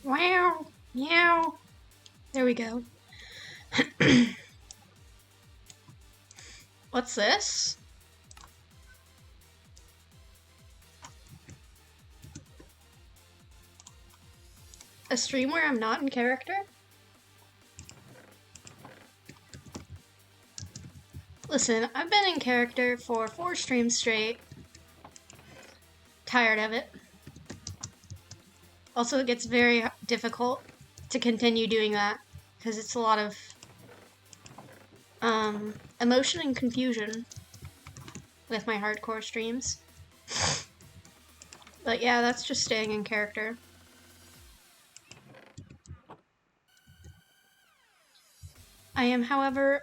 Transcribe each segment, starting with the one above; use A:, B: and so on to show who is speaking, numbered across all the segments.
A: Wow. Meow. There we go. What's this? A stream where I'm not in character? Listen, I've been in character for 4 streams straight. Tired of it. Also, it gets very difficult to continue doing that because it's a lot of emotion and confusion with my hardcore streams. But yeah, that's just staying in character. I am, however,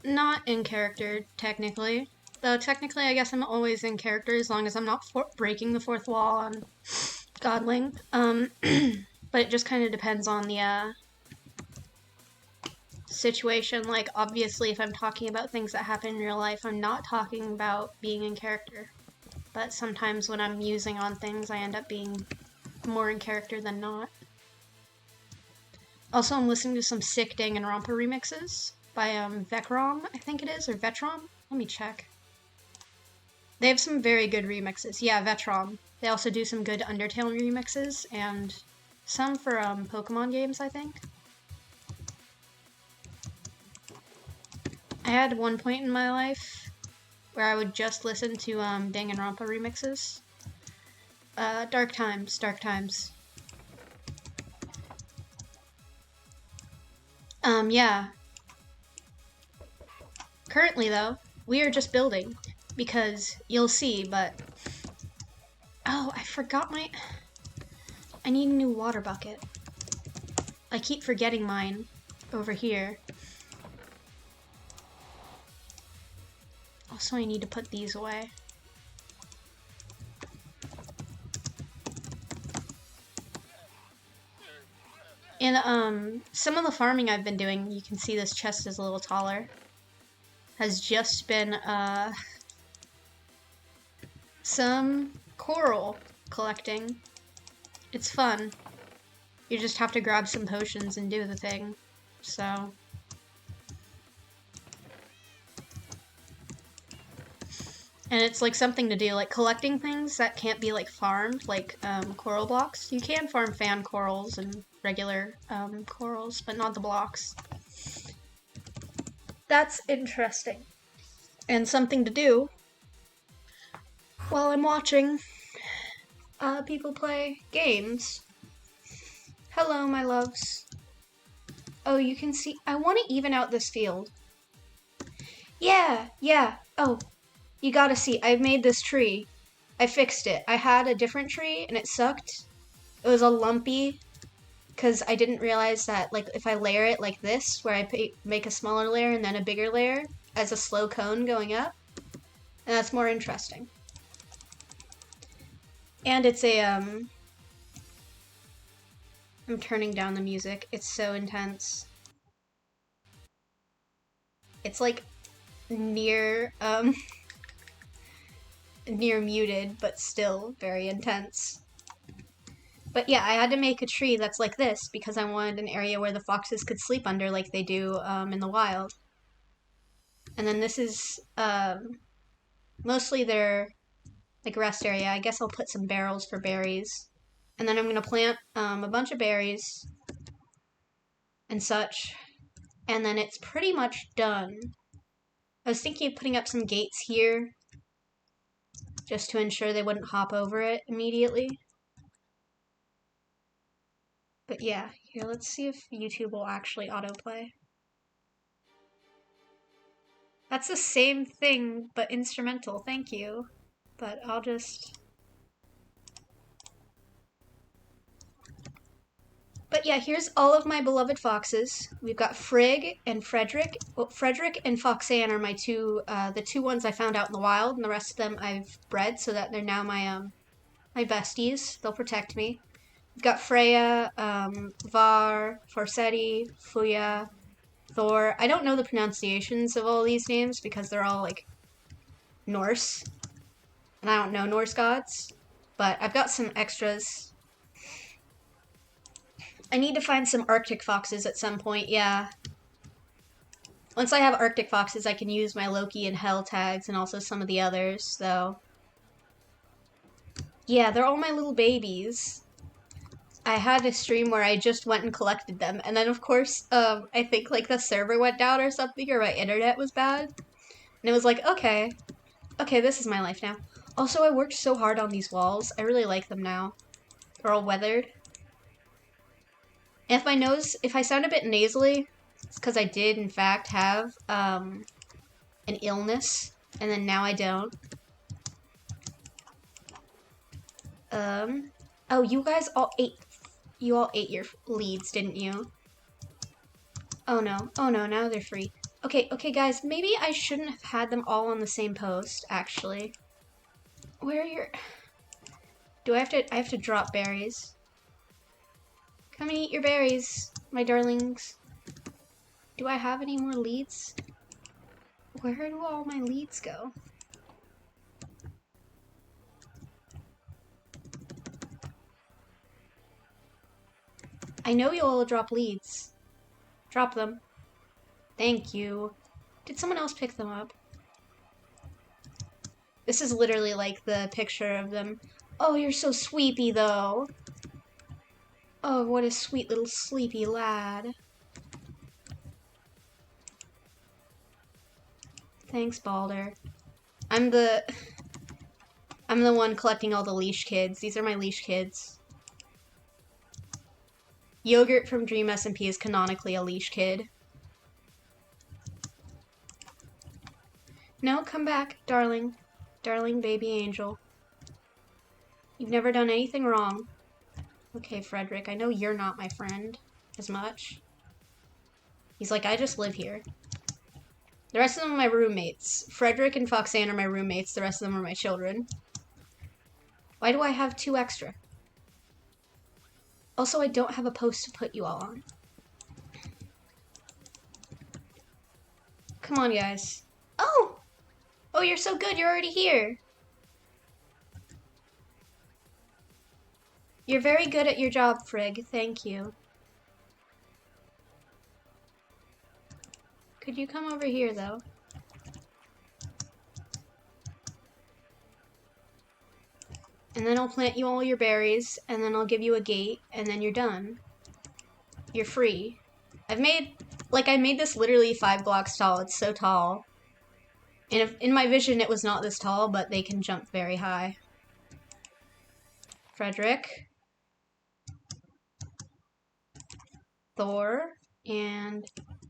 A: not in character, technically. Though technically, I guess I'm always in character as long as I'm not breaking the fourth wall on Godling. But it just kind of depends on the situation. Like, obviously, if I'm talking about things that happen in real life, I'm not talking about being in character. But sometimes when I'm musing on things, I end up being more in character than not. Also, I'm listening to some sick Danganronpa remixes by Vecrom, I think it is, or Vetrom? Let me check. They have some very good remixes. Yeah, Vetrom. They also do some good Undertale remixes, and some for Pokemon games, I think. I had one point in my life where I would just listen to Danganronpa remixes. Dark times, dark times. Yeah. Currently, though, we are just building, because you'll see, but... Oh, I forgot my... I need a new water bucket. I keep forgetting mine over here. Also, I need to put these away. And some of the farming I've been doing, you can see this chest is a little taller, has just been some coral collecting. It's fun. You just have to grab some potions and do the thing. So and it's like something to do, like collecting things that can't be like farmed, like coral blocks. You can farm fan corals and regular corals, but not the blocks. That's interesting. And something to do while I'm watching people play games. Hello, my loves. Oh, you can see, I want to even out this field. Yeah. Oh, you gotta see, I made this tree. I fixed it. I had a different tree and it sucked. It was a lumpy, because I didn't realize that, like, if I layer it like this, where I make a smaller layer and then a bigger layer as a slow cone going up, and that's more interesting. And it's a, I'm turning down the music. It's so intense. It's like near muted, but still very intense. But yeah, I had to make a tree that's like this because I wanted an area where the foxes could sleep under like they do in the wild. And then this is mostly their like rest area. I guess I'll put some barrels for berries. And then I'm gonna plant a bunch of berries and such. And then it's pretty much done. I was thinking of putting up some gates here just to ensure they wouldn't hop over it immediately. But yeah, here, let's see if YouTube will actually autoplay. That's the same thing, but instrumental, thank you. But I'll just... But yeah, here's all of my beloved foxes. We've got Frigg and Frederick. Well, Frederick and Foxanne are my the two ones I found out in the wild, and the rest of them I've bred so that they're now my besties. They'll protect me. We've got Freya, Var, Forsetti, Fuya, Thor. I don't know the pronunciations of all these names because they're all like Norse. And I don't know Norse gods, but I've got some extras. I need to find some Arctic foxes at some point, yeah. Once I have Arctic foxes, I can use my Loki and Hell tags and also some of the others, so... Yeah, they're all my little babies. I had a stream where I just went and collected them, and then of course, I think like the server went down or something, or my internet was bad. And it was like, okay, this is my life now. Also, I worked so hard on these walls. I really like them now. They're all weathered. And if I sound a bit nasally, it's because I did in fact have, an illness, and then now I don't. Oh, you all ate your leads, didn't you? Oh no, now they're free. Okay, guys, maybe I shouldn't have had them all on the same post, actually. Where are your... I have to drop berries. Come and eat your berries, my darlings. Do I have any more leads? Where do all my leads go? I know you'll all drop leads. Drop them. Thank you. Did someone else pick them up? This is literally like the picture of them. Oh, you're so sweepy though. Oh, what a sweet little sleepy lad. Thanks, Balder. I'm the one collecting all the leash kids. These are my leash kids. Yogurt from Dream SMP is canonically a leash kid. No, come back, darling. Darling baby angel. You've never done anything wrong. Okay, Frederick, I know you're not my friend as much. He's like, I just live here. The rest of them are my roommates. Frederick and Foxanne are my roommates. The rest of them are my children. Why do I have 2 extra? Also, I don't have a post to put you all on. Come on, guys. Oh! Oh, you're so good. You're already here. You're very good at your job, Frigg. Thank you. Could you come over here, though? And then I'll plant you all your berries, and then I'll give you a gate, and then you're done. You're free. I made this literally 5 blocks tall. It's so tall. And if, in my vision, it was not this tall, but they can jump very high. Frederick. Thor. And,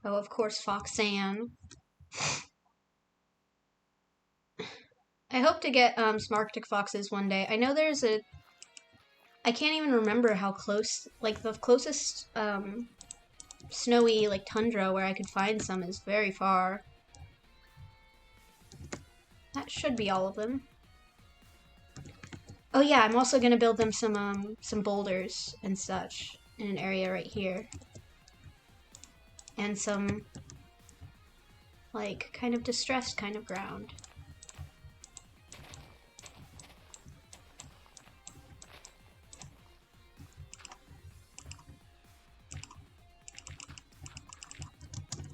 A: oh, of course, Foxanne. I hope to get some Arctic foxes one day. I know there's a... I can't even remember how close... Like, the closest snowy, like, tundra where I could find some is very far. That should be all of them. Oh yeah, I'm also gonna build them some boulders and such in an area right here. And some, like, kind of distressed kind of ground.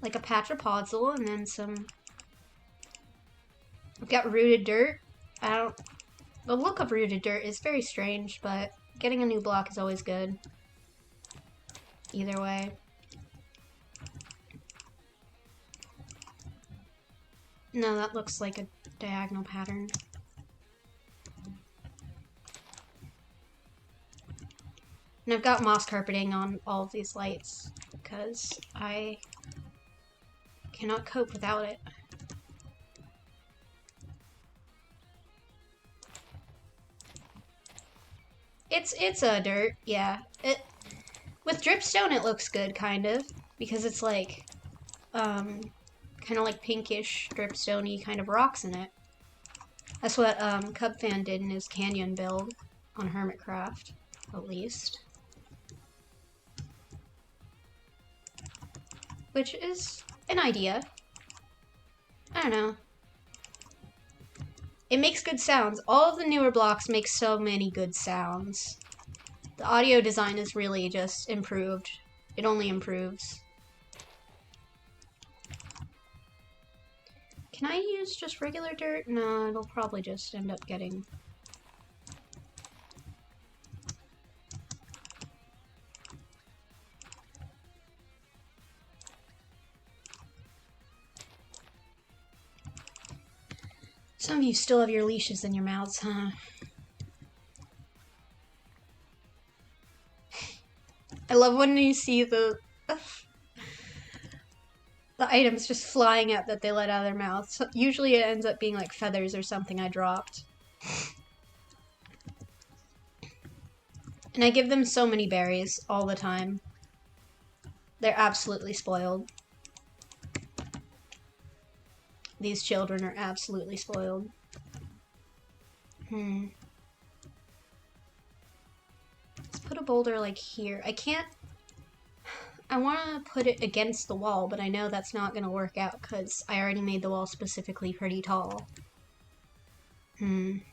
A: Like a patch of podzol and then some... I've got rooted dirt. The look of rooted dirt is very strange, but getting a new block is always good. Either way. No, that looks like a diagonal pattern. And I've got moss carpeting on all of these lights because I cannot cope without it. It's a dirt, yeah. With dripstone it looks good, kind of, because it's like, kind of like pinkish dripstone-y kind of rocks in it. That's what Cubfan did in his canyon build on Hermitcraft, at least. Which is an idea. I don't know. It makes good sounds. All of the newer blocks make so many good sounds. The audio design is really just improved. It only improves. Can I use just regular dirt? No, it'll probably just end up getting... Some of you still have your leashes in your mouths, huh? I love when you see the items just flying out that they let out of their mouths. So usually it ends up being like feathers or something I dropped. And I give them so many berries all the time. They're absolutely spoiled. These children are absolutely spoiled. Let's put a boulder like here. I can't... I want to put it against the wall, but I know that's not going to work out because I already made the wall specifically pretty tall. When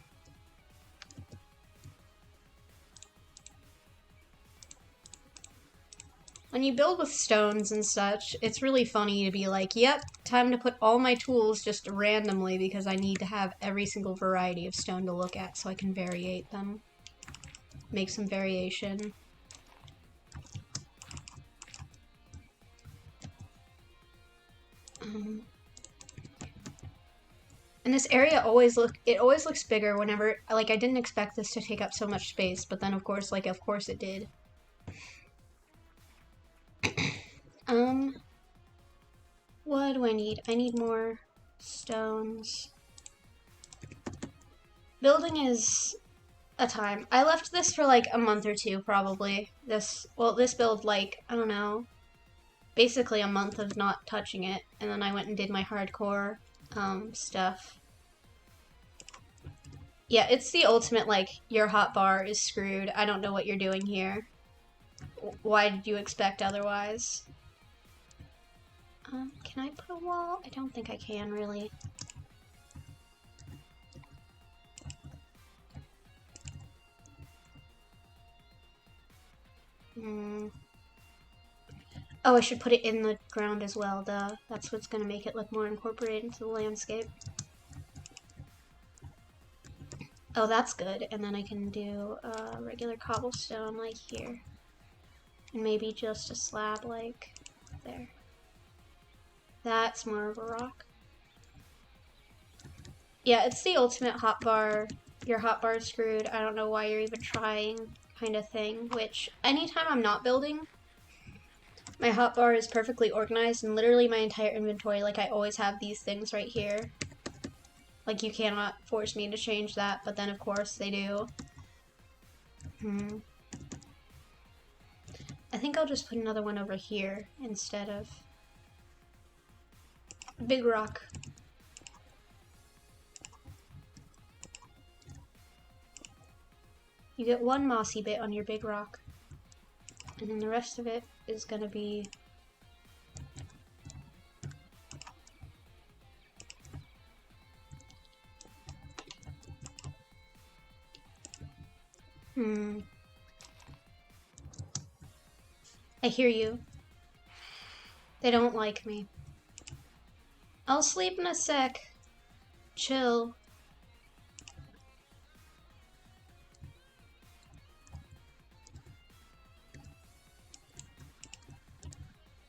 A: you build with stones and such, it's really funny to be like, yep, time to put all my tools just randomly because I need to have every single variety of stone to look at so I can variate them. Make some variation. And this area always looks bigger whenever, like, I didn't expect this to take up so much space, but then of course it did. What do I need? I need more stones. Building is a time. I left this for like a month or two probably. This build, like, I don't know, basically a month of not touching it, and then I went and did my hardcore stuff. Yeah, it's the ultimate, like, your hotbar is screwed. I don't know what you're doing here. Why did you expect otherwise? Can I put a wall? I don't think I can, really. Oh, I should put it in the ground as well, duh. That's what's gonna make it look more incorporated into the landscape. Oh, that's good. And then I can do regular cobblestone like here. And maybe just a slab like there. That's more of a rock. Yeah, it's the ultimate hotbar. Your hotbar's screwed. I don't know why you're even trying kind of thing, which anytime I'm not building, my hotbar is perfectly organized and literally my entire inventory, like I always have these things right here. Like you cannot force me to change that, but then of course they do. I think I'll just put another one over here instead of big rock. You get one mossy bit on your big rock, and then the rest of it is gonna be I hear you. They don't like me. I'll sleep in a sec. Chill.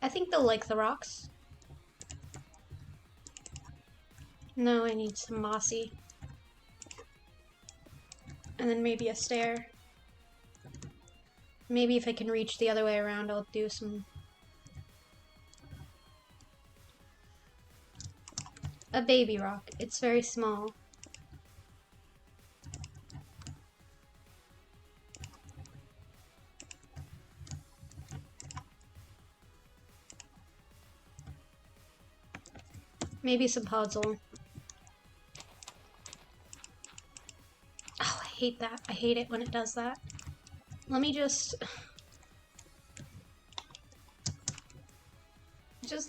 A: I think they'll like the rocks. No, I need some mossy. And then maybe a stair. Maybe if I can reach the other way around, I'll do some... A baby rock. It's very small. Maybe some puzzle. Oh, I hate that. I hate it when it does that. Let me just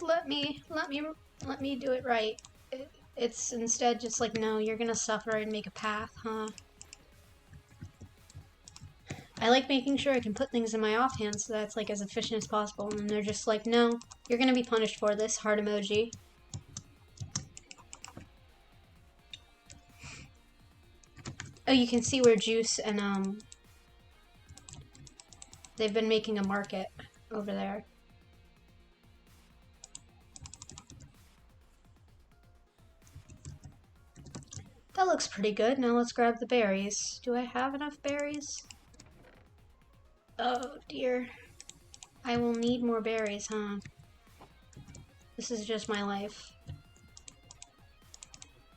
A: let me do it right. It's instead just like, no, you're gonna suffer and make a path, huh? I like making sure I can put things in my offhand so that's like as efficient as possible, and they're just like, no, you're gonna be punished for this, heart emoji. Oh, you can see where Juice and they've been making a market over there. That looks pretty good. Now let's grab the berries. Do I have enough berries? Oh dear. I will need more berries, huh? This is just my life.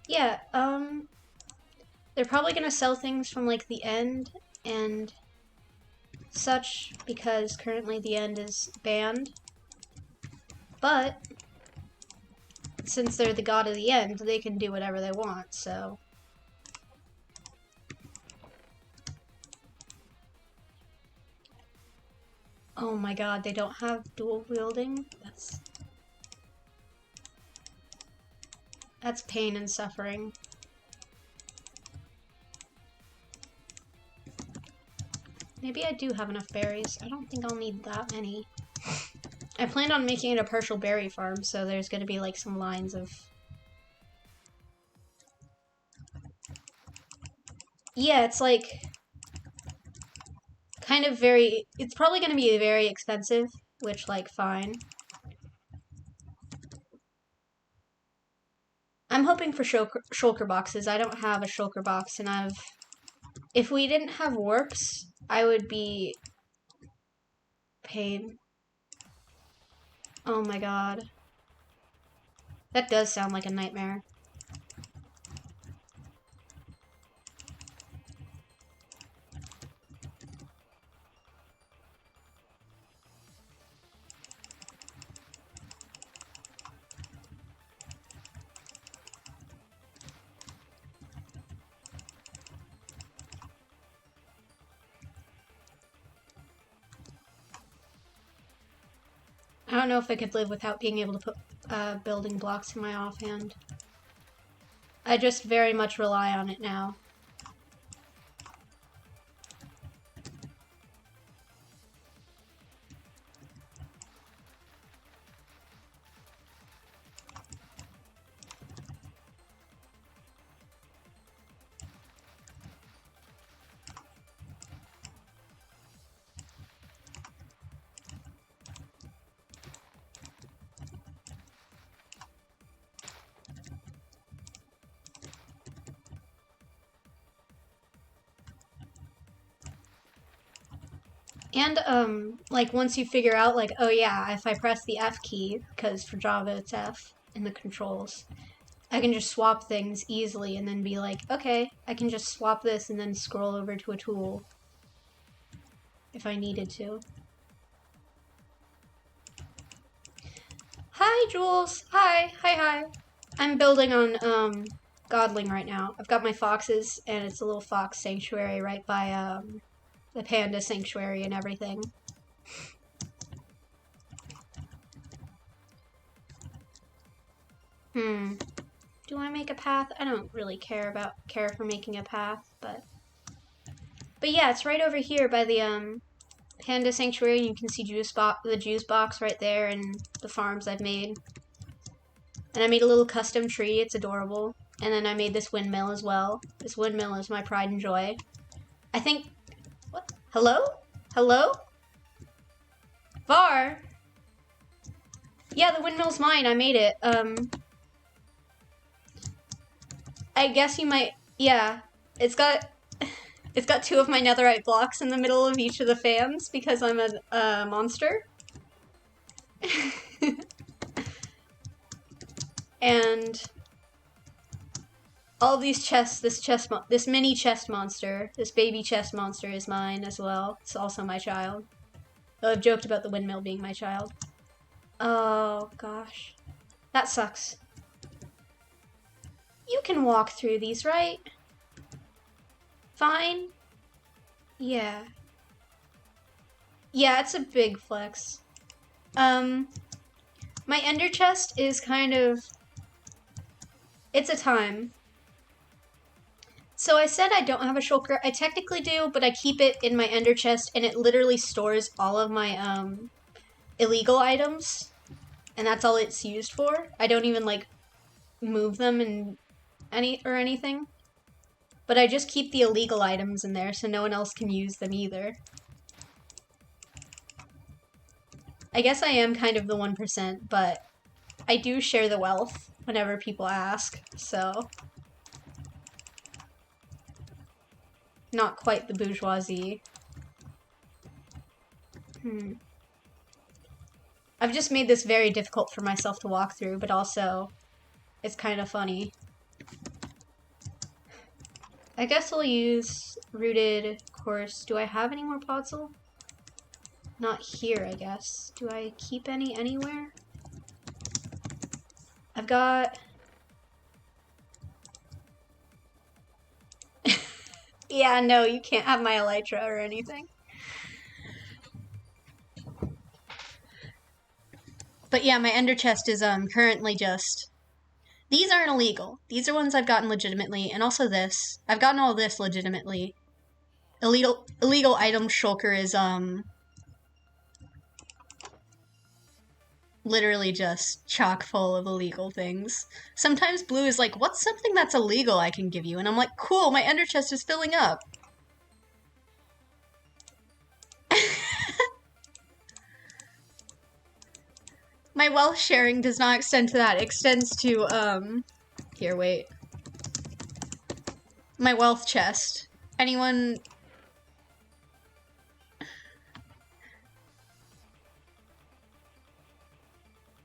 A: Yeah, they're probably gonna sell things from like the end and such because currently the end is banned. But since they're the god of the end, they can do whatever they want, so. Oh my god, they don't have dual wielding? That's pain and suffering. Maybe I do have enough berries. I don't think I'll need that many. I planned on making it a partial berry farm, so there's gonna be like some lines of... Yeah, it's like... kind of very... It's probably gonna be very expensive, which, like, fine. I'm hoping for shulker boxes. I don't have a shulker box, and if we didn't have warps, I would be... pain. Oh my god. That does sound like a nightmare. I don't know if I could live without being able to put building blocks in my offhand. I just very much rely on it now. And, like, once you figure out, like, oh yeah, if I press the F key, because for Java it's F in the controls, I can just swap things easily and then be like, okay, I can just swap this and then scroll over to a tool if I needed to. Hi, Jules! Hi. I'm building on, Godling right now. I've got my foxes, and it's a little fox sanctuary right by, the panda sanctuary and everything. Do I make a path? I don't really care for making a path, but yeah, it's right over here by the panda sanctuary, and you can see the juice box right there and the farms I've made. And I made a little custom tree, it's adorable. And then I made this windmill as well. This windmill is my pride and joy. I think... What? Hello? Hello? Var? Yeah, the windmill's mine. I made it. I guess you might... Yeah. It's got 2 of my netherite blocks in the middle of each of the fans because I'm a monster. And all these chests, this mini chest monster, this baby chest monster is mine as well. It's also my child. Though I've joked about the windmill being my child. Oh, gosh. That sucks. You can walk through these, right? Fine? Yeah. Yeah, it's a big flex. My ender chest is kind of... It's a time. So I said I don't have a shulker. I technically do, but I keep it in my ender chest, and it literally stores all of my illegal items, and that's all it's used for. I don't even like move them and anything. But I just keep the illegal items in there so no one else can use them either. I guess I am kind of the 1%, but I do share the wealth whenever people ask, so not quite the bourgeoisie. I've just made this very difficult for myself to walk through, but also it's kind of funny. I guess I'll use rooted course. Do I have any more podzol? Not here, I guess. Do I keep any anywhere? I've got... Yeah, no, you can't have my elytra or anything. But yeah, my ender chest is currently just... These aren't illegal. These are ones I've gotten legitimately, and also this. I've gotten all this legitimately. Illegal item shulker is literally just chock full of illegal things. Sometimes Blue is like, what's something that's illegal I can give you? And I'm like, cool, my ender chest is filling up. My wealth sharing does not extend to that. It extends to, here, wait. My wealth chest. Anyone...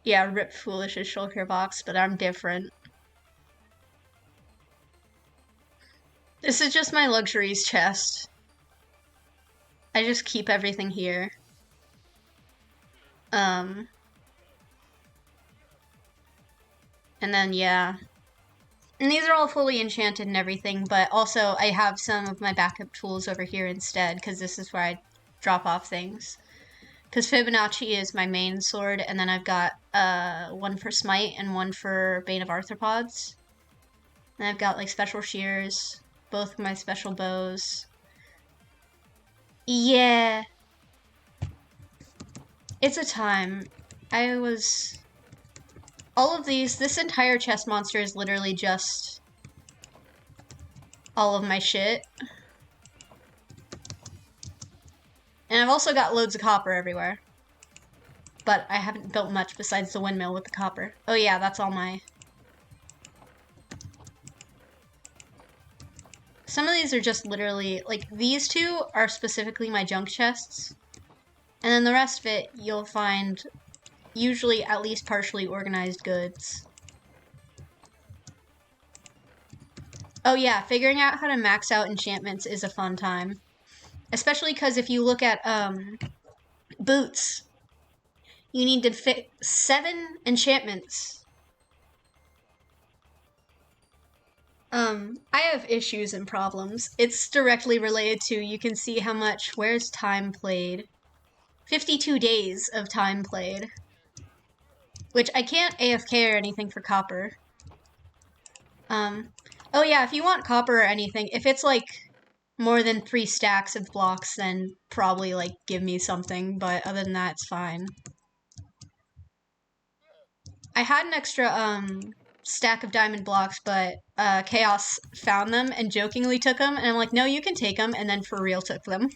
A: Yeah, Rip Foolish's shulker box, but I'm different. This is just my luxuries chest. I just keep everything here. And then, yeah. And these are all fully enchanted and everything, but also I have some of my backup tools over here instead, because this is where I drop off things. Because Fibonacci is my main sword, and then I've got one for Smite and one for Bane of Arthropods. And I've got like special shears, both my special bows. Yeah. It's a time. All of these, this entire chest monster is literally just all of my shit. And I've also got loads of copper everywhere. But I haven't built much besides the windmill with the copper. Oh yeah, that's all my... Some of these are just literally, like, these two are specifically my junk chests. And then the rest of it, you'll find usually at least partially organized goods. Oh yeah, figuring out how to max out enchantments is a fun time. Especially because if you look at, boots, you need to fit 7 enchantments. I have issues and problems. It's directly related to, you can see how much, where's time played? 52 days of time played. Which I can't AFK or anything for copper. Oh yeah, if you want copper or anything, if it's like more than 3 stacks of blocks, then probably like give me something, but other than that, it's fine. I had an extra, stack of diamond blocks, but Chaos found them and jokingly took them, and I'm like, no, you can take them, and then for real took them.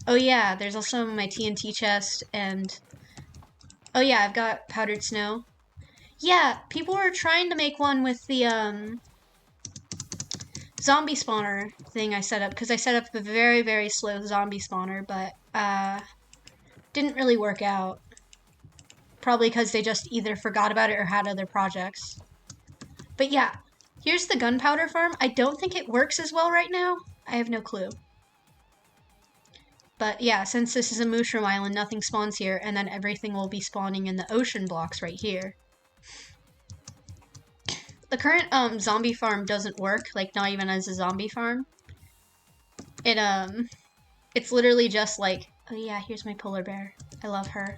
A: Oh yeah, there's also my TNT chest, and... Oh yeah, I've got powdered snow. Yeah, people were trying to make one with the, zombie spawner thing I set up, because I set up a very, very slow zombie spawner, but, didn't really work out. Probably because they just either forgot about it or had other projects. But yeah, here's the gunpowder farm. I don't think it works as well right now. I have no clue. But yeah, since this is a mushroom island, nothing spawns here, and then everything will be spawning in the ocean blocks right here. The current zombie farm doesn't work, like not even as a zombie farm. It's literally just like, oh yeah, here's my polar bear. I love her.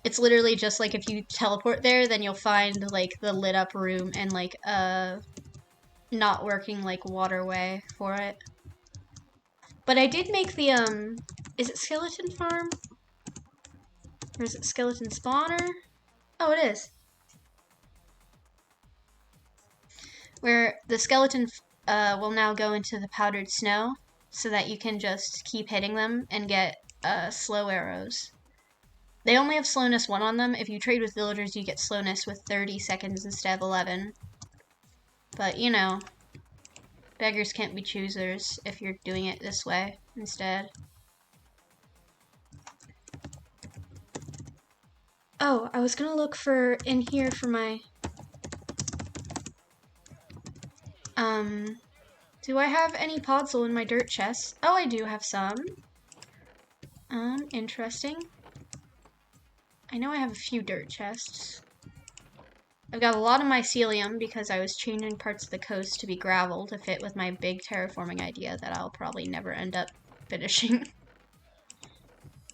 A: It's literally just like if you teleport there, then you'll find like the lit up room and like a not working like waterway for it. But I did make the is it skeleton farm? Or is it skeleton spawner? Oh, it is. Where the skeleton will now go into the powdered snow so that you can just keep hitting them and get slow arrows. They only have slowness 1 on them. If you trade with villagers, you get slowness with 30 seconds instead of 11. But, you know, beggars can't be choosers if you're doing it this way instead. Oh, I was gonna look for in here for my do I have any podzol in my dirt chest? Oh, I do have some. Interesting. I know I have a few dirt chests. I've got a lot of mycelium because I was changing parts of the coast to be gravel to fit with my big terraforming idea that I'll probably never end up finishing.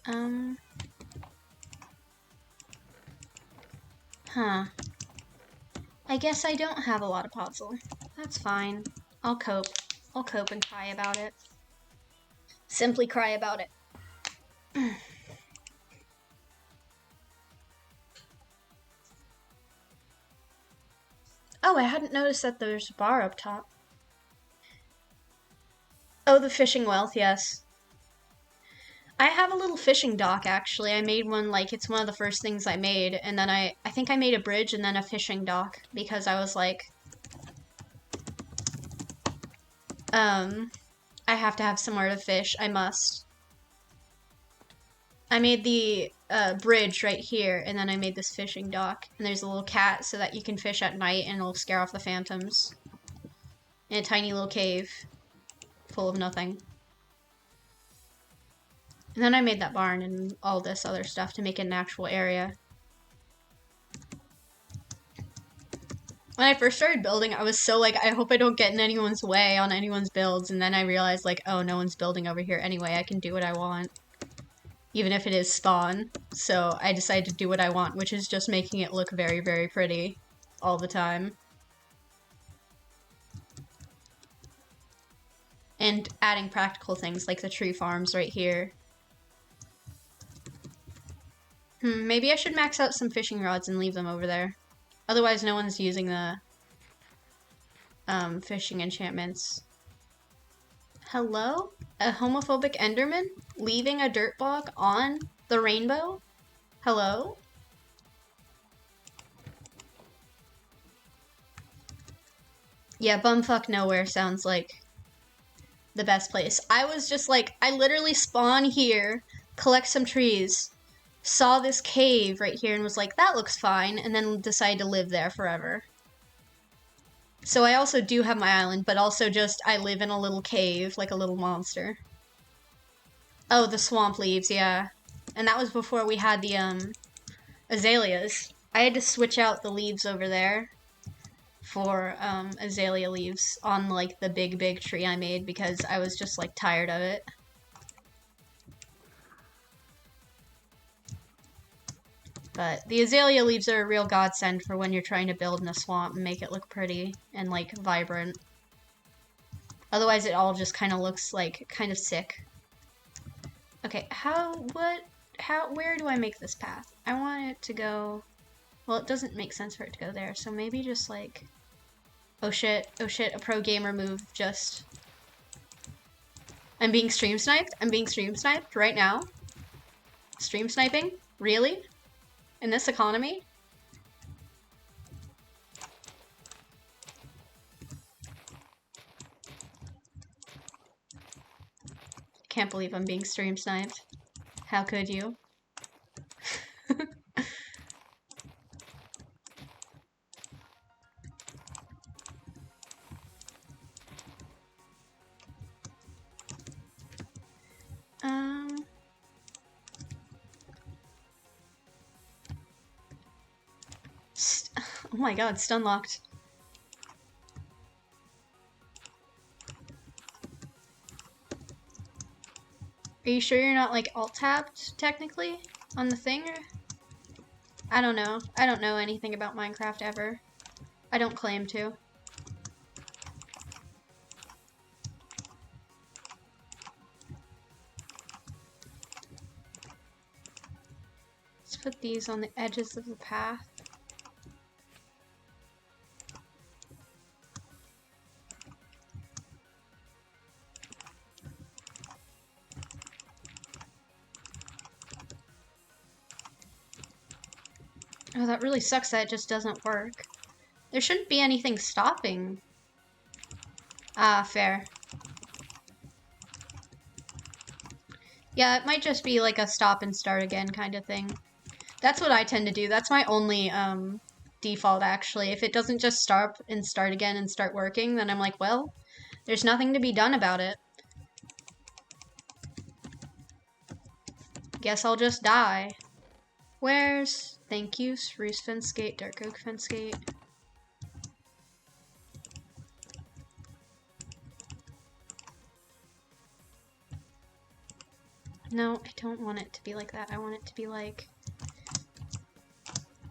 A: Huh. I guess I don't have a lot of podzol. That's fine. I'll cope. I'll cope and cry about it. Simply cry about it. Oh, I hadn't noticed that there's a bar up top. Oh, the fishing wealth, yes. I have a little fishing dock, actually. I made one, like, it's one of the first things I made, and then I think I made a bridge and then a fishing dock, because I was like, I have to have somewhere to fish. I must. I made the bridge right here, and then I made this fishing dock. And there's a little cat so that you can fish at night and it'll scare off the phantoms. In a tiny little cave full of nothing. And then I made that barn and all this other stuff to make it an actual area. When I first started building, I was so like, I hope I don't get in anyone's way on anyone's builds. And then I realized, like, oh, no one's building over here anyway. I can do what I want. Even if it is spawn. So I decided to do what I want, which is just making it look very, very pretty all the time. And adding practical things like the tree farms right here. Maybe I should max out some fishing rods and leave them over there. Otherwise, no one's using the fishing enchantments. Hello? A homophobic Enderman? Leaving a dirt block on the rainbow? Hello? Yeah, bumfuck nowhere sounds like the best place. I was just like, I literally spawn here, collect some trees, saw this cave right here and was like, that looks fine, and then decided to live there forever. So I also do have my island, but also just, I live in a little cave, like a little monster. Oh, the swamp leaves, yeah. And that was before we had the, azaleas. I had to switch out the leaves over there for, azalea leaves on, like, the big tree I made because I was just, like, tired of it. But the azalea leaves are a real godsend for when you're trying to build in a swamp and make it look pretty and, like, vibrant. Otherwise, it all just kind of looks, like, kind of sick. Okay, where do I make this path? I want it to go... Well, it doesn't make sense for it to go there, so maybe just, like... Oh shit, a pro gamer move just... I'm being stream sniped? I'm being stream sniped right now? Stream sniping? Really? In this economy? Can't believe I'm being stream sniped. How could you? Oh my god, stun locked. Are you sure you're not, like, alt-tabbed, technically, on the thing? I don't know. I don't know anything about Minecraft ever. I don't claim to. Let's put these on the edges of the path. Oh, that really sucks that it just doesn't work. There shouldn't be anything stopping. Ah, fair. Yeah, it might just be like a stop and start again kind of thing. That's what I tend to do. That's my only default, actually. If it doesn't just stop and start again and start working, then I'm like, well, there's nothing to be done about it. Guess I'll just die. Where's... Thank you, spruce fence gate, dark oak fence gate. No, I don't want it to be like that. I want it to be like...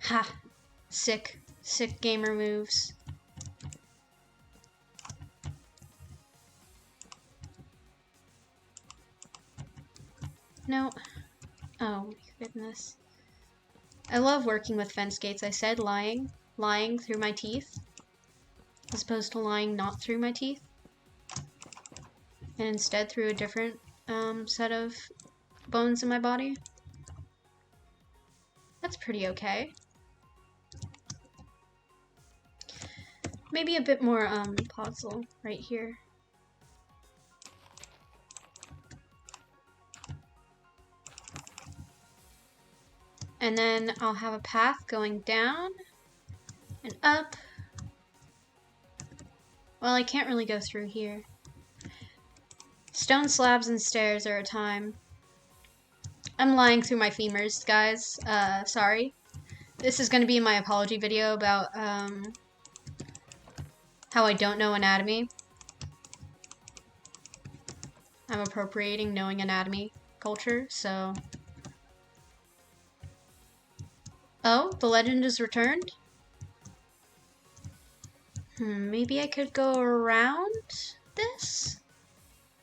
A: Ha! Sick. Sick gamer moves. No. Oh my goodness. I love working with fence gates. I said lying through my teeth, as opposed to lying not through my teeth, and instead through a different set of bones in my body. That's pretty okay. Maybe a bit more puzzle right here. And then I'll have a path going down and up. Well, I can't really go through here. Stone slabs and stairs are a time. I'm lying through my femurs, guys. Sorry. This is going to be my apology video about how I don't know anatomy. I'm appropriating knowing anatomy culture, so... Oh, the legend is returned? Maybe I could go around this?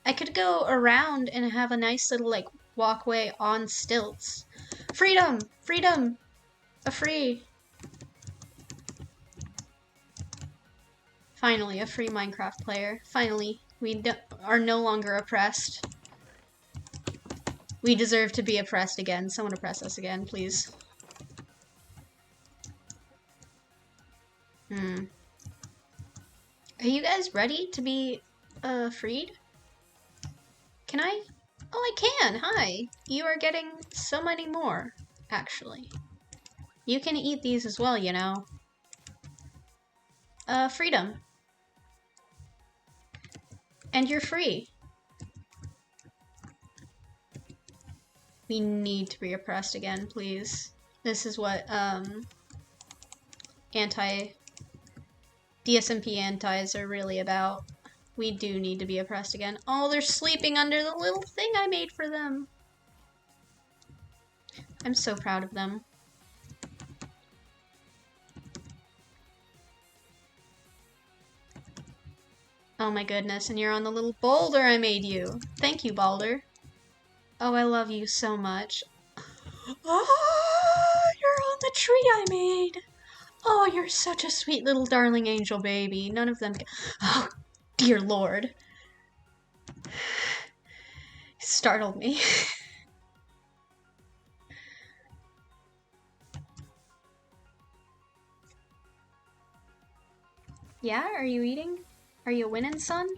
A: I could go around and have a nice little, like, walkway on stilts. Freedom! Freedom! A free! Finally, a free Minecraft player. Finally, we are no longer oppressed. We deserve to be oppressed again. Someone oppress us again, please. Are you guys ready to be, freed? Can I? Oh, I can! Hi! You are getting so many more, actually. You can eat these as well, you know. Freedom. And you're free. We need to be oppressed again, please. This is what, SMP antis are really about. We do need to be oppressed again. Oh, they're sleeping under the little thing I made for them. I'm so proud of them. Oh my goodness, and you're on the little boulder I made you. Thank you, Balder. Oh, I love you so much. Oh, you're on the tree I made. Oh, you're such a sweet little darling angel baby. None of them... Oh, dear Lord. Startled me. Yeah, are you eating? Are you winning, son?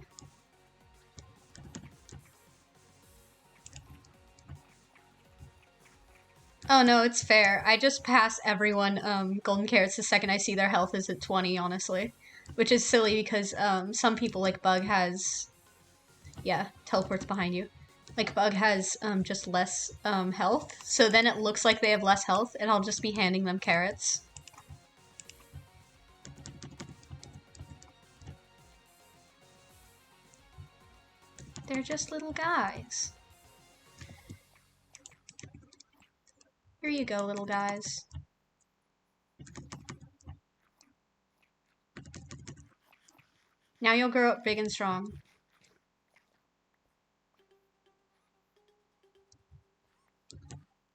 A: Oh no, it's fair. I just pass everyone golden carrots the second I see their health is at 20, honestly. Which is silly because some people, like Bug, has... Yeah, teleports behind you. Like Bug has just less health, so then it looks like they have less health, and I'll just be handing them carrots. They're just little guys. Here you go, little guys. Now you'll grow up big and strong.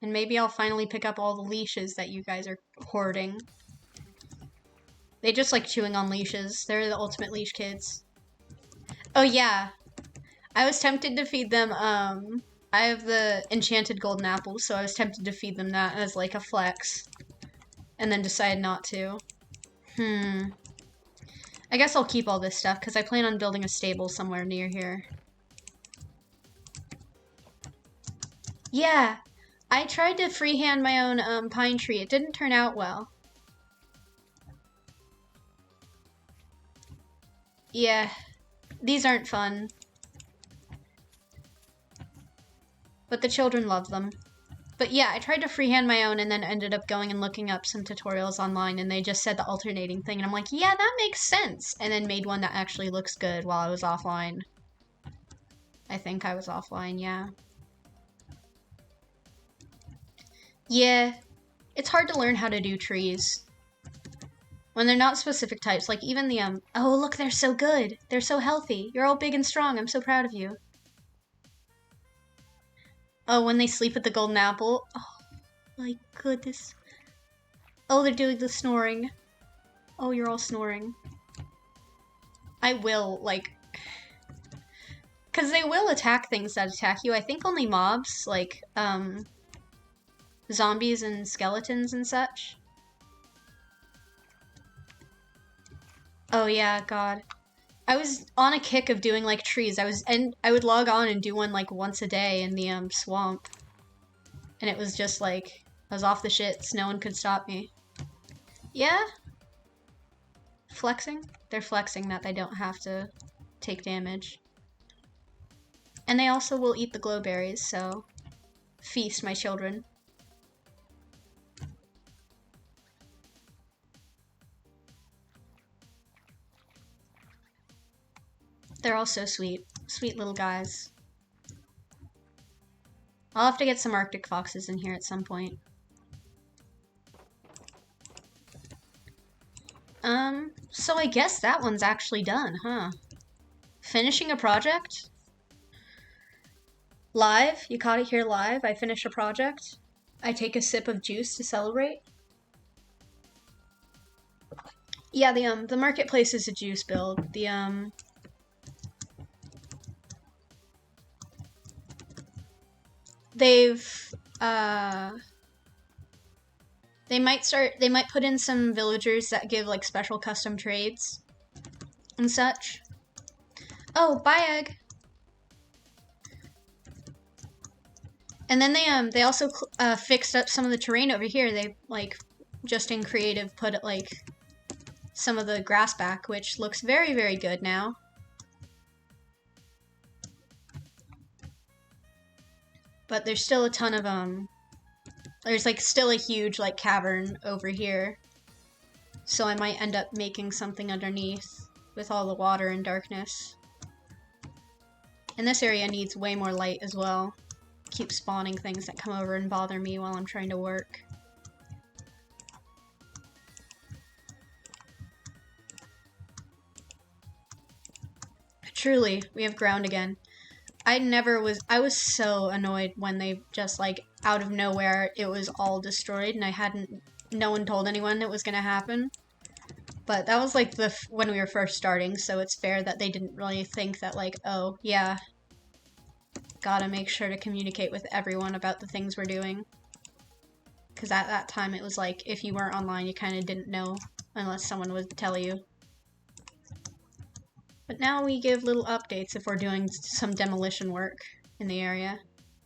A: And maybe I'll finally pick up all the leashes that you guys are hoarding. They just like chewing on leashes. They're the ultimate leash kids. Oh yeah. I was tempted to feed them, I have the enchanted golden apples, so I was tempted to feed them that as like a flex. And then decided not to. I guess I'll keep all this stuff, because I plan on building a stable somewhere near here. Yeah, I tried to freehand my own pine tree. It didn't turn out well. Yeah, these aren't fun. But the children love them. But yeah, I tried to freehand my own and then ended up going and looking up some tutorials online, and they just said the alternating thing, and I'm like, yeah, that makes sense. And then made one that actually looks good while I was offline. I think I was offline, yeah. Yeah, it's hard to learn how to do trees. When they're not specific types, like even the, oh look, they're so good. They're so healthy. You're all big and strong. I'm so proud of you. Oh, when they sleep with the golden apple. Oh, my goodness. Oh, they're doing the snoring. Oh, you're all snoring. I will, like... Because they will attack things that attack you. I think only mobs, like, zombies and skeletons and such. Oh yeah, God. I was on a kick of doing like trees. I would log on and do one like once a day in the swamp. And it was just like I was off the shits. No one could stop me. Yeah? Flexing? They're flexing that they don't have to take damage. And they also will eat the glowberries, so feast, my children. They're all so sweet. Sweet little guys. I'll have to get some Arctic foxes in here at some point. So I guess that one's actually done, huh? Finishing a project? Live? You caught it here live? I finish a project. I take a sip of juice to celebrate. Yeah, the marketplace is a juice build. They've, they might put in some villagers that give like special custom trades and such. Oh, bye egg. And then they also fixed up some of the terrain over here. They like just in creative put it like some of the grass back, which looks very, very good now. But there's still a ton of there's like still a huge like cavern over here. So I might end up making something underneath with all the water and darkness. And this area needs way more light as well. Keep spawning things that come over and bother me while I'm trying to work. Truly, we have ground again. I was so annoyed when they just like out of nowhere it was all destroyed and no one told anyone it was gonna happen. But that was like when we were first starting, so it's fair that they didn't really think that like, oh yeah, gotta make sure to communicate with everyone about the things we're doing. Because at that time it was like, if you weren't online you kind of didn't know unless someone would tell you. But now we give little updates if we're doing some demolition work in the area.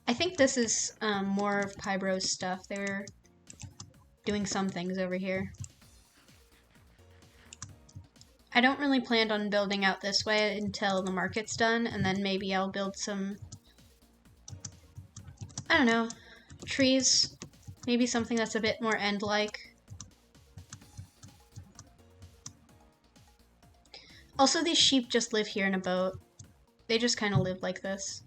A: I think this is more of Pybro's stuff. They were doing some things over here. I don't really plan on building out this way until the market's done, and then maybe I'll build some, I don't know, trees. Maybe something that's a bit more end-like. Also, these sheep just live here in a boat. They just kind of live like this.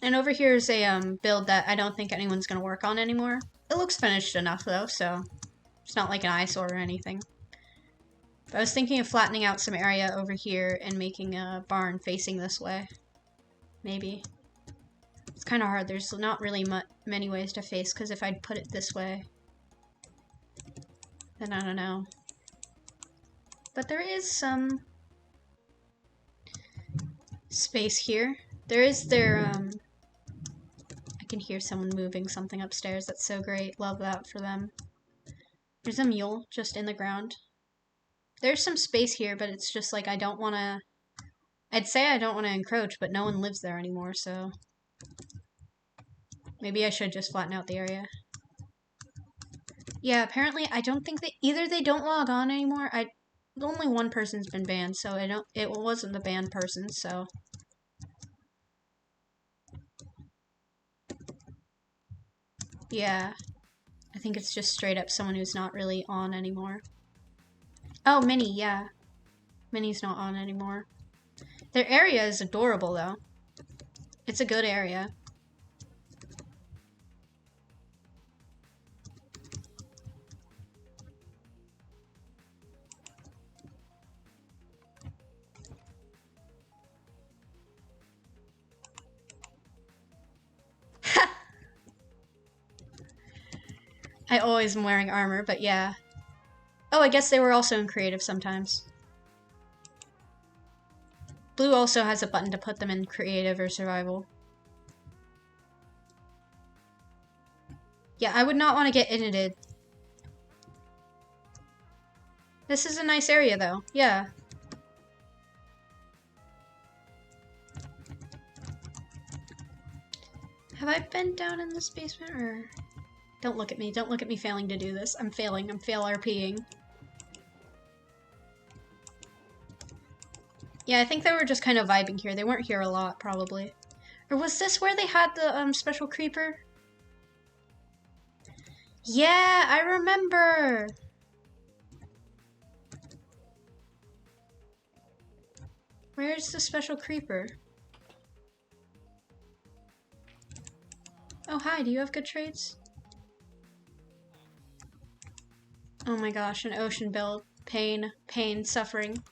A: And over here is a build that I don't think anyone's going to work on anymore. It looks finished enough though, so it's not like an eyesore or anything. But I was thinking of flattening out some area over here and making a barn facing this way. Maybe. It's kind of hard. There's not really many ways to face, because if I'd put it this way, then I don't know. But there is some space here. There is I can hear someone moving something upstairs. That's so great. Love that for them. There's a mule just in the ground. There's some space here, but it's just like I don't want to... I'd say I don't want to encroach, but no one lives there anymore, so... Maybe I should just flatten out the area. Yeah, apparently I don't think either they don't log on anymore. Only one person's been banned, so it wasn't the banned person, so... Yeah. I think it's just straight up someone who's not really on anymore. Oh, Minnie, yeah. Minnie's not on anymore. Their area is adorable, though. It's a good area. I always am wearing armor, but yeah. Oh, I guess they were also in creative sometimes. Blue also has a button to put them in creative or survival. Yeah, I would not want to get inhibited. This is a nice area, though. Yeah. Have I been down in this basement, or... Don't look at me. Don't look at me failing to do this. I'm failing. I'm fail RPing. Yeah, I think they were just kind of vibing here. They weren't here a lot, probably. Or was this where they had the special creeper? Yeah, I remember! Where's the special creeper? Oh, hi. Do you have good trades? Oh my gosh, an ocean build. Pain, pain, suffering.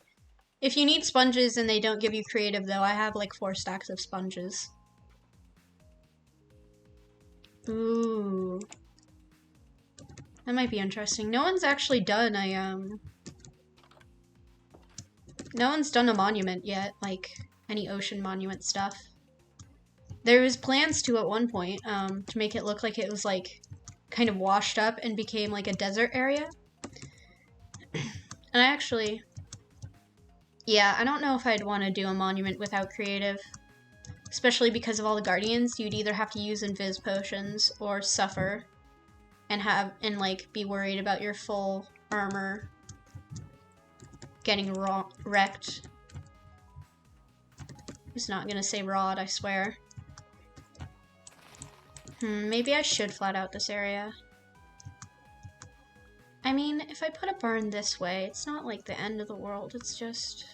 A: If you need sponges and they don't give you creative, though, I have like 4 stacks of sponges. Ooh. That might be interesting. No one's actually done no one's done a monument yet, like any ocean monument stuff. There was plans to at one point, to make it look like it was like kind of washed up and became like a desert area. And I actually, yeah, I don't know if I'd want to do a monument without creative. Especially because of all the guardians, you'd either have to use invis potions or suffer and like be worried about your full armor getting wrecked. It's not gonna say rod, I swear. Maybe I should flat out this area. I mean, if I put a barn this way, it's not like the end of the world, it's just...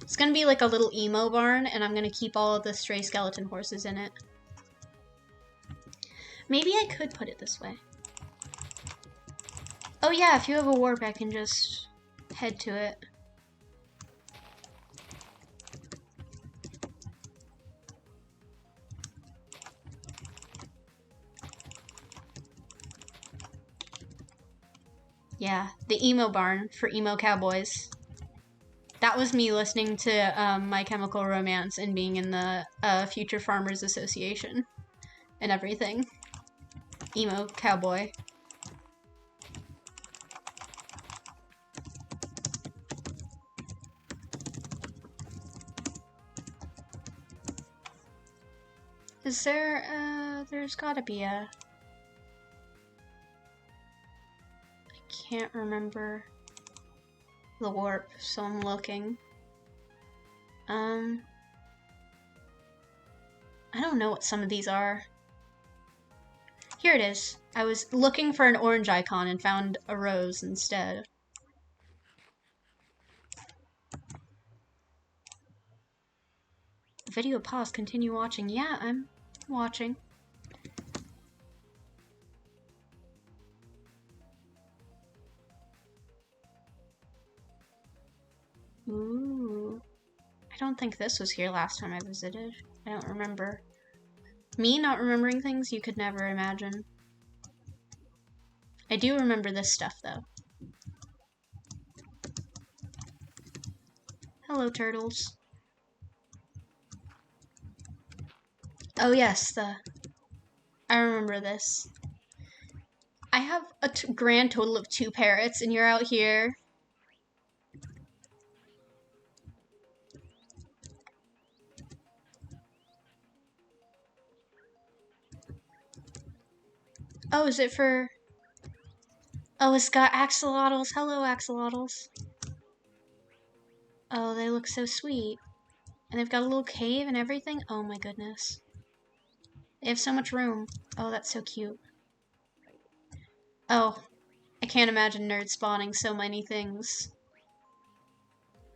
A: It's gonna be like a little emo barn, and I'm gonna keep all of the stray skeleton horses in it. Maybe I could put it this way. Oh yeah, if you have a warp, I can just head to it. Yeah, the emo barn for emo cowboys. That was me listening to My Chemical Romance and being in the Future Farmers Association and everything. Emo cowboy. Is there, there's gotta be a... I can't remember the warp, so I'm looking. I don't know what some of these are. Here it is. I was looking for an orange icon and found a rose instead. Video pause, continue watching. Yeah, I'm watching. I don't think this was here last time I visited. I don't remember. Me not remembering things you could never imagine. I do remember this stuff, though. Hello, turtles. Oh yes, I remember this. I have a grand total of 2 parrots, and you're out here. Oh, is it for... Oh, it's got axolotls. Hello, axolotls. Oh, they look so sweet. And they've got a little cave and everything. Oh my goodness. They have so much room. Oh, that's so cute. Oh, I can't imagine nerd spawning so many things.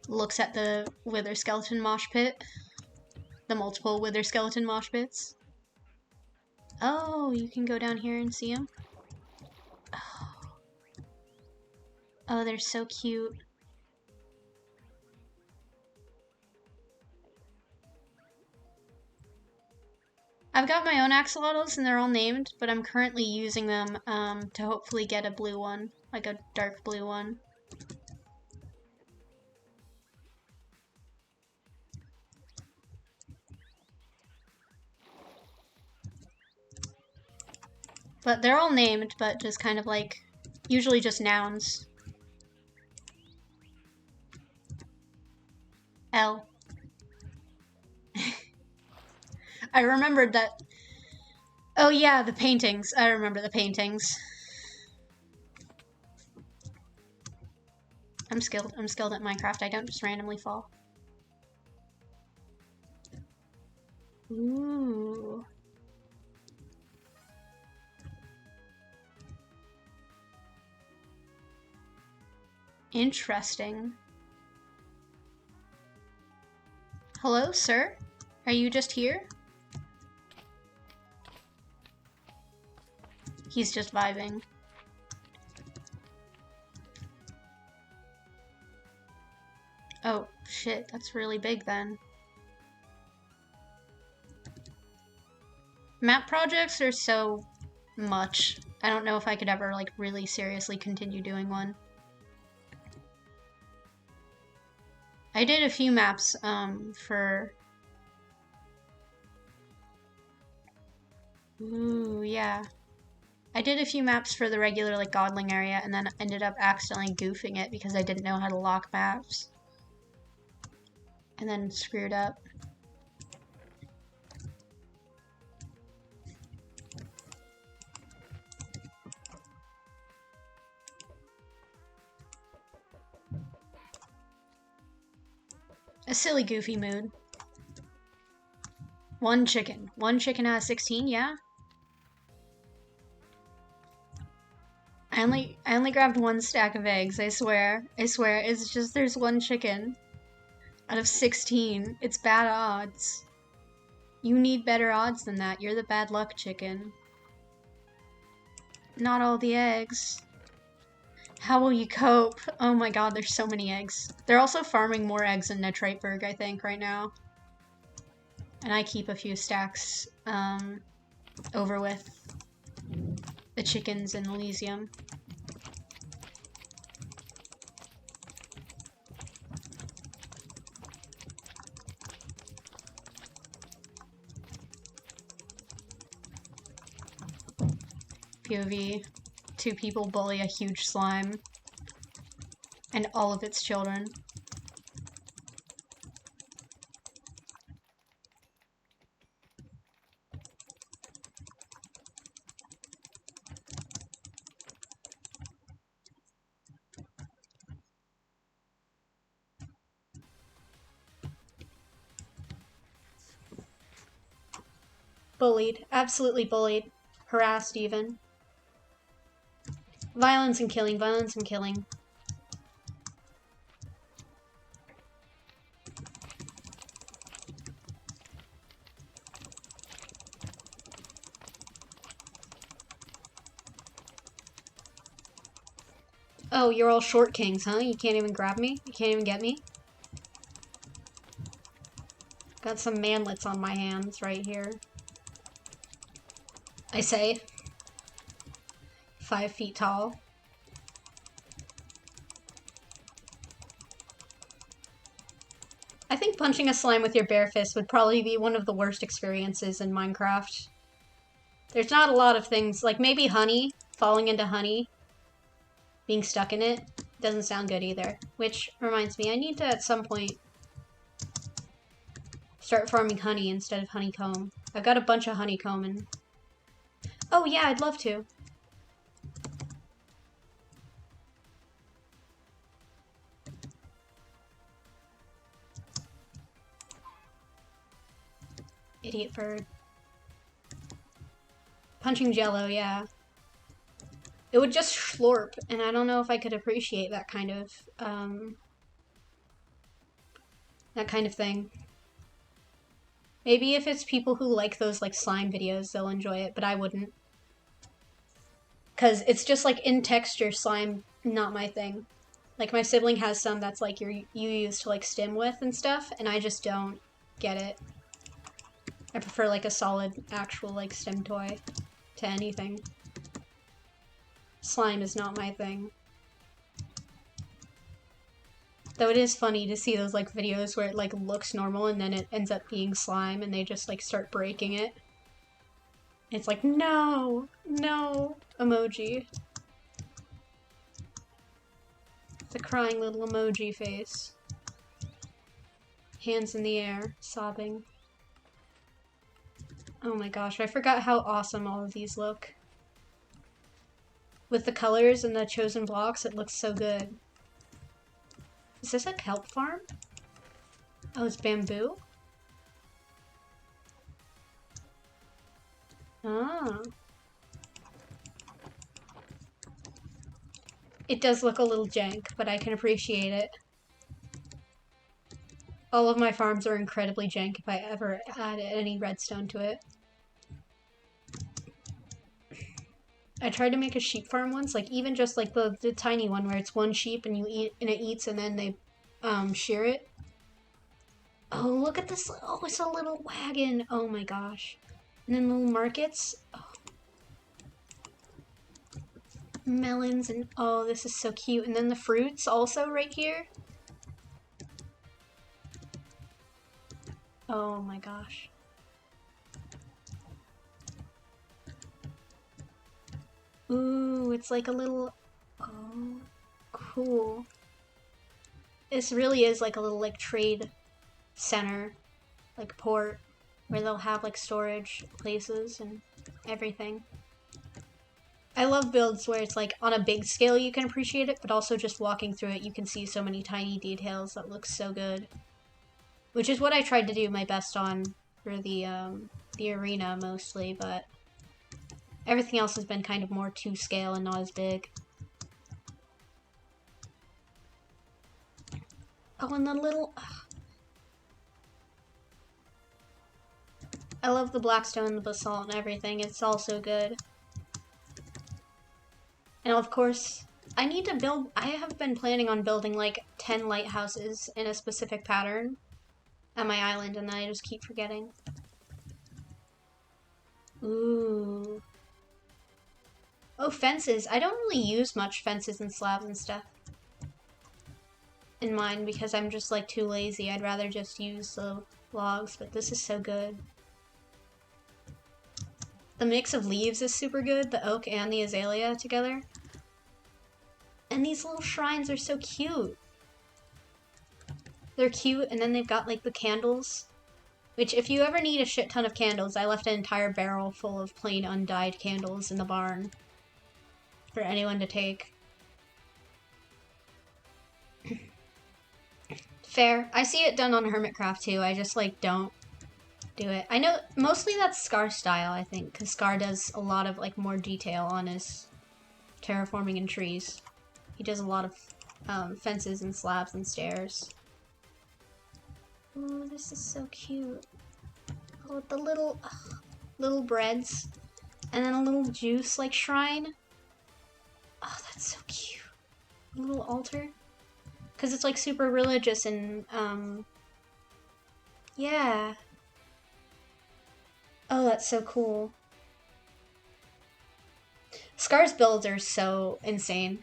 A: Looks at the wither skeleton mosh pit. The multiple wither skeleton mosh pits. Oh, you can go down here and see them. Oh, they're so cute. I've got my own axolotls and they're all named, but I'm currently using them to hopefully get a blue one, like a dark blue one. But they're all named, but just kind of like, usually just nouns. L. I remembered that. Oh yeah, the paintings. I remember the paintings. I'm skilled at Minecraft. I don't just randomly fall. Ooh. Interesting. Hello, sir? Are you just here? He's just vibing. Oh, shit, that's really big then. Map projects are so much. I don't know if I could ever, like, really seriously continue doing one. I did a few maps, for... Ooh, yeah. I did a few maps for the regular, like, Godling area, and then ended up accidentally goofing it because I didn't know how to lock maps. And then screwed up. A silly, goofy mood. One chicken. One chicken out of 16, yeah? I only grabbed 1 stack of eggs, I swear. I swear, it's just there's 1 chicken. Out of 16. It's bad odds. You need better odds than that. You're the bad luck chicken. Not all the eggs. How will you cope? Oh my god, there's so many eggs. They're also farming more eggs in Nitriteburg, I think, right now. And I keep a few stacks over with the chickens in Elysium. POV, 2 people bully a huge slime and all of its children. Bullied. Absolutely bullied. Harassed even. Violence and killing. Violence and killing. Oh, you're all short kings, huh? You can't even grab me? You can't even get me? Got some manlets on my hands right here. I say 5 feet tall. I think punching a slime with your bare fist would probably be one of the worst experiences in Minecraft. There's not a lot of things, like maybe honey, falling into honey, being stuck in it, doesn't sound good either. Which reminds me, I need to at some point start farming honey instead of honeycomb. I've got a bunch of honeycomb and... Oh yeah, I'd love to. Idiot bird. Punching jello, yeah. It would just slurp, and I don't know if I could appreciate that kind of thing. Maybe if it's people who like those like slime videos, they'll enjoy it, but I wouldn't. Cause it's just like in texture slime, not my thing. Like my sibling has some that's like you use to like stim with and stuff, and I just don't get it. I prefer like a solid actual like stim toy to anything. Slime is not my thing. Though it is funny to see those like videos where it like looks normal and then it ends up being slime and they just like start breaking it. It's like, no, no, emoji. It's a crying little emoji face. Hands in the air, sobbing. Oh my gosh, I forgot how awesome all of these look. With the colors and the chosen blocks, it looks so good. Is this a kelp farm? Oh, it's bamboo? Ah. It does look a little jank, but I can appreciate it. All of my farms are incredibly jank if I ever add any redstone to it. I tried to make a sheep farm once, like even just like the tiny one where it's one sheep and you eat and it eats and then they shear it. Oh, look at this. Oh, it's a little wagon. Oh my gosh. And then little markets. Oh. Melons and oh, this is so cute. And then the fruits also right here. Oh my gosh. Ooh, it's like a little, oh, cool. This really is like a little like trade center, like port, where they'll have like storage places and everything. I love builds where it's like on a big scale you can appreciate it, but also just walking through it you can see so many tiny details that look so good. Which is what I tried to do my best on for the arena mostly, but everything else has been kind of more to scale and not as big. Oh, and the little... I love the blackstone, the basalt, and everything. It's all so good. And of course, I need to build... I have been planning on building like 10 lighthouses in a specific pattern at my island, and then I just keep forgetting. Ooh. Oh, fences. I don't really use much fences and slabs and stuff in mine because I'm just like too lazy. I'd rather just use the logs, but this is so good. The mix of leaves is super good, the oak and the azalea together. And these little shrines are so cute. They're cute, and then they've got like the candles. Which, if you ever need a shit ton of candles, I left an entire barrel full of plain undyed candles in the barn for anyone to take. Fair. I see it done on Hermitcraft too, I just like don't do it. I know mostly that's Scar style, I think, because Scar does a lot of like more detail on his terraforming and trees. He does a lot of fences and slabs and stairs. Ooh, this is so cute. Oh, the little breads. And then a little juice like shrine. Oh, that's so cute. A little altar. Because it's like super religious and Yeah. Oh, that's so cool. Scar's builds are so insane.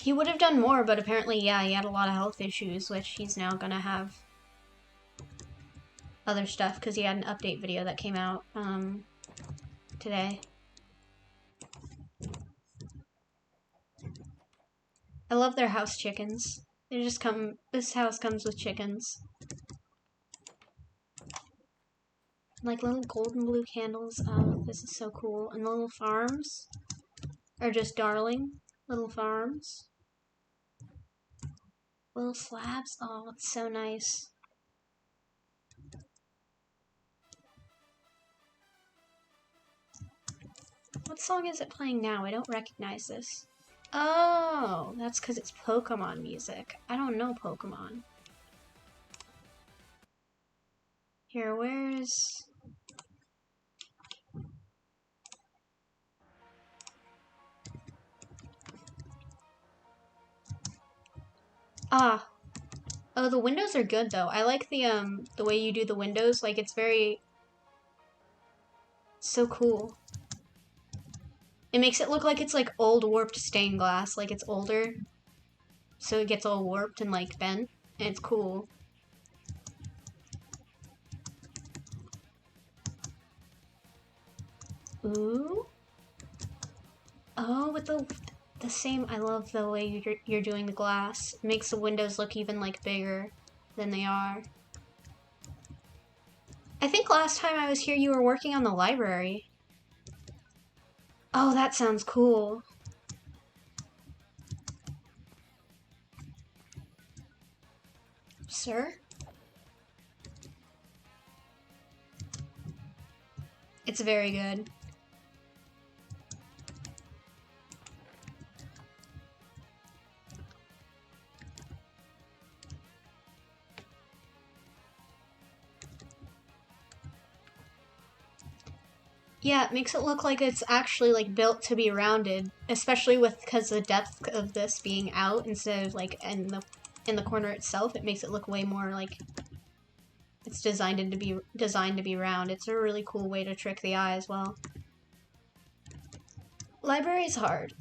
A: He would have done more, but apparently, yeah, he had a lot of health issues, which he's now gonna have other stuff because he had an update video that came out today. I love their house chickens. They just come, this house comes with chickens. Like little golden blue candles. Oh, this is so cool. And the little farms are just darling. Little farms. Little slabs. Oh, it's so nice. What song is it playing now? I don't recognize this. Oh, that's because it's Pokemon music. I don't know Pokemon. Here, where's... Ah. Oh, the windows are good, though. I like the way you do the windows. Like, it's very... so cool. It makes it look like it's, like, old warped stained glass. Like, it's older. So it gets all warped and, like, bent. And it's cool. Ooh. Oh, with the same... I love the way you're doing the glass. It makes the windows look even, like, bigger than they are. I think last time I was here you were working on the library. Oh, that sounds cool. Sir? It's very good. Yeah, it makes it look like it's actually like built to be rounded, especially with because the depth of this being out instead of like in the corner itself. It makes it look way more like it's designed to be round. It's a really cool way to trick the eye as well. Library's hard.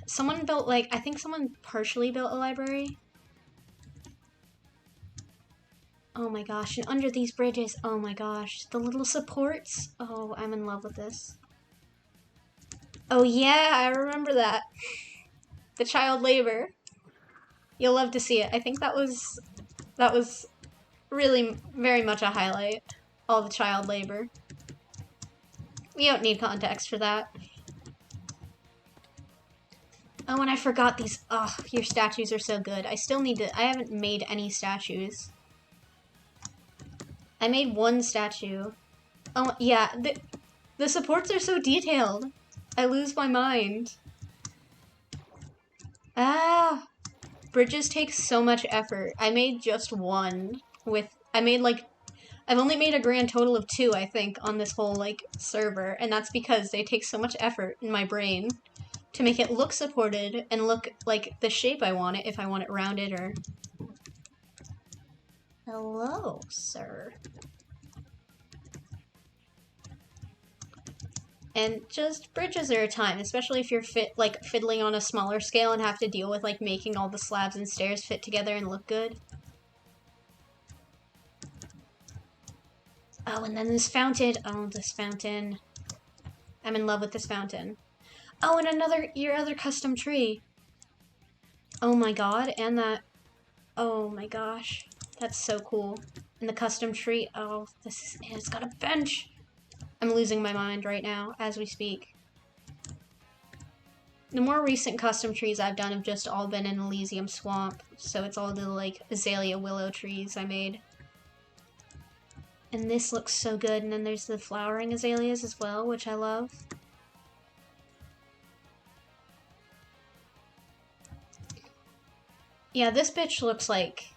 A: Someone built like I think someone partially built a library. Oh my gosh, and under these bridges, oh my gosh, the little supports. Oh, I'm in love with this. Oh yeah, I remember that. The child labor. You'll love to see it. I think that was really very much a highlight. All the child labor. We don't need context for that. Oh, and I forgot these. Oh, your statues are so good. I still need to. I haven't made any statues. I made one statue. Oh, yeah. The supports are so detailed. I lose my mind. Ah! Bridges take so much effort. I made just one I've only made a grand total of 2, I think, on this whole, like, server, and that's because they take so much effort in my brain to make it look supported and look like the shape I want it, if I want it rounded or... Hello, sir. And just bridges are a time, especially if you're fiddling on a smaller scale and have to deal with like making all the slabs and stairs fit together and look good. Oh, and then this fountain. Oh, this fountain. I'm in love with this fountain. Oh, and your other custom tree. Oh my god, and that. Oh my gosh, that's so cool. And the custom tree. Oh, it's got a bench. I'm losing my mind right now as we speak. The more recent custom trees I've done have just all been in Elysium Swamp, so it's all the like azalea willow trees I made. And this looks so good, and then there's the flowering azaleas as well, which I love. Yeah, this bitch looks like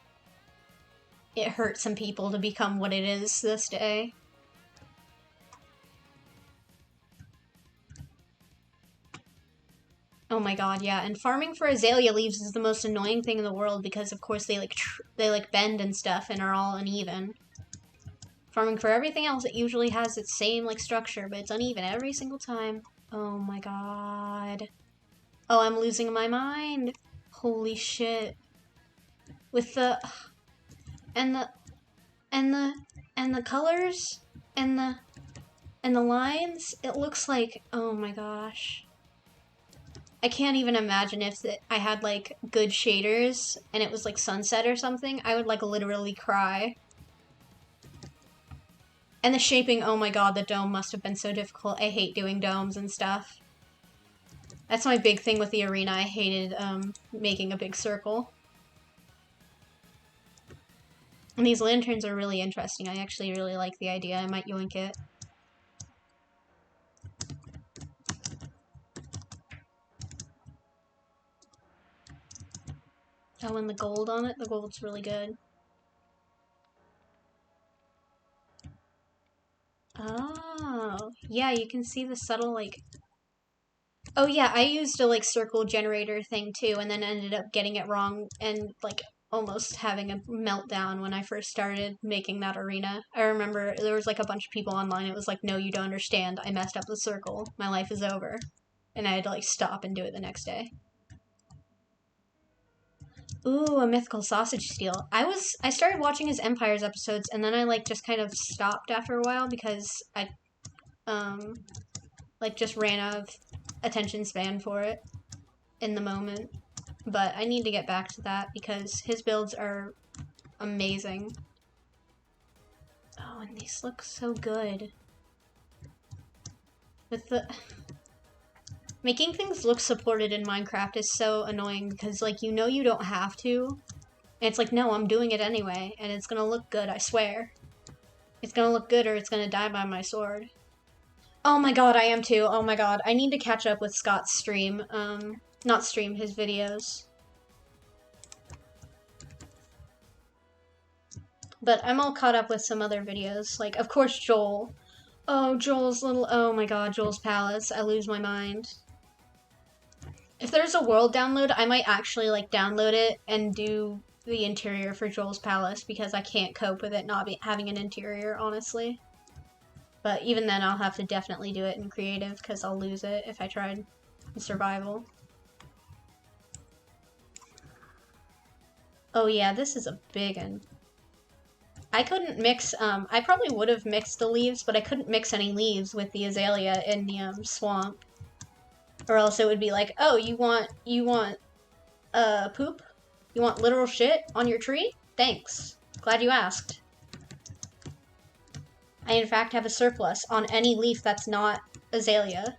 A: it hurt some people to become what it is this day. Oh my god, yeah. And farming for azalea leaves is the most annoying thing in the world because of course they like bend and stuff and are all uneven. Farming for everything else, it usually has its same like structure, but it's uneven every single time. Oh my god. Oh, I'm losing my mind. Holy shit. With the and the and the and the colors and the lines, it looks like, oh my gosh. I can't even imagine if I had like good shaders and it was like sunset or something. I would like literally cry. And the shaping, oh my god, the dome must have been so difficult. I hate doing domes and stuff. That's my big thing with the arena. I hated making a big circle. And these lanterns are really interesting. I actually really like the idea. I might yoink it. Oh, and the gold on it? The gold's really good. Oh, yeah, you can see the subtle, like... Oh, yeah, I used a, like, circle generator thing, too, and then ended up getting it wrong and, like, almost having a meltdown when I first started making that arena. I remember there was, like, a bunch of people online. It was like, no, you don't understand. I messed up the circle. My life is over. And I had to, like, stop and do it the next day. Ooh, a mythical sausage steel. I started watching his Empires episodes, and then I, like, just kind of stopped after a while because I, like, just ran out of attention span for it in the moment. But I need to get back to that because his builds are amazing. Oh, and these look so good. With the... Making things look supported in Minecraft is so annoying because, like, you know you don't have to. And it's like, no, I'm doing it anyway, and it's gonna look good, I swear. It's gonna look good or it's gonna die by my sword. Oh my god, I am too. Oh my god. I need to catch up with Scott's stream. Not stream, his videos. But I'm all caught up with some other videos. Like, of course, Joel. Oh, Joel's little... Oh my god, Joel's palace. I lose my mind. If there's a world download, I might actually, like, download it and do the interior for Joel's palace because I can't cope with it not having an interior, honestly. But even then, I'll have to definitely do it in creative because I'll lose it if I tried in survival. Oh yeah, this is a big one. I couldn't mix, I probably would have mixed the leaves, but I couldn't mix any leaves with the azalea in the swamp. Or else it would be like, oh, you want, poop? You want literal shit on your tree? Thanks. Glad you asked. I in fact have a surplus on any leaf that's not azalea.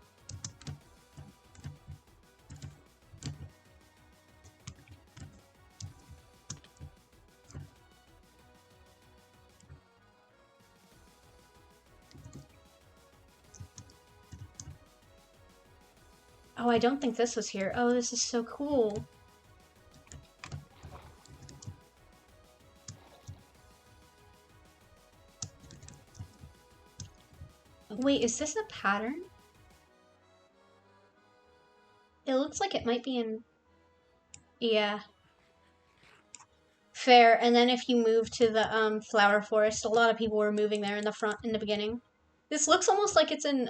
A: Oh, I don't think this was here. Oh, this is so cool. Wait, is this a pattern? It looks like it might be in... Yeah. Fair, and then if you move to the flower forest, a lot of people were moving there in the front in the beginning. This looks almost like it's in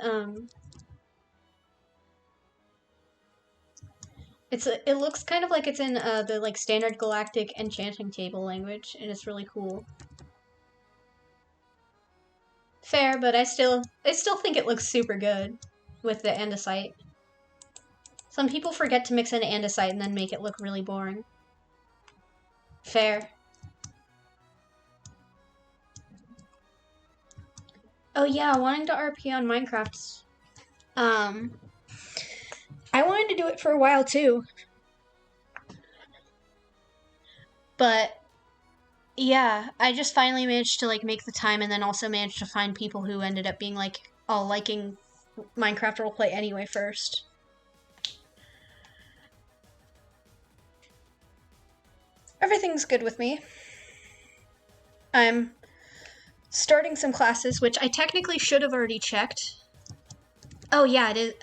A: it looks kind of like it's in the like standard galactic enchanting table language, and it's really cool. Fair, but I still think it looks super good with the andesite. Some people forget to mix in andesite and then make it look really boring. Fair. Oh yeah, wanting to RP on Minecraft. I wanted to do it for a while too. But yeah, I just finally managed to like make the time and then also managed to find people who ended up being like all liking Minecraft roleplay anyway first. Everything's good with me. I'm starting some classes, which I technically should have already checked. Oh yeah, it is.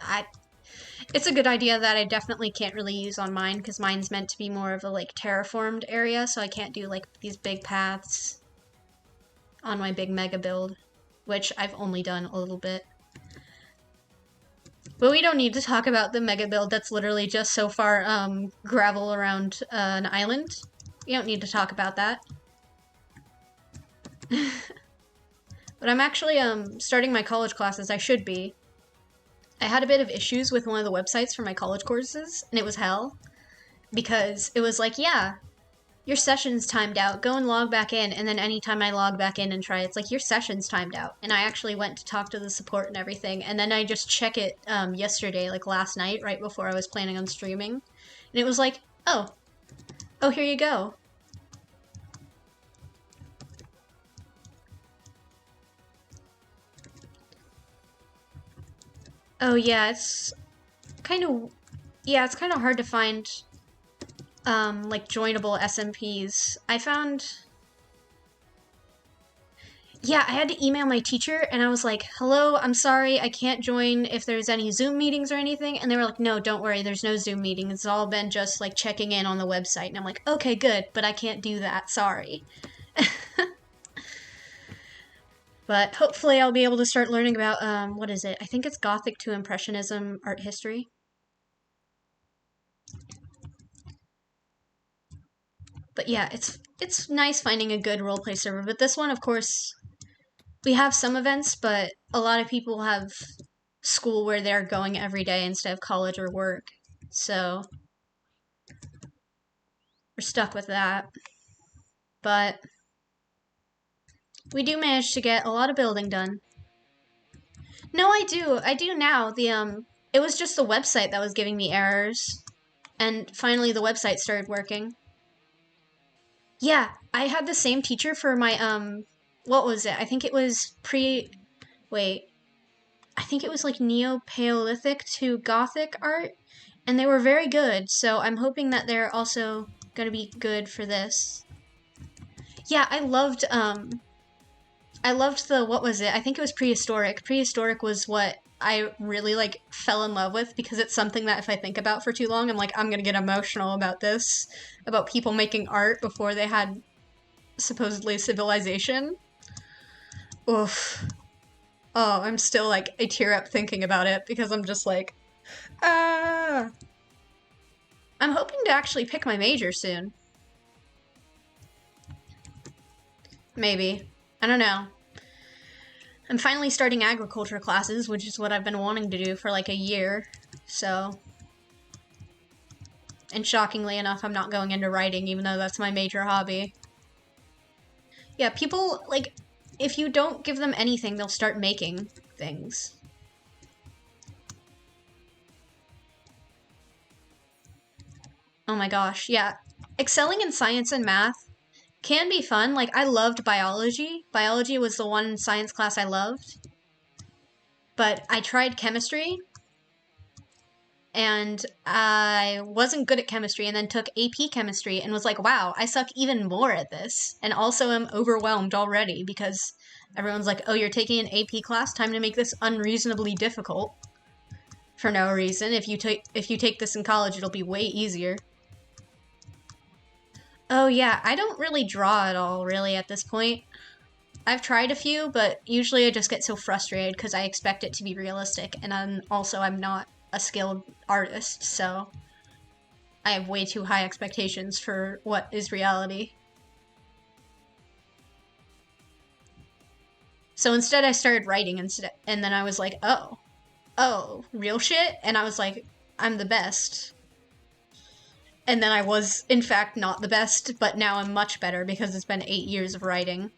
A: It's a good idea that I definitely can't really use on mine because mine's meant to be more of a like terraformed area, so I can't do like these big paths on my big mega build, which I've only done a little bit. But we don't need to talk about the mega build that's literally just so far gravel around an island. We don't need to talk about that. But I'm actually starting my college classes. I should be. I had a bit of issues with one of the websites for my college courses, and it was hell. Because it was like, yeah, your session's timed out. Go and log back in. And then anytime I log back in and try, it's like, your session's timed out. And I actually went to talk to the support and everything. And then I just check it yesterday, like last night, right before I was planning on streaming. And it was like, oh, here you go. Oh yeah, it's kind of hard to find like joinable SMPs. I found, yeah, I had to email my teacher and I was like, hello, I'm sorry, I can't join if there's any Zoom meetings or anything. And they were like, no, don't worry, there's no Zoom meeting. It's all been just like checking in on the website. And I'm like, okay, good, but I can't do that, sorry. But hopefully I'll be able to start learning about, what is it? I think it's Gothic to Impressionism art history. But yeah, it's nice finding a good roleplay server. But this one, of course, we have some events, but a lot of people have school where they're going every day instead of college or work. So we're stuck with that. But we do manage to get a lot of building done. No, I do now. It was just the website that was giving me errors. And finally the website started working. Yeah, I had the same teacher for my, what was it? I think it was I think it was like Neo-Paleolithic to Gothic art. And they were very good, so I'm hoping that they're also gonna be good for this. Yeah, I loved the, what was it? I think it was prehistoric. Prehistoric was what I really like fell in love with because it's something that if I think about for too long, I'm like, I'm gonna get emotional about this, about people making art before they had supposedly civilization. Oof. Oh, I'm still like, I tear up thinking about it because I'm just like, ah. I'm hoping to actually pick my major soon. Maybe. I don't know. I'm finally starting agriculture classes, which is what I've been wanting to do for like a year, so. And shockingly enough, I'm not going into writing, even though that's my major hobby. Yeah, people, like, if you don't give them anything, they'll start making things. Oh my gosh, yeah. Excelling in science and math can be fun. Like, I loved biology. Biology was the one science class I loved. But I tried chemistry, and I wasn't good at chemistry, and then took AP chemistry and was like, wow, I suck even more at this. And also am overwhelmed already because everyone's like, oh, you're taking an AP class? Time to make this unreasonably difficult. For no reason. If you take this in college, it'll be way easier. Oh yeah, I don't really draw at all, really, at this point. I've tried a few, but usually I just get so frustrated because I expect it to be realistic, and I'm not a skilled artist, so I have way too high expectations for what is reality. So instead I started writing instead, and then I was like, oh, real shit? And I was like, I'm the best. And then I was, in fact, not the best, but now I'm much better because it's been 8 years of writing.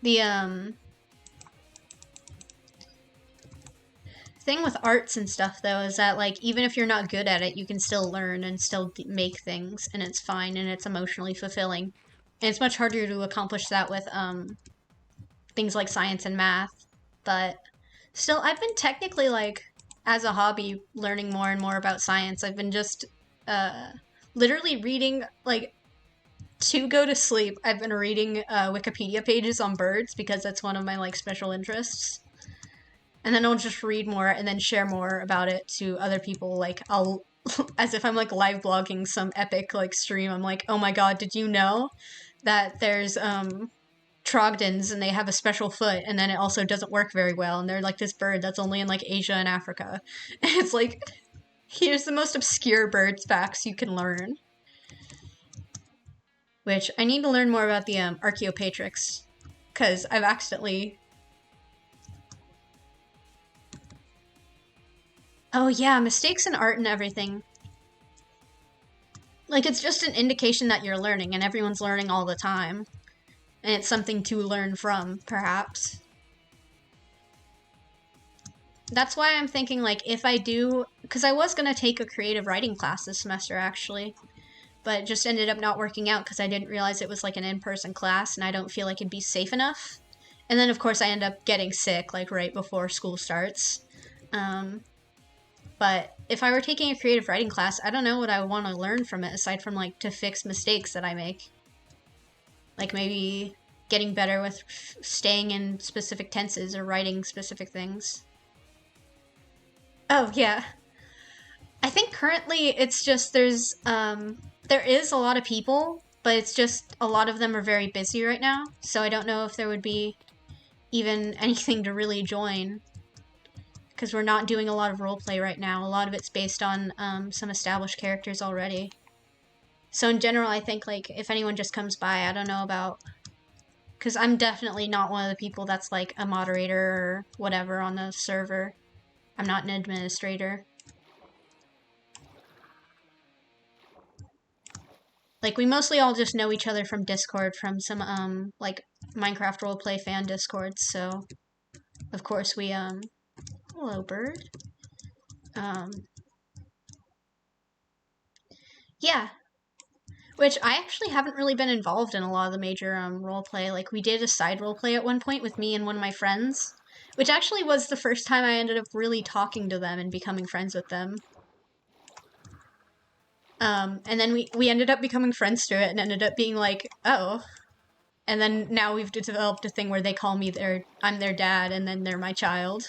A: The, thing with arts and stuff, though, is that, like, even if you're not good at it, you can still learn and still make things, and it's fine, and it's emotionally fulfilling. And it's much harder to accomplish that with, things like science and math, but still, I've been technically, like, as a hobby, learning more and more about science. I've been just, literally reading, like, to go to sleep, I've been reading Wikipedia pages on birds because that's one of my like special interests. And then I'll just read more and then share more about it to other people. Like I'll, as if I'm like live blogging some epic like stream. I'm like, oh my god, did you know that there's trogdons and they have a special foot, and then it also doesn't work very well, and they're like this bird that's only in like Asia and Africa. And it's like, here's the most obscure bird facts you can learn. Which I need to learn more about the Archaeopteryx, because I've accidentally. Oh yeah, mistakes in art and everything. Like, it's just an indication that you're learning, and everyone's learning all the time. And it's something to learn from, perhaps. That's why I'm thinking, like, if I do... Because I was going to take a creative writing class this semester, actually. But it just ended up not working out because I didn't realize it was, like, an in-person class, and I don't feel like it'd be safe enough. And then, of course, I end up getting sick, like, right before school starts. But if I were taking a creative writing class, I don't know what I want to learn from it, aside from, like, to fix mistakes that I make. Like, maybe getting better with staying in specific tenses or writing specific things. Oh, yeah. I think currently it's just there is a lot of people, but it's just a lot of them are very busy right now, so I don't know if there would be even anything to really join. Because we're not doing a lot of roleplay right now. A lot of it's based on some established characters already. So in general, I think, like, if anyone just comes by, I don't know about... Because I'm definitely not one of the people that's, like, a moderator or whatever on the server. I'm not an administrator. Like, we mostly all just know each other from Discord, from some, like, Minecraft roleplay fan Discords, so... Of course we, Hello, bird. Yeah. Which I actually haven't really been involved in a lot of the major roleplay. Like, we did a side roleplay at one point with me and one of my friends, which actually was the first time I ended up really talking to them and becoming friends with them. And then we ended up becoming friends through it and ended up being like, oh. And then now we've developed a thing where they call me I'm their dad, and then they're my child.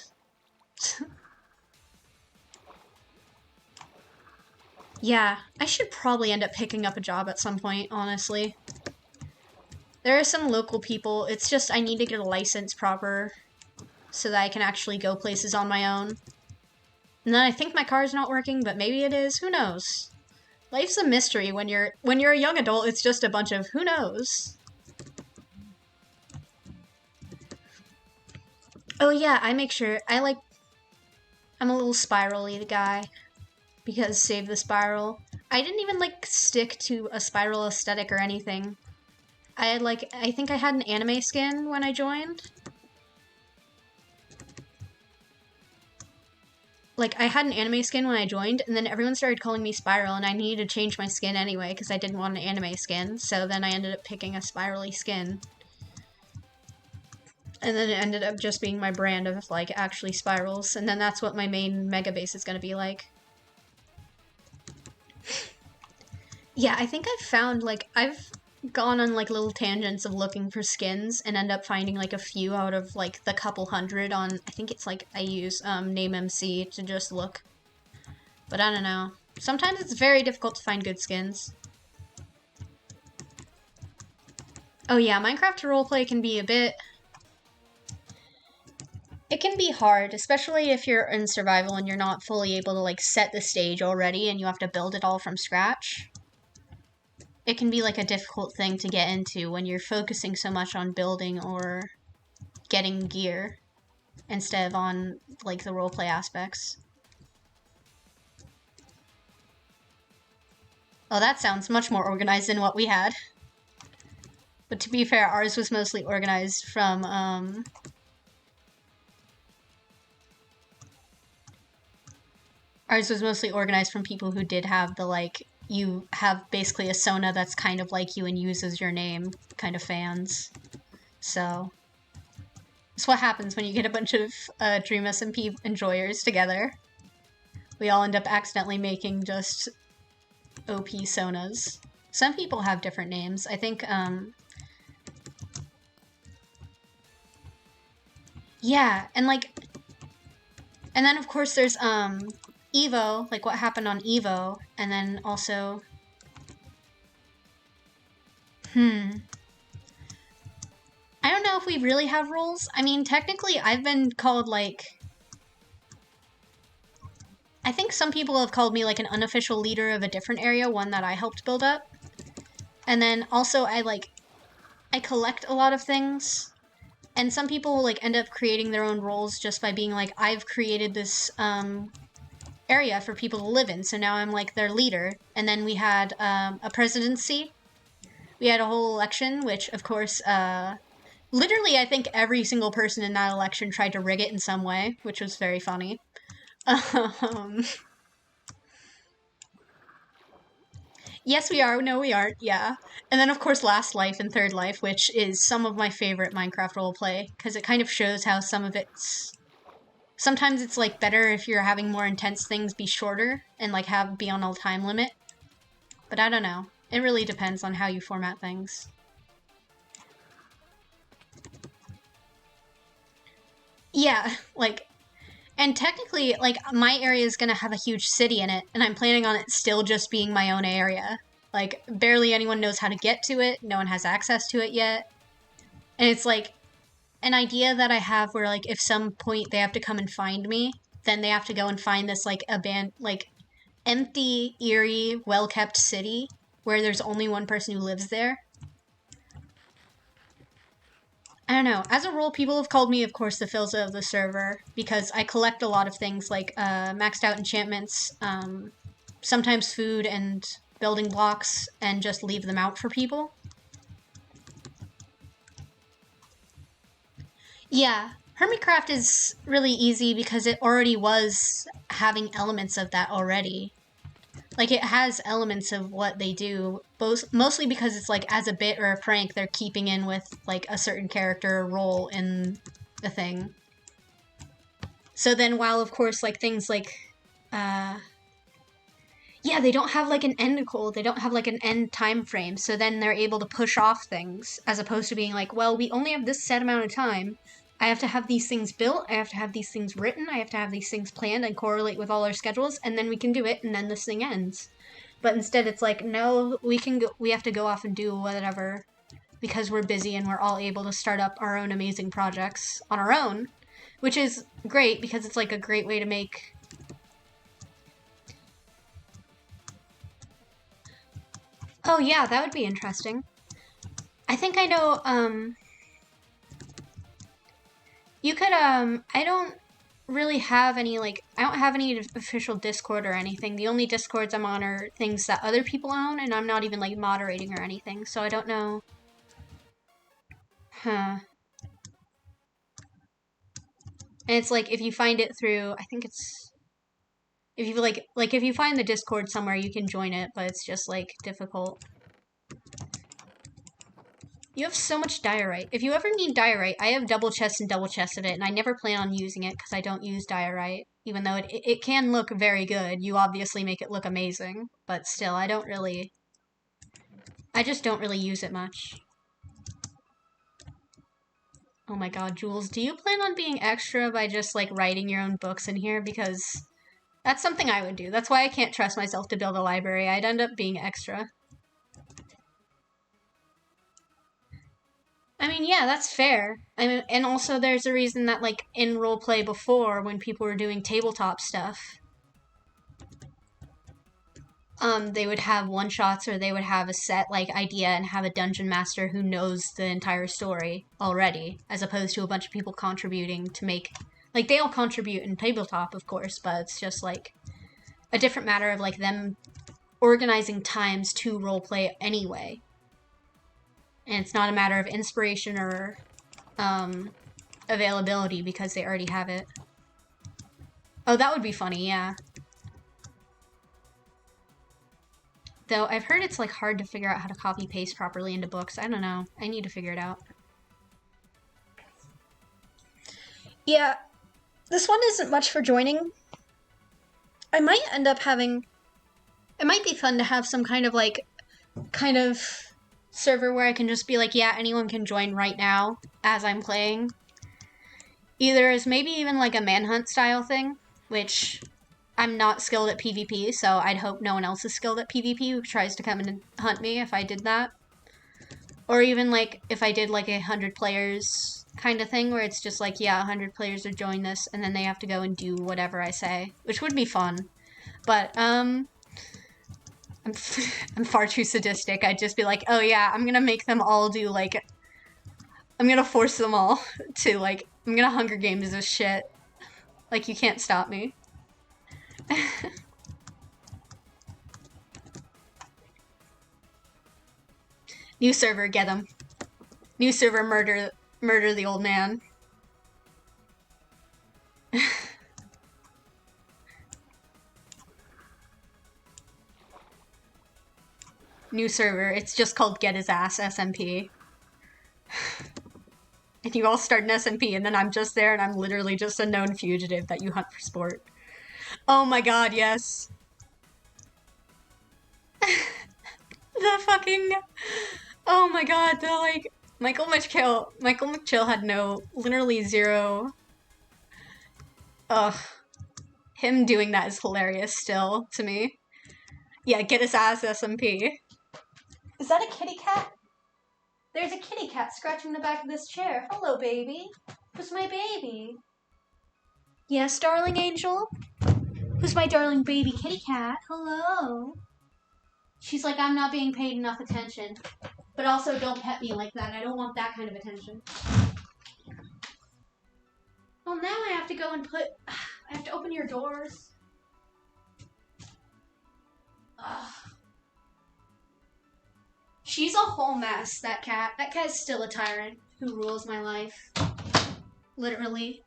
A: Yeah, I should probably end up picking up a job at some point, honestly. There are some local people, it's just I need to get a license proper so that I can actually go places on my own. And then I think my car's not working, but maybe it is, who knows? Life's a mystery. When you're a young adult, it's just a bunch of who knows. Oh yeah, I make sure, I'm a little spiral-y guy. Because save the spiral. I didn't even, like, stick to a spiral aesthetic or anything. I think I had an anime skin when I joined. Like, I had an anime skin when I joined, and then everyone started calling me Spiral, and I needed to change my skin anyway, because I didn't want an anime skin, so then I ended up picking a spirally skin. And then it ended up just being my brand of, like, actually spirals, and then that's what my main mega base is gonna be like. Yeah, I think I've found, like, I've gone on, like, little tangents of looking for skins and end up finding, like, a few out of, like, the couple hundred on, I think it's, like, I use NameMC to just look. But I don't know. Sometimes it's very difficult to find good skins. Oh yeah, Minecraft roleplay can be a bit... It can be hard, especially if you're in survival and you're not fully able to, like, set the stage already and you have to build it all from scratch. It can be, like, a difficult thing to get into when you're focusing so much on building or getting gear instead of on, like, the roleplay aspects. Oh, that sounds much more organized than what we had. But to be fair, ours was mostly organized from, Ours was mostly organized from people who did have the, like, you have basically a Sona that's kind of like you and uses your name kind of fans. So, that's what happens when you get a bunch of Dream SMP enjoyers together. We all end up accidentally making just OP Sonas. Some people have different names. I think, yeah, and like, and then of course there's, Evo, like what happened on Evo, and then also, I don't know if we really have roles. I mean, technically I've been called like, I think some people have called me like an unofficial leader of a different area, one that I helped build up. And then also I collect a lot of things. And some people will like end up creating their own roles just by being like, I've created this area for people to live in, so now I'm like their leader. And then we had a presidency. We had a whole election, which of course, literally I think every single person in that election tried to rig it in some way, which was very funny. Yes, we are. No, we aren't. Yeah. And then, of course, Last Life and Third Life, which is some of my favorite Minecraft roleplay, because it kind of shows how some of it's... Sometimes it's, like, better if you're having more intense things be shorter and, like, be on a time limit. But I don't know. It really depends on how you format things. Yeah, like... And technically, like, my area is gonna have a huge city in it, and I'm planning on it still just being my own area. Like, barely anyone knows how to get to it, no one has access to it yet. And it's like an idea that I have where, like, if some point they have to come and find me, then they have to go and find this, like, empty, eerie, well-kept city where there's only one person who lives there. I don't know. As a role, people have called me, of course, the Philza of the server, because I collect a lot of things like maxed out enchantments, sometimes food and building blocks, and just leave them out for people. Yeah, Hermitcraft is really easy because it already was having elements of that already. Like, it has elements of what they do, mostly because it's, like, as a bit or a prank, they're keeping in with, like, a certain character or role in the thing. So then, while, of course, like, things like, yeah, they don't have, like, an end goal, they don't have, like, an end time frame, so then they're able to push off things, as opposed to being like, well, we only have this set amount of time, I have to have these things built, I have to have these things written, I have to have these things planned and correlate with all our schedules, and then we can do it, and then this thing ends. But instead it's like, no, we have to go off and do whatever, because we're busy and we're all able to start up our own amazing projects on our own, which is great because it's like a great way to make... Oh yeah, that would be interesting. I think I know, you could, I don't really have any, like, I don't have any official Discord or anything. The only Discords I'm on are things that other people own, and I'm not even, like, moderating or anything, so I don't know. Huh. And it's like, if you find it through, I think it's, if you, like, if you find the Discord somewhere, you can join it, but it's just, like, difficult. You have so much diorite. If you ever need diorite, I have double chests and double chests of it, and I never plan on using it because I don't use diorite. Even though it can look very good. You obviously make it look amazing. But still, I just don't really use it much. Oh my god, Jules, do you plan on being extra by just, like, writing your own books in here? Because that's something I would do. That's why I can't trust myself to build a library. I'd end up being extra. I mean, yeah, that's fair. I mean, and also there's a reason that, like, in roleplay before, when people were doing tabletop stuff, they would have one-shots or they would have a set, like, idea and have a dungeon master who knows the entire story already, as opposed to a bunch of people contributing to make... Like, they all contribute in tabletop, of course, but it's just, like, a different matter of, like, them organizing times to roleplay anyway. And it's not a matter of inspiration or availability because they already have it. Oh, that would be funny, yeah. Though I've heard it's like hard to figure out how to copy paste properly into books. I don't know. I need to figure it out. Yeah, this one isn't much for joining. I might end up having... It might be fun to have some kind of, like, kind of server where I can just be like, yeah, anyone can join right now as I'm playing. Either as maybe even like a manhunt style thing, which I'm not skilled at PvP, so I'd hope no one else is skilled at PvP who tries to come in and hunt me if I did that. Or even like if I did like 100 players kind of thing where it's just like, yeah, 100 players are join this and then they have to go and do whatever I say, which would be fun. But I'm far too sadistic. I'd just be like, oh yeah, I'm gonna make them all do like, I'm gonna force them all to like, I'm gonna Hunger Games this shit. Like, you can't stop me. New server, get him. New server, murder the old man. New server, it's just called Get His Ass SMP. And you all start an SMP, and then I'm just there, and I'm literally just a known fugitive that you hunt for sport. Oh my god, yes. The fucking... Oh my god, the like... Michael McChill had literally zero... Ugh. Him doing that is hilarious still, to me. Yeah, Get His Ass SMP. Is that a kitty cat? There's a kitty cat scratching the back of this chair. Hello, baby. Who's my baby? Yes, darling angel? Who's my darling baby kitty cat? Hello. She's like, I'm not being paid enough attention. But also, don't pet me like that. I don't want that kind of attention. Well, now I have to go and I have to open your doors. Ugh. She's a whole mess, that cat. That cat is still a tyrant who rules my life. Literally.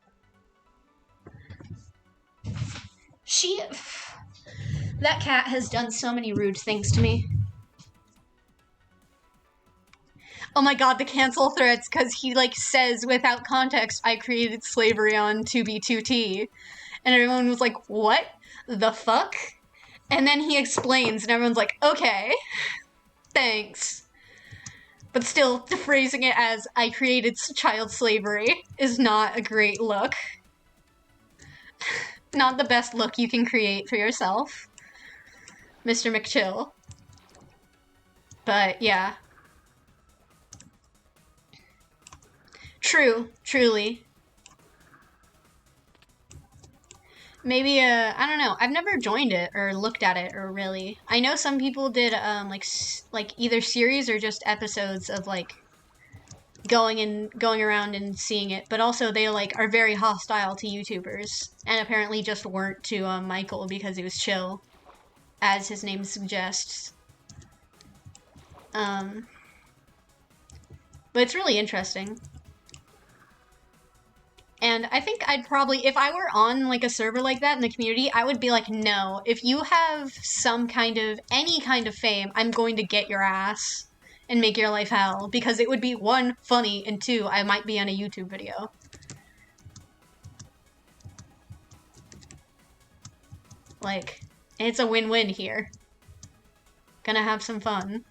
A: That cat has done so many rude things to me. Oh my god, the cancel threads, because he, like, says, without context, I created slavery on 2B2T. And everyone was like, what the fuck? And then he explains, and everyone's like, okay, thanks. But still, phrasing it as, I created child slavery is not a great look. Not the best look you can create for yourself, Mr. McChill. But, yeah. Truly. Maybe, I don't know. I've never joined it or looked at it or really. I know some people did, like either series or just episodes of, like, going around and seeing it, but also they, like, are very hostile to YouTubers, and apparently just weren't to, Michael because he was chill, as his name suggests. But it's really interesting. And I think I'd probably, if I were on, like, a server like that in the community, I would be like, no, if you have any kind of fame, I'm going to get your ass and make your life hell. Because it would be, 1, funny, and 2, I might be on a YouTube video. Like, it's a win-win here. Gonna have some fun.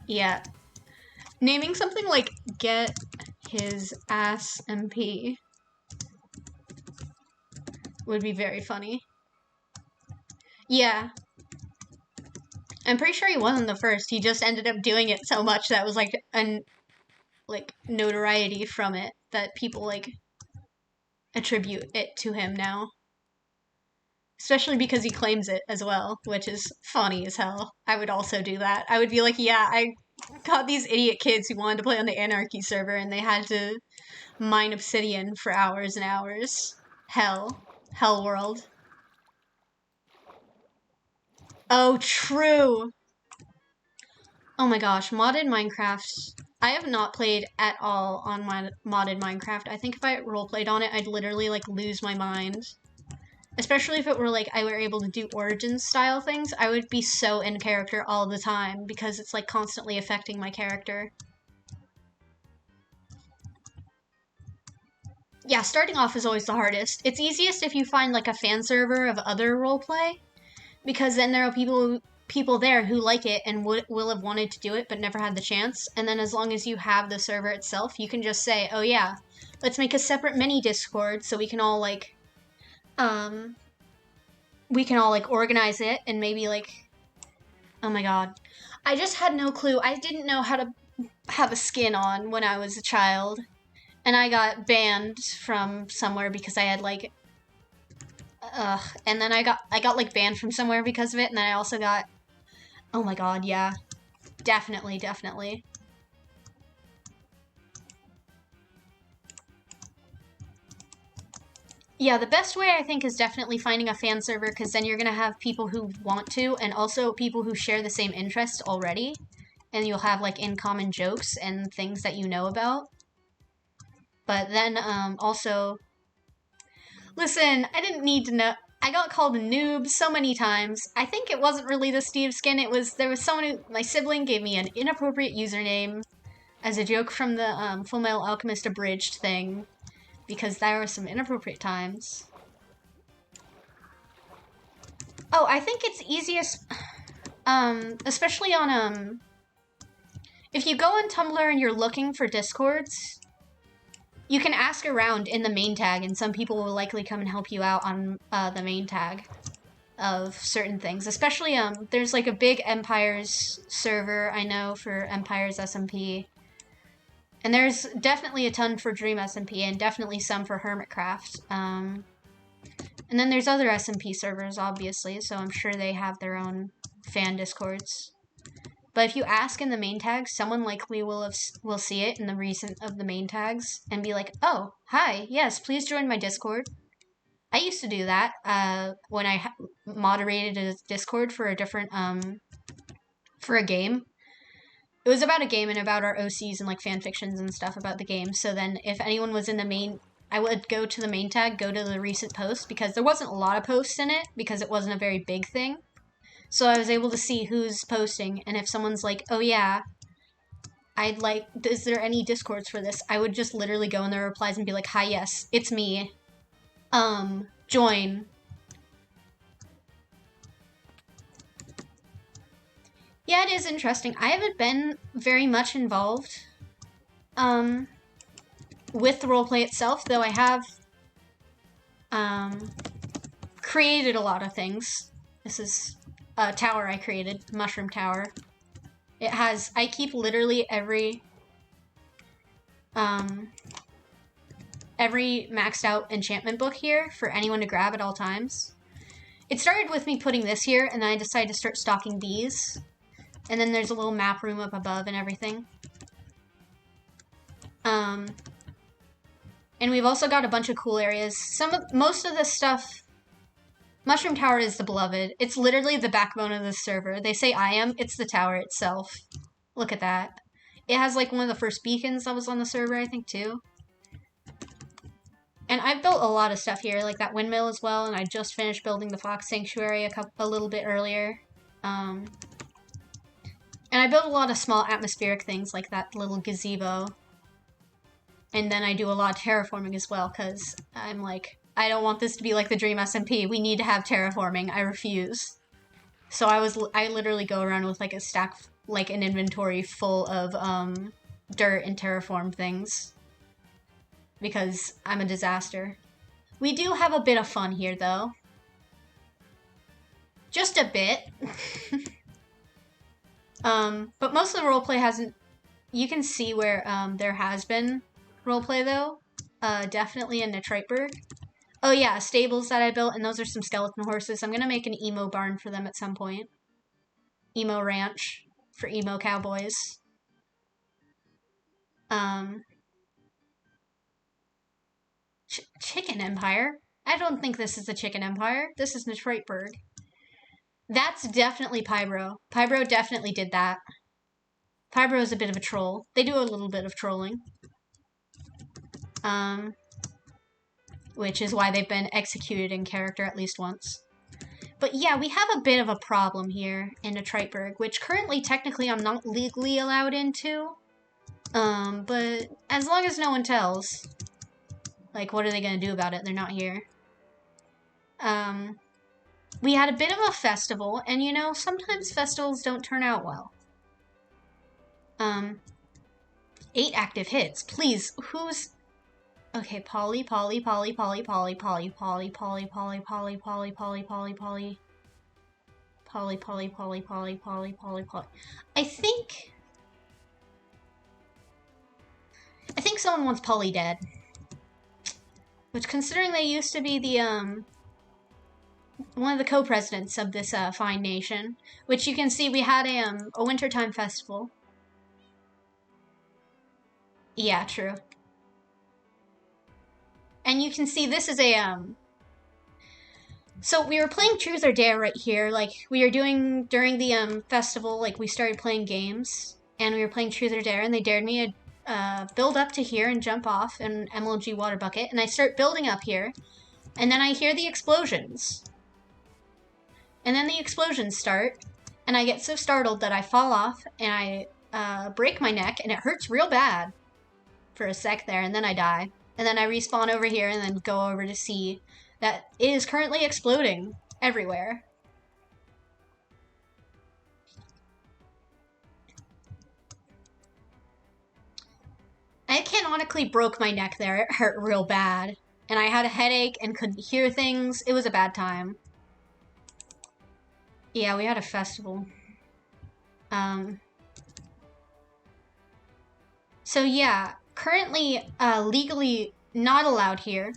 A: Yeah. Naming something like Get His Ass MP would be very funny. Yeah. I'm pretty sure he wasn't the first. He just ended up doing it so much that was like notoriety from it that people like attribute it to him now. Especially because he claims it as well, which is funny as hell. I would also do that. I would be like, yeah, I got these idiot kids who wanted to play on the Anarchy server and they had to mine obsidian for hours and hours. Hell world. Oh, true. Oh my gosh, modded Minecraft. I have not played at all on my modded Minecraft. I think if I roleplayed on it, I'd literally like lose my mind. Especially if it were like I were able to do Origins style things, I would be so in character all the time because it's like constantly affecting my character. Yeah, starting off is always the hardest. It's easiest if you find like a fan server of other roleplay, because then there are people there who like it and will have wanted to do it but never had the chance. And then as long as you have the server itself, you can just say, oh yeah, let's make a separate mini Discord so we can all like organize it and maybe like, oh my god, I just had no clue. I didn't know how to have a skin on when I was a child, and I got banned from somewhere because I had like and then I got like banned from somewhere because of it, and then I also got, oh my god, yeah, definitely. Yeah, the best way I think is definitely finding a fan server, because then you're gonna have people who want to, and also people who share the same interests already, and you'll have like in common jokes and things that you know about. But then also, listen, I didn't need to know. I got called a noob so many times. I think it wasn't really the Steve skin. There was someone my sibling gave me an inappropriate username as a joke from the Full Metal Alchemist Abridged thing, because there were some inappropriate times. Oh, I think it's easiest, especially on if you go on Tumblr and you're looking for Discords, you can ask around in the main tag, and some people will likely come and help you out on the main tag of certain things. Especially, there's like a big Empires server, I know, for Empires SMP. And there's definitely a ton for Dream SMP, and definitely some for Hermitcraft. And then there's other SMP servers, obviously, so I'm sure they have their own fan Discords. But if you ask in the main tags, someone likely will see it in the recent of the main tags and be like, oh, hi, yes, please join my Discord. I used to do that when I moderated a Discord for a different, for a game. It was about a game and about our OCs and like fan fictions and stuff about the game. So then if anyone was in the main, I would go to the main tag, go to the recent post, because there wasn't a lot of posts in it because it wasn't a very big thing. So I was able to see who's posting, and if someone's like, oh yeah, is there any Discords for this? I would just literally go in their replies and be like, hi, yes, it's me. Join. Yeah, it is interesting. I haven't been very much involved, with the roleplay itself, though I have, created a lot of things. This is a tower I created, Mushroom Tower. It has, I keep literally every maxed out enchantment book here for anyone to grab at all times. It started with me putting this here, and then I decided to start stocking these. And then there's a little map room up above and everything. And we've also got a bunch of cool areas. Most of this stuff, Mushroom Tower is the beloved. It's literally the backbone of the server. They say I am, it's the tower itself. Look at that. It has like one of the first beacons that was on the server, I think, too. And I've built a lot of stuff here, like that windmill as well, and I just finished building the Fox Sanctuary a little bit earlier. And I built a lot of small atmospheric things, like that little gazebo. And then I do a lot of terraforming as well, because I'm like, I don't want this to be like the Dream SMP. We need to have terraforming. I refuse. So I literally go around with like a stack, like an inventory full of dirt and terraform things, because I'm a disaster. We do have a bit of fun here, though. Just a bit. But most of the roleplay hasn't... You can see where there has been roleplay, though. Definitely in Detroitburg. Oh yeah, stables that I built, and those are some skeleton horses. I'm gonna make an emo barn for them at some point. Emo ranch for emo cowboys. Chicken Empire? I don't think this is the Chicken Empire. This is Detroitburg. That's definitely Pybro. Pybro definitely did that. Pybro is a bit of a troll. They do a little bit of trolling. Which is why they've been executed in character at least once. But yeah, we have a bit of a problem here in Detroitburg, which currently, technically, I'm not legally allowed into. But as long as no one tells. Like, what are they gonna do about it? They're not here. We had a bit of a festival, and you know, sometimes festivals don't turn out well. 8 active hits. Please, who's... Okay, Polly. I think someone wants Polly dead. Which, considering they used to be the, one of the co-presidents of this, fine nation, which you can see we had a wintertime festival. Yeah, true. And you can see this is a, so we were playing Truth or Dare right here, like, we were doing, during the, festival, like, we started playing games, and we were playing Truth or Dare, and they dared me to, build up to here and jump off an MLG water bucket, and I start building up here, and then I hear the explosions. And then the explosions start, and I get so startled that I fall off, and I, break my neck, and it hurts real bad for a sec there, and then I die. And then I respawn over here, and then go over to see that it is currently exploding everywhere. I canonically broke my neck there. It hurt real bad. And I had a headache and couldn't hear things. It was a bad time. Yeah, we had a festival. So yeah, currently legally not allowed here.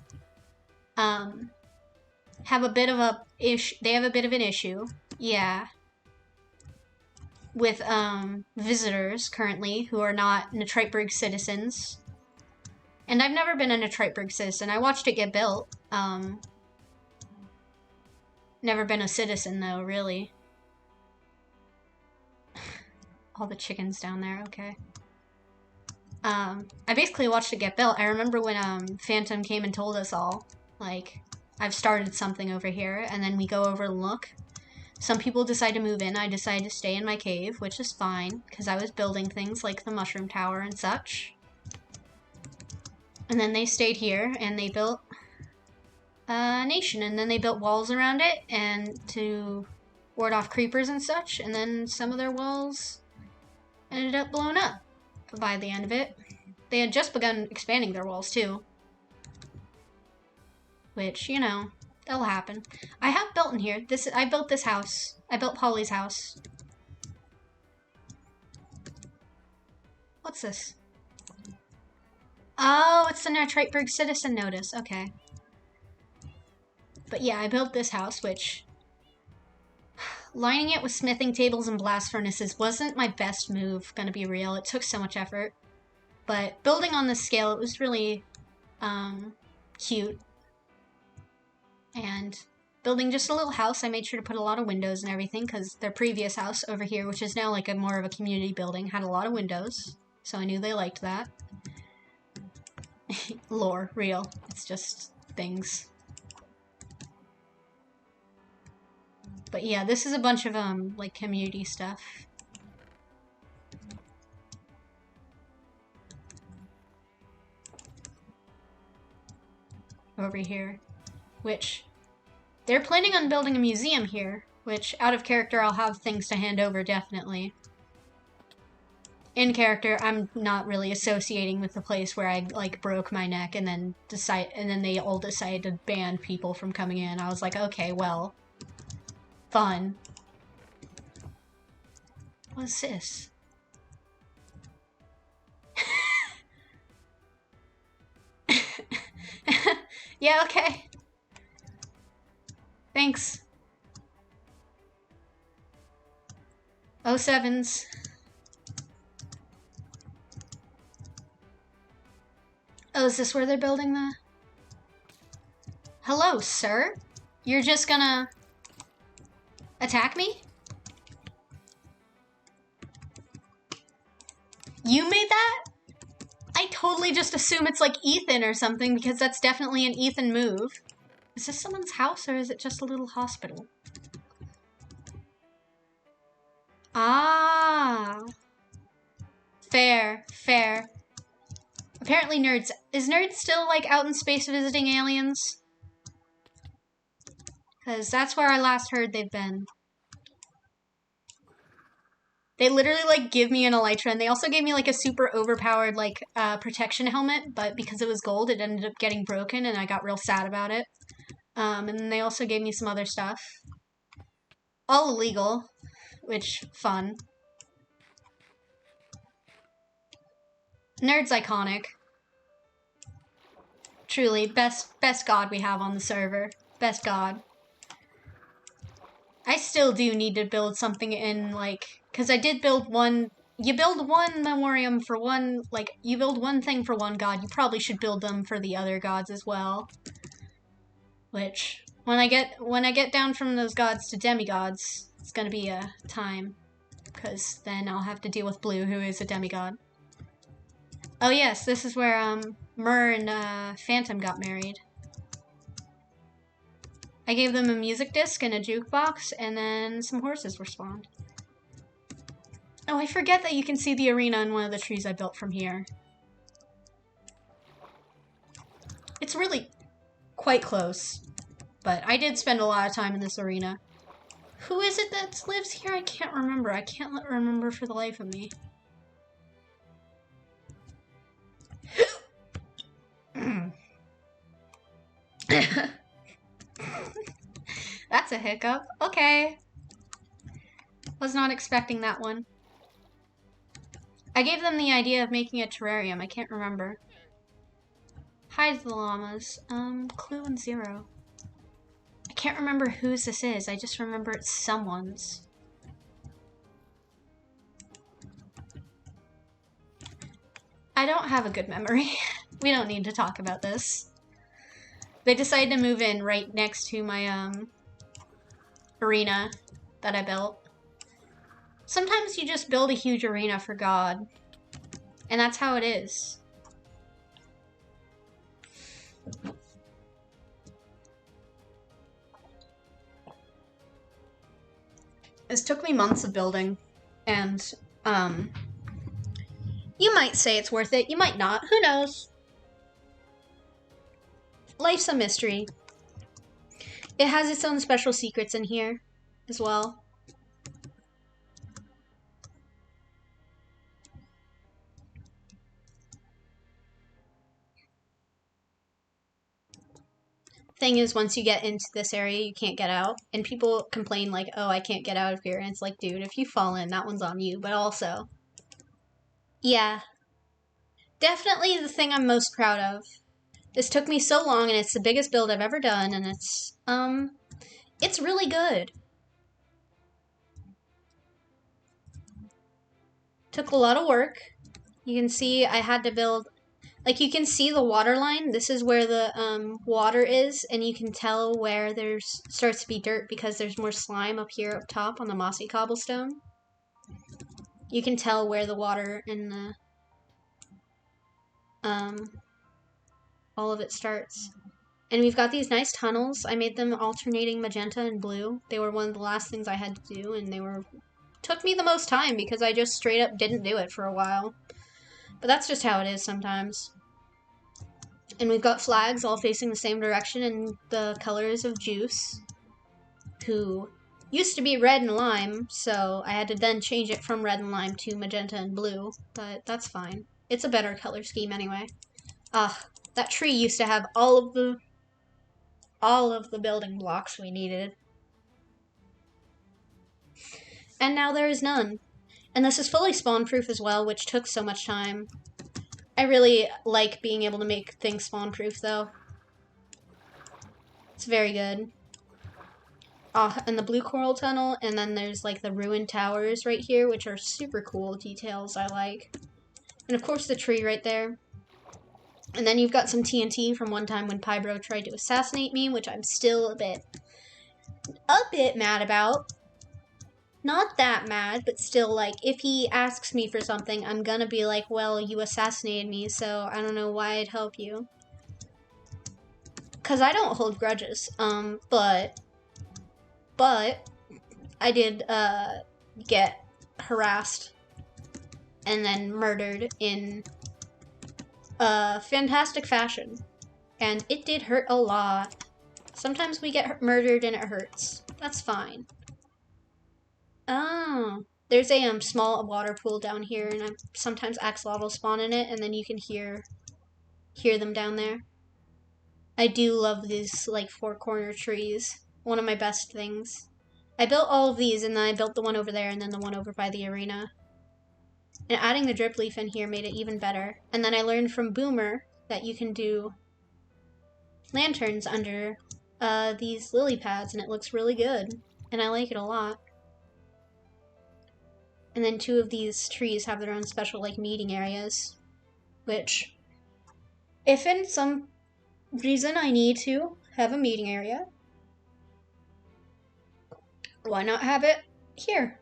A: Have a bit of a they have a bit of an issue. Yeah. With visitors currently who are not Netriteburg citizens. And I've never been a Netriteburg citizen. I watched it get built. Never been a citizen though, really. All the chickens down there, okay. I basically watched it get built. I remember when Phantom came and told us all, like, I've started something over here, and then we go over and look. Some people decide to move in. I decided to stay in my cave, which is fine, because I was building things like the mushroom tower and such. And then they stayed here, and they built a nation, and then they built walls around it, and to ward off creepers and such, and then some of their walls ended up blown up by the end of it. They had just begun expanding their walls, too. Which, you know, that'll happen. I have built in here. I built this house. I built Polly's house. What's this? Oh, it's the Netriteburg citizen notice. Okay. But yeah, I built this house, which... lining it with smithing tables and blast furnaces wasn't my best move, gonna be real. It took so much effort. But building on this scale, it was really cute. And building just a little house, I made sure to put a lot of windows and everything, because their previous house over here, which is now like a more of a community building, had a lot of windows. So I knew they liked that. Lore, real. It's just things. But yeah, this is a bunch of, like, community stuff. Over here. Which, they're planning on building a museum here, which, out of character, I'll have things to hand over, definitely. In character, I'm not really associating with the place where I, like, broke my neck and then they all decided to ban people from coming in. I was like, okay, well... fun. What's this? Yeah, okay. Thanks. 07s. Oh, is this where they're building the... Hello, sir? You're just gonna... attack me? You made that? I totally just assume it's like Ethan or something, because that's definitely an Ethan move. Is this someone's house, or is it just a little hospital? Ah. Fair, fair. Apparently Nerds... Is Nerds still, like, out in space visiting aliens? Because that's where I last heard they've been. They literally, like, give me an elytra, and they also gave me, like, a super overpowered, like, protection helmet, but because it was gold, it ended up getting broken, and I got real sad about it. And then they also gave me some other stuff. All illegal, which, fun. Nerd's iconic. Truly, best god we have on the server. Best god. I still do need to build something in, like... Because I did build one... You build one memoriam for one... Like, you build one thing for one god, you probably should build them for the other gods as well. Which, when I get down from those gods to demigods, it's gonna be a time. Because then I'll have to deal with Blue, who is a demigod. Oh yes, this is where, Myrrh and, Phantom got married. I gave them a music disc and a jukebox, and then some horses were spawned. Oh, I forget that you can see the arena in one of the trees I built from here. It's really quite close, but I did spend a lot of time in this arena. Who is it that lives here? I can't remember. I can't remember for the life of me. That's a hiccup. Okay. Was not expecting that one. I gave them the idea of making a terrarium. I can't remember. Hi to the llamas. Clue and Zero. I can't remember whose this is. I just remember it's someone's. I don't have a good memory. We don't need to talk about this. They decided to move in right next to my, arena that I built. Sometimes you just build a huge arena for God. And that's how it is. This took me months of building. And, you might say it's worth it. You might not. Who knows? Life's a mystery. It has its own special secrets in here as well. Thing is, once you get into this area, you can't get out. And people complain like, oh, I can't get out of here. And it's like, dude, if you fall in, that one's on you. But also, yeah. Definitely the thing I'm most proud of. This took me so long, and it's the biggest build I've ever done, and it's really good. Took a lot of work. You can see I had to build, like, you can see the water line. This is where the water is, and you can tell where there's starts to be dirt because there's more slime up here up top on the mossy cobblestone. You can tell where the water and the all of it starts. And we've got these nice tunnels. I made them alternating magenta and blue. They were one of the last things I had to do, and they took me the most time because I just straight up didn't do it for a while. But that's just how it is sometimes. And we've got flags all facing the same direction in the colors of Juice, who used to be red and lime, so I had to then change it from red and lime to magenta and blue, but that's fine. It's a better color scheme anyway. That tree used to have all of the building blocks we needed. And now there is none. And this is fully spawn-proof as well, which took so much time. I really like being able to make things spawn-proof, though. It's very good. And the blue coral tunnel, and then there's, like, the ruined towers right here, which are super cool details I like. And, of course, the tree right there. And then you've got some TNT from one time when Pybro tried to assassinate me, which I'm still a bit mad about. Not that mad, but still, like, if he asks me for something, I'm gonna be like, well, you assassinated me, so I don't know why I'd help you. Because I don't hold grudges, but I did, get harassed and then murdered in fantastic fashion. And it did hurt a lot. Sometimes we get murdered and it hurts. That's fine. Oh. There's a small water pool down here, and sometimes axolotls spawn in it, and then you can hear them down there. I do love these, like, four-corner trees. One of my best things. I built all of these, and then I built the one over there, and then the one over by the arena. And adding the drip leaf in here made it even better. And then I learned from Boomer that you can do lanterns under these lily pads, and it looks really good. And I like it a lot. And then 2 of these trees have their own special, like, meeting areas. Which, if in some reason I need to have a meeting area, why not have it here?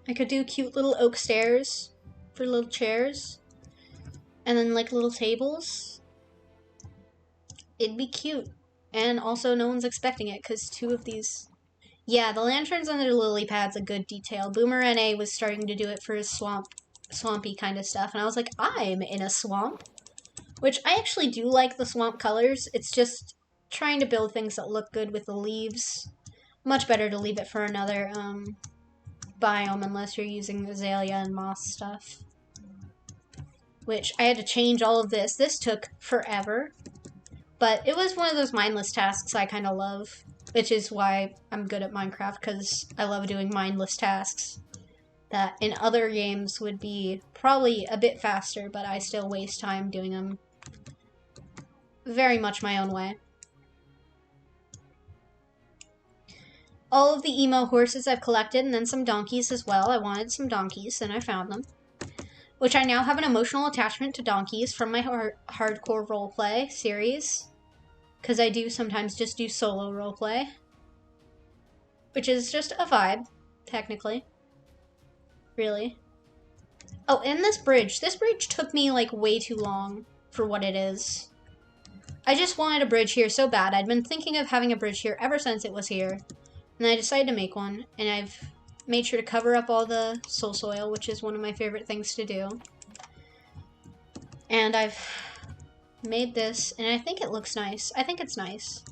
A: I could do cute little oak stairs for little chairs. And then, like, little tables. It'd be cute. And also, no one's expecting it, because 2 of these... Yeah, the lanterns under the lily pad's a good detail. Boomer NA was starting to do it for his swampy kind of stuff, and I was like, I'm in a swamp. Which, I actually do like the swamp colors. It's just trying to build things that look good with the leaves. Much better to leave it for another biome unless you're using azalea and moss stuff. Which, I had to change all of this. This took forever. But it was one of those mindless tasks I kind of love. Which is why I'm good at Minecraft, because I love doing mindless tasks. That in other games would be probably a bit faster, but I still waste time doing them very much my own way. All of the emo horses I've collected, and then some donkeys as well. I wanted some donkeys, and I found them. Which I now have an emotional attachment to donkeys from my hardcore roleplay series. Because I do sometimes just do solo roleplay. Which is just a vibe, technically. Really. Oh, and this bridge. This bridge took me, like, way too long for what it is. I just wanted a bridge here so bad. I'd been thinking of having a bridge here ever since it was here. And I decided to make one. And I've made sure to cover up all the soul soil, which is one of my favorite things to do. And I've made this, and I think it looks nice. I think it's nice.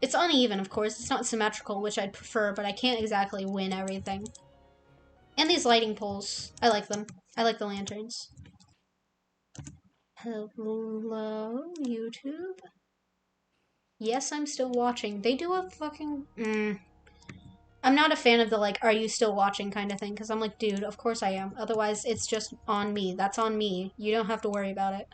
A: It's uneven, of course. It's not symmetrical, which I'd prefer, but I can't exactly win everything. And these lighting poles. I like them. I like the lanterns. Hello, YouTube? Yes, I'm still watching. They do a fucking... I'm not a fan of the, like, are you still watching kind of thing, because I'm like, dude, of course I am. Otherwise, it's just on me. That's on me. You don't have to worry about it.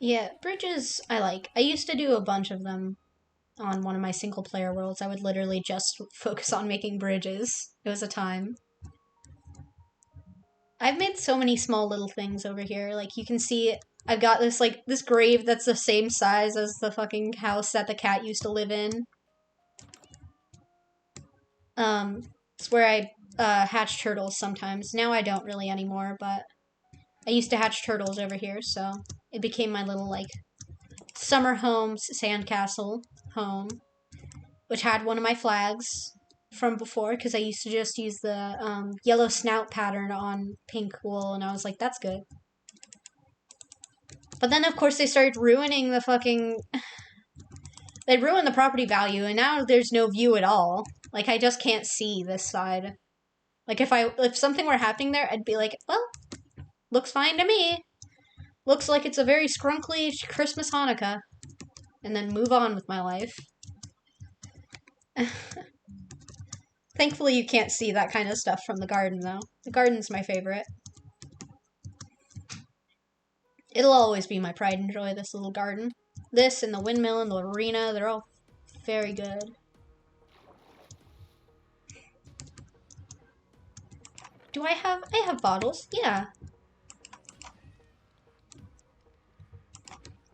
A: Yeah, bridges I like. I used to do a bunch of them on one of my single-player worlds. I would literally just focus on making bridges. It was a time. I've made so many small little things over here. Like, you can see I've got this, like, this grave that's the same size as the fucking house that the cat used to live in. It's where I hatch turtles sometimes. Now I don't really anymore, but I used to hatch turtles over here, so it became my little, like, summer home sandcastle home, which had one of my flags from before, because I used to just use the yellow snout pattern on pink wool, and I was like, that's good. But then, of course, they started ruining the fucking... They ruined the property value, and now there's no view at all. Like, I just can't see this side. Like, if something were happening there, I'd be like, well, looks fine to me. Looks like it's a very scrunkly Christmas Hanukkah. And then move on with my life. Thankfully, you can't see that kind of stuff from the garden, though. The garden's my favorite. It'll always be my pride and joy, this little garden. This and the windmill and the arena, they're all very good. Do I have bottles? Yeah.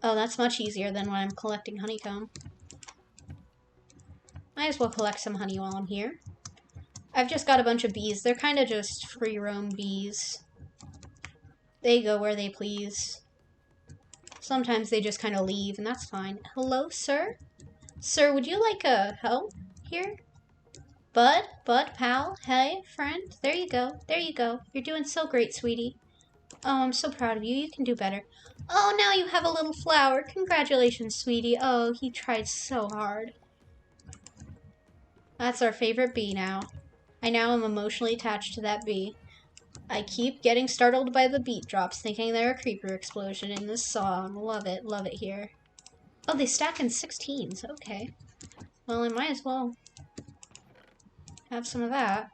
A: Oh, that's much easier than when I'm collecting honeycomb. Might as well collect some honey while I'm here. I've just got a bunch of bees. They're kind of just free roam bees. They go where they please. Sometimes they just kind of leave, and that's fine. Hello, sir? Sir, would you like a help here? Bud, pal, hey, friend, there you go, there you go. You're doing so great, sweetie. Oh, I'm so proud of you, you can do better. Oh, now you have a little flower. Congratulations, sweetie. Oh, he tried so hard. That's our favorite bee now. I now am emotionally attached to that bee. I keep getting startled by the beat drops, thinking they're a creeper explosion in this song. Love it here. Oh, they stack in 16s, okay. Well, I might as well have some of that.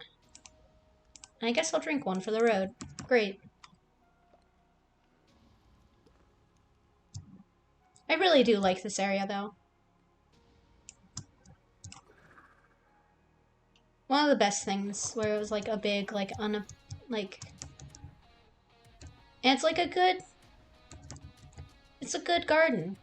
A: I guess I'll drink one for the road. Great. I really do like this area, though. One of the best things where it was like a big, like, and it's like it's a good garden.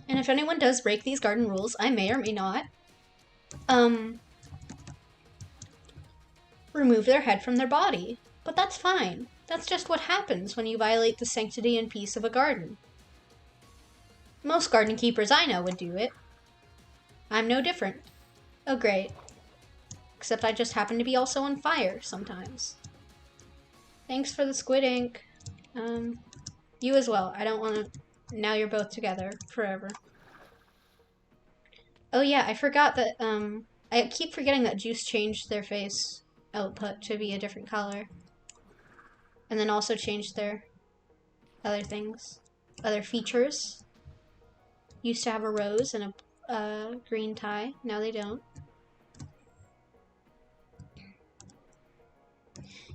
A: And if anyone does break these garden rules, I may or may not, remove their head from their body. But that's fine. That's just what happens when you violate the sanctity and peace of a garden. Most garden keepers I know would do it. I'm no different. Oh, great. Except I just happen to be also on fire sometimes. Thanks for the squid ink. You as well. I don't want to... Now you're both together forever. Oh yeah, I forgot that, I keep forgetting that Juice changed their face output to be a different color. And then also changed their other things. Other features. Used to have a rose and a green tie. Now they don't.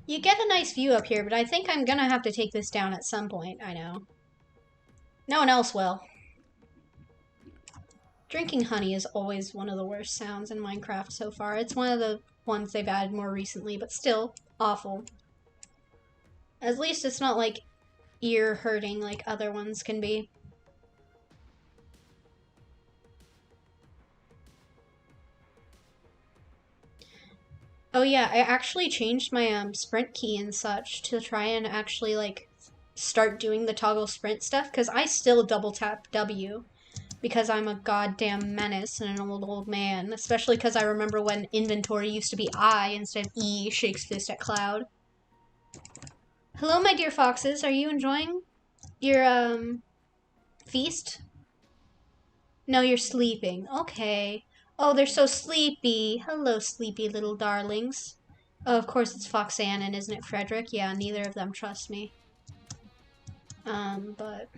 A: You get a nice view up here, but I think I'm gonna have to take this down at some point, I know. No one else will. Drinking honey is always one of the worst sounds in Minecraft so far. It's one of the ones they've added more recently, but still awful. At least it's not like ear hurting like other ones can be. Oh yeah, I actually changed my sprint key and such to try and actually like start doing the toggle sprint stuff, because I still double tap W because I'm a goddamn menace and an old man, especially because I remember when inventory used to be I instead of E, shakes fist at Cloud. Hello, my dear foxes, are you enjoying your feast? No, you're sleeping. Okay. Oh, they're so sleepy. Hello, sleepy little darlings. Oh, of course it's Foxanne, and isn't it Frederick? Yeah, neither of them trust me. But...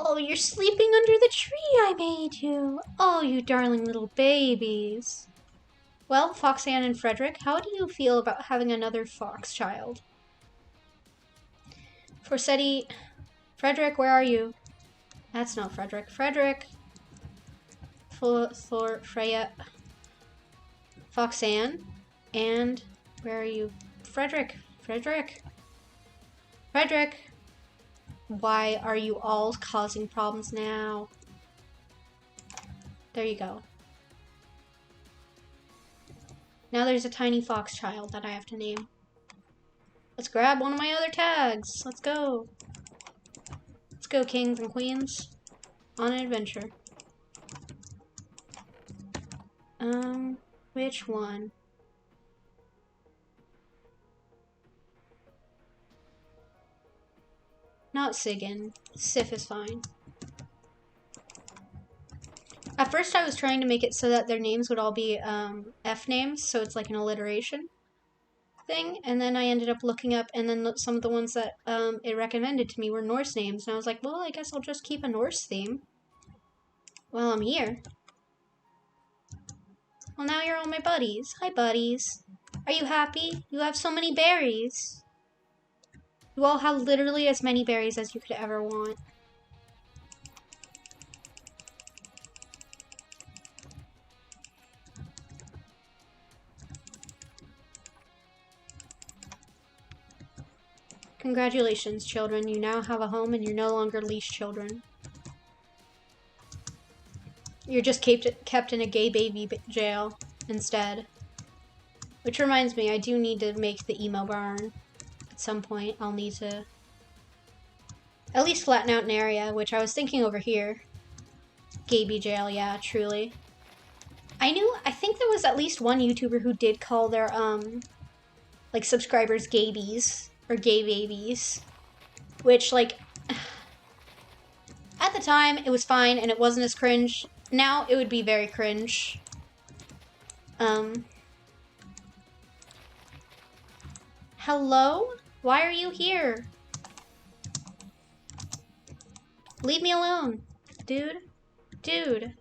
A: Oh, you're sleeping under the tree I made you. Oh, you darling little babies. Well, Foxanne and Frederick, how do you feel about having another fox child? Forsetti... Frederick, where are you? That's not Frederick. Frederick! Freya... Foxanne? And... Where are you? Frederick! Frederick! Frederick! Why are you all causing problems now? There you go. Now there's a tiny fox child that I have to name. Let's grab one of my other tags. Let's go. Let's go, kings and queens. On an adventure. Which one? Not Sigyn. Sif is fine. At first I was trying to make it so that their names would all be F names, so it's like an alliteration thing, and then I ended up looking up, and then some of the ones that it recommended to me were Norse names, and I was like, well, I guess I'll just keep a Norse theme while I'm here. Well, now you're all my buddies. Hi, buddies. Are you happy? You have so many berries. You all have literally as many berries as you could ever want. Congratulations, children. You now have a home and you're no longer leash children. You're just kept in a gay baby jail instead. Which reminds me, I do need to make the emo barn. At some point, I'll need to At least flatten out an area, which I was thinking over here. Gaby jail, yeah, truly. I think there was at least one YouTuber who did call their, like, subscribers Gabies, or gay babies. Which, like, at the time, it was fine, and it wasn't as cringe. Now, it would be very cringe. Hello? Why are you here? Leave me alone. Dude. Dude.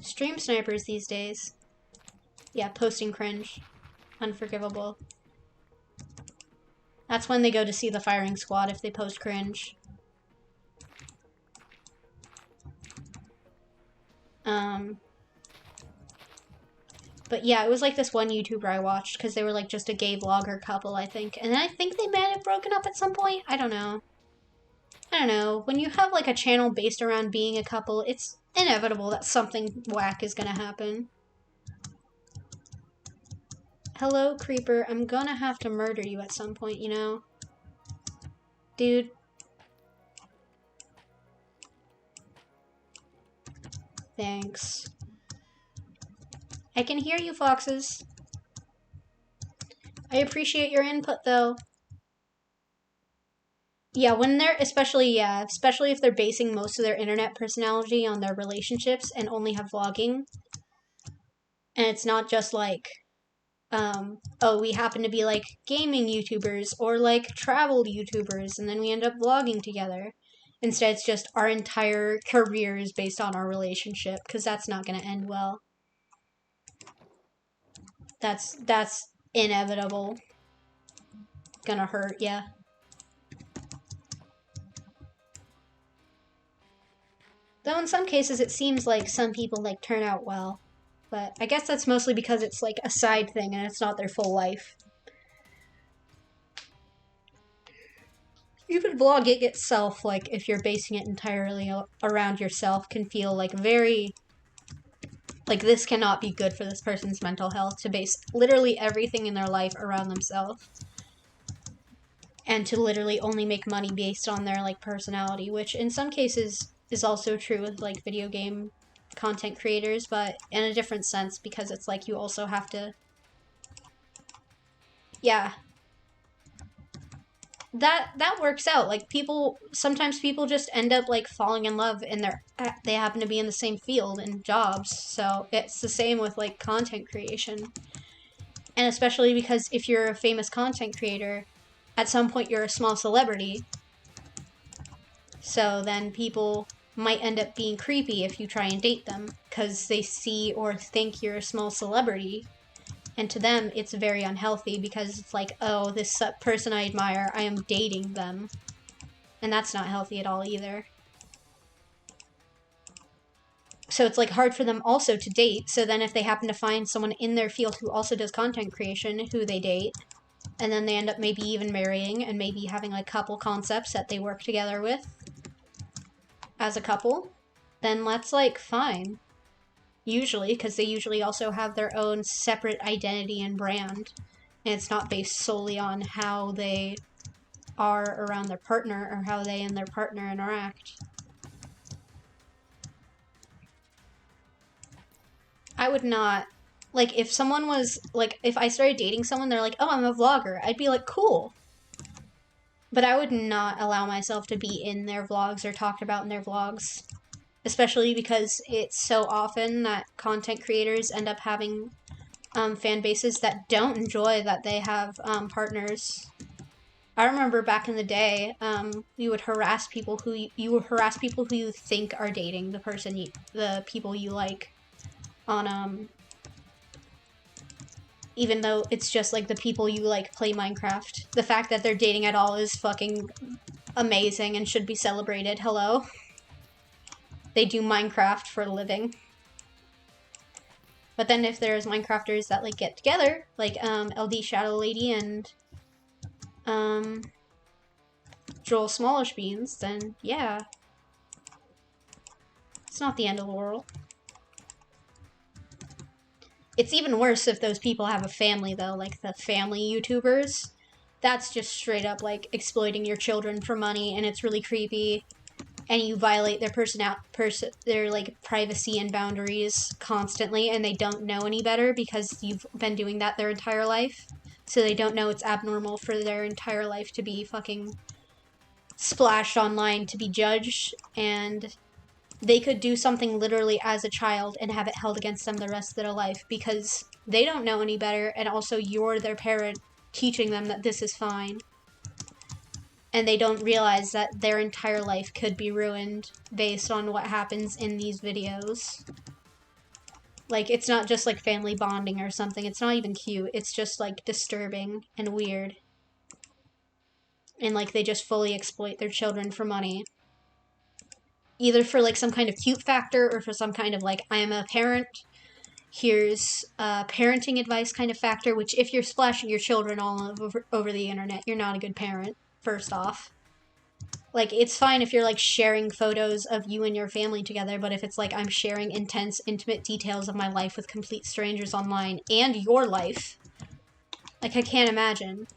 A: Stream snipers these days. Yeah, posting cringe. Unforgivable. That's when they go to see the firing squad if they post cringe. But yeah, it was like this one YouTuber I watched because they were like just a gay vlogger couple, I think. And I think they might have broken up at some point. I don't know. When you have like a channel based around being a couple, it's inevitable that something whack is gonna happen. Hello, creeper. I'm gonna have to murder you at some point, you know? Dude. Thanks. I can hear you, foxes. I appreciate your input, though. Yeah, when they're, especially if they're basing most of their internet personality on their relationships and only have vlogging. And it's not just like, oh, we happen to be like gaming YouTubers or like travel YouTubers, and then we end up vlogging together. Instead, it's just our entire career is based on our relationship, because that's not going to end well. That's inevitable. Gonna hurt, yeah. Though in some cases it seems like some people like turn out well. But I guess that's mostly because it's like a side thing and it's not their full life. Even vlogging itself, like if you're basing it entirely around yourself, can feel like very, like this cannot be good for this person's mental health, to base literally everything in their life around themselves. And to literally only make money based on their like personality, which in some cases is also true with like video game content creators, but in a different sense, because it's like you also have to, yeah, that works out. Like sometimes people just end up like falling in love and they happen to be in the same field and jobs. So it's the same with like content creation. And especially because if you're a famous content creator, at some point you're a small celebrity. So then people might end up being creepy if you try and date them, because they see or think you're a small celebrity. And to them, it's very unhealthy, because it's like, oh, this person I admire, I am dating them. And that's not healthy at all either. So it's like hard for them also to date. So then if they happen to find someone in their field who also does content creation, who they date, and then they end up maybe even marrying and maybe having like couple concepts that they work together with as a couple, then that's like fine. Usually, because they usually also have their own separate identity and brand. And it's not based solely on how they are around their partner or how they and their partner interact. I would not, like, if someone was, like, if I started dating someone, they're like, oh, I'm a vlogger, I'd be like, cool. But I would not allow myself to be in their vlogs or talked about in their vlogs. Especially because it's so often that content creators end up having fan bases that don't enjoy that they have partners. I remember back in the day, you would harass people who you think are dating the people you like on even though it's just like the people you like play Minecraft. The fact that they're dating at all is fucking amazing and should be celebrated. Hello? They do Minecraft for a living. But then if there's Minecrafters that like get together, like LD Shadow Lady and Joel Smallish Beans, then yeah. It's not the end of the world. It's even worse if those people have a family though, like the family YouTubers. that's just straight up like exploiting your children for money, and it's really creepy. And you violate their like privacy and boundaries constantly, and they don't know any better because you've been doing that their entire life. So they don't know it's abnormal for their entire life to be fucking splashed online to be judged, and they could do something literally as a child and have it held against them the rest of their life because they don't know any better, and also you're their parent teaching them that this is fine. And they don't realize that their entire life could be ruined based on what happens in these videos. Like, it's not just like family bonding or something. It's not even cute. It's just like disturbing and weird. And like, they just fully exploit their children for money. Either for like some kind of cute factor or for some kind of like, I am a parent, here's parenting advice kind of factor, which if you're splashing your children all over the internet, you're not a good parent, first off. Like, it's fine if you're like sharing photos of you and your family together, but if it's like I'm sharing intense, intimate details of my life with complete strangers online and your life, like, I can't imagine.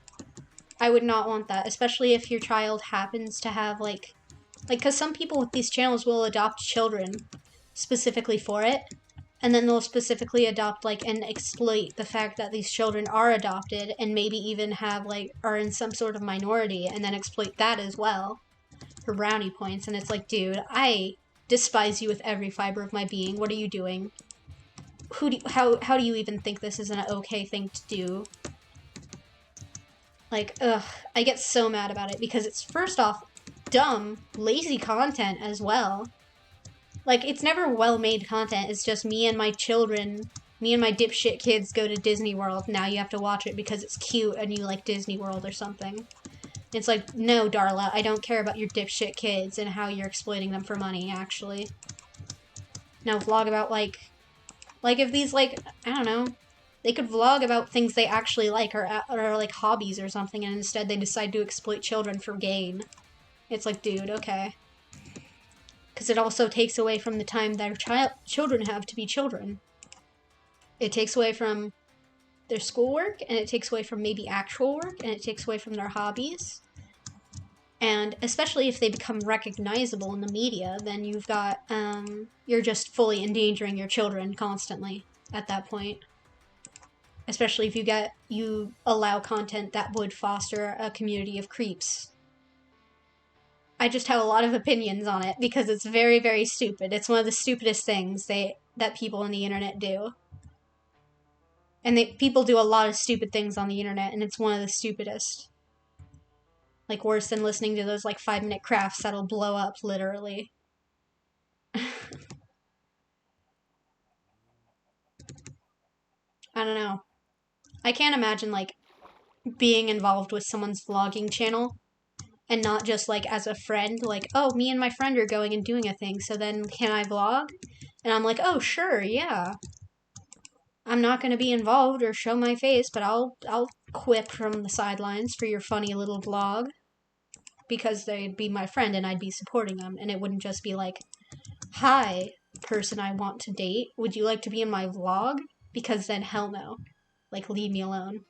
A: I would not want that, especially if your child happens to have like, because some people with these channels will adopt children specifically for it, and then they'll specifically adopt, like, and exploit the fact that these children are adopted and maybe even have, like, are in some sort of minority, and then exploit that as well for brownie points. And it's like, dude, I despise you with every fiber of my being. What are you doing? How do you even think this is an okay thing to do? Like, ugh, I get so mad about it because it's, first off, dumb, lazy content as well. Like, it's never well-made content. It's just me and my children, me and my dipshit kids go to Disney World. Now you have to watch it because it's cute and you like Disney World or something. It's like, no, Darla, I don't care about your dipshit kids and how you're exploiting them for money, actually. Now vlog about, like if these, like, I don't know, they could vlog about things they actually like or like hobbies or something, and instead they decide to exploit children for gain. It's like, dude, okay. Because it also takes away from the time their children have to be children. It takes away from their schoolwork, and it takes away from maybe actual work, and it takes away from their hobbies. And especially if they become recognizable in the media, then you've got, you're just fully endangering your children constantly at that point. Especially if you allow content that would foster a community of creeps. I just have a lot of opinions on it because it's very, very stupid. It's one of the stupidest things that people on the internet do. And people do a lot of stupid things on the internet, and it's one of the stupidest. Like, worse than listening to those, like, 5-minute crafts that'll blow up, literally. I don't know. I can't imagine, like, being involved with someone's vlogging channel and not just, like, as a friend, like, oh, me and my friend are going and doing a thing, so then can I vlog? And I'm like, oh, sure, yeah. I'm not going to be involved or show my face, but I'll quip from the sidelines for your funny little vlog. Because they'd be my friend and I'd be supporting them, and it wouldn't just be like, hi, person I want to date, would you like to be in my vlog? Because then hell no. Like, leave me alone.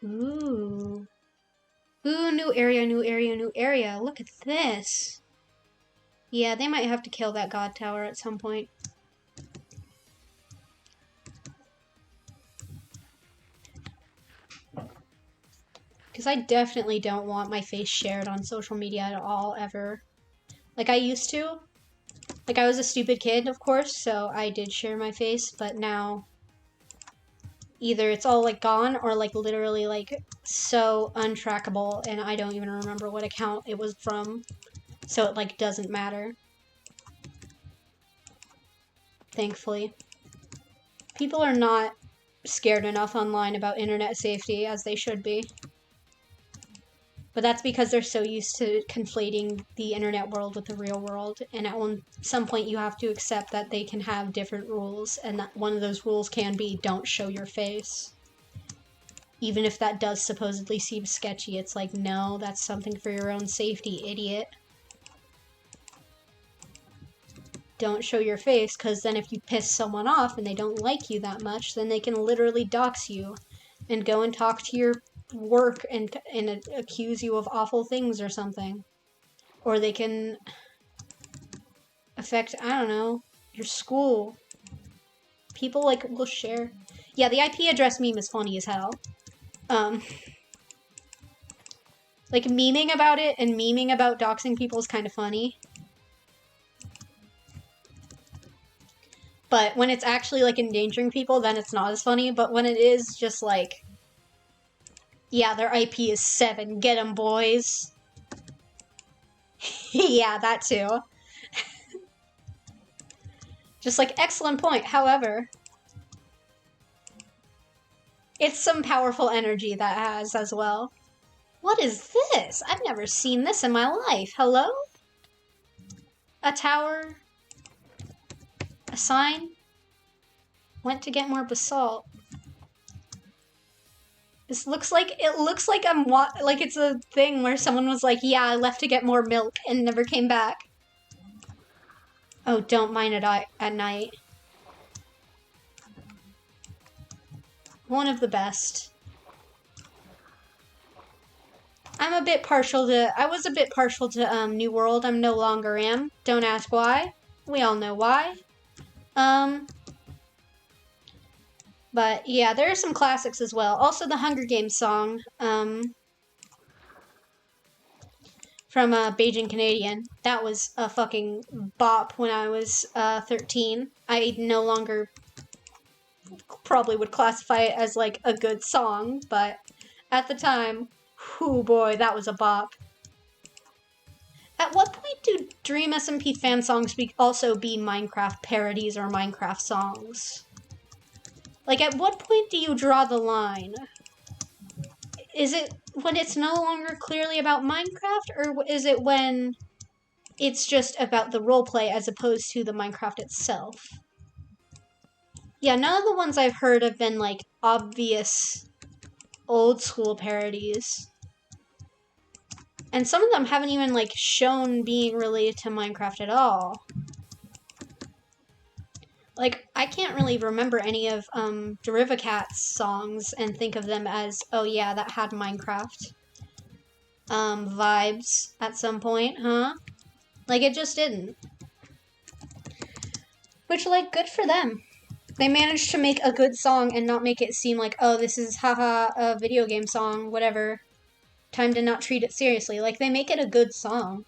A: Ooh. Ooh, new area, new area, new area. Look at this. Yeah, they might have to kill that god tower at some point. Because I definitely don't want my face shared on social media at all, ever. Like, I used to. Like, I was a stupid kid, of course, so I did share my face, but now either it's all, like, gone or, like, literally, like, so untrackable, and I don't even remember what account it was from, so it, like, doesn't matter. Thankfully. People are not scared enough online about internet safety, as they should be. But that's because they're so used to conflating the internet world with the real world, and at some point you have to accept that they can have different rules, and that one of those rules can be don't show your face. Even if that does supposedly seem sketchy, it's like, no, that's something for your own safety, idiot. don't show your face, because then if you piss someone off and they don't like you that much, then they can literally dox you and go and talk to your work and accuse you of awful things or something. Or they can affect, I don't know, your school. People, like, will share. Yeah, the IP address meme is funny as hell. Like, memeing about it and memeing about doxing people is kind of funny. But when it's actually, like, endangering people, then it's not as funny. But when it is just, like, yeah, their IP is 7, get 'em, boys. Yeah, that too. Just, like, excellent point. However, it's some powerful energy that has as well. What is this? I've never seen this in my life. Hello? A tower? A sign? Went to get more basalt. This looks like, it looks like like it's a thing where someone was like, yeah, I left to get more milk and never came back. Oh, don't mine it at night. One of the best. I was a bit partial to New World. I'm no longer am. Don't ask why. We all know why. But yeah, there are some classics as well. Also the Hunger Games song, from Beijing Canadian. That was a fucking bop when I was 13. I no longer probably would classify it as like a good song, but at the time, whoo boy, that was a bop. At what point do Dream SMP fan songs also be Minecraft parodies or Minecraft songs? Like, at what point do you draw the line? Is it when it's no longer clearly about Minecraft, or is it when it's just about the roleplay as opposed to the Minecraft itself? Yeah, none of the ones I've heard have been, like, obvious old school parodies. And some of them haven't even, like, shown being related to Minecraft at all. Like, I can't really remember any of Derivacat's songs and think of them as, oh yeah, that had Minecraft vibes at some point, huh? Like, it just didn't. Which, like, good for them. They managed to make a good song and not make it seem like, oh, this is haha, a video game song, whatever. Time to not treat it seriously. Like, they make it a good song.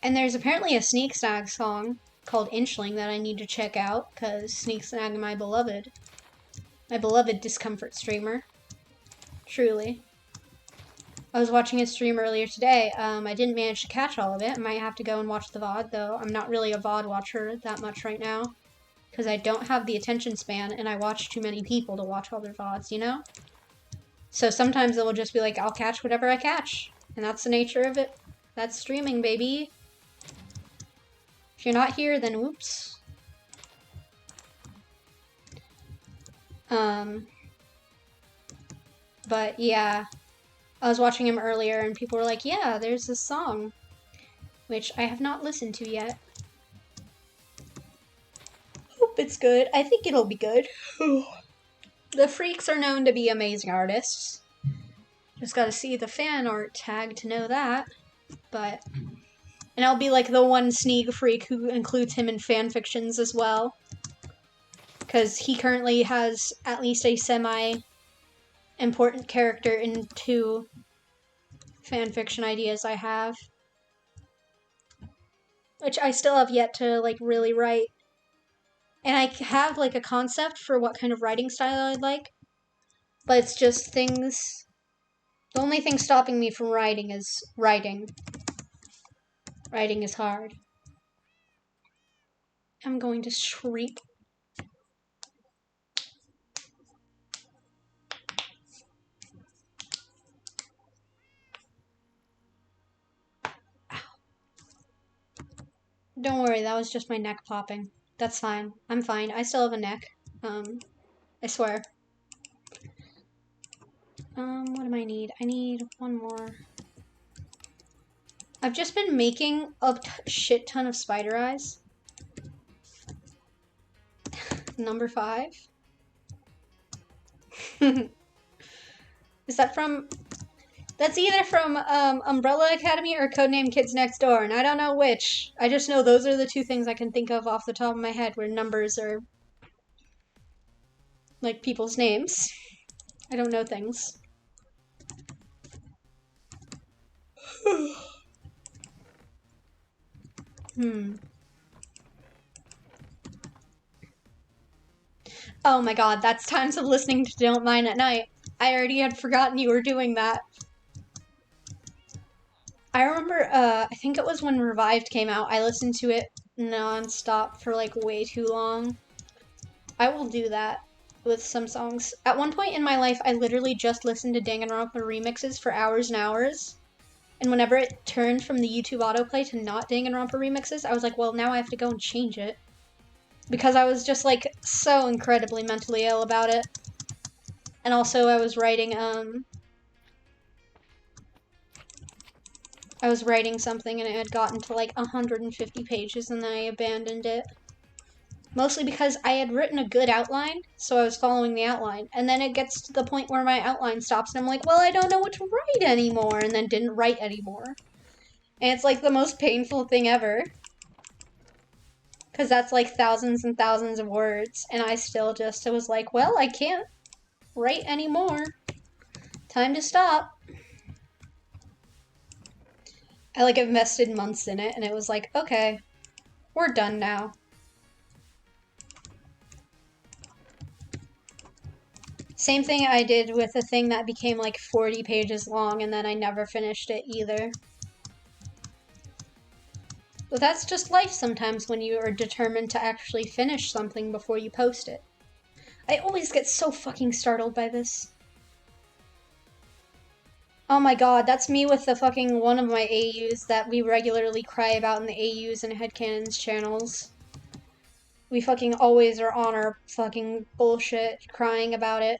A: And there's apparently a Sneak Snag song called Inchling that I need to check out, because Sneak Snag, my beloved Discomfort streamer. Truly. I was watching his stream earlier today. I didn't manage to catch all of it. I might have to go and watch the VOD, though. I'm not really a VOD watcher that much right now, because I don't have the attention span, and I watch too many people to watch all their VODs, you know? So sometimes it will just be like, I'll catch whatever I catch. And that's the nature of it. That's streaming, baby. If you're not here, then whoops. But yeah, I was watching him earlier and people were like, yeah, there's this song, which I have not listened to yet. Hope it's good. I think it'll be good. The Freaks are known to be amazing artists. Just gotta see the fan art tag to know that. But, and I'll be like the one Sneak Freak who includes him in fanfictions as well. Because he currently has at least a semi-important character in 2 fanfiction ideas I have. Which I still have yet to, like, really write. And I have, like, a concept for what kind of writing style I'd like. But it's just things... The only thing stopping me from writing is writing. Writing is hard. I'm going to shriek. Ow. Don't worry, that was just my neck popping. That's fine. I'm fine. I still have a neck. I swear. What do I need? I need one more. I've just been making a shit ton of spider eyes. Number 5? Is that from... That's either from Umbrella Academy or Codename Kids Next Door, and I don't know which. I just know those are the two things I can think of off the top of my head where numbers are like people's names. I don't know things. Oh my god, that's times of listening to Don't Mind at Night. I already had forgotten you were doing that. I remember, I think it was when Revived came out, I listened to it non-stop for like way too long. I will do that with some songs. At one point in my life, I literally just listened to Danganronpa remixes for hours and hours. And whenever it turned from the YouTube autoplay to not Danganronpa remixes, I was like, well, now I have to go and change it. Because I was just like so incredibly mentally ill about it. And also I was writing something and it had gotten to like 150 pages and then I abandoned it. Mostly because I had written a good outline, so I was following the outline. And then it gets to the point where my outline stops and I'm like, well, I don't know what to write anymore, and then didn't write anymore. And it's like the most painful thing ever. Because that's like thousands and thousands of words, and I still just was like, well, I can't write anymore. Time to stop. I like invested months in it, and it was like, okay, we're done now. Same thing I did with a thing that became like 40 pages long, and then I never finished it either. But that's just life sometimes when you are determined to actually finish something before you post it. I always get so fucking startled by this. Oh my god, that's me with the fucking one of my AUs that we regularly cry about in the AUs and headcanons channels. We fucking always are on our fucking bullshit crying about it.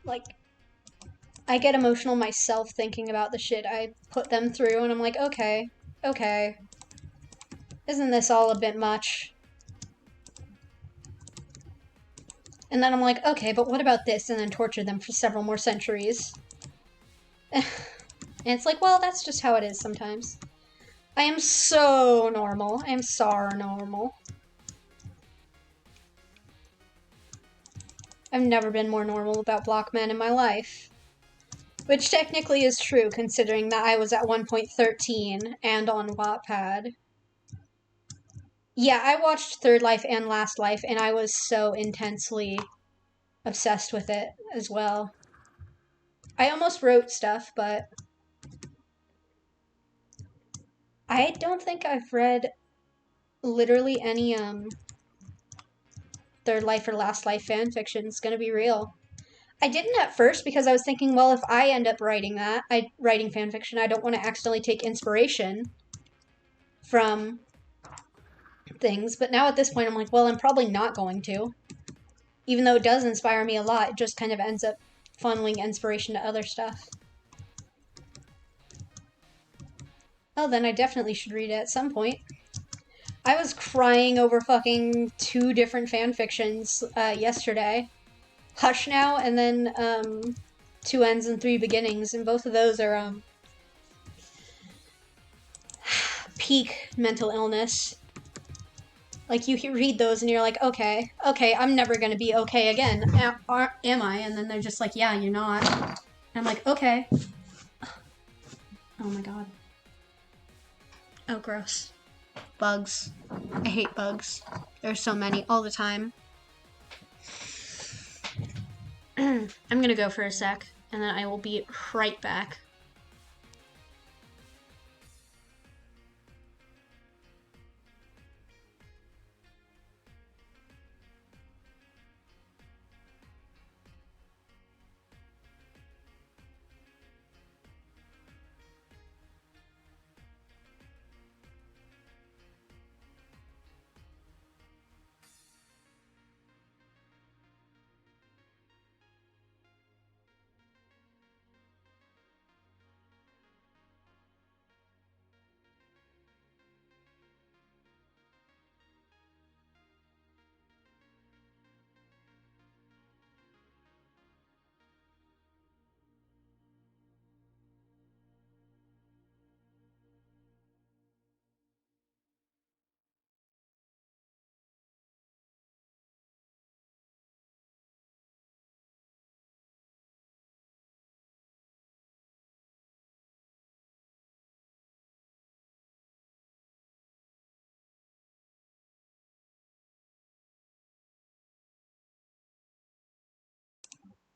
A: Like, I get emotional myself thinking about the shit I put them through, and I'm like, okay. Isn't this all a bit much? And then I'm like, okay, but what about this? And then torture them for several more centuries. And it's like, well, that's just how it is sometimes. I am so normal. I am so normal. I've never been more normal about block men in my life. Which technically is true, considering that I was at 1.13 and on Wattpad. Yeah, I watched Third Life and Last Life, and I was so intensely obsessed with it as well. I almost wrote stuff, but I don't think I've read literally any Third Life or Last Life fanfiction. It's gonna be real. I didn't at first because I was thinking, well, if I end up writing fanfiction, I don't want to accidentally take inspiration from things. But now at this point, I'm like, well, I'm probably not going to. Even though it does inspire me a lot, it just kind of ends up funneling inspiration to other stuff. Oh, then I definitely should read it at some point. I was crying over fucking 2 different fanfictions yesterday. Hush Now and then 2 Ends and 3 Beginnings, and both of those are peak mental illness. Like, you read those and you're like, okay, I'm never gonna be okay again, am I? And then they're just like, yeah, you're not. And I'm like, okay. Oh my god. Oh, gross. Bugs. I hate bugs. There's so many all the time. I'm gonna go for a sec, and then I will be right back.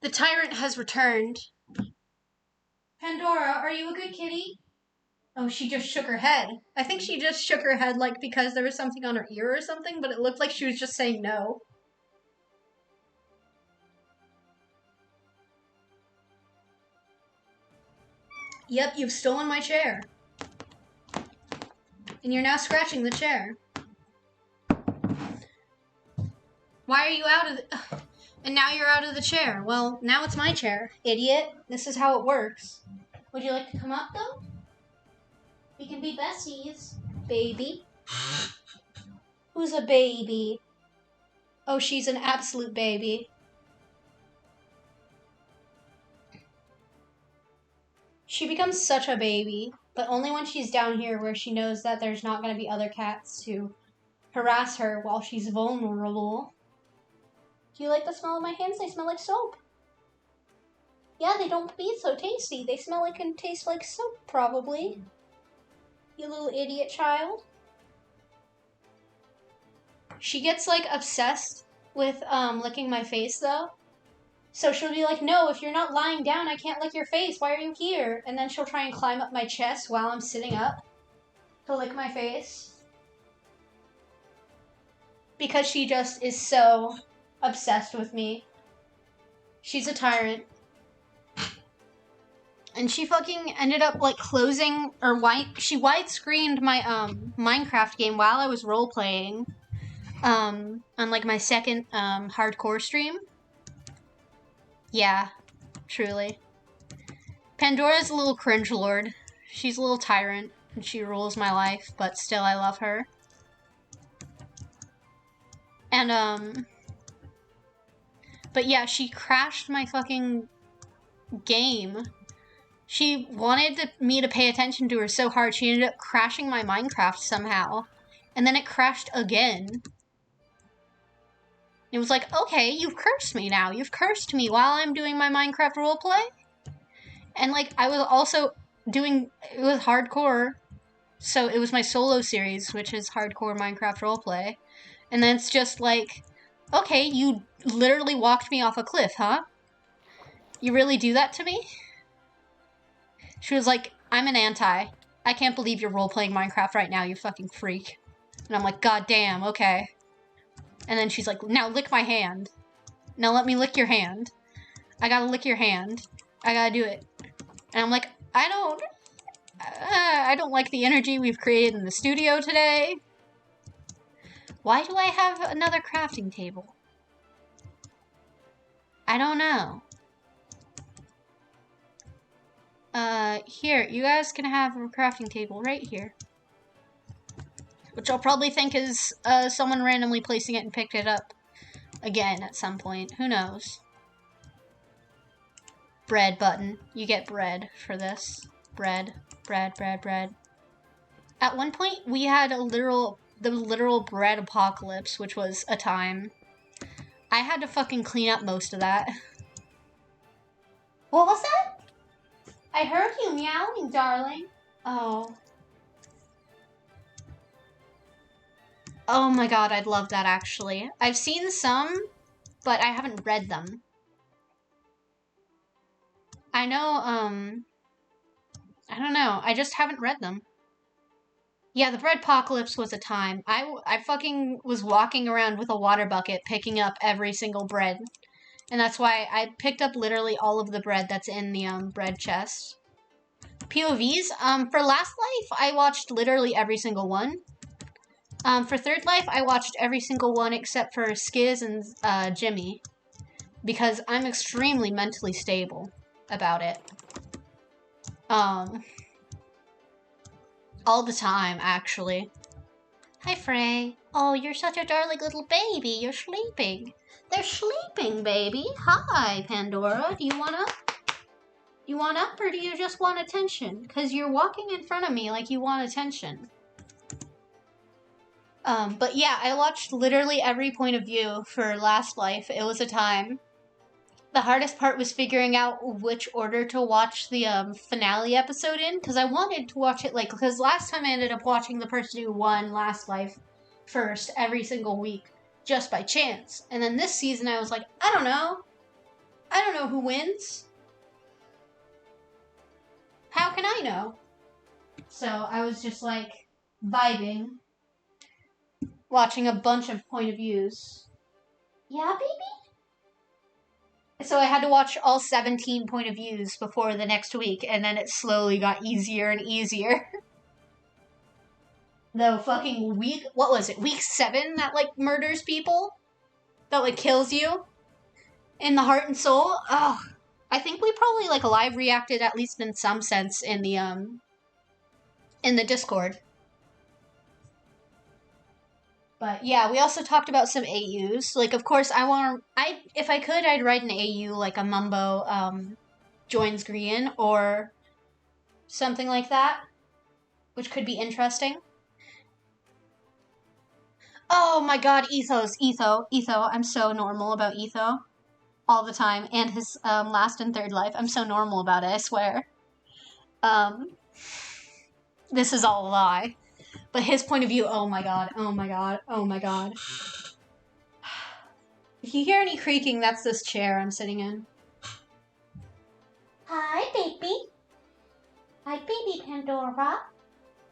A: The tyrant has returned. Pandora, are you a good kitty? Oh, she just shook her head. I think she just shook her head like because there was something on her ear or something, but it looked like she was just saying no. Yep, you've stolen my chair. And you're now scratching the chair. Why are you out of the... And now you're out of the chair. Well, now it's my chair, idiot. This is how it works. Would you like to come up, though? We can be besties. Baby. Who's a baby? Oh, she's an absolute baby. She becomes such a baby, but only when she's down here where she knows that there's not going to be other cats to harass her while she's vulnerable. Do you like the smell of my hands? They smell like soap. Yeah, they don't be so tasty. They smell like and taste like soap, probably. You little idiot child. She gets, like, obsessed with licking my face, though. So she'll be like, no, if you're not lying down, I can't lick your face. Why are you here? And then she'll try and climb up my chest while I'm sitting up to lick my face. Because she just is so obsessed with me. She's a tyrant. And she fucking ended up, like, closing, or she widescreened my, Minecraft game while I was role-playing, on, like, my second, hardcore stream. Yeah, truly. Pandora's a little cringe lord. She's a little tyrant, and she rules my life, but still I love her. And, but yeah, she crashed my fucking game. She wanted me to pay attention to her so hard, she ended up crashing my Minecraft somehow. And then it crashed again. It was like, okay, you've cursed me now. You've cursed me while I'm doing my Minecraft roleplay. And, like, I was also doing, it was hardcore. So it was my solo series, which is hardcore Minecraft roleplay. And then it's just like, okay, you literally walked me off a cliff, huh? You really do that to me? She was like, I'm an anti. I can't believe you're role-playing Minecraft right now, you fucking freak. And I'm like, god damn, okay. And then she's like, now lick my hand. Now let me lick your hand. I gotta lick your hand. I gotta do it. And I'm like, I don't like the energy we've created in the studio today. Why do I have another crafting table? I don't know. Here, you guys can have a crafting table right here. Which I'll probably think is, someone randomly placing it and picked it up again at some point. Who knows? Bread button. You get bread for this. Bread. Bread, bread, bread. At one point, we had the literal bread apocalypse, which was a time. I had to fucking clean up most of that. What was that? I heard you meowing, darling. Oh. Oh my god, I'd love that, actually. I've seen some, but I haven't read them. I know, I don't know. I just haven't read them. Yeah, the breadpocalypse was a time. I fucking was walking around with a water bucket picking up every single bread. And that's why I picked up literally all of the bread that's in the, bread chest. POVs? For Last Life, I watched literally every single one. For Third Life, I watched every single one except for Skiz and, Jimmy. Because I'm extremely mentally stable about it. All the time, actually. Hi, Frey. Oh, you're such a darling little baby. You're sleeping. They're sleeping, baby. Hi, Pandora. Do you want up? You want up, or do you just want attention? Because you're walking in front of me like you want attention. But yeah, I watched literally every point of view for Last Life. It was a time. The hardest part was figuring out which order to watch the finale episode in, because I wanted to watch it, like, because last time I ended up watching the person who won Last Life first every single week, just by chance. And then this season I was like, I don't know. I don't know who wins. How can I know? So I was just like vibing, watching a bunch of point of views. Yeah, baby? So I had to watch all 17 point of views before the next week, and then it slowly got easier and easier. The fucking week, what was it, week 7 that, like, murders people? That, like, kills you? In the heart and soul? Ugh. I think we probably, like, live reacted, at least in some sense, in the Discord. But yeah, we also talked about some AUs. Like, of course, if I could, I'd write an AU, like a Mumbo, joins Grian, or something like that, which could be interesting. Oh my god, Etho. I'm so normal about Etho. All the time. And his, last and third life. I'm so normal about it, I swear. This is all a lie. But his point of view, oh my god. If you hear any creaking, that's this chair I'm sitting in. Hi, baby. Hi, baby Pandora.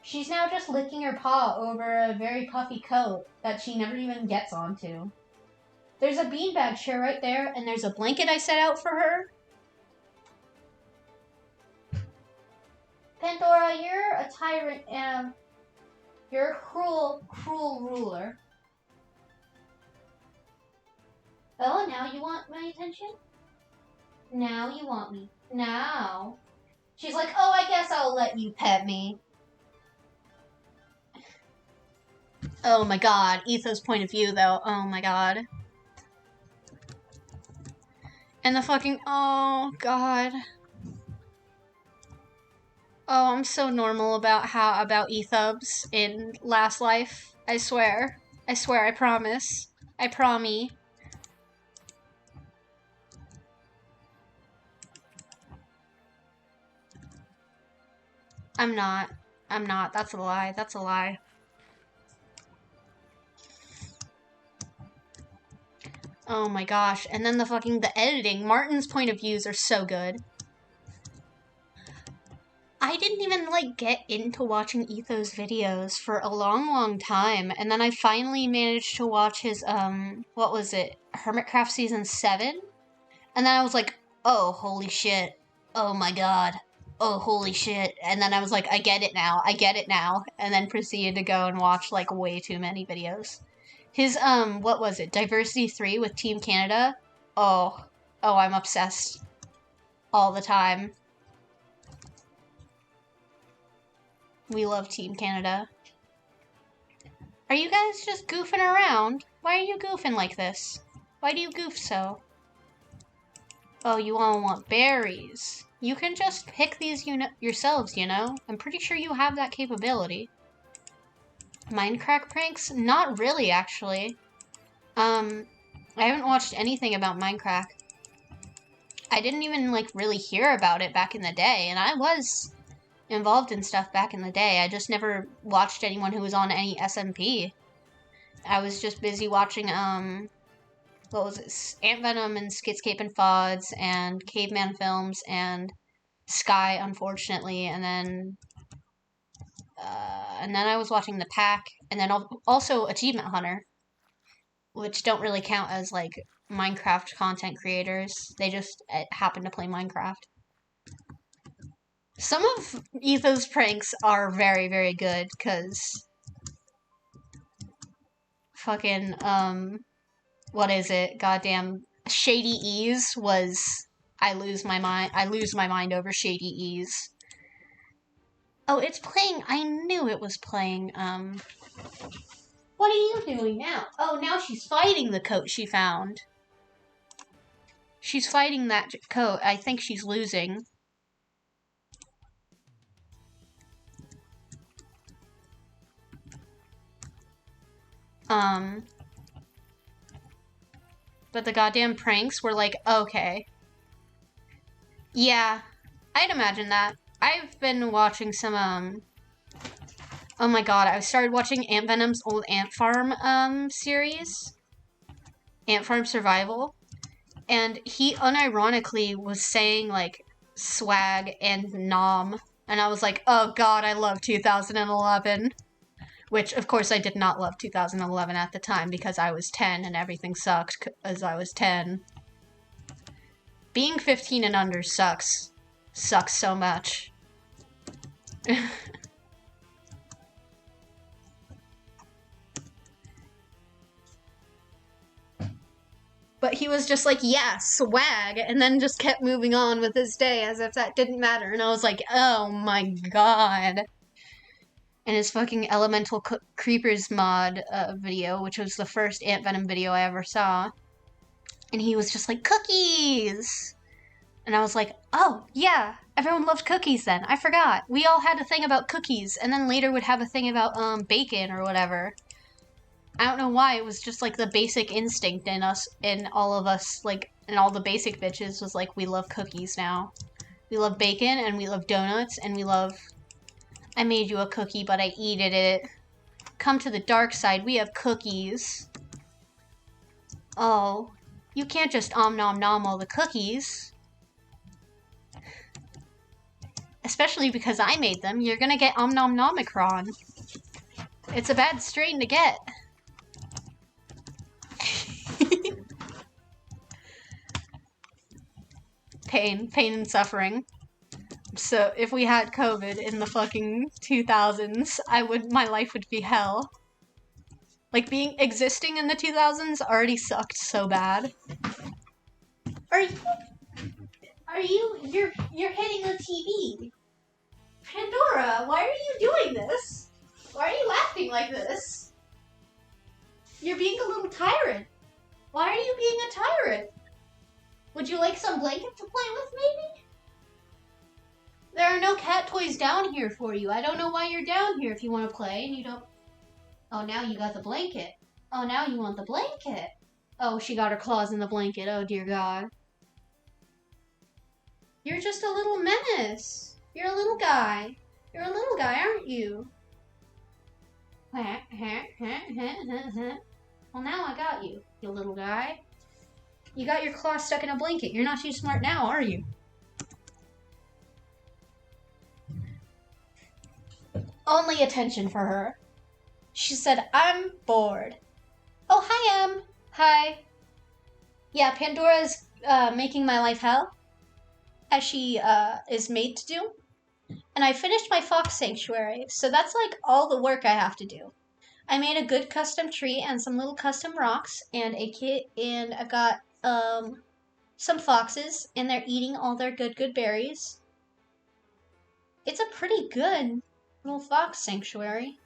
A: She's now just licking her paw over a very puffy coat that she never even gets onto. There's a beanbag chair right there, and there's a blanket I set out for her. Pandora, you're a tyrant, and you're a cruel, cruel ruler. Oh, now you want my attention? Now you want me. Now. She's like, oh, I guess I'll let you pet me. Oh my god, Etho's point of view, though. Oh my god. And the fucking, oh god. Oh, I'm so normal about Ethobs in Last Life. I swear. I promise. I promise. I'm not. That's a lie. Oh my gosh. And then the editing. Martin's point of views are so good. I didn't even, like, get into watching Etho's videos for a long time. And then I finally managed to watch his, what was it? Hermitcraft Season 7? And then I was like, oh, holy shit. Oh my god. Oh, holy shit. And then I was like, I get it now. And then proceeded to go and watch, like, way too many videos. His, what was it? Diversity 3 with Team Canada? Oh, I'm obsessed. All the time. We love Team Canada. Are you guys just goofing around? Why are you goofing like this? Why do you goof so? Oh, you all want berries. You can just pick these yourselves, you know? I'm pretty sure you have that capability. Minecraft pranks? Not really, actually. I haven't watched anything about Minecraft. I didn't even, like, really hear about it back in the day, and I was involved in stuff back in the day. I just never watched anyone who was on any SMP. I was just busy watching, what was it? Ant Venom and Skitscape and Fods and Caveman Films and Sky, unfortunately, and then I was watching The Pack, and then also Achievement Hunter, which don't really count as, like, Minecraft content creators. They just happen to play Minecraft. Some of Etho's pranks are very, very good, because fucking, what is it? Goddamn, Shady Ease was, I lose my mind over Shady Ease. Oh, it's playing, I knew it was playing, what are you doing now? Oh, now she's fighting the coat she found. She's fighting that coat. I think she's losing. But the goddamn pranks were like, okay. Yeah, I'd imagine that. I've been watching some, oh my god, I started watching Ant Venom's old Ant Farm, series. Ant Farm Survival. and he unironically was saying like swag and nom, and I was like, oh god, I love 2011. Which, of course, I did not love 2011 at the time because I was 10 and everything sucked as I was 10. Being 15 and under sucks. Sucks so much. But he was just like, yeah, swag, and then just kept moving on with his day as if that didn't matter. And I was like, oh my god. And his fucking Elemental Creepers mod video, which was the first Ant Venom video I ever saw. And he was just like, cookies! And I was like, oh, yeah, everyone loved cookies then. I forgot. We all had a thing about cookies, and then later would have a thing about bacon or whatever. I don't know why, it was just like the basic instinct in us, in all of us, like, and all the basic bitches was like, we love cookies now. We love bacon, and we love donuts, and we love... I made you a cookie, but I eated it. Come to the dark side, we have cookies. Oh, you can't just nom nom all the cookies. Especially because I made them, you're gonna get nom nomicron. It's a bad strain to get. Pain and suffering. So if we had COVID in the fucking 2000s, my life would be hell. Like, existing in the 2000s already sucked so bad. You're hitting the TV. Pandora, why are you doing this? Why are you acting like this? You're being a little tyrant. Why are you being a tyrant? Would you like some blanket to play with, maybe? There are no cat toys down here for you. I don't know why you're down here if you want to play and you don't... Oh, now you got the blanket. Oh, now you want the blanket. Oh, she got her claws in the blanket. Oh, dear God. You're just a little menace. You're a little guy. You're a little guy, aren't you? Well, now I got you, you little guy. You got your claw stuck in a blanket. You're not too smart now, are you? Only attention for her. She said, I'm bored. Oh, hi, Em. Hi. Yeah, Pandora's making my life hell, as she is made to do. And I finished my fox sanctuary, so that's like all the work I have to do. I made a good custom tree and some little custom rocks and a kit, and I got some foxes, and they're eating all their good berries. It's a pretty good little fox sanctuary.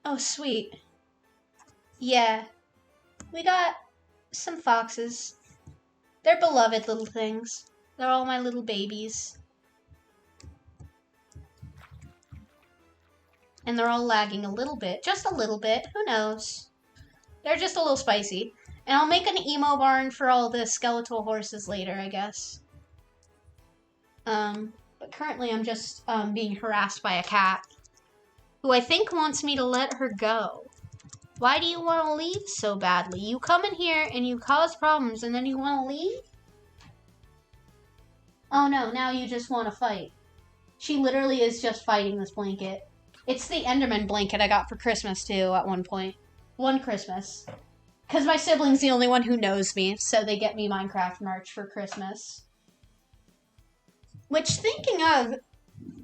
A: Oh, sweet. Yeah, we got some foxes. They're beloved little things. They're all my little babies. And they're all lagging a little bit. Just a little bit. Who knows? They're just a little spicy. And I'll make an emo barn for all the skeletal horses later, I guess. But currently I'm just being harassed by a cat, who I think wants me to let her go. Why do you want to leave so badly? You come in here and you cause problems and then you want to leave? Oh no, now you just want to fight. She literally is just fighting this blanket. It's the Enderman blanket I got for Christmas too at one point. One Christmas. Because my sibling's the only one who knows me, so they get me Minecraft merch for Christmas. Which, thinking of,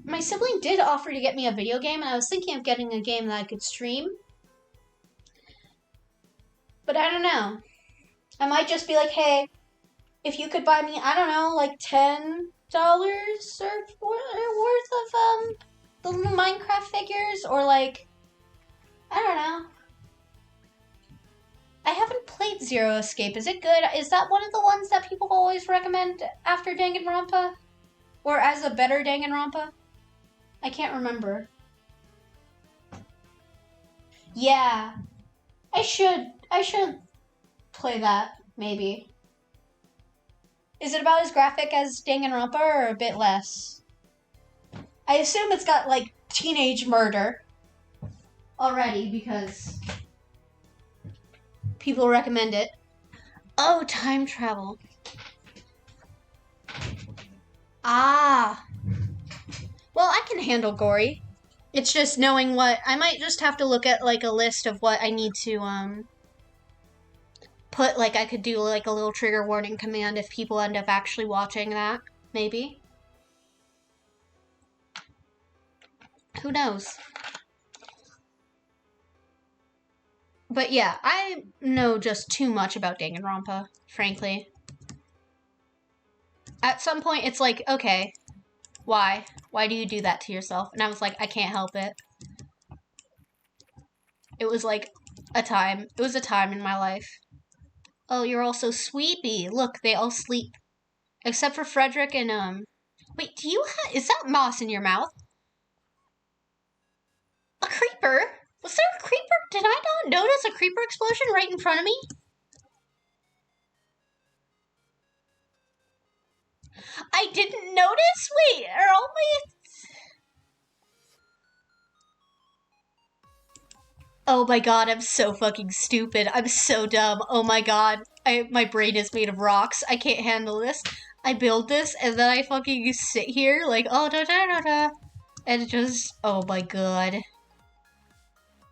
A: my sibling did offer to get me a video game, and I was thinking of getting a game that I could stream. But I don't know. I might just be like, hey, if you could buy me, I don't know, like $10 worth of the little Minecraft figures, or like, I don't know. I haven't played Zero Escape. Is it good? Is that one of the ones that people always recommend after Danganronpa? Or as a better Danganronpa? I can't remember. Yeah. I should play that, maybe. Is it about as graphic as Danganronpa or a bit less? I assume it's got, like, teenage murder already, because People recommend it. Oh, time travel. Ah. Well, I can handle gory. It's just knowing what... I might just have to look at, like, a list of what I need to, put, like, I could do, like, a little trigger warning command if people end up actually watching that. Maybe. Who knows? But yeah, I know just too much about Danganronpa, frankly. At some point, it's like, okay, why? Why do you do that to yourself? And I was like, I can't help it. It was like a time. It was a time in my life. Oh, you're all so sleepy. Look, they all sleep. Except for Frederick and, Wait, do you is that moss in your mouth? A creeper? Was there a creeper? Did I not notice a creeper explosion right in front of me? I didn't notice? Wait, are all my... Oh my god, I'm so fucking stupid. I'm so dumb. Oh my god. My brain is made of rocks. I can't handle this. I build this, and then I fucking sit here like, oh, da-da-da-da. And just, oh my god.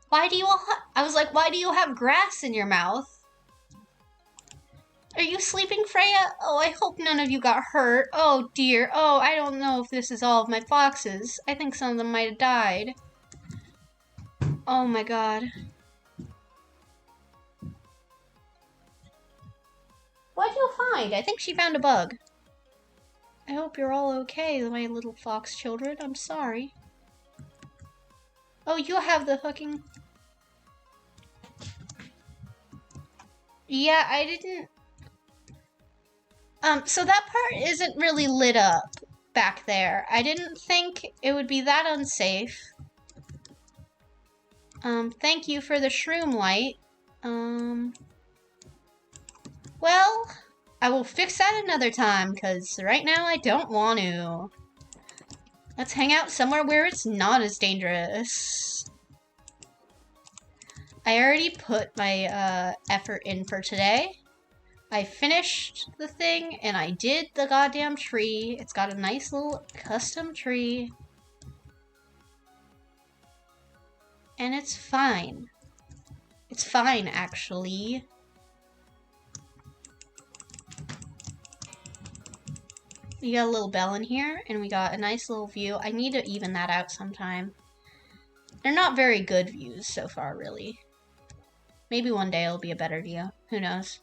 A: Why do you all I was like, why do you have grass in your mouth? Are you sleeping, Freya? Oh, I hope none of you got hurt. Oh dear. Oh, I don't know if this is all of my foxes. I think some of them might have died. Oh my god. What'd you find? I think she found a bug. I hope you're all okay, my little fox children. I'm sorry. Oh, you have the hooking... Yeah, I didn't... So that part isn't really lit up back there. I didn't think it would be that unsafe. Thank you for the shroom light. Well, I will fix that another time, because right now I don't want to. Let's hang out somewhere where it's not as dangerous. I already put my, effort in for today. I finished the thing, and I did the goddamn tree. It's got a nice little custom tree. And it's fine. It's fine, actually. We got a little bell in here, and we got a nice little view. I need to even that out sometime. They're not very good views so far, really. Maybe one day it'll be a better view. Who knows?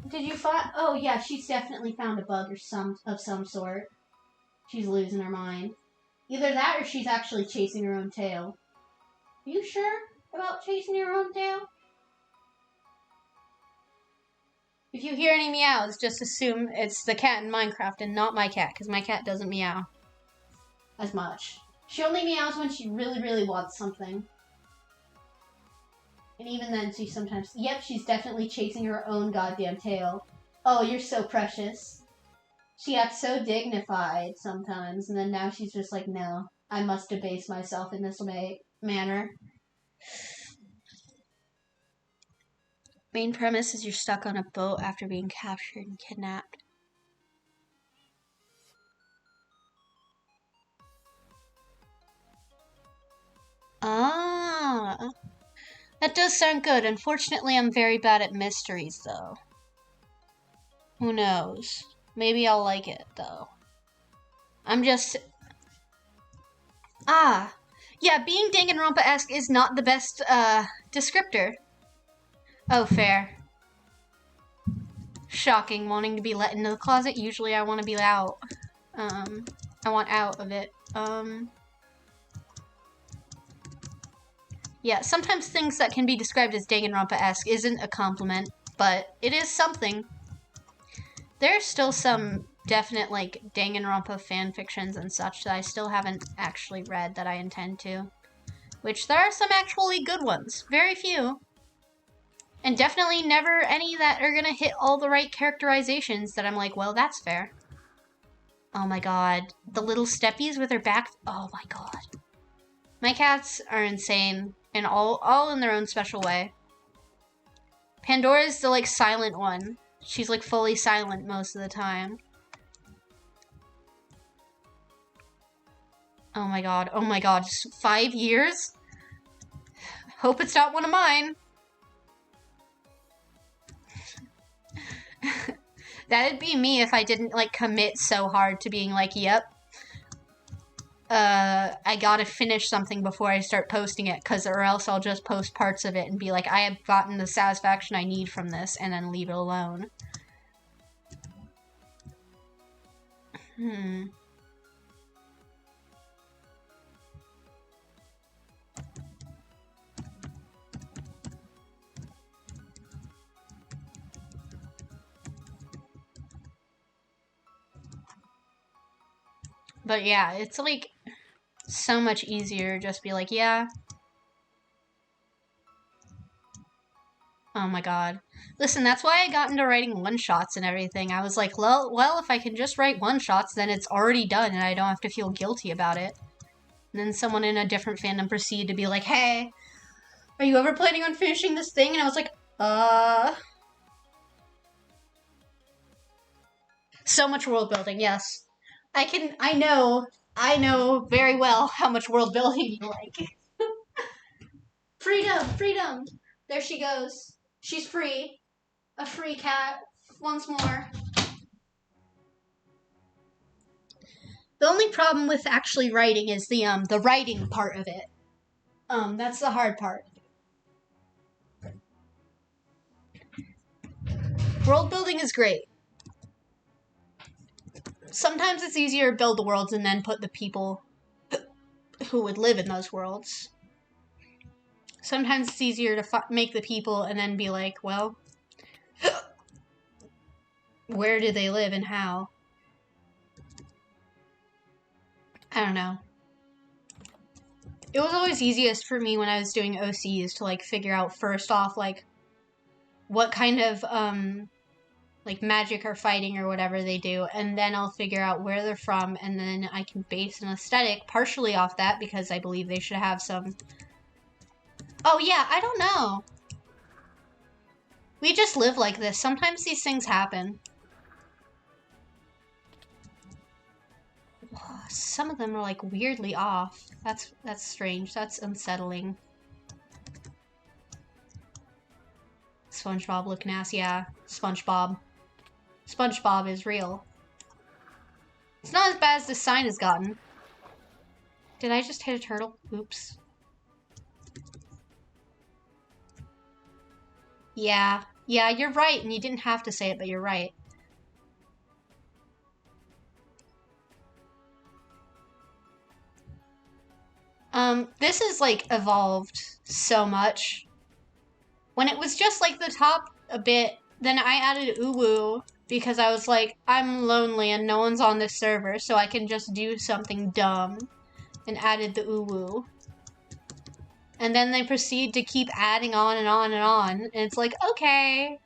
A: Did you find... Oh, yeah, she's definitely found a bug or of some sort. She's losing her mind. Either that or she's actually chasing her own tail. Are you sure about chasing your own tail? If you hear any meows, just assume it's the cat in Minecraft and not my cat, because my cat doesn't meow as much. She only meows when she really, really wants something. And even then, she sometimes... Yep, she's definitely chasing her own goddamn tail. Oh, you're so precious. She acts so dignified sometimes, and then now she's just like, no, I must debase myself in this manner. Main premise is you're stuck on a boat after being captured and kidnapped. Ah, that does sound good. Unfortunately, I'm very bad at mysteries, though. Who knows? Maybe I'll like it, though. I'm just... Ah, yeah, being Danganronpa-esque is not the best, descriptor. Oh, fair. Shocking, wanting to be let into the closet. Usually I want to be out. I want out of it. Yeah, sometimes things that can be described as Danganronpa-esque isn't a compliment, but it is something. There's still some definite, like, Danganronpa fanfictions and such that I still haven't actually read that I intend to. Which, there are some actually good ones. Very few. And definitely never any that are gonna hit all the right characterizations that I'm like, well, that's fair. Oh my god. The little steppies with their back... Oh my god. My cats are insane. And all in their own special way. Pandora's the, like, silent one. She's, like, fully silent most of the time. Oh my god, 5 years? Hope it's not one of mine. That'd be me if I didn't, like, commit so hard to being like, yep, I gotta finish something before I start posting it, or else I'll just post parts of it and be like, I have gotten the satisfaction I need from this, and then leave it alone. But yeah, it's, like, so much easier to just be like, yeah. Oh my god. Listen, that's why I got into writing one-shots and everything. I was like, well, if I can just write one-shots, then it's already done and I don't have to feel guilty about it. And then someone in a different fandom proceeded to be like, hey, are you ever planning on finishing this thing? And I was like, So much world building, yes. I know very well how much world building you like. Freedom! There she goes. She's free. A free cat. Once more. The only problem with actually writing is the writing part of it. That's the hard part. World building is great. Sometimes it's easier to build the worlds and then put the people who would live in those worlds. Sometimes it's easier to make the people and then be like, well, where do they live and how? I don't know. It was always easiest for me when I was doing OCs to, like, figure out first off, like, what kind of, like, magic or fighting or whatever they do, and then I'll figure out where they're from, and then I can base an aesthetic partially off that, because I believe they should have some... Oh yeah, I don't know. We just live like this. Sometimes these things happen. Some of them are, like, weirdly off. That's strange. That's unsettling. SpongeBob looking ass, yeah. SpongeBob. SpongeBob is real. It's not as bad as this sign has gotten. Did I just hit a turtle? Oops. Yeah. Yeah, you're right, and you didn't have to say it, but you're right. This is, like, evolved so much. When it was just, like, the top a bit, then I added uwu, because I was like, I'm lonely and no one's on this server, so I can just do something dumb, and added the uwu. And then they proceed to keep adding on and on and on, and it's like, okay,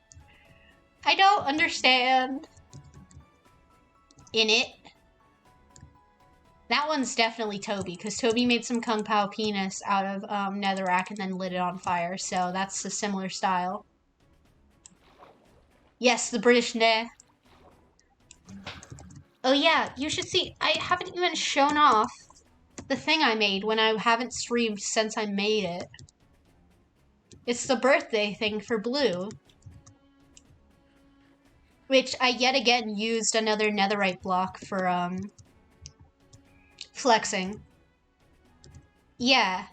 A: I don't understand. In it. That one's definitely Toby, because Toby made some Kung Pao penis out of netherrack and then lit it on fire, so that's a similar style. Yes, the British ne. Oh yeah, you should see, I haven't even shown off the thing I made when I haven't streamed since I made it. It's the birthday thing for Blue. Which I yet again used another netherite block for, flexing. Yeah.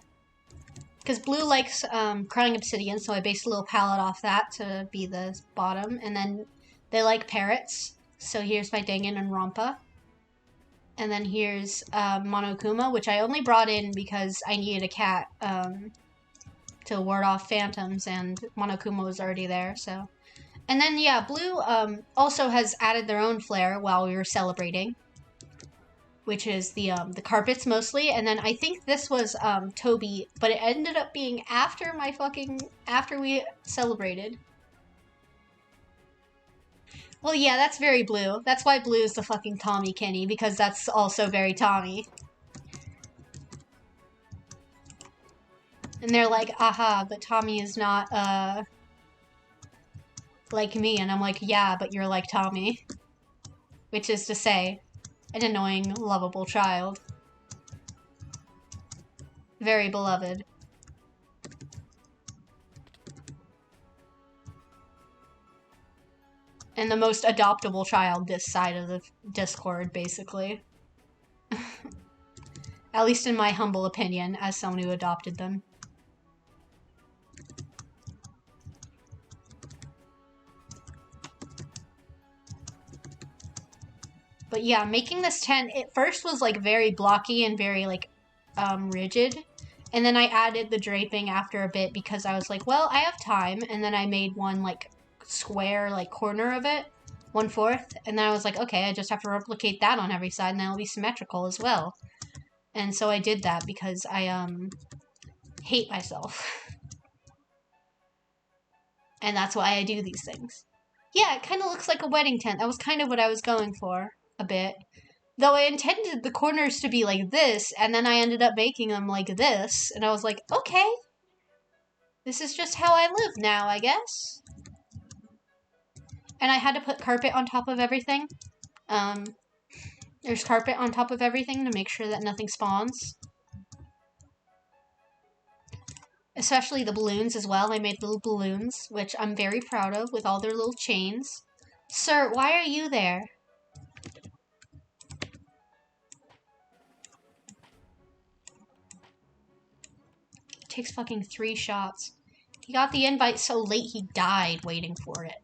A: Because Blue likes crying obsidian, so I based a little palette off that to be the bottom. And then they like parrots, so here's my Dangan and Rompa. And then here's Monokuma, which I only brought in because I needed a cat to ward off phantoms, and Monokuma was already there, so. And then, yeah, Blue also has added their own flair while we were celebrating, which is the carpets mostly, and then I think this was Toby, but it ended up being after after we celebrated. Well, yeah, that's very Blue. That's why Blue is the fucking Tommy Kenny, because that's also very Tommy. And they're like, aha, but Tommy is not, like me. And I'm like, yeah, but you're like Tommy. Which is to say, an annoying, lovable child. Very beloved. And the most adoptable child this side of the Discord, basically. At least in my humble opinion, as someone who adopted them. But yeah, making this tent, it first was like very blocky and very like rigid. And then I added the draping after a bit because I was like, well, I have time. And then I made one like square like corner of it, 1/4. And then I was like, okay, I just have to replicate that on every side and then it'll be symmetrical as well. And so I did that because I hate myself. And that's why I do these things. Yeah, it kind of looks like a wedding tent. That was kind of what I was going for a bit. Though I intended the corners to be like this, and then I ended up making them like this, and I was like, okay. This is just how I live now, I guess. And I had to put carpet on top of everything. There's carpet on top of everything to make sure that nothing spawns. Especially the balloons as well. I made little balloons, which I'm very proud of, with all their little chains. Sir, why are you there? It takes fucking 3 shots. He got the invite so late he died waiting for it.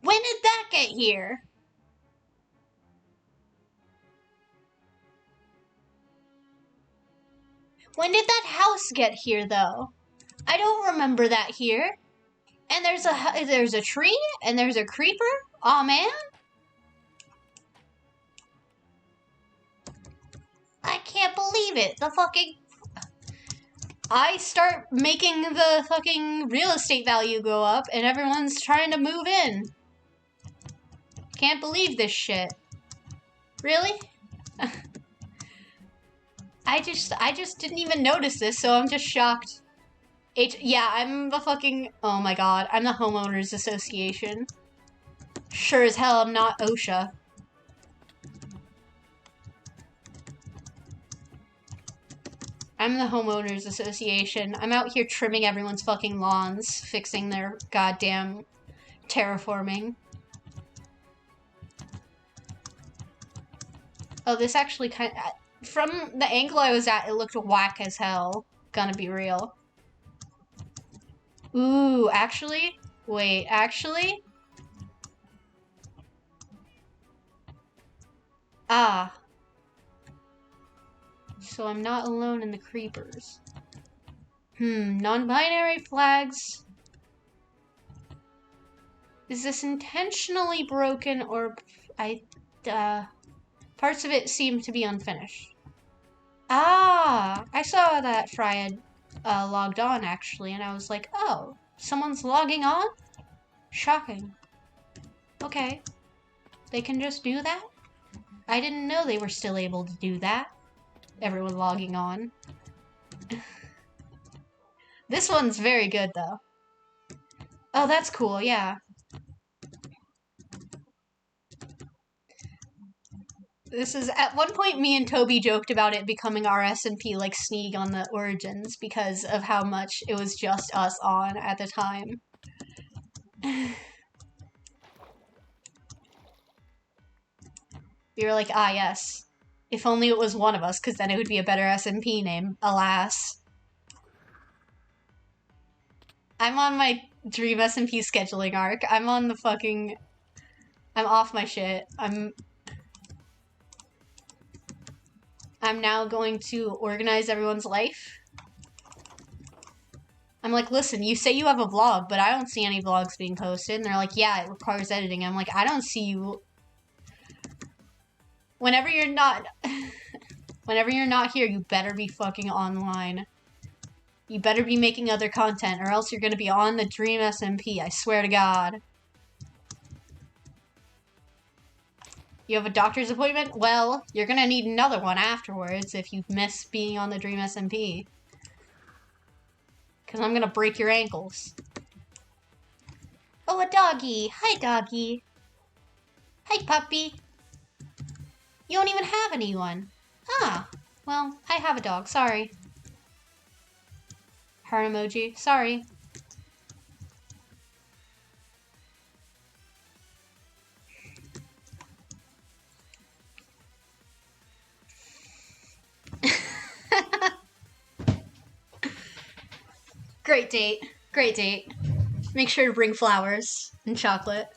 A: When did that get here? When did that house get here, though? I don't remember that here. And there's a tree, and there's a creeper? Aw, man. I can't believe it. The fucking... I start making the fucking real estate value go up, and everyone's trying to move in. Can't believe this shit. Really? I just didn't even notice this, so I'm just shocked. Yeah, I'm the fucking... Oh my god, I'm the Homeowners Association. Sure as hell I'm not OSHA. I'm the Homeowners Association. I'm out here trimming everyone's fucking lawns, fixing their goddamn terraforming. Oh, this actually kind of... From the angle I was at, it looked whack as hell. Gonna be real. Ooh, actually? Wait, actually? Ah. So I'm not alone in the creepers. Non-binary flags. Is this intentionally broken or... parts of it seem to be unfinished. Ah! I saw that Fry had logged on, actually, and I was like, oh, someone's logging on? Shocking. Okay. They can just do that? I didn't know they were still able to do that. Everyone logging on. This one's very good, though. Oh, that's cool, yeah. This is, at one point, me and Toby joked about it becoming our SMP, like, Sneak on the Origins, because of how much it was just us on at the time. We were like, ah, yes. If only it was one of us, because then it would be a better SMP name. Alas. I'm on my Dream SMP scheduling arc. I'm on the fucking... I'm off my shit. I'm now going to organize everyone's life. I'm like, listen, you say you have a vlog, but I don't see any vlogs being posted. And they're like, yeah, it requires editing. I'm like, I don't see you... Whenever you're not here, you better be fucking online. You better be making other content, or else you're gonna be on the Dream SMP, I swear to God. You have a doctor's appointment? Well, you're gonna need another one afterwards if you miss being on the Dream SMP. Because I'm gonna break your ankles. Oh, a doggy. Hi, doggy. Hi, puppy. You don't even have anyone. Ah, well, I have a dog. Sorry. Heart emoji. Sorry. Great date. Great date. Make sure to bring flowers and chocolate.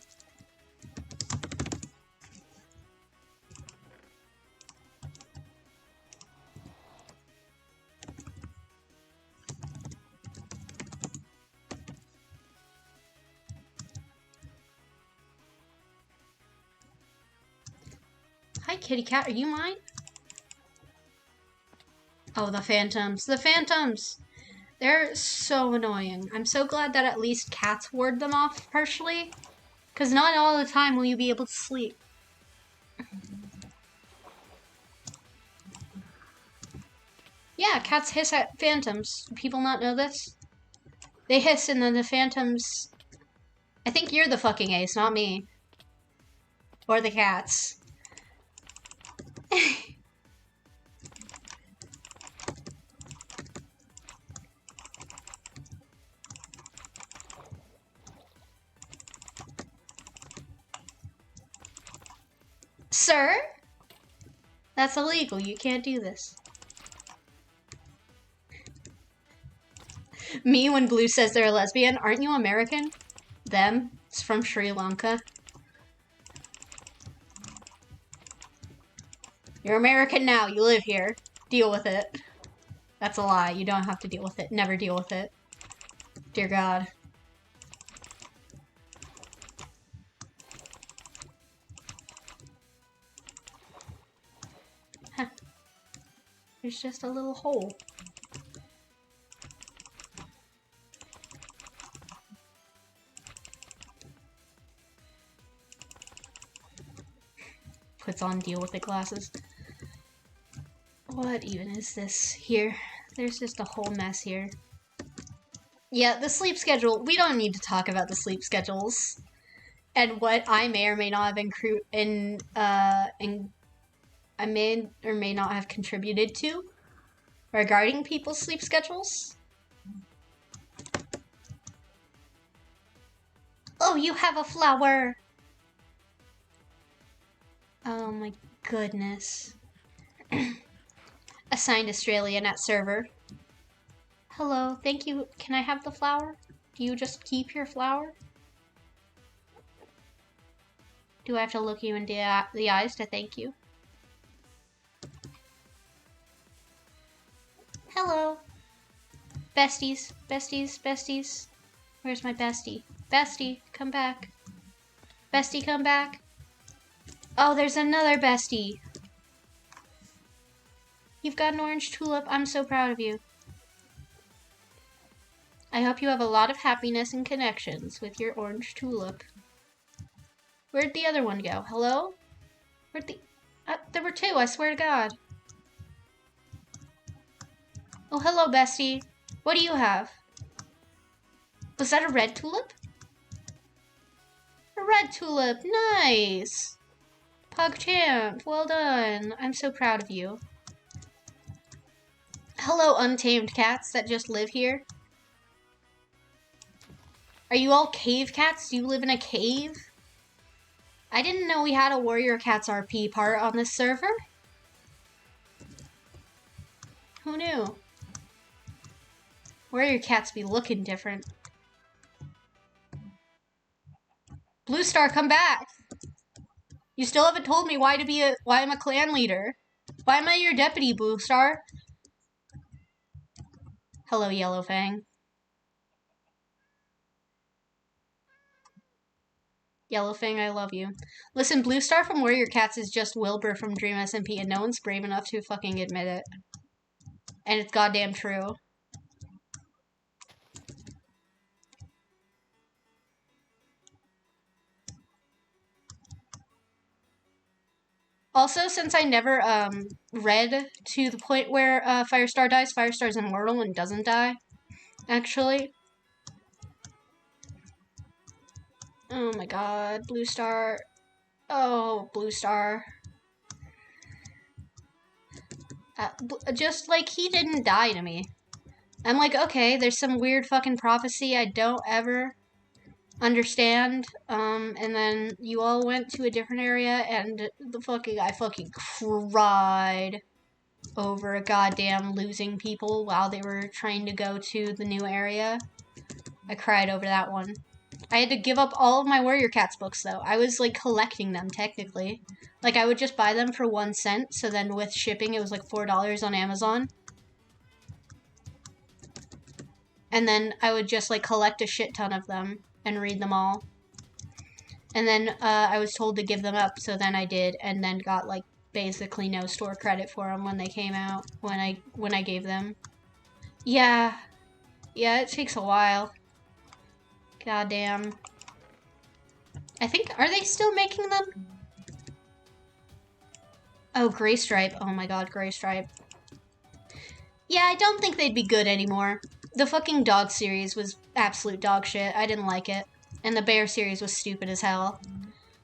A: Hi, kitty cat. Are you mine? Oh, the phantoms. The phantoms! They're so annoying. I'm so glad that at least cats ward them off partially. Because not all the time will you be able to sleep. Yeah, cats hiss at phantoms. Do people not know this? They hiss and then the phantoms... I think you're the fucking ace, not me. Or the cats. Sir? That's illegal. You can't do this. Me when Blue says they're a lesbian. Aren't you American? Them. It's from Sri Lanka. You're American now. You live here. Deal with it. That's a lie. You don't have to deal with it. Never deal with it. Dear God. Huh. There's just a little hole. Puts on deal with it glasses. What even is this here? There's just a whole mess here. Yeah, the sleep schedule. We don't need to talk about the sleep schedules and what I may or may not have I may or may not have contributed to regarding people's sleep schedules. Oh, you have a flower. Oh my goodness. Assigned Australian at server. Hello, thank you. Can I have the flower? Do you just keep your flower? Do I have to look you in the eyes to thank you? Hello. Besties, besties, besties. Where's my bestie? Bestie, come back. Bestie, come back. Oh, there's another bestie. You've got an orange tulip. I'm so proud of you. I hope you have a lot of happiness and connections with your orange tulip. Where'd the other one go? Hello? Where'd the... there were two, I swear to God. Oh, hello, bestie. What do you have? Was that a red tulip? A red tulip. Nice. PogChamp. Well done. I'm so proud of you. Hello, untamed cats that just live here. Are you all cave cats? Do you live in a cave? I didn't know we had a Warrior Cats RP part on this server. Who knew? Warrior Cats be looking different. Blue Star, come back! You still haven't told me why I'm a clan leader. Why am I your deputy, Blue Star? Hello, Yellow Fang. Yellow Fang, I love you. Listen, Blue Star from Warrior Cats is just Wilbur from Dream SMP, and no one's brave enough to fucking admit it. And it's goddamn true. Also, since I never read to the point where Firestar dies, Firestar's immortal and doesn't die, actually. Oh my god, Blue Star. Oh, Blue Star. Just like he didn't die to me. I'm like, okay, there's some weird fucking prophecy I don't ever understand. And then you all went to a different area, and I fucking cried over goddamn losing people while they were trying to go to the new area. I cried over that one. I had to give up all of my Warrior Cats books, though. I was, like, collecting them, technically. Like, I would just buy them for 1 cent, so then with shipping, it was, like, $4 on Amazon. And then I would just, like, collect a shit ton of them and read them all. And then I was told to give them up, so then I did, and then got, like, basically no store credit for them when they came out, when I gave them. Yeah, it takes a while. Goddamn. I think, are they still making them? Oh, Gray Stripe. Oh my god, Gray Stripe. Yeah, I don't think they'd be good anymore. The fucking dog series was absolute dog shit. I didn't like it. And the bear series was stupid as hell.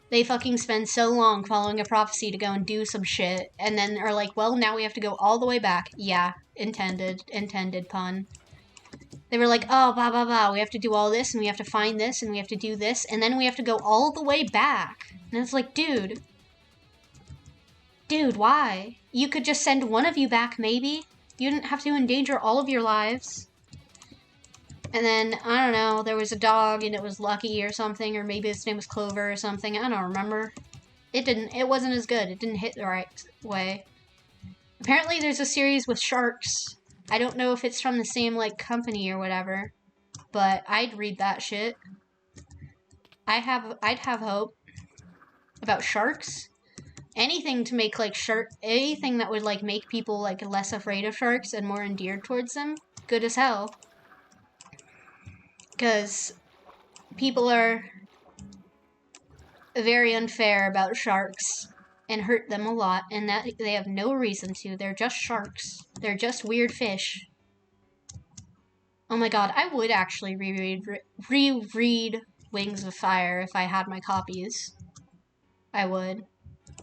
A: They fucking spend so long following a prophecy to go and do some shit, and then are like, well, now we have to go all the way back. Yeah, intended pun. They were like, oh, blah, blah, blah, we have to do all this, and we have to find this, and we have to do this, and then we have to go all the way back. And it's like, dude, why? You could just send one of you back, maybe? You didn't have to endanger all of your lives. And then, I don't know, there was a dog, and it was Lucky or something, or maybe its name was Clover or something, I don't remember. It wasn't as good, it didn't hit the right way. Apparently there's a series with sharks. I don't know if it's from the same, like, company or whatever, but I'd read that shit. I'd have hope about sharks. Anything to make, like, anything that would, like, make people, like, less afraid of sharks and more endeared towards them, good as hell. Because people are very unfair about sharks and hurt them a lot, and that they have no reason to. They're just sharks. They're just weird fish. Oh my god, I would actually reread Wings of Fire if I had my copies. I would.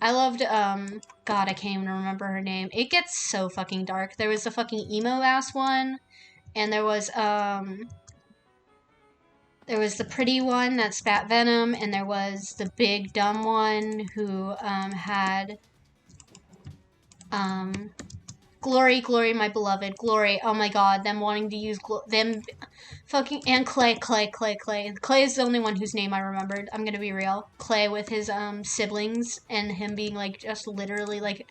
A: I loved, God, I can't even remember her name. It gets so fucking dark. There was the fucking emo-ass one, and there was the pretty one that spat venom, and there was the big dumb one who had Glory, my beloved, Glory. Oh my god, them wanting to use them fucking, and Clay. Clay is the only one whose name I remembered. I'm gonna be real. Clay with his siblings and him being like just literally like,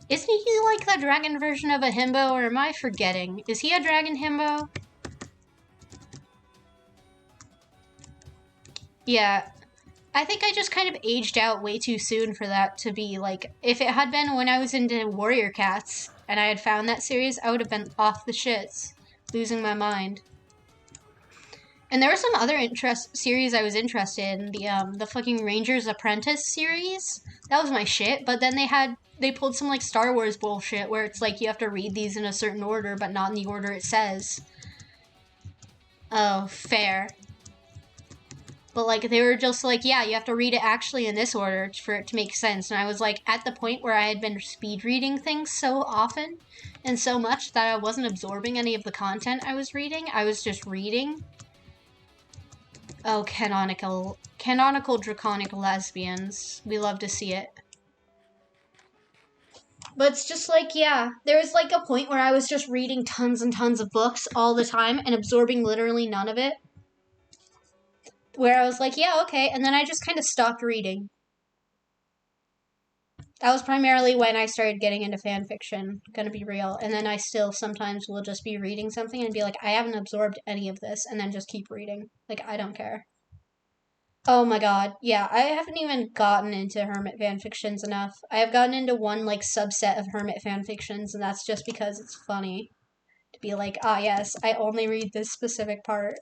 A: isn't he like the dragon version of a himbo, or am I forgetting? Is he a dragon himbo? Yeah, I think I just kind of aged out way too soon for that to be, like, if it had been when I was into Warrior Cats and I had found that series, I would have been off the shits, losing my mind. And there were some other series I was interested in. The fucking Ranger's Apprentice series. That was my shit, but then they pulled some, like, Star Wars bullshit where it's like you have to read these in a certain order, but not in the order it says. Oh, fair. But, like, they were just like, yeah, you have to read it actually in this order for it to make sense. And I was, like, at the point where I had been speed reading things so often and so much that I wasn't absorbing any of the content I was reading. I was just reading. Oh, canonical draconic lesbians. We love to see it. But it's just like, yeah, there was, like, a point where I was just reading tons and tons of books all the time and absorbing literally none of it. Where I was like, yeah, okay, and then I just kind of stopped reading. That was primarily when I started getting into fan fiction, gonna be real, and then I still sometimes will just be reading something and be like, I haven't absorbed any of this, and then just keep reading. Like, I don't care. Oh my god, yeah, I haven't even gotten into hermit fan fictions enough. I have gotten into one, like, subset of hermit fan fictions, and that's just because it's funny to be like, ah, yes, I only read this specific part.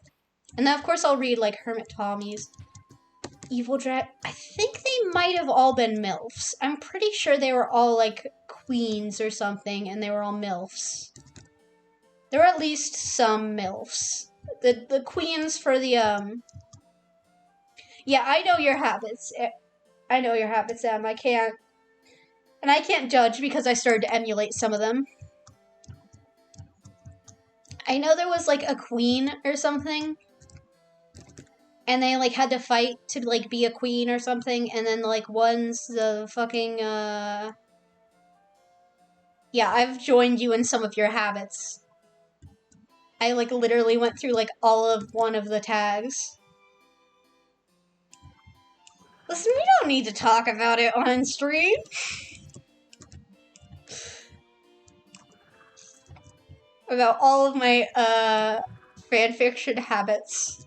A: And then, of course, I'll read, like, Hermit Tommies. Evil drag. I think they might have all been MILFs. I'm pretty sure they were all like queens or something, and they were all MILFs. There were at least some MILFs. The queens for the Yeah, I know your habits. I know your habits, Em. I can't judge because I started to emulate some of them. I know there was like a queen or something, and they like had to fight to like be a queen or something, and then like one's the fucking yeah, I've joined you in some of your habits. I like literally went through like all of one of the tags. Listen, we don't need to talk about it on stream. About all of my fanfiction habits.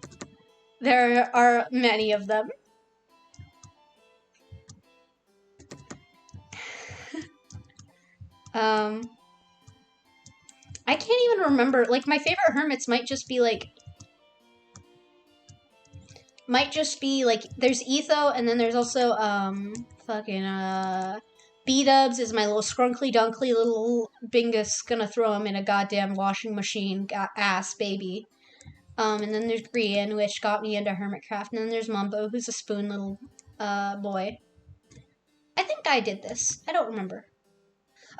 A: There are many of them. I can't even remember. Like, my favorite hermits might just be like, there's Etho, and then there's also, B-dubs is my little scrunkly dunkly little bingus gonna throw him in a goddamn washing machine ass baby. And then there's Grian, which got me into Hermitcraft, and then there's Mumbo, who's a spoon little, boy. I think I did this. I don't remember.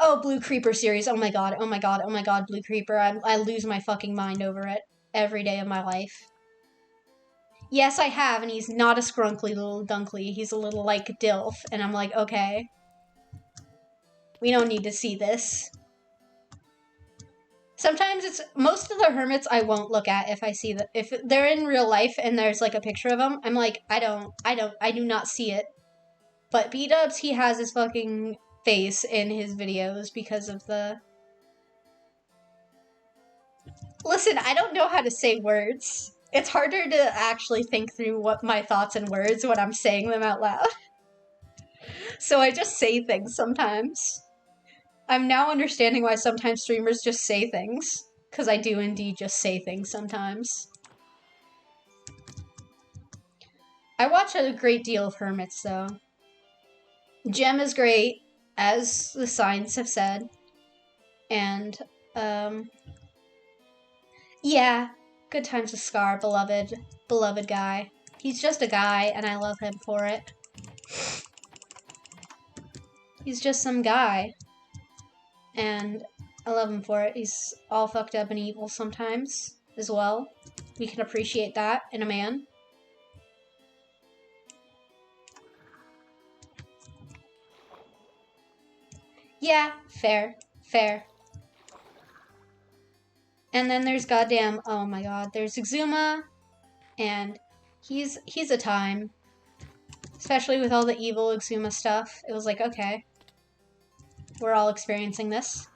A: Oh, Blue Creeper series. Oh my god, oh my god, oh my god, Blue Creeper. I lose my fucking mind over it every day of my life. Yes, I have, and he's not a scrunkly little dunkly. He's a little, like, dilf, and I'm like, okay. We don't need to see this. Sometimes it's, most of the hermits I won't look at if I see that, if they're in real life and there's, like, a picture of them, I'm like, I do not see it. But B-dubs, he has his fucking face in his videos because of the... Listen, I don't know how to say words. It's harder to actually think through what my thoughts and words when I'm saying them out loud. So I just say things sometimes. I'm now understanding why sometimes streamers just say things. Because I do indeed just say things sometimes. I watch a great deal of hermits, though. Gem is great, as the signs have said. And, yeah, good times with Scar, beloved guy. He's just a guy, and I love him for it. He's just some guy. And I love him for it. He's all fucked up and evil sometimes, as well. We can appreciate that in a man. Yeah, fair. And then there's goddamn, oh my god, there's Exuma, and he's a time. Especially with all the evil Exuma stuff. It was like, okay. We're all experiencing this.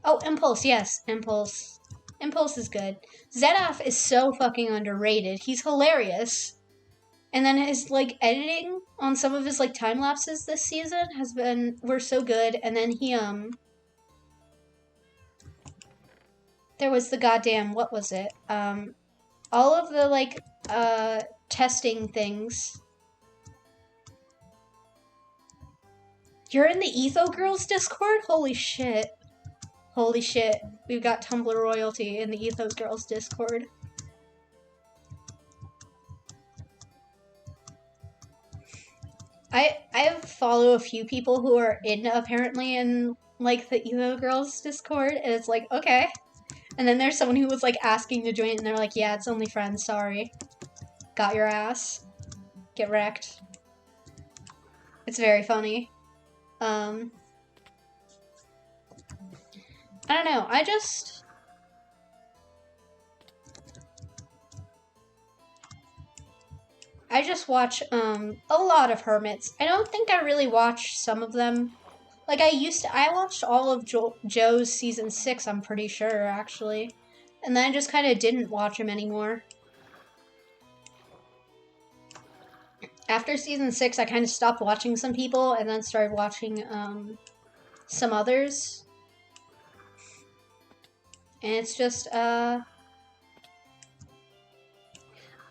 A: Oh, Impulse, yes, Impulse. Impulse is good. Zedaf is so fucking underrated. He's hilarious. And then his, like, editing on some of his, like, time-lapses this season were so good. And then he, there was the goddamn, what was it? All of the, like, testing things. You're in the Etho Girls Discord? Holy shit. Holy shit. We've got Tumblr royalty in the Ethos Girls Discord. I follow a few people who are apparently in, like, the Ethos Girls Discord, and it's like, okay. And then there's someone who was, like, asking to join it, and they're like, yeah, it's only friends, sorry. Got your ass. Get wrecked. It's very funny. I don't know, I just watch, a lot of hermits. I don't think I really watch some of them. Like, I watched all of Joe's season 6, I'm pretty sure, actually. And then I just kind of didn't watch him anymore. After season 6, I kind of stopped watching some people, and then started watching, some others. And it's just,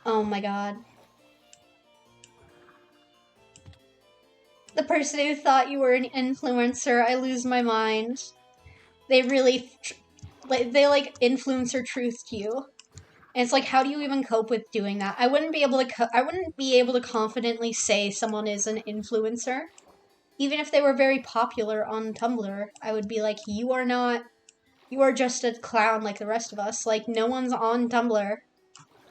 A: Oh my god. The person who thought you were an influencer, I lose my mind. They really, they influencer truth to you. And it's like, how do you even cope with doing that? I wouldn't be able to confidently say someone is an influencer. Even if they were very popular on Tumblr, I would be like, you are not, you are just a clown like the rest of us. Like, no one's on Tumblr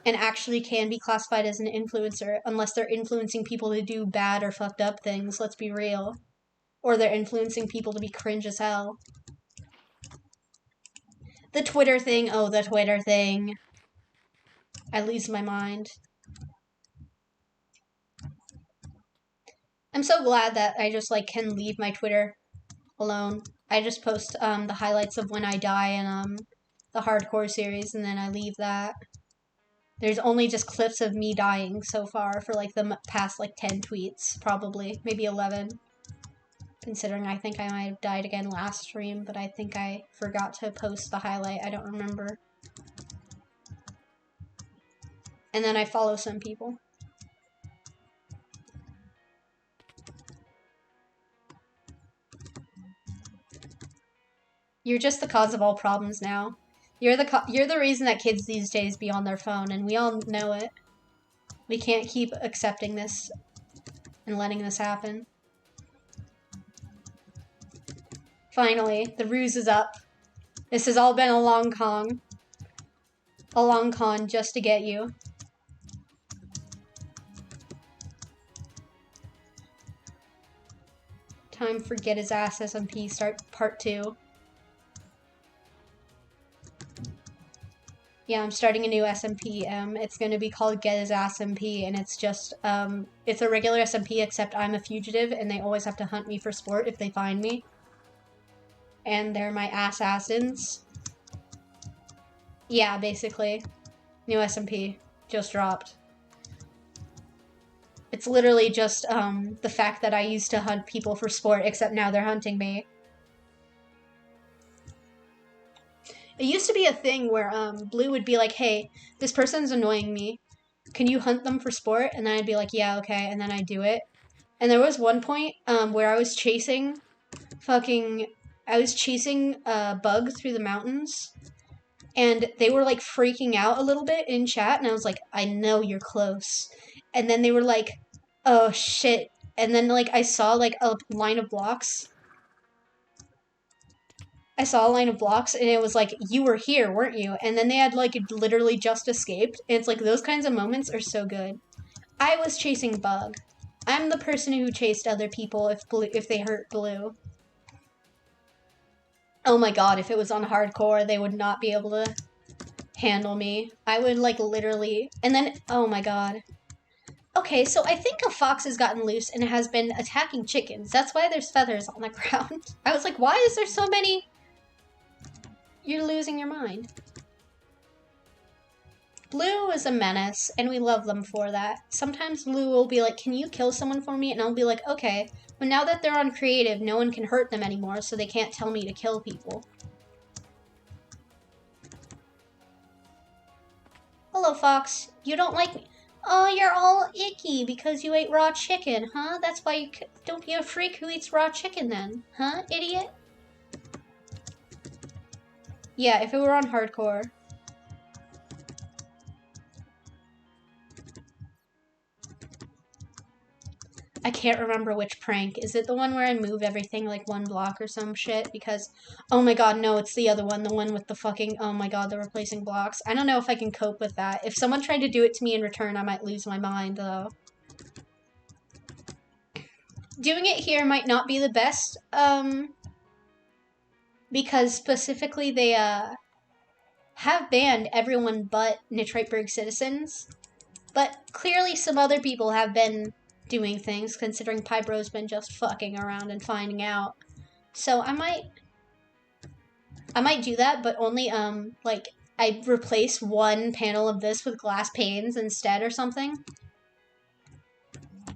A: and actually can be classified as an influencer unless they're influencing people to do bad or fucked up things, let's be real. Or they're influencing people to be cringe as hell. The Twitter thing, oh, the Twitter thing. I lose my mind. I'm so glad that I just, can leave my Twitter alone. I just post, the highlights of when I die in, the hardcore series, and then I leave that. There's only just clips of me dying so far for, the past, 10 tweets, probably. Maybe 11. Considering I think I might have died again last stream, but I think I forgot to post the highlight. I don't remember. And then I follow some people. You're just the cause of all problems now. You're the reason that kids these days be on their phone, and we all know it. We can't keep accepting this and letting this happen. Finally, the ruse is up. This has all been a long con. A long con just to get you. Time for Get His Ass SMP start part 2. Yeah, I'm starting a new SMP. It's going to be called Get His Ass SMP, and it's just, it's a regular SMP, except I'm a fugitive, and they always have to hunt me for sport if they find me. And they're my assassins. Yeah, basically. New SMP. Just dropped. It's literally just, the fact that I used to hunt people for sport, except now they're hunting me. It used to be a thing where, Blue would be like, hey, this person's annoying me. Can you hunt them for sport? And then I'd be like, yeah, okay, and then I'd do it. And there was one point, where I was chasing a bug through the mountains, and they were, freaking out a little bit in chat, and I was like, I know you're close. And then they were like, oh, shit. And then, I saw, a line of blocks. And it was like, you were here, weren't you? And then they had, literally just escaped. And it's like, those kinds of moments are so good. I was chasing Bug. I'm the person who chased other people if they hurt Blue. Oh my god, if it was on hardcore, they would not be able to handle me. I would, literally... And then, oh my god. Okay, so I think a fox has gotten loose and has been attacking chickens. That's why there's feathers on the ground. I was like, why is there so many... You're losing your mind. Blue is a menace, and we love them for that. Sometimes Blue will be like, can you kill someone for me? And I'll be like, okay. But now that they're on creative, no one can hurt them anymore, so they can't tell me to kill people. Hello, Fox. You don't like me. Oh, you're all icky because you ate raw chicken, huh? That's why you... Don't be a freak who eats raw chicken then, huh, idiot? Yeah, if it were on hardcore. I can't remember which prank. Is it the one where I move everything one block or some shit? Because, oh my god, no, it's the other one. The one with the fucking, oh my god, the replacing blocks. I don't know if I can cope with that. If someone tried to do it to me in return, I might lose my mind, though. Doing it here might not be the best, because specifically they, have banned everyone but Nitriteburg citizens. But clearly some other people have been doing things, considering Pybro's been just fucking around and finding out. So I might do that, but only, I replace one panel of this with glass panes instead or something.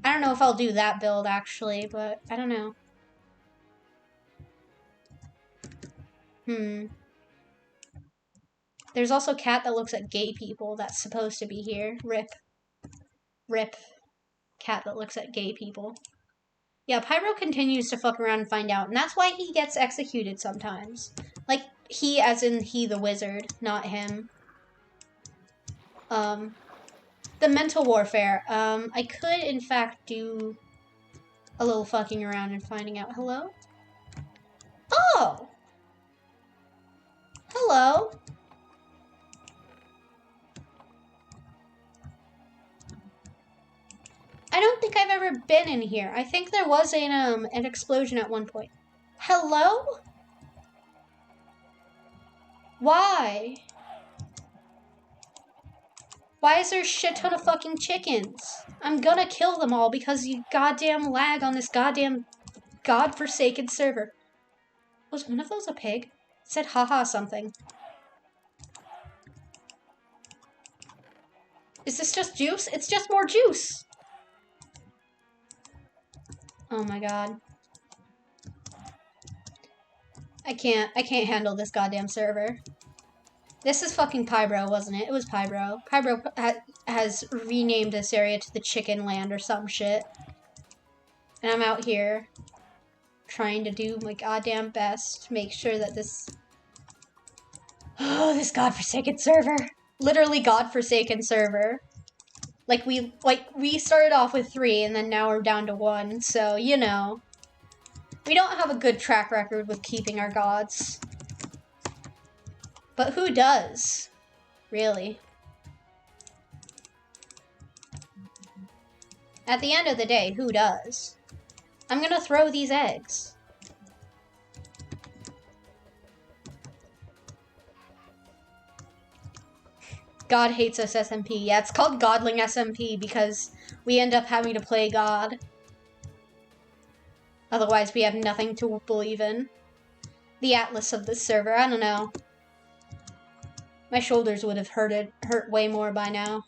A: I don't know if I'll do that build, actually, but I don't know. There's also Cat that looks at gay people that's supposed to be here. RIP. Rip. Cat that looks at gay people. Yeah, Pyro continues to fuck around and find out, and that's why he gets executed sometimes. Like, he as in he the wizard, not him. The mental warfare. I could, in fact, do a little fucking around and finding out. Hello? Oh! Hello? I don't think I've ever been in here. I think there was an explosion at one point. Hello? Why? Why is there a shit ton of fucking chickens? I'm gonna kill them all because you goddamn lag on this goddamn godforsaken server. Was one of those a pig? It said haha something. Is this just juice? It's just more juice! Oh my god. I can't handle this goddamn server. This is fucking Pybro, wasn't it? It was Pybro. Pybro has renamed this area to the Chicken Land or some shit. And I'm out here trying to do my goddamn best to make sure that this... Oh, this godforsaken server. Literally godforsaken server. Like, we started off with 3, and then now we're down to 1, so, you know. We don't have a good track record with keeping our gods. But who does? Really? At the end of the day, who does? I'm gonna throw these eggs. God hates us SMP. Yeah, it's called Godling SMP because we end up having to play God. Otherwise, we have nothing to believe in. The atlas of this server, I don't know. My shoulders would have hurt way more by now.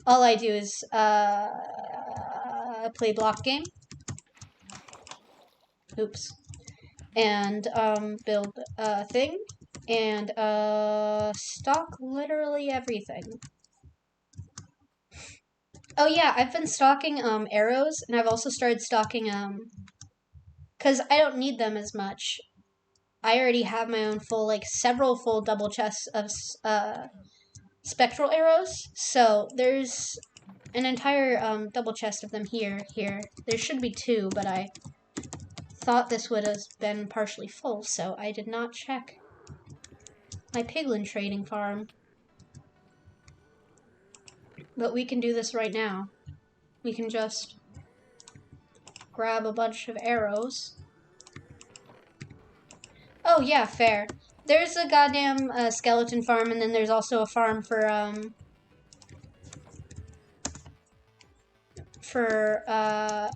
A: All I do is play block game. Oops. And build a thing. And stock literally everything. Oh yeah, I've been stocking arrows, and I've also started stocking because I don't need them as much. I already have my own full, like, several full double chests of spectral arrows, so there's an entire double chest of them here. There should be 2, but I thought this would have been partially full, so I did not check my piglin trading farm. But we can do this right now. We can just grab a bunch of arrows. Oh yeah, fair. There's a goddamn skeleton farm, and then there's also a farm for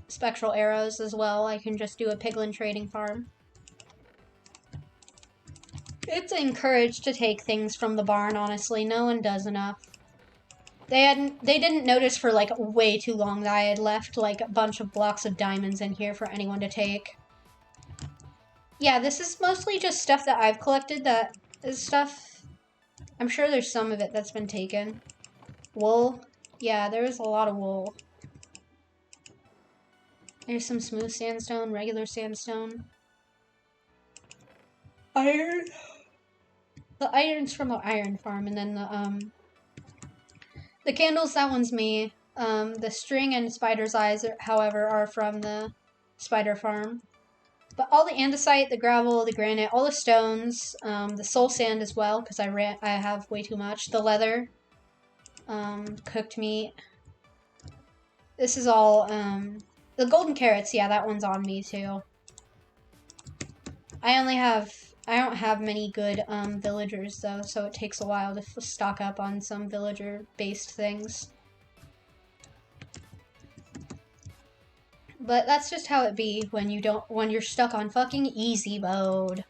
A: spectral arrows as well. I can just do a piglin trading farm. It's encouraged to take things from the barn, honestly. No one does enough. They didn't notice for, like, way too long that I had left, like, a bunch of blocks of diamonds in here for anyone to take. Yeah, this is mostly just stuff that I've collected that is stuff... I'm sure there's some of it that's been taken. Wool. Yeah, there is a lot of wool. There's some smooth sandstone, regular sandstone. Iron. The iron's from the iron farm, and then the candles, that one's me. The string and spider's eyes, however, are from the spider farm. But all the andesite, the gravel, the granite, all the stones, the soul sand as well, because I have way too much. The leather, cooked meat. This is all, the golden carrots, yeah, that one's on me too. I don't have many good, villagers though, so it takes a while to stock up on some villager-based things. But that's just how it be when you're stuck on fucking easy mode.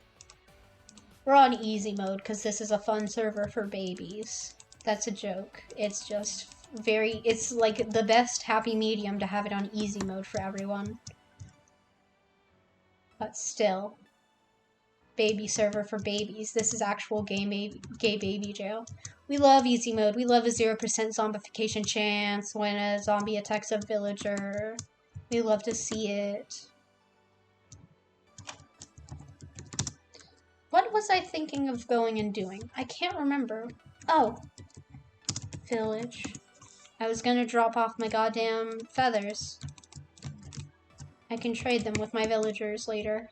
A: We're on easy mode because this is a fun server for babies. That's a joke. It's just it's like the best happy medium to have it on easy mode for everyone. But still. baby server for babies. This is actual gay baby jail. We love easy mode. We love a 0% zombification chance when a zombie attacks a villager. We love to see it. What was I thinking of going and doing? I can't remember. Oh. Village. I was gonna drop off my goddamn feathers. I can trade them with my villagers later.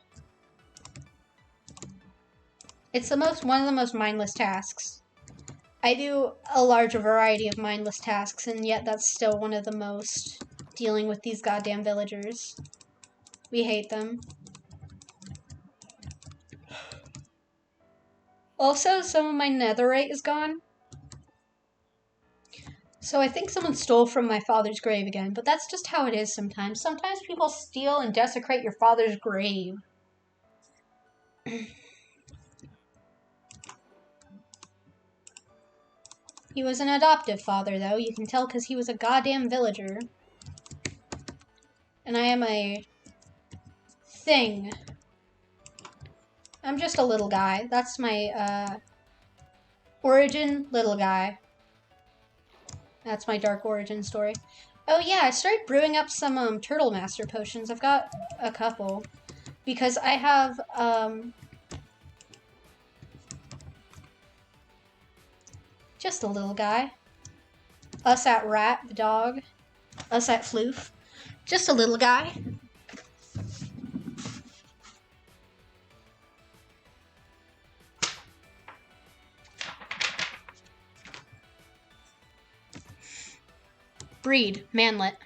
A: It's one of the most mindless tasks. I do a larger variety of mindless tasks, and yet that's still one of the most, dealing with these goddamn villagers. We hate them. Also, some of my netherite is gone. So I think someone stole from my father's grave again, but that's just how it is sometimes. Sometimes people steal and desecrate your father's grave. He was an adoptive father, though. You can tell because he was a goddamn villager. And I am a thing. I'm just a little guy. That's my, origin, little guy. That's my dark origin story. Oh yeah, I started brewing up some, Turtle Master potions. I've got a couple. Because I have, just a little guy. Us at Rat, the dog. Us at Floof. Just a little guy. Breed, manlet.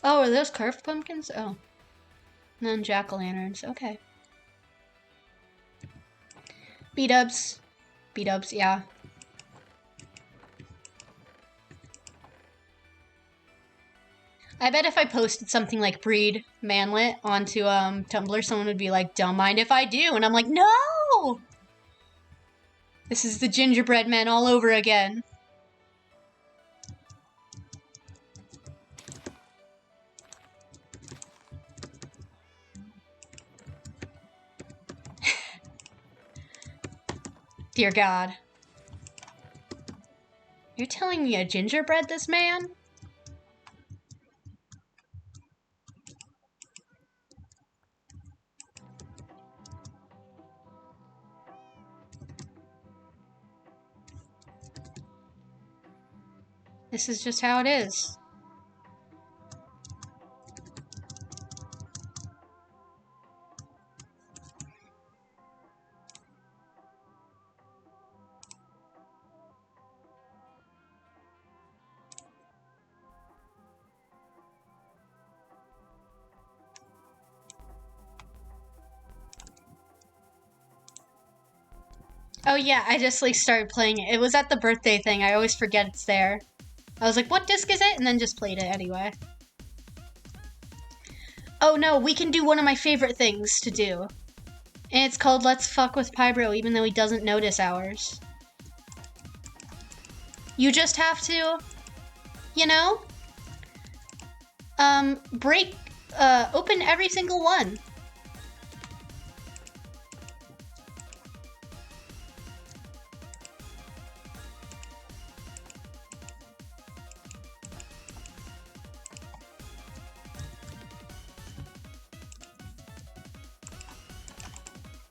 A: Oh, are those carved pumpkins? Oh. And then jack-o'-lanterns. Okay. B-dubs. B-dubs, yeah. I bet if I posted something like breed manlet onto Tumblr, someone would be like, don't mind if I do. And I'm like, no! This is the gingerbread man all over again. Dear God. You're telling me a gingerbread this man? This is just how it is. Oh yeah, I just like started playing it. It was at the birthday thing. I always forget it's there. I was like, what disc is it? And then just played it anyway. Oh no, we can do one of my favorite things to do. And it's called Let's Fuck with Pybro, even though he doesn't notice ours. You just have to, you know, open every single one.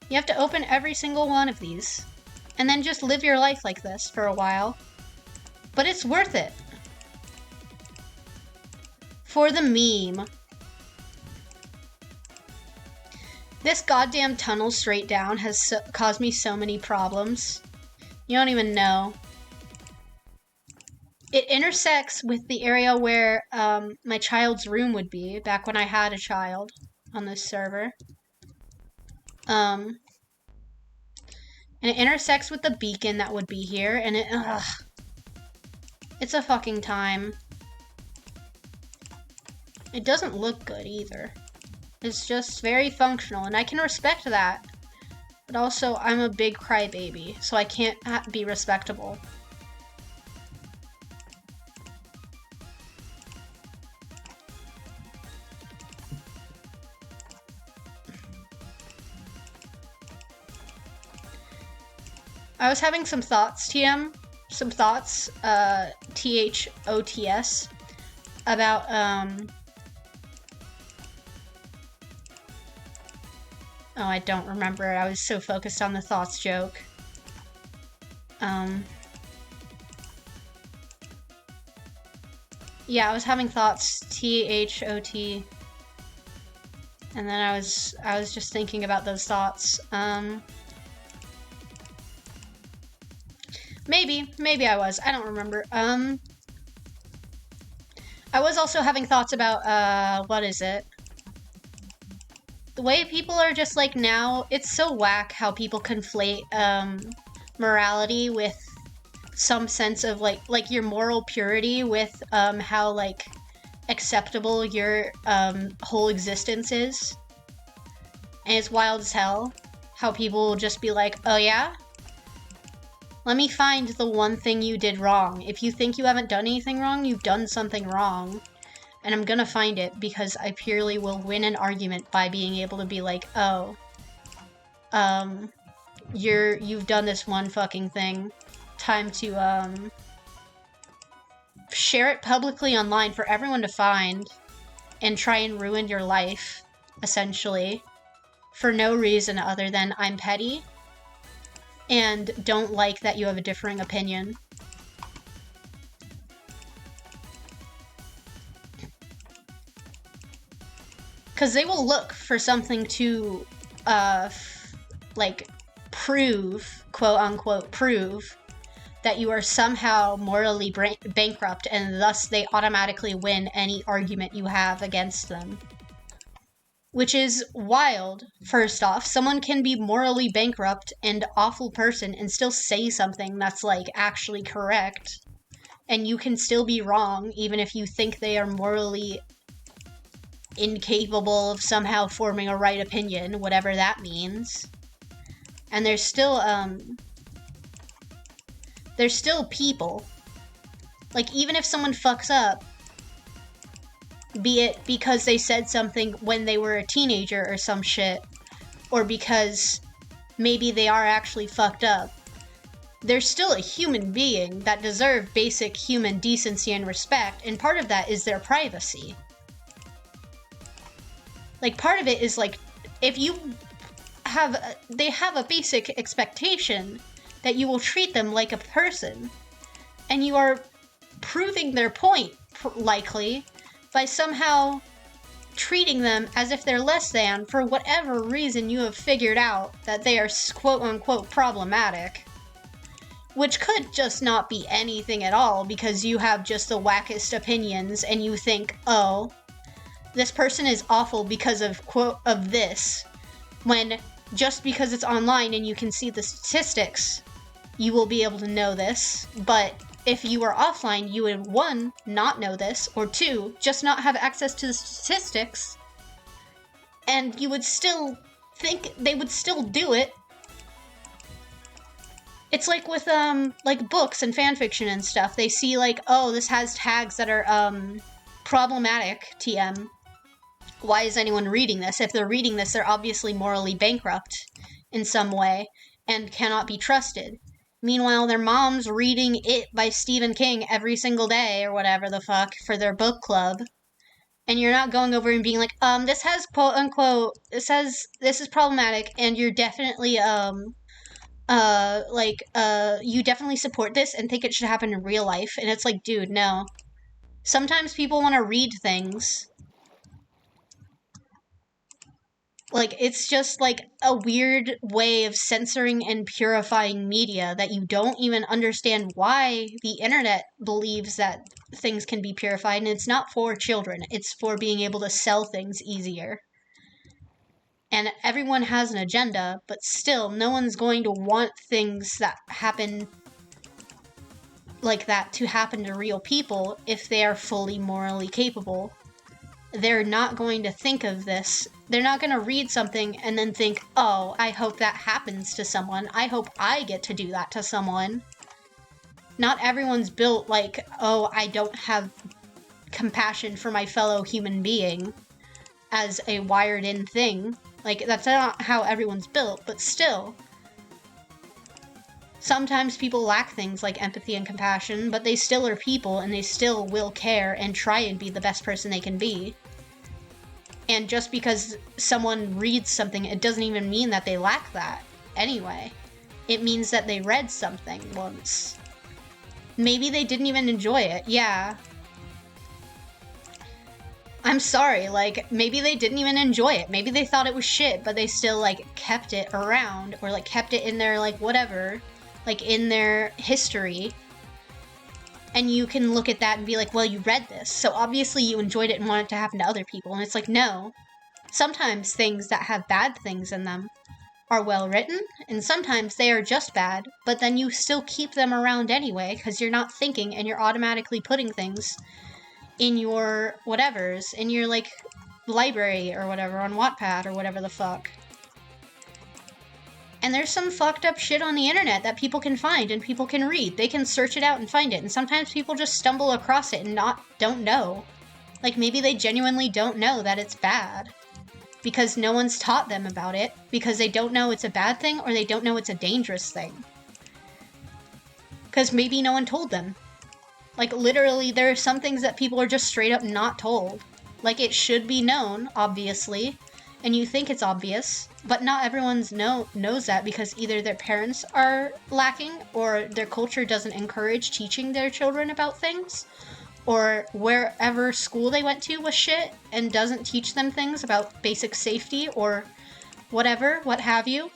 A: You have to open every single one of these, and then just live your life like this for a while. But it's worth it. For the meme. This goddamn tunnel straight down has caused me so many problems. You don't even know. It intersects with the area where my child's room would be, back when I had a child on this server. And it intersects with the beacon that would be here, and it's a fucking time. It doesn't look good either. It's just very functional, and I can respect that. But also, I'm a big crybaby, so I can't be respectable. was having some thoughts, TM. Some thoughts, THOTS, about, oh, I don't remember. I was so focused on the thoughts joke. Yeah, I was having thoughts, THOT, and then I was just thinking about those thoughts. Maybe I was. I don't remember. I was also having thoughts about, what is it? The way people are just like now, it's so whack how people conflate, morality with some sense of like your moral purity with, how like acceptable your, whole existence is. And it's wild as hell how people will just be like, oh yeah? Let me find the one thing you did wrong. If you think you haven't done anything wrong, you've done something wrong. And I'm gonna find it because I purely will win an argument by being able to be like, oh, you've done this one fucking thing. Time to, share it publicly online for everyone to find and try and ruin your life, essentially, for no reason other than I'm petty and don't like that you have a differing opinion. Because they will look for something to, like, prove, quote-unquote, prove that you are somehow morally bankrupt, and thus they automatically win any argument you have against them. Which is wild, first off. Someone can be morally bankrupt and awful person and still say something that's, like, actually correct. And you can still be wrong, even if you think they are morally incapable of somehow forming a right opinion, whatever that means. And there's still people. Like, even if someone fucks up, be it because they said something when they were a teenager or some shit, or because maybe they are actually fucked up, they're still a human being that deserve basic human decency and respect, and part of that is their privacy. Like, part of it is, like, if you have, they have a basic expectation that you will treat them like a person, and you are proving their point, likely, by somehow treating them as if they're less than for whatever reason you have figured out that they are quote-unquote problematic. Which could just not be anything at all because you have just the wackest opinions and you think, oh, this person is awful because of of this, when just because it's online and you can see the statistics, you will be able to know this. But if you were offline, you would, 1, not know this, or 2, just not have access to the statistics, and you would still think they would still do it. It's like with, like books and fanfiction and stuff. They see, like, oh, this has tags that are, problematic, TM. Why is anyone reading this? If they're reading this, they're obviously morally bankrupt in some way and cannot be trusted. Meanwhile, their mom's reading It by Stephen King every single day or whatever the fuck for their book club. And you're not going over and being like, this has quote-unquote, this is problematic and you're definitely, you definitely support this and think it should happen in real life. And it's like, dude, no. Sometimes people want to read things. Like, it's just, like, a weird way of censoring and purifying media that you don't even understand why the internet believes that things can be purified, and it's not for children. It's for being able to sell things easier. And everyone has an agenda, but still, no one's going to want things that happen like that to happen to real people if they are fully morally capable. They're not going to think of this. They're not going to read something and then think, oh, I hope that happens to someone. I hope I get to do that to someone. Not everyone's built like, oh, I don't have compassion for my fellow human being as a wired-in thing. Like, that's not how everyone's built, but still. Sometimes people lack things like empathy and compassion, but they still are people and they still will care and try and be the best person they can be. And just because someone reads something, it doesn't even mean that they lack that anyway. It means that they read something once. Maybe they didn't even enjoy it. Yeah. I'm sorry, like, maybe they didn't even enjoy it. Maybe they thought it was shit, but they still, like, kept it around, or, like, kept it in their, like, whatever, like, in their history. And you can look at that and be like, well, you read this, so obviously you enjoyed it and want it to happen to other people. And it's like, no. Sometimes things that have bad things in them are well written, and sometimes they are just bad, but then you still keep them around anyway, because you're not thinking and you're automatically putting things in your whatevers, in your, like, library or whatever, on Wattpad or whatever the fuck. And there's some fucked up shit on the internet that people can find and people can read. They can search it out and find it, and sometimes people just stumble across it and don't know. Like, maybe they genuinely don't know that it's bad, because no one's taught them about it, because they don't know it's a bad thing, or they don't know it's a dangerous thing. Because maybe no one told them. Like, literally, there are some things that people are just straight up not told. Like, it should be known, obviously, and you think it's obvious, but not everyone knows that because either their parents are lacking, or their culture doesn't encourage teaching their children about things, or wherever school they went to was shit and doesn't teach them things about basic safety or whatever, what have you.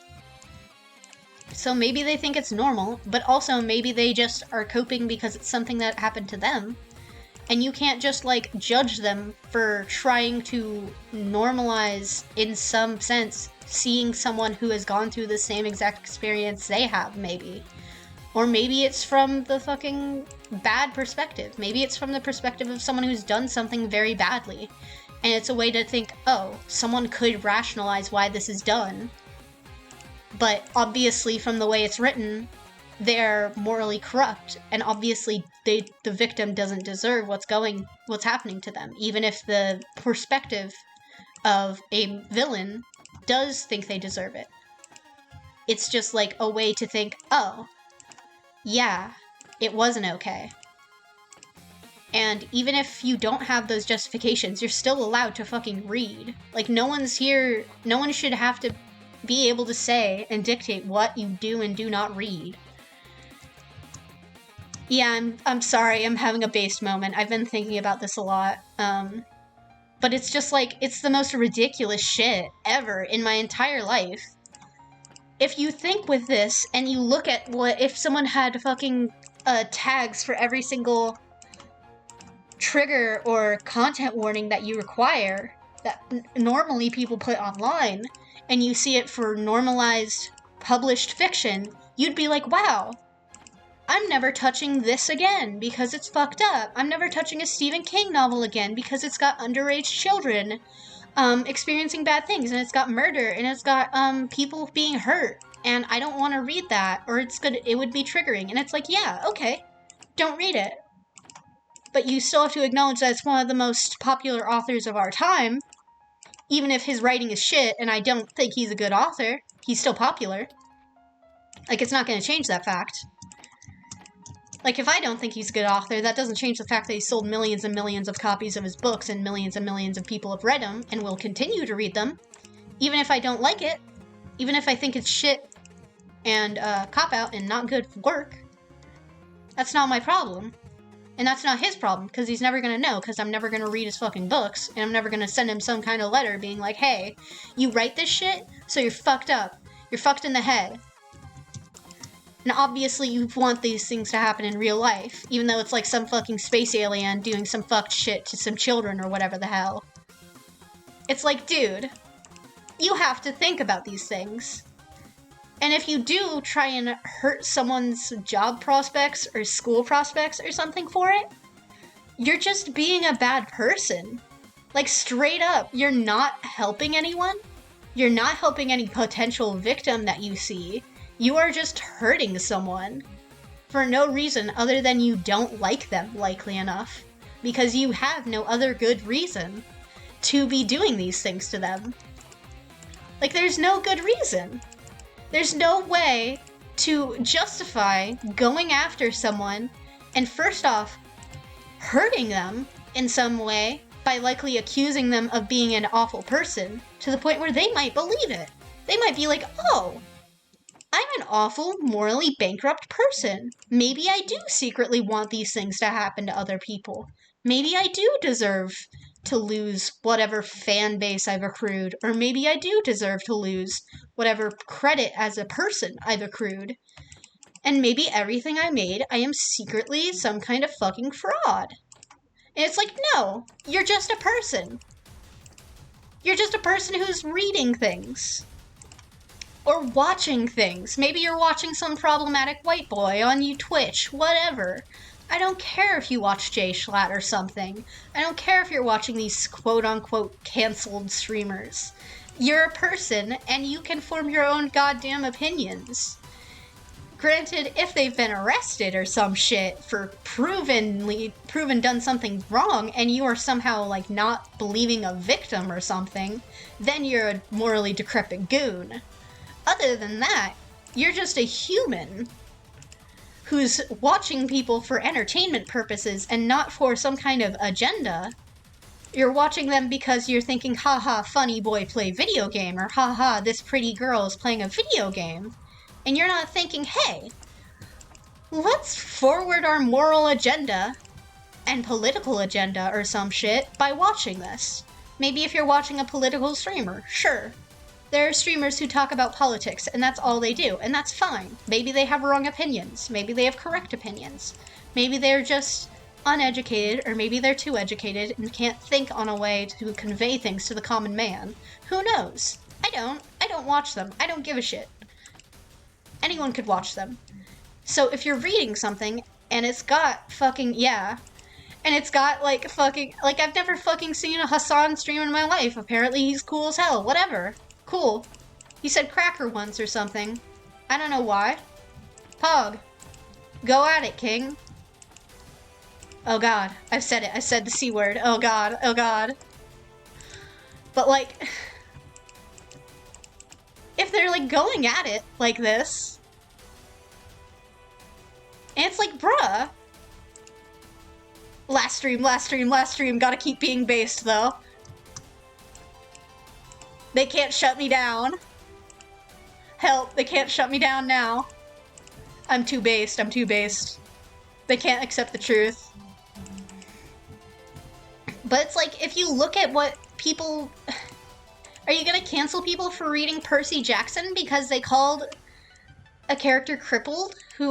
A: So maybe they think it's normal, but also maybe they just are coping because it's something that happened to them. And you can't just, like, judge them for trying to normalize, in some sense, seeing someone who has gone through the same exact experience they have, maybe. Or maybe it's from the fucking bad perspective. Maybe it's from the perspective of someone who's done something very badly. And it's a way to think, oh, someone could rationalize why this is done. But obviously, from the way it's written, they're morally corrupt, and obviously the victim doesn't deserve what's happening to them, even if the perspective of a villain does think they deserve it. It's just like a way to think, oh, yeah, it wasn't okay. And even if you don't have those justifications, you're still allowed to fucking read. Like, no one should have to be able to say and dictate what you do and do not read. Yeah, I'm sorry, I'm having a based moment. I've been thinking about this a lot. But it's just like, it's the most ridiculous shit ever in my entire life. If you think with this, and you look at what if someone had fucking tags for every single trigger or content warning that you require, that normally people put online, and you see it for normalized published fiction, you'd be like, wow, I'm never touching this again because it's fucked up. I'm never touching a Stephen King novel again because it's got underage children experiencing bad things, and it's got murder, and it's got people being hurt, and I don't want to read that, or it would be triggering. And it's like, yeah, okay, don't read it. But you still have to acknowledge that it's one of the most popular authors of our time. Even if his writing is shit, and I don't think he's a good author, he's still popular. Like, it's not going to change that fact. Like, if I don't think he's a good author, that doesn't change the fact that he sold millions and millions of copies of his books, and millions of people have read them, and will continue to read them. Even if I don't like it, even if I think it's shit, and cop-out, and not good work, that's not my problem. And that's not his problem, because he's never going to know, because I'm never going to read his fucking books, and I'm never going to send him some kind of letter being like, hey, you write this shit, so you're fucked up. You're fucked in the head. And obviously you want these things to happen in real life, even though it's like some fucking space alien doing some fucked shit to some children or whatever the hell. It's like, dude, you have to think about these things. And if you do try and hurt someone's job prospects or school prospects or something for it, you're just being a bad person. Like, straight up, you're not helping anyone. You're not helping any potential victim that you see. You are just hurting someone for no reason other than you don't like them, likely enough, because you have no other good reason to be doing these things to them. Like, there's no good reason. There's no way to justify going after someone and first off, hurting them in some way by likely accusing them of being an awful person to the point where they might believe it. They might be like, oh, I'm an awful, morally bankrupt person. Maybe I do secretly want these things to happen to other people. Maybe I do deserve to lose whatever fan base I've accrued, or maybe I do deserve to lose whatever credit as a person I've accrued. And maybe everything I made, I am secretly some kind of fucking fraud. And it's like, no, you're just a person. You're just a person who's reading things. Or watching things. Maybe you're watching some problematic white boy on Twitch, whatever. I don't care if you watch Jay Schlatt or something. I don't care if you're watching these quote-unquote canceled streamers. You're a person, and you can form your own goddamn opinions. Granted, if they've been arrested or some shit for proven done something wrong, and you are somehow, like, not believing a victim or something, then you're a morally decrepit goon. Other than that, you're just a human who's watching people for entertainment purposes and not for some kind of agenda. You're watching them because you're thinking, haha, funny boy play video game, or haha, this pretty girl is playing a video game. And you're not thinking, hey, let's forward our moral agenda and political agenda or some shit by watching this. Maybe if you're watching a political streamer, sure. There are streamers who talk about politics, and that's all they do, and that's fine. Maybe they have wrong opinions. Maybe they have correct opinions. Maybe they're just uneducated, or maybe they're too educated and can't think on a way to convey things to the common man. Who knows? I don't watch them. I don't give a shit. Anyone could watch them. So if you're reading something, and it's got fucking, yeah, and it's got, like, fucking, like, I've never fucking seen a Hassan stream in my life. Apparently he's cool as hell. Whatever. Cool. He said cracker once or something. I don't know why. Pog. Go at it, king. Oh god. I've said it. I said the C word. Oh god. Oh god. But, like, if they're, like, going at it like this, and it's like, bruh. Last stream, gotta keep being based, though. They can't shut me down. Help, they can't shut me down now. I'm too based. They can't accept the truth. But it's like, if you look at what people... Are you gonna cancel people for reading Percy Jackson because they called a character crippled who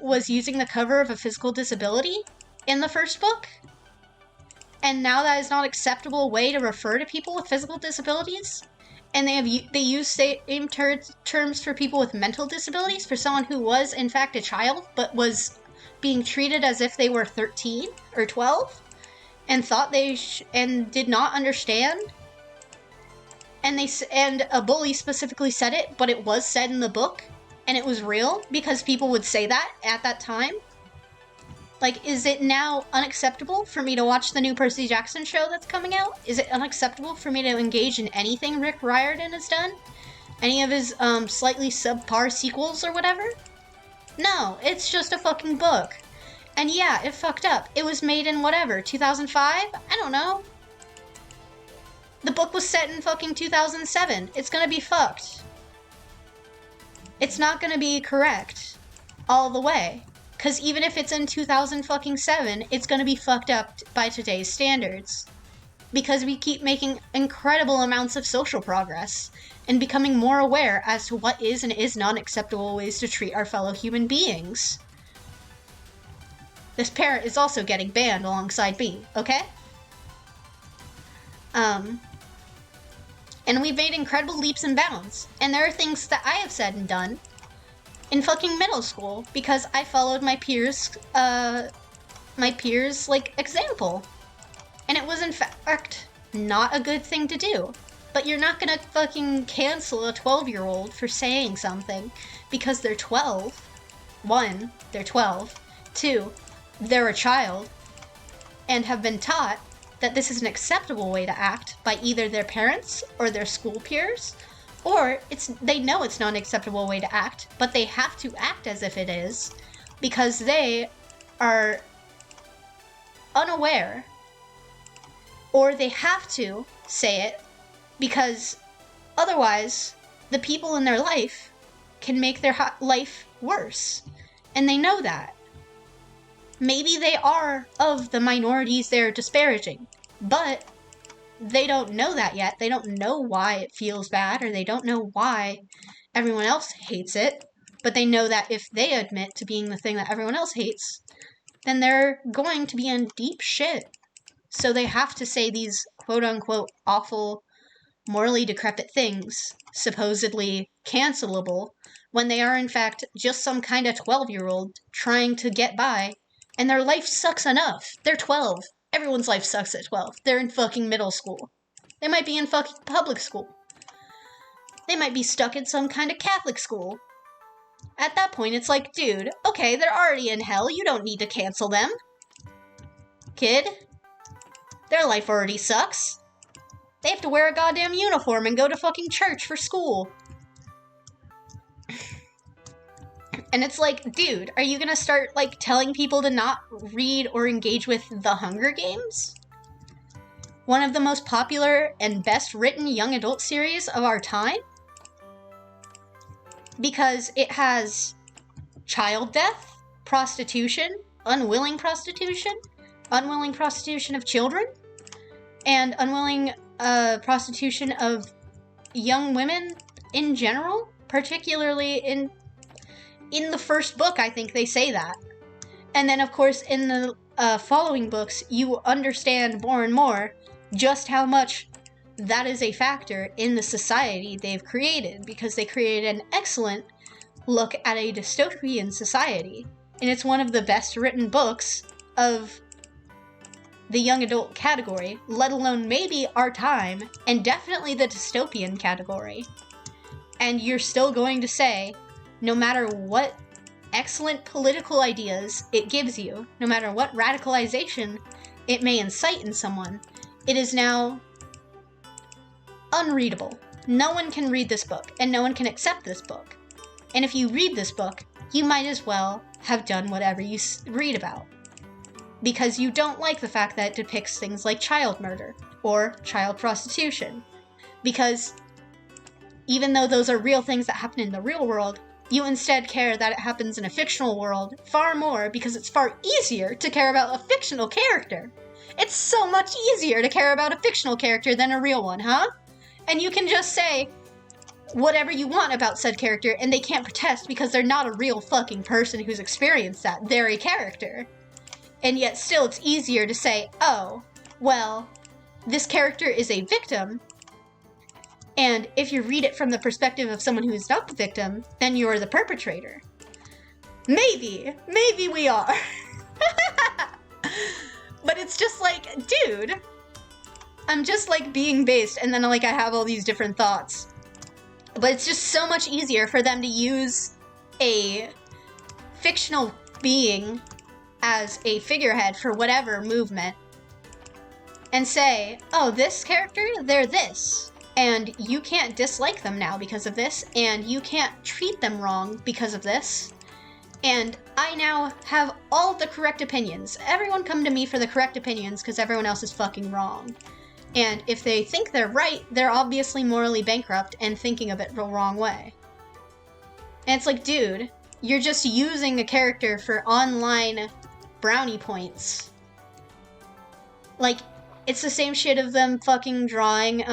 A: was using the cover of a physical disability in the first book? And now that is not an acceptable way to refer to people with physical disabilities? And they use same terms for people with mental disabilities for someone who was in fact a child but was being treated as if they were 13 or 12 and thought and did not understand. And a bully specifically said it, but it was said in the book and it was real because people would say that at that time. Like, is it now unacceptable for me to watch the new Percy Jackson show that's coming out? Is it unacceptable for me to engage in anything Rick Riordan has done? Any of his, slightly subpar sequels or whatever? No, it's just a fucking book. And yeah, it fucked up. It was made in whatever, 2005? I don't know. The book was set in fucking 2007. It's gonna be fucked. It's not gonna be correct all the way. Because even if it's in 2007, it's going to be fucked up by today's standards. Because we keep making incredible amounts of social progress and becoming more aware as to what is and is not acceptable ways to treat our fellow human beings. This parrot is also getting banned alongside me, okay? And we've made incredible leaps and bounds. And there are things that I have said and done in fucking middle school because I followed my peers' like, example. And it was in fact not a good thing to do. But you're not gonna fucking cancel a 12-year-old for saying something because they're 12. 1, they're 12. 2, they're a child and have been taught that this is an acceptable way to act by either their parents or their school peers Or they know it's not an acceptable way to act, but they have to act as if it is because they are unaware, or they have to say it because otherwise the people in their life can make their life worse. And they know that. Maybe they are of the minorities they're disparaging, but they don't know that yet. They don't know why it feels bad, or they don't know why everyone else hates it. But they know that if they admit to being the thing that everyone else hates, then they're going to be in deep shit. So they have to say these quote-unquote awful, morally decrepit things, supposedly cancelable, when they are in fact just some kind of 12-year-old trying to get by, and their life sucks enough. They're 12. Everyone's life sucks at 12. They're in fucking middle school. They might be in fucking public school. They might be stuck in some kind of Catholic school. At that point, it's like, dude, okay, they're already in hell. You don't need to cancel them. Kid, their life already sucks. They have to wear a goddamn uniform and go to fucking church for school. And it's like, dude, are you gonna start, like, telling people to not read or engage with The Hunger Games? One of the most popular and best written young adult series of our time? Because it has child death, prostitution, unwilling prostitution of children, and unwilling prostitution of young women in general, particularly in the first book. I think they say that. And then, of course, in the following books, you understand more and more just how much that is a factor in the society they've created, because they created an excellent look at a dystopian society. And it's one of the best written books of the young adult category, let alone maybe our time, and definitely the dystopian category. And you're still going to say, no matter what excellent political ideas it gives you, no matter what radicalization it may incite in someone, it is now unreadable. No one can read this book, and no one can accept this book. And if you read this book, you might as well have done whatever you read about. Because you don't like the fact that it depicts things like child murder or child prostitution. Because even though those are real things that happen in the real world, you instead care that it happens in a fictional world far more, because it's far easier to care about a fictional character. It's so much easier to care about a fictional character than a real one, huh? And you can just say whatever you want about said character, and they can't protest because they're not a real fucking person who's experienced that. They're a character. And yet still it's easier to say, oh, well, this character is a victim, and if you read it from the perspective of someone who is not the victim, then you're the perpetrator. Maybe we are. But it's just like, dude, I'm just like being based, and then like I have all these different thoughts. But it's just so much easier for them to use a fictional being as a figurehead for whatever movement and say, oh, this character, they're this. And you can't dislike them now because of this, and you can't treat them wrong because of this. And I now have all the correct opinions. Everyone come to me for the correct opinions because everyone else is fucking wrong. And if they think they're right, they're obviously morally bankrupt and thinking of it the wrong way. And it's like, dude, you're just using a character for online brownie points. Like, it's the same shit of them fucking drawing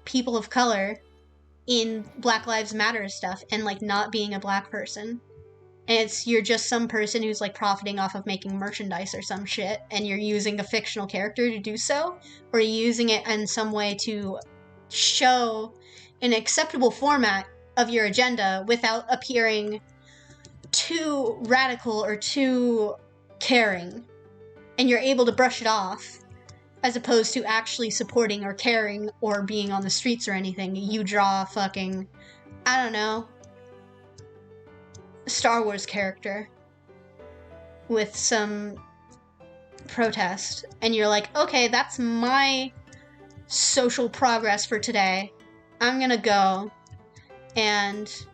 A: people of color in Black Lives Matter stuff and like not being a black person. And you're just some person who's like profiting off of making merchandise or some shit, and you're using a fictional character to do so, or you're using it in some way to show an acceptable format of your agenda without appearing too radical or too caring. And you're able to brush it off, as opposed to actually supporting or caring or being on the streets or anything. You draw fucking, I don't know, Star Wars character with some protest, and you're like, okay, that's my social progress for today. I'm gonna go and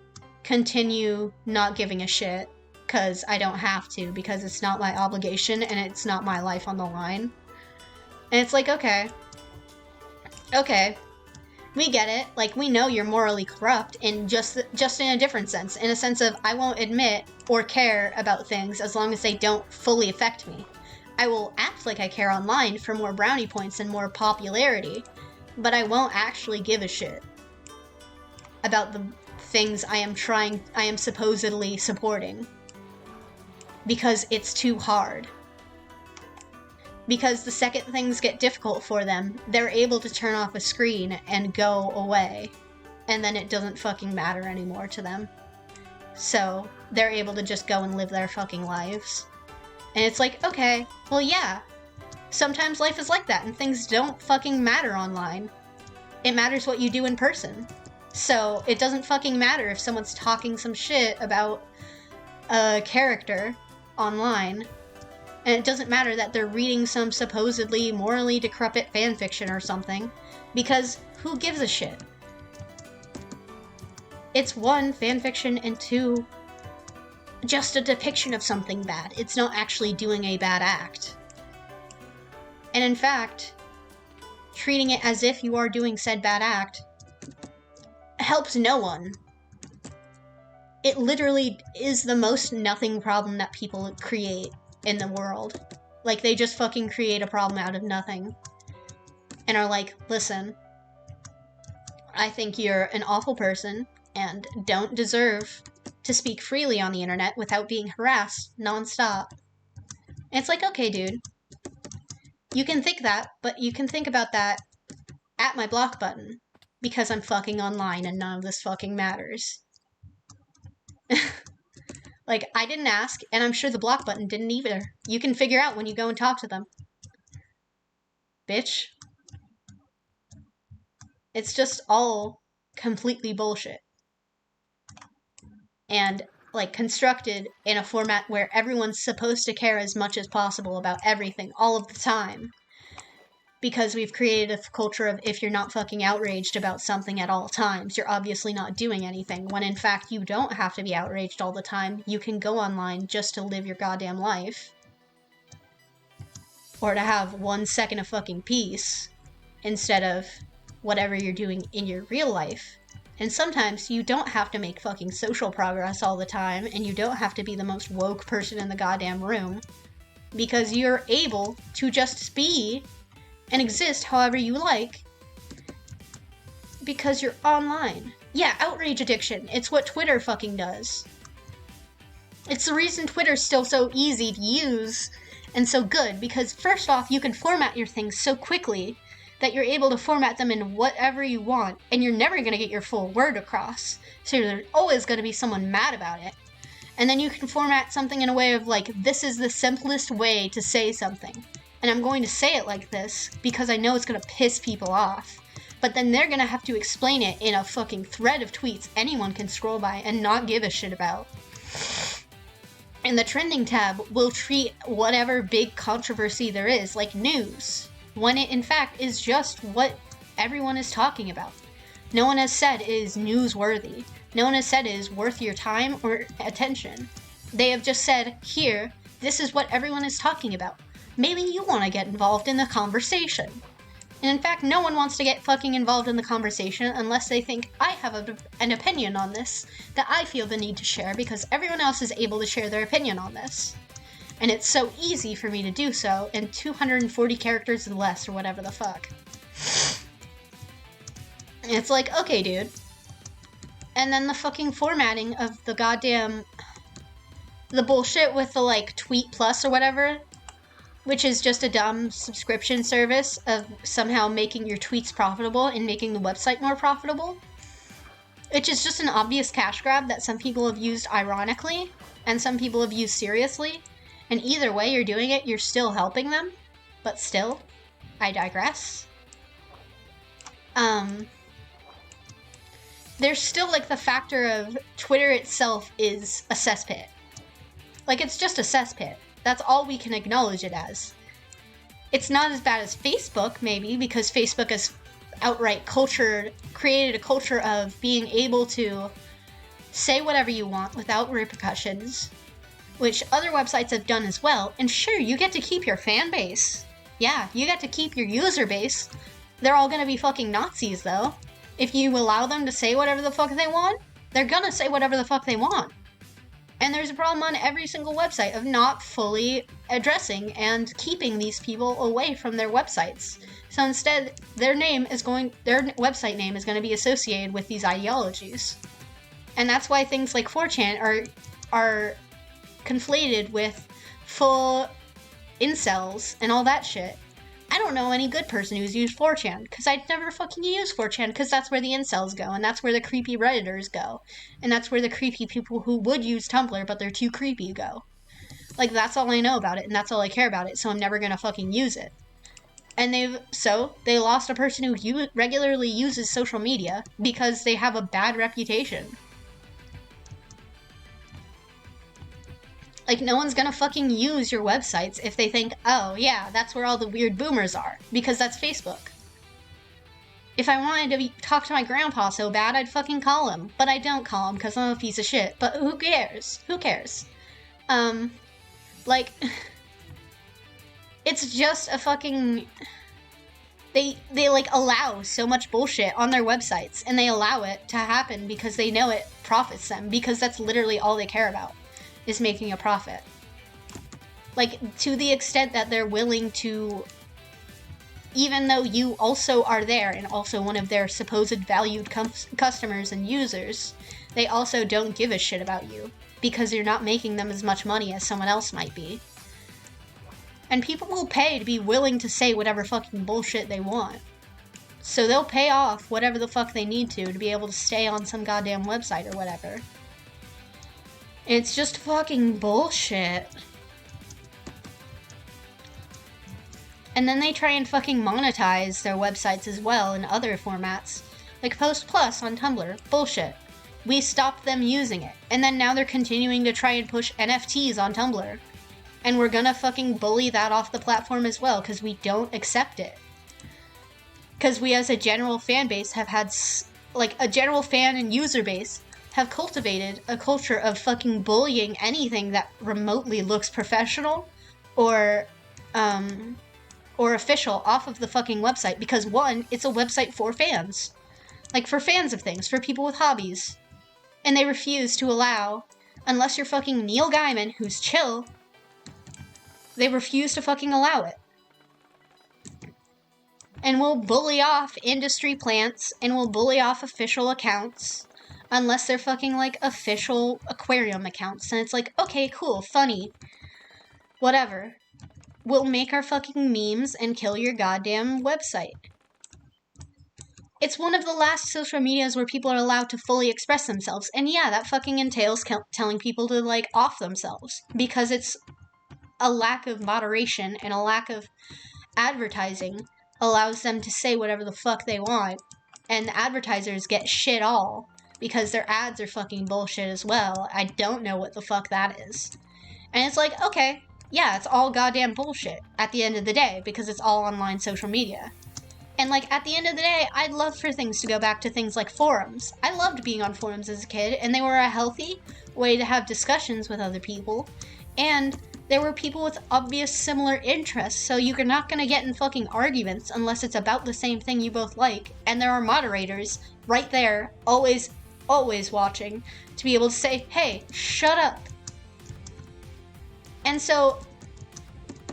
A: continue not giving a shit because I don't have to, because it's not my obligation and it's not my life on the line. And it's like, okay, we get it. Like, we know you're morally corrupt, in just in a different sense. In a sense of, I won't admit or care about things as long as they don't fully affect me. I will act like I care online for more brownie points and more popularity, but I won't actually give a shit about the things I am supposedly supporting. Because it's too hard. Because the second things get difficult for them, they're able to turn off a screen and go away. And then it doesn't fucking matter anymore to them. So, they're able to just go and live their fucking lives. And it's like, okay, well yeah. Sometimes life is like that and things don't fucking matter online. It matters what you do in person. So, it doesn't fucking matter if someone's talking some shit about a character online. And it doesn't matter that they're reading some supposedly morally decrepit fanfiction or something, because who gives a shit? It's one, fanfiction, and two, just a depiction of something bad. It's not actually doing a bad act. And in fact, treating it as if you are doing said bad act helps no one. It literally is the most nothing problem that people create in the world. Like, they just fucking create a problem out of nothing. And are like, listen, I think you're an awful person and don't deserve to speak freely on the internet without being harassed nonstop. And it's like, okay, dude. You can think that, but you can think about that at my block button. Because I'm fucking online and none of this fucking matters. Like, I didn't ask, and I'm sure the block button didn't either. You can figure out when you go and talk to them. Bitch. It's just all completely bullshit. And, like, constructed in a format where everyone's supposed to care as much as possible about everything, all of the time. Because we've created a culture of, if you're not fucking outraged about something at all times, you're obviously not doing anything, when in fact you don't have to be outraged all the time. You can go online just to live your goddamn life. Or to have 1 second of fucking peace, instead of whatever you're doing in your real life. And sometimes you don't have to make fucking social progress all the time, and you don't have to be the most woke person in the goddamn room, because you're able to just be and exist however you like, because you're online. Yeah, outrage addiction. It's what Twitter fucking does. It's the reason Twitter's still so easy to use and so good, because first off, you can format your things so quickly that you're able to format them in whatever you want, and you're never going to get your full word across. So there's always going to be someone mad about it. And then you can format something in a way of like, this is the simplest way to say something. And I'm going to say it like this because I know it's going to piss people off. But then they're going to have to explain it in a fucking thread of tweets anyone can scroll by and not give a shit about. And the trending tab will treat whatever big controversy there is like news, when it in fact is just what everyone is talking about. No one has said it is newsworthy. No one has said it is worth your time or attention. They have just said, here, this is what everyone is talking about. Maybe you want to get involved in the conversation. And in fact, no one wants to get fucking involved in the conversation unless they think, I have an opinion on this that I feel the need to share because everyone else is able to share their opinion on this. And it's so easy for me to do so in 240 characters or less, or whatever the fuck. And it's like, okay, dude. And then the fucking formatting of the goddamn... the bullshit with the, like, Tweet Plus or whatever, which is just a dumb subscription service of somehow making your tweets profitable and making the website more profitable. Which is just an obvious cash grab that some people have used ironically, and some people have used seriously. And either way you're doing it, you're still helping them. But still, I digress. There's still, like, the factor of Twitter itself is a cesspit. Like, it's just a cesspit. That's all we can acknowledge it as. It's not as bad as Facebook, maybe, because Facebook has outright created a culture of being able to say whatever you want without repercussions, which other websites have done as well. And sure, you get to keep your fan base. Yeah, you get to keep your user base. They're all gonna be fucking Nazis, though. If you allow them to say whatever the fuck they want, they're gonna say whatever the fuck they want. And there's a problem on every single website of not fully addressing and keeping these people away from their websites. So instead, their website name is going to be associated with these ideologies. And that's why things like 4chan are conflated with full incels and all that shit. I don't know any good person who's used 4chan, because I'd never fucking use 4chan, because that's where the incels go, and that's where the creepy Redditors go, and that's where the creepy people who would use Tumblr, but they're too creepy, go. Like, that's all I know about it, and that's all I care about it, so I'm never gonna fucking use it. And they lost a person who regularly uses social media, because they have a bad reputation. Like, no one's gonna fucking use your websites if they think, oh, yeah, that's where all the weird boomers are, because that's Facebook. If I wanted to talk to my grandpa so bad, I'd fucking call him. But I don't call him because I'm a piece of shit. But who cares? Who cares? Like, it's just a fucking... They like, allow so much bullshit on their websites, and they allow it to happen because they know it profits them, because that's literally all they care about, is making a profit. Like, to the extent that they're willing to, even though you also are there and also one of their supposed valued customers and users, they also don't give a shit about you because you're not making them as much money as someone else might be. And people will pay to be willing to say whatever fucking bullshit they want. So they'll pay off whatever the fuck they need to be able to stay on some goddamn website or whatever. It's just fucking bullshit. And then they try and fucking monetize their websites as well in other formats. Like Post Plus on Tumblr. Bullshit. We stopped them using it. And then now they're continuing to try and push NFTs on Tumblr. And we're gonna fucking bully that off the platform as well, because we don't accept it. Because we as a general fan base have had, like, a general fan and user base have cultivated a culture of fucking bullying anything that remotely looks professional or official off of the fucking website, because one, it's a website for fans. Like, for fans of things, for people with hobbies. And they refuse to allow, unless you're fucking Neil Gaiman, who's chill, they refuse to fucking allow it. And will bully off industry plants, and will bully off official accounts, unless they're fucking, like, official aquarium accounts. And it's like, okay, cool, funny, whatever. We'll make our fucking memes and kill your goddamn website. It's one of the last social medias where people are allowed to fully express themselves. And yeah, that fucking entails telling people to, like, off themselves. Because it's a lack of moderation and a lack of advertising allows them to say whatever the fuck they want. And the advertisers get shit all because their ads are fucking bullshit as well. I don't know what the fuck that is. And it's like, okay, yeah, it's all goddamn bullshit at the end of the day because it's all online social media. And, like, at the end of the day, I'd love for things to go back to things like forums. I loved being on forums as a kid, and they were a healthy way to have discussions with other people. And there were people with obvious similar interests, so you're not gonna get in fucking arguments unless it's about the same thing you both like. And there are moderators right there, always watching, to be able to say, hey, shut up. And so,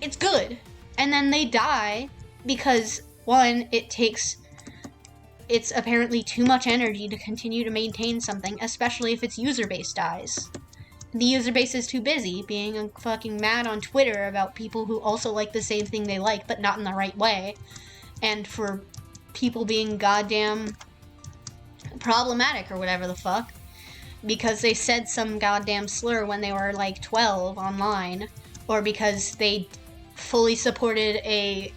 A: it's good. And then they die because, one, it's apparently too much energy to continue to maintain something, especially if its user base dies. The user base is too busy being fucking mad on Twitter about people who also like the same thing they like, but not in the right way. And for people being goddamn problematic or whatever the fuck. Because they said some goddamn slur when they were like 12 online. Or because they fully supported a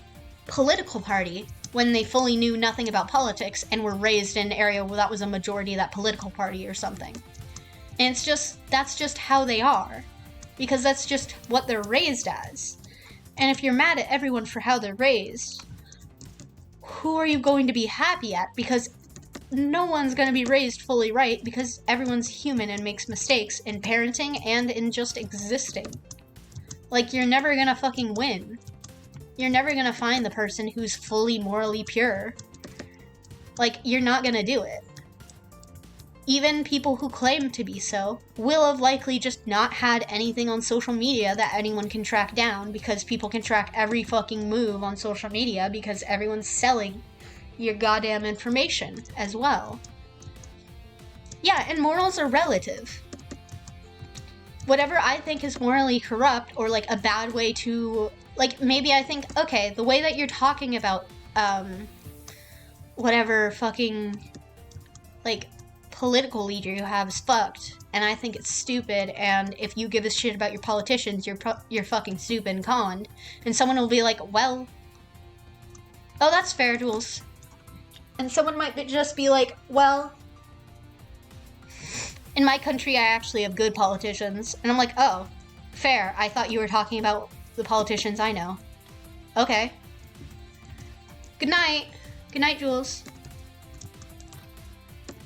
A: political party when they fully knew nothing about politics and were raised in an area where that was a majority of that political party or something. And that's just how they are. Because that's just what they're raised as. And if you're mad at everyone for how they're raised, who are you going to be happy at? Because no one's going to be raised fully right, because everyone's human and makes mistakes in parenting and in just existing. Like, you're never going to fucking win. You're never going to find the person who's fully morally pure. Like, you're not going to do it. Even people who claim to be so will have likely just not had anything on social media that anyone can track down, because people can track every fucking move on social media because everyone's selling your goddamn information as well. Yeah, and morals are relative. Whatever I think is morally corrupt or like a bad way to, like, maybe I think, okay, the way that you're talking about whatever fucking like political leader you have is fucked, and I think it's stupid, and if you give a shit about your politicians, you're fucking stupid and conned, and someone will be like, well, oh, that's fair, Jules. And someone might just be like, well, in my country I actually have good politicians, and I'm like, oh, fair, I thought you were talking about the politicians I know. Okay. Good night, Jules.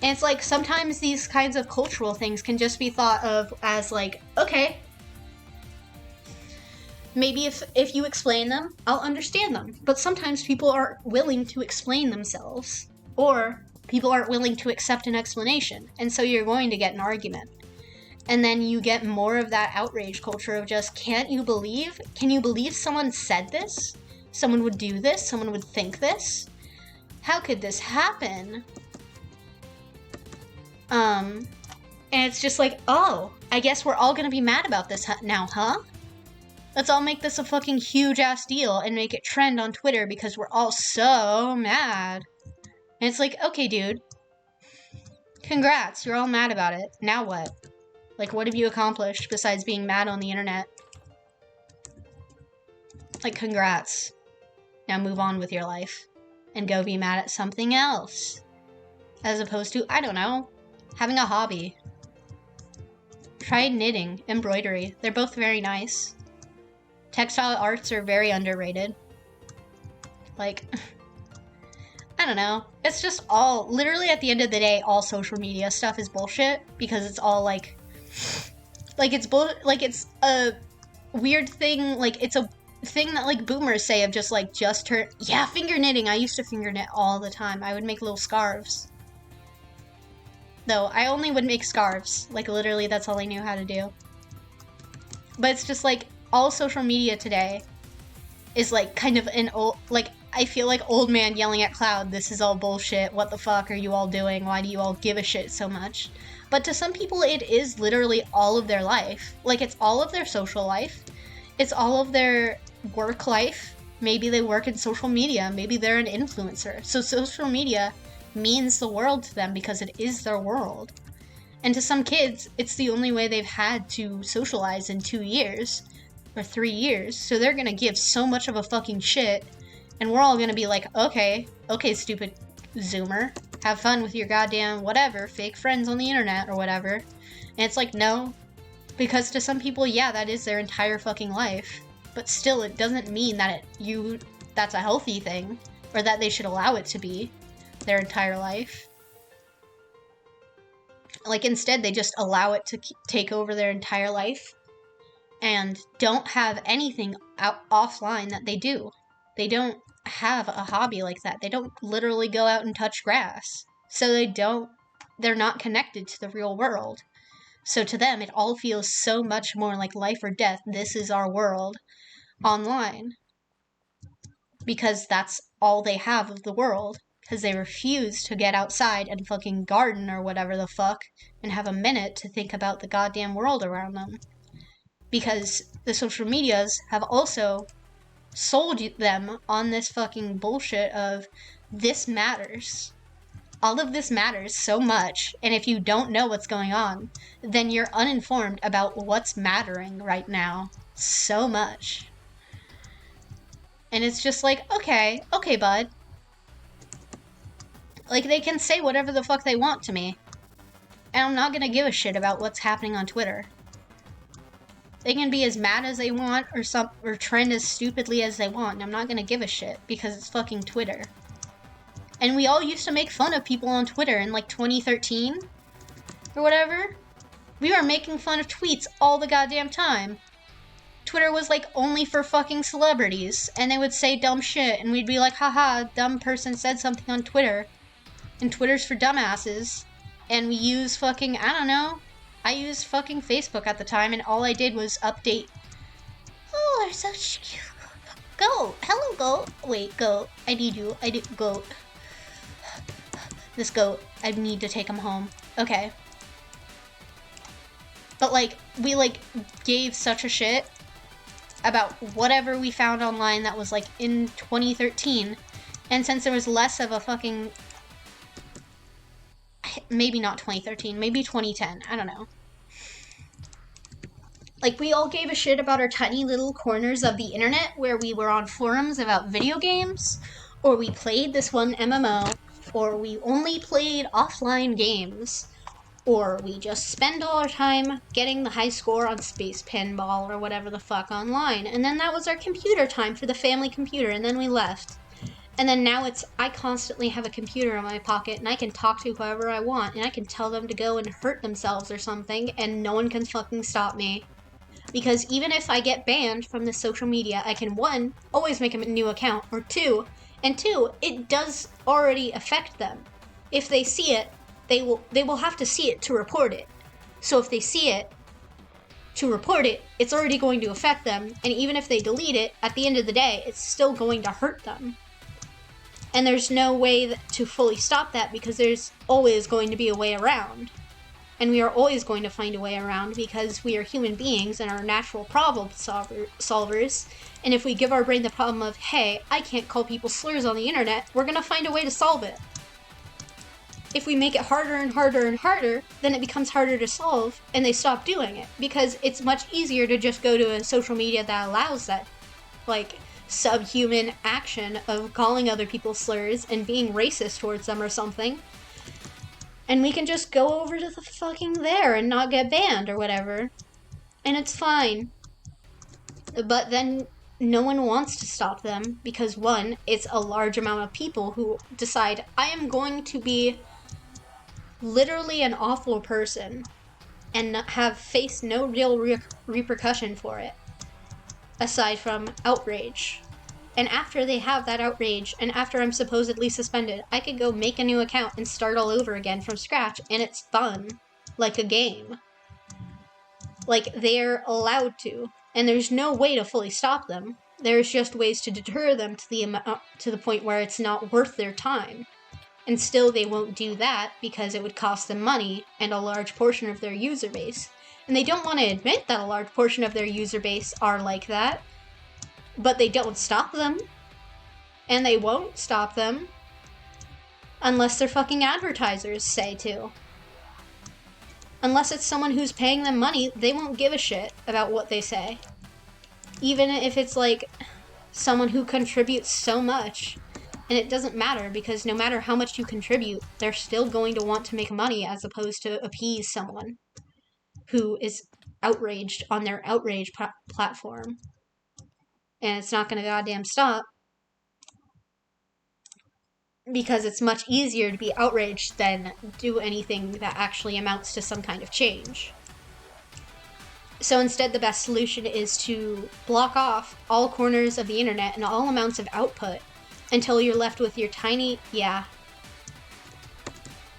A: And it's like, sometimes these kinds of cultural things can just be thought of as like, okay, maybe if you explain them, I'll understand them. But sometimes people aren't willing to explain themselves, or people aren't willing to accept an explanation. And so you're going to get an argument. And then you get more of that outrage culture of just, can you believe someone said this? Someone would do this? Someone would think this? How could this happen? And it's just like, oh, I guess we're all gonna be mad about this now, huh? Let's all make this a fucking huge-ass deal and make it trend on Twitter because we're all so mad. And it's like, okay, dude. Congrats, you're all mad about it. Now what? Like, what have you accomplished besides being mad on the internet? Like, congrats. Now move on with your life. And go be mad at something else. As opposed to, I don't know, having a hobby. Try knitting, embroidery. They're both very nice. Textile arts are very underrated. Like, I don't know. It's just all, literally at the end of the day, all social media stuff is bullshit. Because it's all like it's a weird thing, like, it's a thing that, like, boomers say of just, like, yeah, finger knitting. I used to finger knit all the time. I would make little scarves. Though, I only would make scarves. Like, literally, that's all I knew how to do. But it's just, like, all social media today is, like, kind of an old, like, I feel like old man yelling at cloud, this is all bullshit, what the fuck are you all doing, why do you all give a shit so much? But to some people, it is literally all of their life. Like, it's all of their social life. It's all of their work life. Maybe they work in social media. Maybe they're an influencer. So social media means the world to them because it is their world. And to some kids, it's the only way they've had to socialize in 2 years or 3 years. So they're gonna give so much of a fucking shit. And we're all gonna be like, okay, stupid Zoomer. Have fun with your goddamn whatever, fake friends on the internet or whatever. And it's like, no. Because to some people, yeah, that is their entire fucking life. But still, it doesn't mean that that's a healthy thing. Or that they should allow it to be their entire life. Like, instead, they just allow it to take over their entire life. And don't have anything offline that they do. They don't have a hobby like that. They don't literally go out and touch grass. So they're not connected to the real world. So to them, it all feels so much more like life or death. This is our world online. Because that's all they have of the world. Because they refuse to get outside and fucking garden or whatever the fuck and have a minute to think about the goddamn world around them. Because the social medias have also sold them on this fucking bullshit of this matters. All of this matters so much, and if you don't know what's going on, then you're uninformed about what's mattering right now so much. And it's just like, okay, bud. Like, they can say whatever the fuck they want to me, and I'm not gonna give a shit about what's happening on Twitter. They can be as mad as they want or trend as stupidly as they want, and I'm not gonna give a shit because it's fucking Twitter. And we all used to make fun of people on Twitter in like 2013 or whatever. We were making fun of tweets all the goddamn time. Twitter was like only for fucking celebrities, and they would say dumb shit, and we'd be like, haha, dumb person said something on Twitter, and Twitter's for dumbasses, and we use fucking, I don't know, I used fucking Facebook at the time, and all I did was update. Oh, they're so cute. Goat, hello goat. Wait, goat, I need you, goat. This goat, I need to take him home. Okay. But like, we like gave such a shit about whatever we found online that was like in 2013, and since there was less of a fucking, maybe not 2013, maybe 2010, I don't know. Like, we all gave a shit about our tiny little corners of the internet where we were on forums about video games, or we played this one MMO, or we only played offline games, or we just spend all our time getting the high score on Space Pinball or whatever the fuck online. And then that was our computer time for the family computer, and then we left. And then now it's, I constantly have a computer in my pocket, and I can talk to whoever I want, and I can tell them to go and hurt themselves or something, and no one can fucking stop me. Because even if I get banned from the social media, I can, one, always make a new account, or two, it does already affect them. If they see it, they will have to see it to report it. So if they see it to report it, it's already going to affect them, and even if they delete it, at the end of the day, it's still going to hurt them. And there's no way to fully stop that, because there's always going to be a way around. And we are always going to find a way around, because we are human beings and are natural problem solvers. And if we give our brain the problem of, hey, I can't call people slurs on the internet, we're going to find a way to solve it. If we make it harder and harder and harder, then it becomes harder to solve, and they stop doing it. Because it's much easier to just go to a social media that allows that, like, subhuman action of calling other people slurs and being racist towards them or something. And we can just go over to the fucking there and not get banned or whatever. And it's fine. But then no one wants to stop them because, one, it's a large amount of people who decide, I am going to be literally an awful person and have faced no real repercussion for it, aside from outrage. And after they have that outrage, and after I'm supposedly suspended, I could go make a new account and start all over again from scratch, and it's fun. Like a game. Like, they're allowed to. And there's no way to fully stop them. There's just ways to deter them to the point where it's not worth their time. And still they won't do that because it would cost them money and a large portion of their user base. And they don't want to admit that a large portion of their user base are like that. But they don't stop them. And they won't stop them. Unless their fucking advertisers say to. Unless it's someone who's paying them money, they won't give a shit about what they say. Even if it's like someone who contributes so much. And it doesn't matter, because no matter how much you contribute, they're still going to want to make money as opposed to appease someone who is outraged on their outrage platform. And it's not going to goddamn stop. Because it's much easier to be outraged than do anything that actually amounts to some kind of change. So instead, the best solution is to block off all corners of the internet and all amounts of output until you're left with your tiny... Yeah.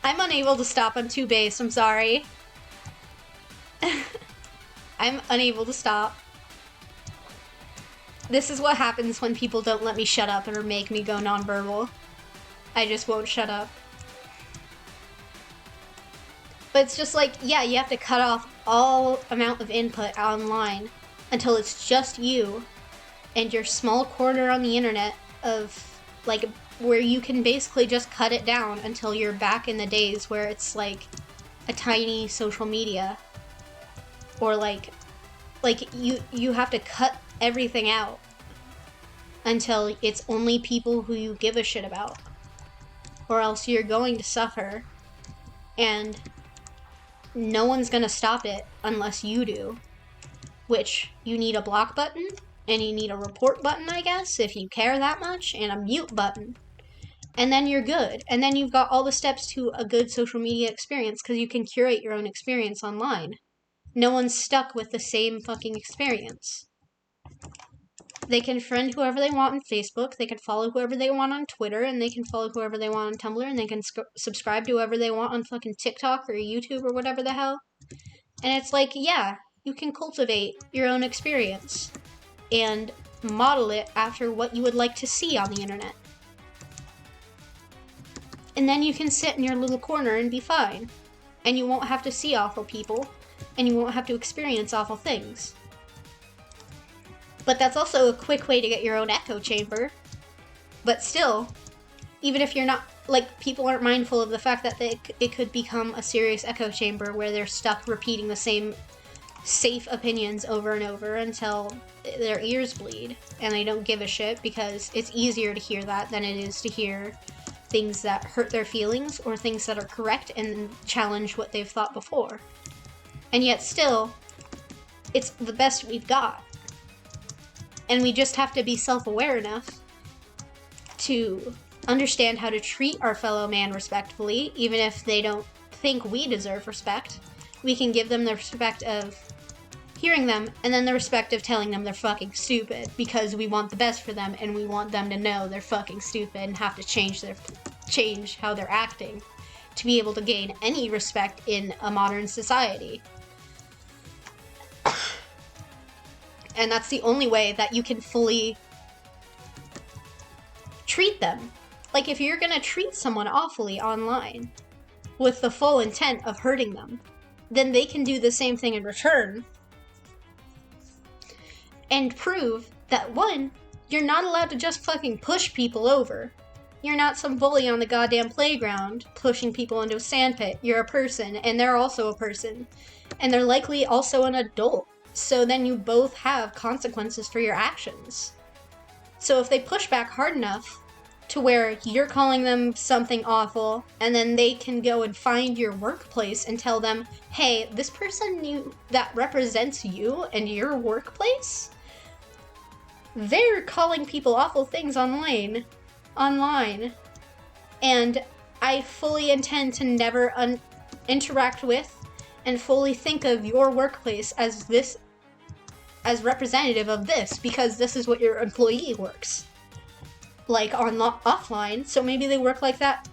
A: I'm unable to stop. I'm too based. I'm sorry. I'm unable to stop. This is what happens when people don't let me shut up or make me go nonverbal. I just won't shut up. But it's just like, yeah, you have to cut off all amount of input online until it's just you and your small corner on the internet of, like, where you can basically just cut it down until you're back in the days where it's, like, a tiny social media. Or, like you have to cut everything out until it's only people who you give a shit about. Or else you're going to suffer. And no one's gonna stop it unless you do. Which, you need a block button, and you need a report button, I guess, if you care that much, and a mute button. And then you're good. And then you've got all the steps to a good social media experience because you can curate your own experience online. No one's stuck with the same fucking experience. They can friend whoever they want on Facebook, they can follow whoever they want on Twitter, and they can follow whoever they want on Tumblr, and they can subscribe to whoever they want on fucking TikTok or YouTube or whatever the hell. And it's like, yeah, you can cultivate your own experience and model it after what you would like to see on the internet. And then you can sit in your little corner and be fine. And you won't have to see awful people, and you won't have to experience awful things. But that's also a quick way to get your own echo chamber. But still, even if you're not, like, people aren't mindful of the fact that it could become a serious echo chamber where they're stuck repeating the same safe opinions over and over until their ears bleed. And they don't give a shit because it's easier to hear that than it is to hear things that hurt their feelings or things that are correct and challenge what they've thought before. And yet still, it's the best we've got. And we just have to be self-aware enough to understand how to treat our fellow man respectfully, even if they don't think we deserve respect. We can give them the respect of hearing them, and then the respect of telling them they're fucking stupid, because we want the best for them, and we want them to know they're fucking stupid and have to change how they're acting to be able to gain any respect in a modern society. And that's the only way that you can fully treat them. Like, if you're gonna treat someone awfully online with the full intent of hurting them, then they can do the same thing in return and prove that, one, you're not allowed to just fucking push people over. You're not some bully on the goddamn playground pushing people into a sandpit. You're a person, and they're also a person. And they're likely also an adult. So then you both have consequences for your actions. So if they push back hard enough to where you're calling them something awful, and then they can go and find your workplace and tell them, hey, this person that represents you and your workplace, they're calling people awful things online. And I fully intend to never interact with and fully think of your workplace as representative of this, because this is what your employee works like offline. So maybe they work like that.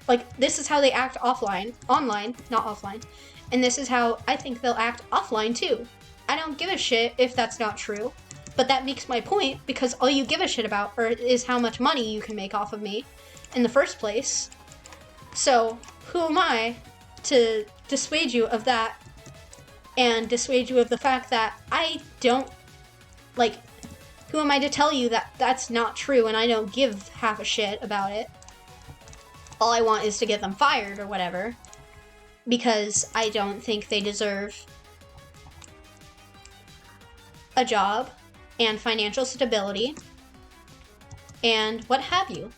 A: Like, this is how they act online, not offline. And this is how I think they'll act offline too. I don't give a shit if that's not true, but that makes my point, because all you give a shit about is how much money you can make off of me in the first place. So who am I to dissuade you of that, and dissuade you of the fact that I don't, like, who am I to tell you that that's not true and I don't give half a shit about it? All I want is to get them fired or whatever, because I don't think they deserve a job and financial stability and what have you.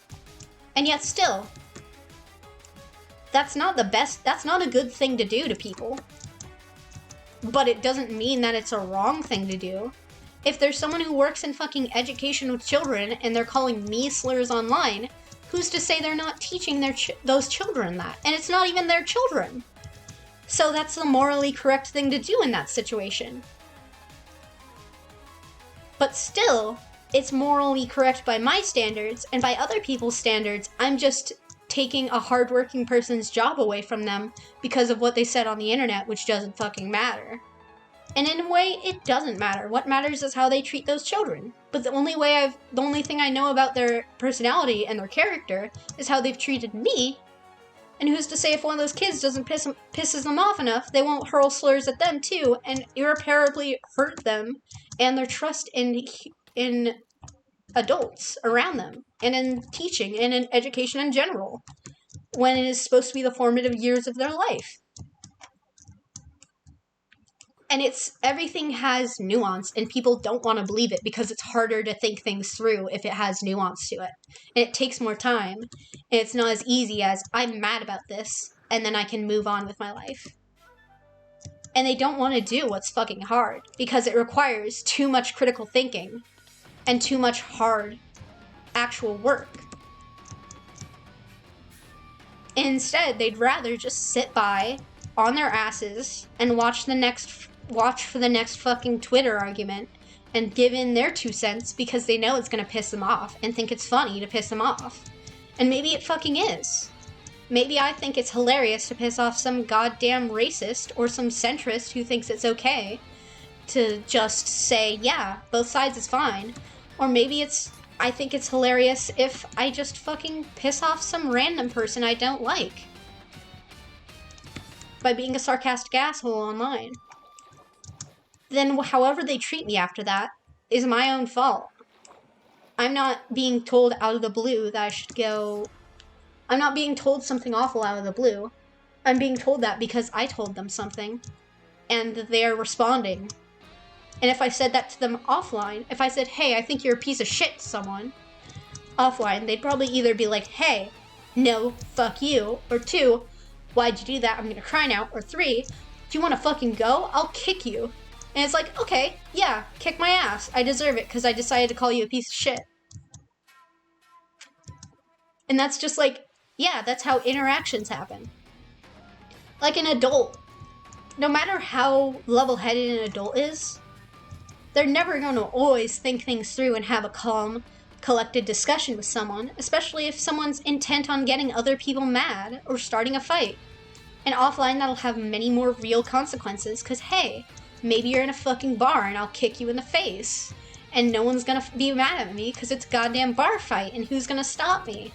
A: And yet still, that's not a good thing to do to people. But it doesn't mean that it's a wrong thing to do. If there's someone who works in fucking education with children and they're calling me slurs online, who's to say they're not teaching those children that? And it's not even their children. So that's the morally correct thing to do in that situation. But still, it's morally correct by my standards, and by other people's standards, I'm just taking a hardworking person's job away from them because of what they said on the internet, which doesn't fucking matter. And in a way, it doesn't matter. What matters is how they treat those children. But the only thing I know about their personality and their character is how they've treated me. And who's to say if one of those kids pisses them off enough, they won't hurl slurs at them too, and irreparably hurt them and their trust in adults around them, and in teaching, and in education in general, when it is supposed to be the formative years of their life. And everything has nuance, and people don't want to believe it because it's harder to think things through if it has nuance to it. And it takes more time, and it's not as easy as, I'm mad about this, and then I can move on with my life. And they don't want to do what's fucking hard, because it requires too much critical thinking and too much hard actual work. Instead, they'd rather just sit by on their asses and watch for the next fucking Twitter argument and give in their 2 cents because they know it's gonna piss them off and think it's funny to piss them off. And maybe it fucking is. Maybe I think it's hilarious to piss off some goddamn racist or some centrist who thinks it's okay to just say, yeah, both sides is fine. Or maybe I think it's hilarious if I just fucking piss off some random person I don't like by being a sarcastic asshole online. Then however they treat me after that is my own fault. I'm not being told out of the blue that I should go... I'm not being told something awful out of the blue. I'm being told that because I told them something, and they're responding. And if I said that to them offline, if I said, hey, I think you're a piece of shit to someone, offline, they'd probably either be like, hey, no, fuck you, or 2, why'd you do that? I'm gonna cry now, or 3, do you wanna fucking go? I'll kick you. And it's like, okay, yeah, kick my ass. I deserve it because I decided to call you a piece of shit. And that's just like, yeah, that's how interactions happen. Like an adult, no matter how level-headed an adult is, they're never going to always think things through and have a calm, collected discussion with someone, especially if someone's intent on getting other people mad or starting a fight. And offline, that'll have many more real consequences, because hey, maybe you're in a fucking bar and I'll kick you in the face, and no one's gonna be mad at me because it's a goddamn bar fight, and who's gonna stop me?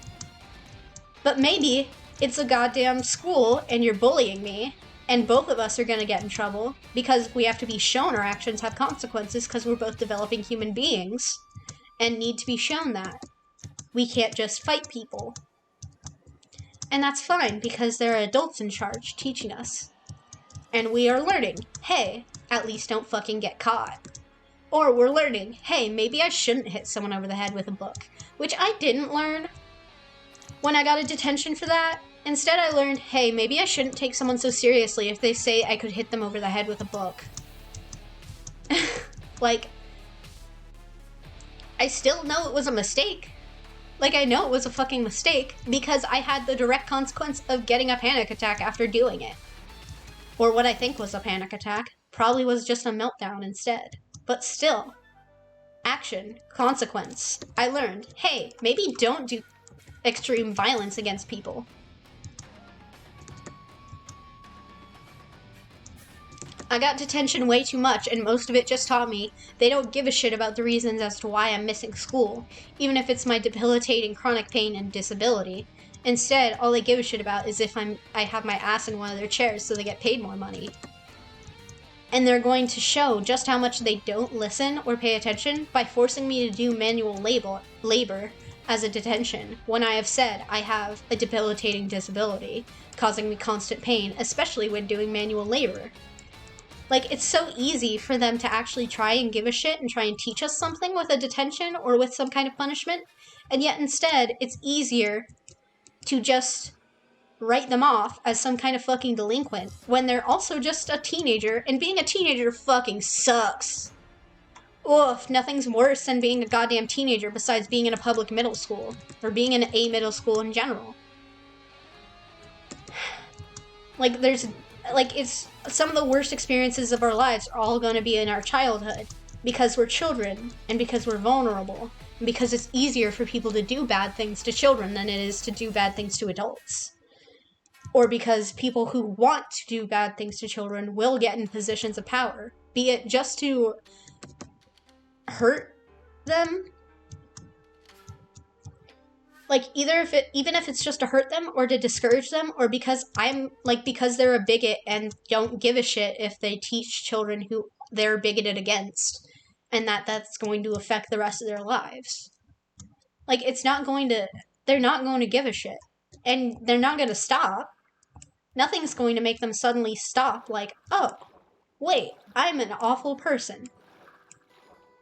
A: But maybe it's a goddamn school and you're bullying me, and both of us are gonna get in trouble because we have to be shown our actions have consequences because we're both developing human beings and need to be shown that. We can't just fight people. And that's fine because there are adults in charge teaching us. And we are learning, hey, at least don't fucking get caught. Or we're learning, hey, maybe I shouldn't hit someone over the head with a book, which I didn't learn when I got a detention for that. Instead, I learned, hey, maybe I shouldn't take someone so seriously if they say I could hit them over the head with a book. Like, I still know it was a mistake. Like, I know it was a fucking mistake because I had the direct consequence of getting a panic attack after doing it. Or what I think was a panic attack. Probably was just a meltdown instead. But still. Action. Consequence. I learned, hey, maybe don't do extreme violence against people. I got detention way too much, and most of it just taught me they don't give a shit about the reasons as to why I'm missing school, even if it's my debilitating chronic pain and disability. Instead, all they give a shit about is if I have my ass in one of their chairs so they get paid more money. And they're going to show just how much they don't listen or pay attention by forcing me to do manual labor as a detention, when I have said I have a debilitating disability, causing me constant pain, especially when doing manual labor. Like, it's so easy for them to actually try and give a shit and try and teach us something with a detention or with some kind of punishment, and yet instead, it's easier to just write them off as some kind of fucking delinquent when they're also just a teenager, and being a teenager fucking sucks. Oof, nothing's worse than being a goddamn teenager besides being in a public middle school, or being in a middle school in general. Like, it's some of the worst experiences of our lives are all going to be in our childhood, because we're children, and because we're vulnerable, and because it's easier for people to do bad things to children than it is to do bad things to adults. Or because people who want to do bad things to children will get in positions of power, be it just to hurt them, like even if it's just to hurt them or to discourage them, or because they're a bigot and don't give a shit if they teach children who they're bigoted against, and that's going to affect the rest of their lives. Like, they're not going to give a shit, and they're not going to stop. Nothing's going to make them suddenly stop, like, oh, wait, I'm an awful person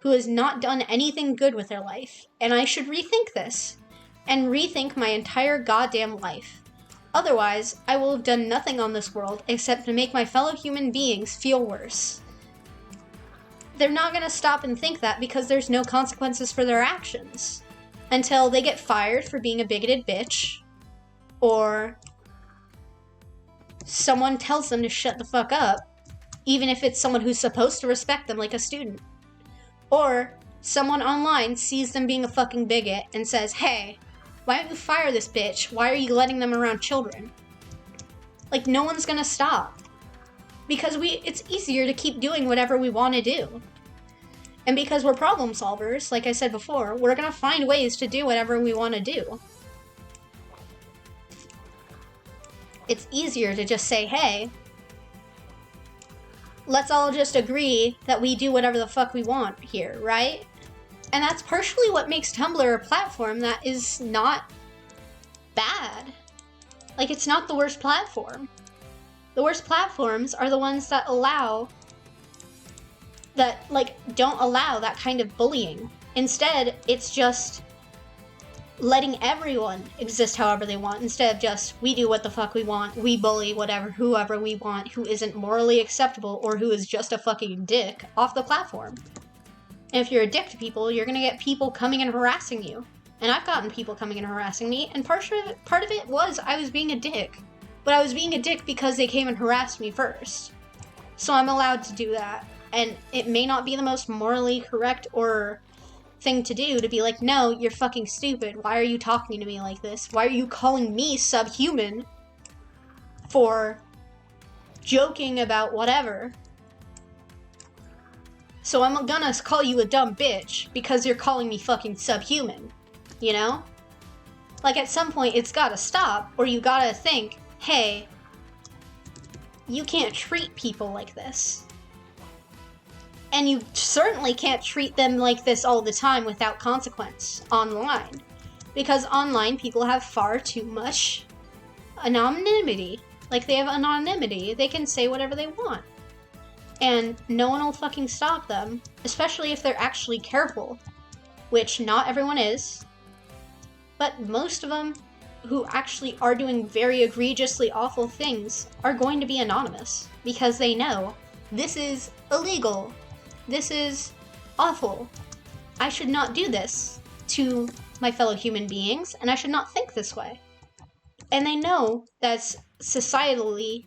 A: who has not done anything good with their life, and I should rethink this, and rethink my entire goddamn life. Otherwise, I will have done nothing on this world except to make my fellow human beings feel worse. They're not gonna stop and think that because there's no consequences for their actions. Until they get fired for being a bigoted bitch, or someone tells them to shut the fuck up, even if it's someone who's supposed to respect them, like a student. Or someone online sees them being a fucking bigot and says, hey, why don't you fire this bitch? Why are you letting them around children? Like, no one's gonna stop. Because it's easier to keep doing whatever we want to do. And because we're problem solvers, like I said before, we're gonna find ways to do whatever we want to do. It's easier to just say, hey, let's all just agree that we do whatever the fuck we want here, right? And that's partially what makes Tumblr a platform that is not bad. Like, it's not the worst platform. The worst platforms are the ones that don't allow that kind of bullying. Instead, it's just letting everyone exist however they want, instead of just, we do what the fuck we want, we bully whoever we want, who isn't morally acceptable or who is just a fucking dick off the platform. And if you're a dick to people, you're gonna get people coming and harassing you. And I've gotten people coming and harassing me, and part of it was I was being a dick. But I was being a dick because they came and harassed me first. So I'm allowed to do that. And it may not be the most morally correct or thing to do to be like, no, you're fucking stupid. Why are you talking to me like this? Why are you calling me subhuman for joking about whatever? So I'm gonna call you a dumb bitch because you're calling me fucking subhuman, you know? Like, at some point, it's gotta stop, or you gotta think, hey, you can't treat people like this. And you certainly can't treat them like this all the time without consequence online. Because online people have far too much anonymity. Like, they have anonymity. They can say whatever they want. And no one will fucking stop them, especially if they're actually careful. Which not everyone is. But most of them who actually are doing very egregiously awful things are going to be anonymous because they know this is illegal. This is awful. I should not do this to my fellow human beings, and I should not think this way. And they know that's societally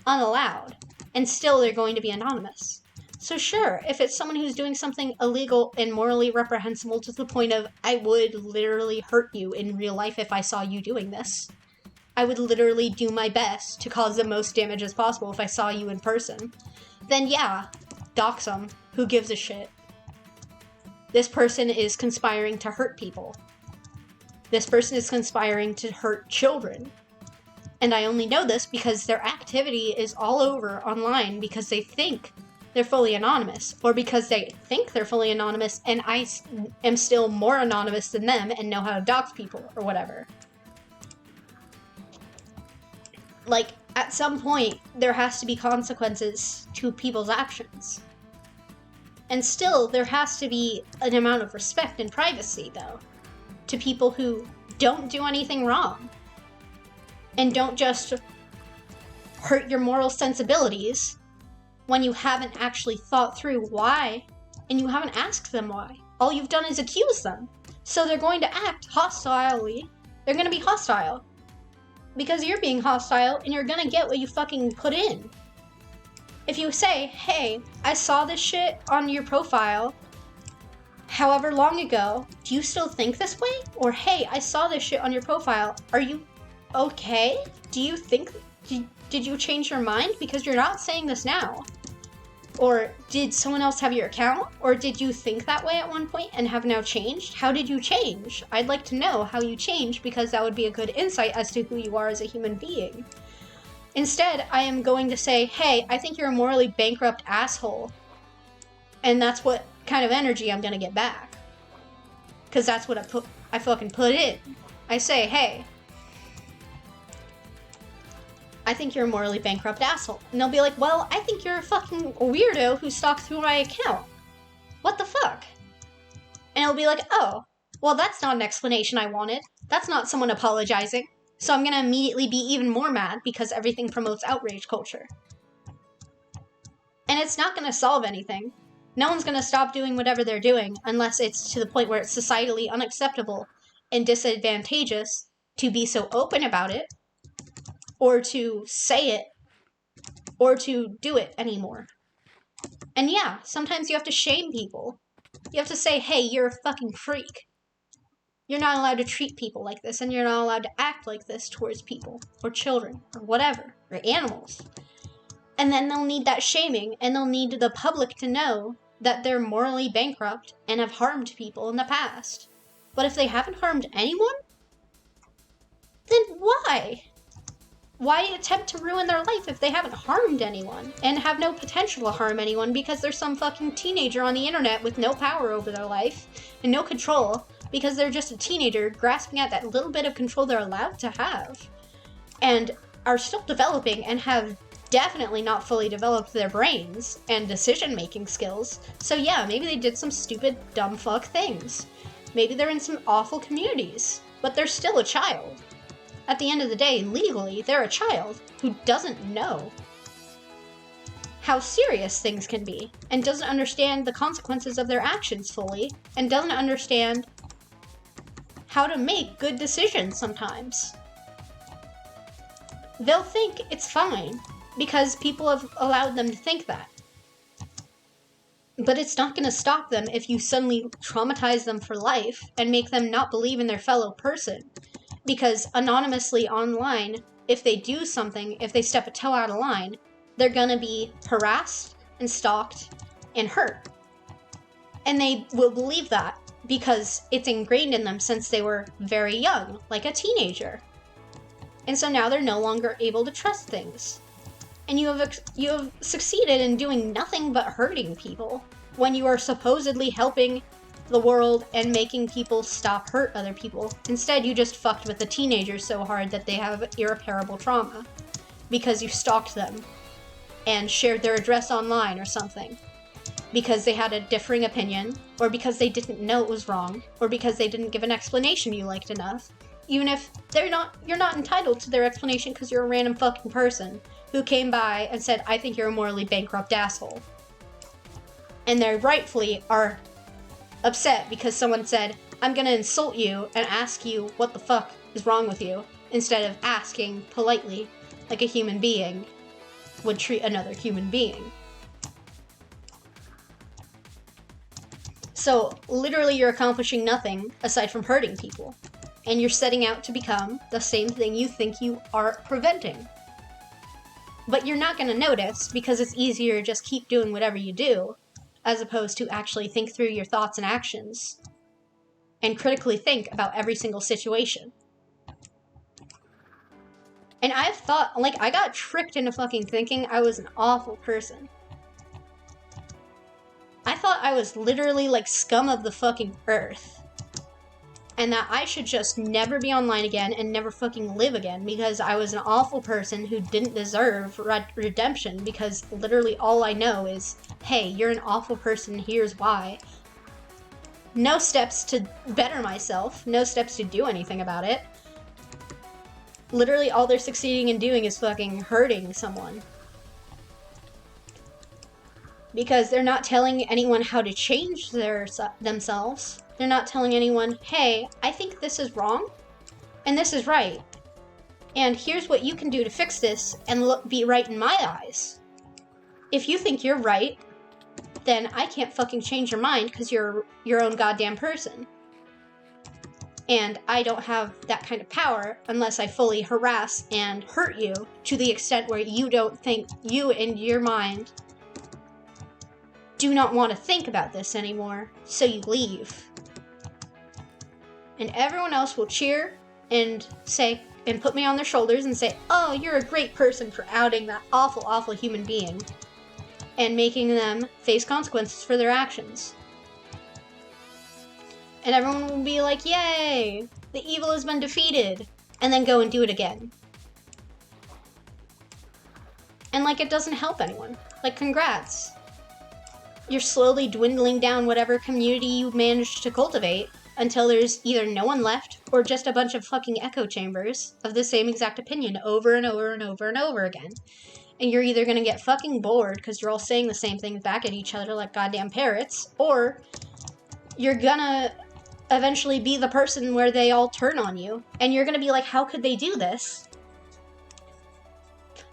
A: unallowed, and still they're going to be anonymous. So sure, if it's someone who's doing something illegal and morally reprehensible to the point of, I would literally hurt you in real life if I saw you doing this. I would literally do my best to cause the most damage as possible if I saw you in person. Then yeah, dox them. Who gives a shit? This person is conspiring to hurt people. This person is conspiring to hurt children. And I only know this because their activity is all over online because they think they're fully anonymous, or because they think they're fully anonymous and I am still more anonymous than them and know how to dox people, or whatever. Like, at some point, there has to be consequences to people's actions. And still, there has to be an amount of respect and privacy, though, to people who don't do anything wrong. And don't just hurt your moral sensibilities when you haven't actually thought through why, and you haven't asked them why. All you've done is accuse them. So they're going to act hostilely. They're going to be hostile. Because you're being hostile, and you're going to get what you fucking put in. If you say, hey, I saw this shit on your profile however long ago, do you still think this way? Or, hey, I saw this shit on your profile, are you okay? Do you think, did you change your mind? Because you're not saying this now. Or did someone else have your account? Or did you think that way at one point and have now changed? How did you change? I'd like to know how you changed because that would be a good insight as to who you are as a human being. Instead, I am going to say, hey, I think you're a morally bankrupt asshole. And that's what kind of energy I'm going to get back. Because that's what I fucking put in. I say, hey, I think you're a morally bankrupt asshole. And they'll be like, well, I think you're a fucking weirdo who stalked through my account. What the fuck? And it'll be like, oh, well, that's not an explanation I wanted. That's not someone apologizing. So I'm gonna immediately be even more mad because everything promotes outrage culture. And it's not gonna solve anything. No one's gonna stop doing whatever they're doing unless it's to the point where it's societally unacceptable and disadvantageous to be so open about it. or to say it, or to do it anymore. And yeah, sometimes you have to shame people. You have to say, hey, you're a fucking freak. You're not allowed to treat people like this, and you're not allowed to act like this towards people, or children, or whatever, or animals. And then they'll need that shaming, and they'll need the public to know that they're morally bankrupt and have harmed people in the past. But if they haven't harmed anyone, then why? Why attempt to ruin their life if they haven't harmed anyone and have no potential to harm anyone because they're some fucking teenager on the internet with no power over their life and no control because they're just a teenager grasping at that little bit of control they're allowed to have and are still developing and have definitely not fully developed their brains and decision-making skills. So yeah, maybe they did some stupid, dumb fuck things. Maybe they're in some awful communities, but they're still a child. At the end of the day, legally, they're a child who doesn't know how serious things can be, and doesn't understand the consequences of their actions fully, and doesn't understand how to make good decisions sometimes. They'll think it's fine, because people have allowed them to think that. But it's not going to stop them if you suddenly traumatize them for life and make them not believe in their fellow person. Because anonymously online, if they do something, if they step a toe out of line, they're gonna be harassed and stalked and hurt. And they will believe that because it's ingrained in them since they were very young, like a teenager. And so now they're no longer able to trust things. And you have succeeded in doing nothing but hurting people when you are supposedly helping the world and making people stop hurt other people. Instead, you just fucked with the teenagers so hard that they have irreparable trauma because you stalked them and shared their address online or something because they had a differing opinion, or because they didn't know it was wrong, or because they didn't give an explanation you liked enough. Even if you're not entitled to their explanation because you're a random fucking person who came by and said, I think you're a morally bankrupt asshole. And they rightfully are upset because someone said, I'm gonna insult you and ask you what the fuck is wrong with you, instead of asking politely like a human being would treat another human being. So literally you're accomplishing nothing aside from hurting people, and you're setting out to become the same thing you think you are preventing. But you're not gonna notice because it's easier to just keep doing whatever you do, as opposed to actually think through your thoughts and actions and critically think about every single situation. And I've thought, I got tricked into fucking thinking I was an awful person. I thought I was literally scum of the fucking earth. And that I should just never be online again and never fucking live again because I was an awful person who didn't deserve redemption, because literally all I know is, hey, you're an awful person, here's why. No steps to better myself, no steps to do anything about it. Literally all they're succeeding in doing is fucking hurting someone. Because they're not telling anyone how to change themselves. They're not telling anyone, hey, I think this is wrong, and this is right. And here's what you can do to fix this and be right in my eyes. If you think you're right, then I can't fucking change your mind because you're your own goddamn person. And I don't have that kind of power unless I fully harass and hurt you to the extent where you don't think, you in your mind do not want to think about this anymore, so you leave. And everyone else will cheer and say, and put me on their shoulders and say, oh, you're a great person for outing that awful, awful human being and making them face consequences for their actions. And everyone will be like, yay, the evil has been defeated, and then go and do it again. And it doesn't help anyone. Congrats. You're slowly dwindling down whatever community you managed to cultivate until there's either no one left or just a bunch of fucking echo chambers of the same exact opinion over and over and over and over again. And you're either gonna get fucking bored because you're all saying the same things back at each other like goddamn parrots, or you're gonna eventually be the person where they all turn on you, and you're gonna be like, how could they do this?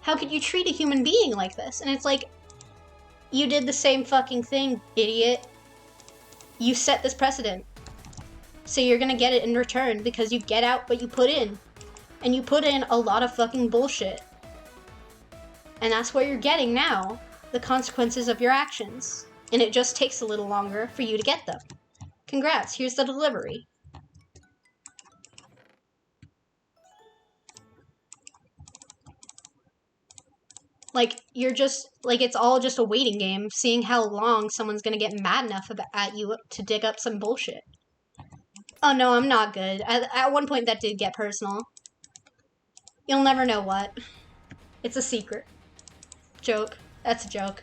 A: How could you treat a human being like this? And it's like, you did the same fucking thing, idiot. You set this precedent. So you're gonna get it in return because you get out what you put in. And you put in a lot of fucking bullshit. And that's what you're getting now. The consequences of your actions. And it just takes a little longer for you to get them. Congrats, here's the delivery. Like, you're just, like, it's all just a waiting game, seeing how long someone's gonna get mad enough at you to dig up some bullshit. Oh no, I'm not good. At one point that did get personal. You'll never know what. It's a secret. Joke. That's a joke.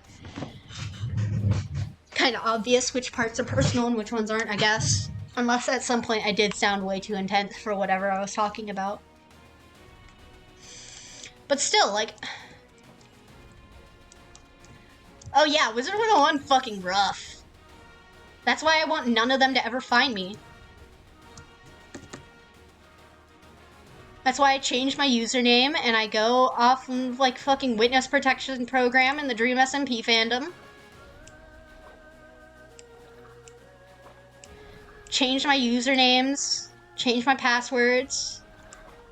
A: Kind of obvious which parts are personal and which ones aren't, I guess. Unless at some point I did sound way too intense for whatever I was talking about. But still, like... Oh yeah, Wizard 101 fucking rough. That's why I want none of them to ever find me. That's why I changed my username and I go off in, like, fucking witness protection program in the Dream SMP fandom. Change my usernames, change my passwords,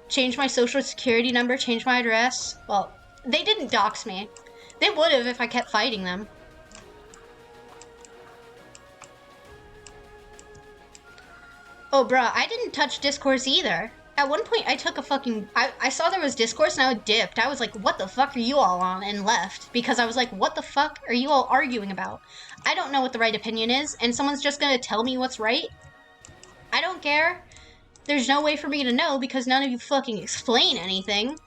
A: change my social security number, change my address. Well, they didn't dox me. They would have if I kept fighting them. Oh, bruh, I didn't touch discourse either. At one point, I took a fucking... I saw there was discourse and I dipped. I was like, what the fuck are you all on? And left. Because I was like, what the fuck are you all arguing about? I don't know what the right opinion is, and someone's just gonna tell me what's right? I don't care. There's no way for me to know because none of you fucking explain anything.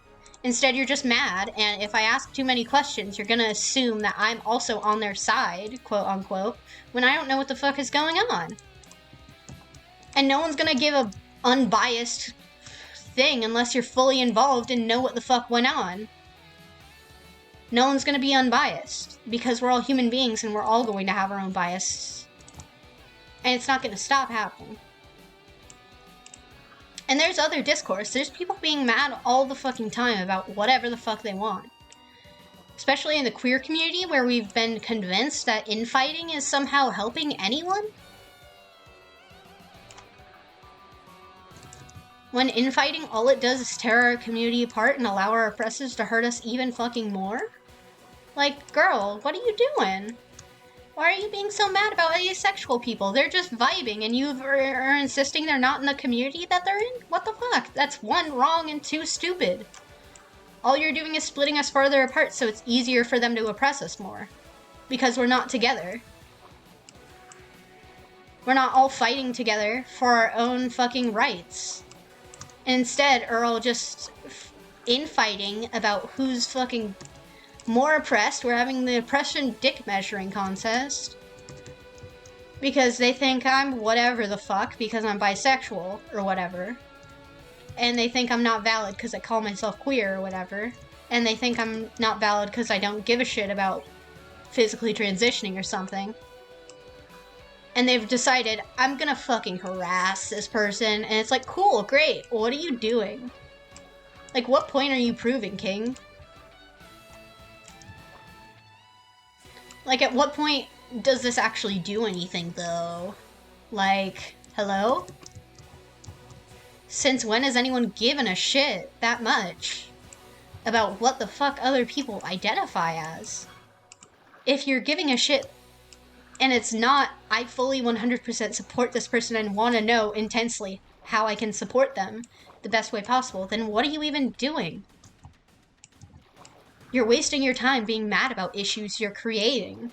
A: Instead, you're just mad, and if I ask too many questions, you're gonna assume that I'm also on their side, quote unquote, when I don't know what the fuck is going on. And no one's gonna give a unbiased thing unless you're fully involved and know what the fuck went on. No one's gonna be unbiased, because we're all human beings and we're all going to have our own bias. And it's not gonna stop happening. And there's other discourse. There's people being mad all the fucking time about whatever the fuck they want. Especially in the queer community, where we've been convinced that infighting is somehow helping anyone. When infighting, all it does is tear our community apart and allow our oppressors to hurt us even fucking more? Like, girl, what are you doing? Why are you being so mad about asexual people? They're just vibing and you are insisting they're not in the community that they're in? What the fuck? That's one, wrong, and two, stupid. All you're doing is splitting us farther apart so it's easier for them to oppress us more. Because we're not together. We're not all fighting together for our own fucking rights. And instead, are all just infighting about who's fucking more oppressed. We're having the oppression dick measuring contest. Because they think I'm whatever the fuck because I'm bisexual or whatever. And they think I'm not valid because I call myself queer or whatever. And they think I'm not valid because I don't give a shit about physically transitioning or something. And they've decided, I'm gonna fucking harass this person. And it's like, cool, great. What are you doing? Like, what point are you proving, King? Like, at what point does this actually do anything, though? Like, hello? Since when has anyone given a shit that much about what the fuck other people identify as? If you're giving a shit and it's not, I fully 100% support this person and want to know intensely how I can support them the best way possible, then what are you even doing? You're wasting your time being mad about issues you're creating.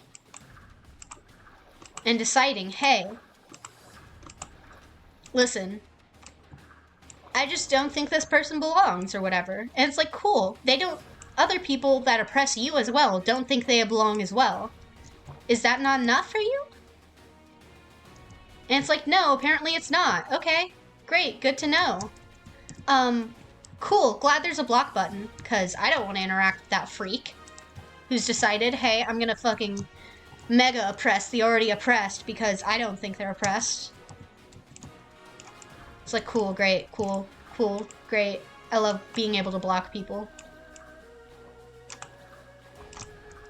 A: And deciding, hey, listen, I just don't think this person belongs or whatever. And it's like, cool, they don't, other people that oppress you as well don't think they belong as well. Is that not enough for you? And it's like, no, apparently it's not. Okay, great, good to know. Cool, glad there's a block button, because I don't want to interact with that freak who's decided, hey, I'm gonna fucking mega oppress the already oppressed because I don't think they're oppressed. It's like, cool, great, cool, great. I love being able to block people.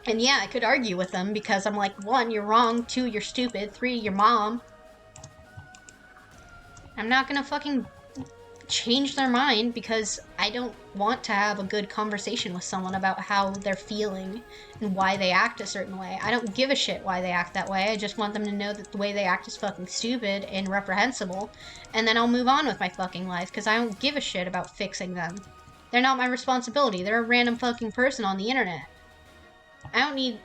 A: And yeah, I could argue with them because I'm like, 1, you're wrong, 2, you're stupid, 3, your mom. I'm not gonna fucking change their mind because I don't want to have a good conversation with someone about how they're feeling and why they act a certain way. I don't give a shit why they act that way. I just want them to know that the way they act is fucking stupid and reprehensible, and then I'll move on with my fucking life because I don't give a shit about fixing them. They're not my responsibility. They're a random fucking person on the internet. I don't need...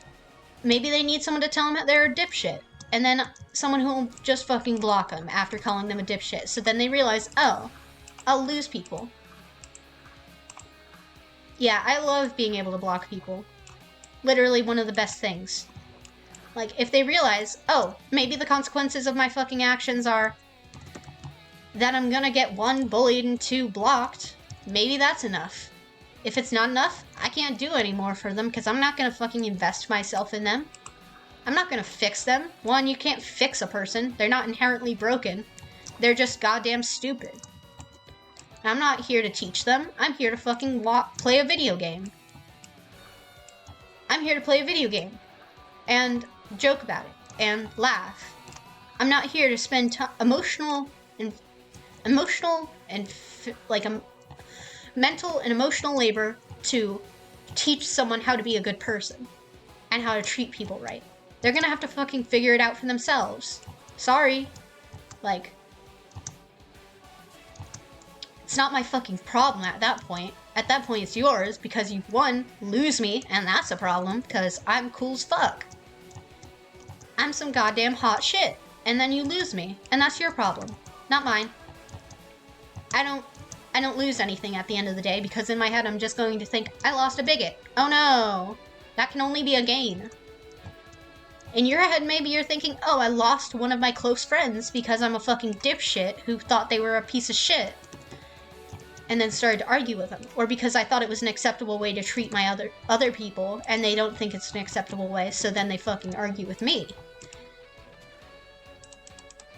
A: Maybe they need someone to tell them that they're a dipshit. And then someone who will just fucking block them after calling them a dipshit. So then they realize, oh, I'll lose people. Yeah, I love being able to block people. Literally one of the best things. Like, if they realize, oh, maybe the consequences of my fucking actions are that I'm gonna get 1, bullied, and 2, blocked, maybe that's enough. If it's not enough, I can't do any more for them because I'm not gonna fucking invest myself in them. I'm not gonna fix them. 1, you can't fix a person. They're not inherently broken. They're just goddamn stupid. I'm not here to teach them. I'm here to fucking play a video game. I'm here to play a video game. And joke about it. And laugh. I'm not here to spend mental and emotional labor to teach someone how to be a good person. And how to treat people right. They're gonna have to fucking figure it out for themselves. Sorry. Like... It's not my fucking problem at that point. At that point, it's yours because you, 1, lose me, and that's a problem because I'm cool as fuck. I'm some goddamn hot shit, and then you lose me, and that's your problem, not mine. I don't lose anything at the end of the day because in my head I'm just going to think, I lost a bigot. Oh no, that can only be a gain. In your head, maybe you're thinking, oh, I lost one of my close friends because I'm a fucking dipshit who thought they were a piece of shit. And then started to argue with them. Or because I thought it was an acceptable way to treat my other people, and they don't think it's an acceptable way, so then they fucking argue with me.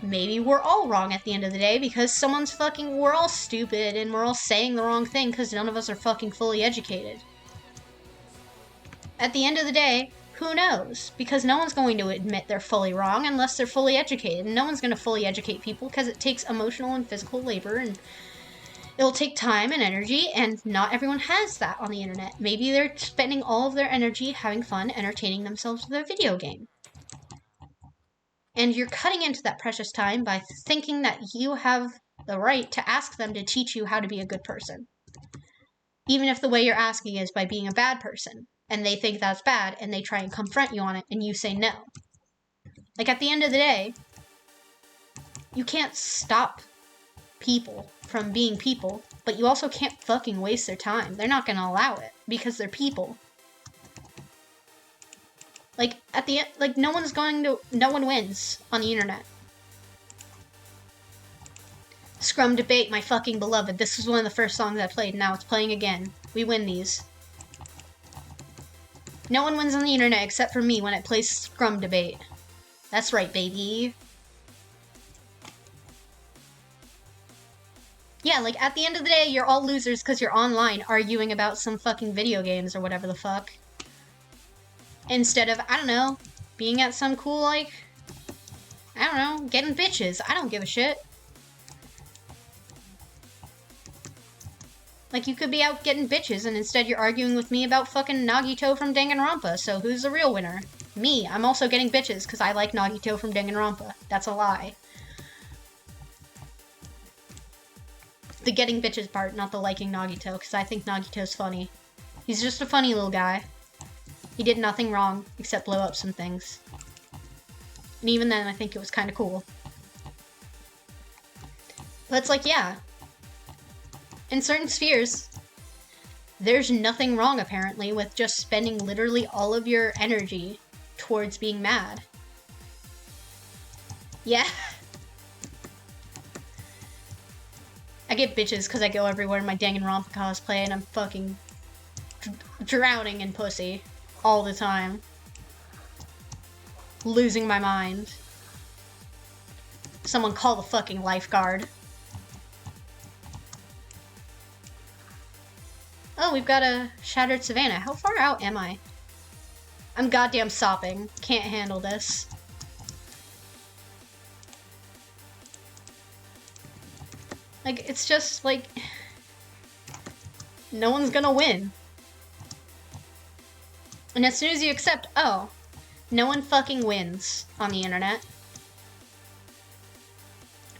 A: Maybe we're all wrong at the end of the day, because we're all stupid, and we're all saying the wrong thing, because none of us are fucking fully educated. At the end of the day, who knows? Because no one's going to admit they're fully wrong unless they're fully educated, and no one's going to fully educate people, because it takes emotional and physical labor, and it'll take time and energy, and not everyone has that on the internet. Maybe they're spending all of their energy having fun, entertaining themselves with a video game. And you're cutting into that precious time by thinking that you have the right to ask them to teach you how to be a good person. Even if the way you're asking is by being a bad person, and they think that's bad, and they try and confront you on it, and you say no. Like, at the end of the day, you can't stop people from being people, but you also can't fucking waste their time. They're not gonna allow it because they're people. Like, at the end, like, no one wins on the internet. Scrum Debate, my fucking beloved. This was one of the first songs I played, and now it's playing again. We win these. No one wins on the internet except for me when it plays Scrum Debate. That's right, baby. Yeah, like, at the end of the day, you're all losers because you're online arguing about some fucking video games or whatever the fuck. Instead of, I don't know, being at some cool, like, I don't know, getting bitches. I don't give a shit. Like, you could be out getting bitches, and instead you're arguing with me about fucking Nagito from Danganronpa, so who's the real winner? Me. I'm also getting bitches, because I like Nagito from Danganronpa. That's a lie. The getting bitches part, not the liking Nagito, because I think Nagito's funny. He's just a funny little guy. He did nothing wrong, except blow up some things. And even then, I think it was kind of cool. But it's like, yeah. In certain spheres, there's nothing wrong, apparently, with just spending literally all of your energy towards being mad. Yeah. I get bitches because I go everywhere in my Danganronpa cosplay and I'm fucking drowning in pussy all the time. Losing my mind. Someone call the fucking lifeguard. Oh, we've got a shattered savannah. How far out am I? I'm goddamn sopping. Can't handle this. Like, it's just, like... No one's gonna win. And as soon as you accept, oh, no one fucking wins on the internet.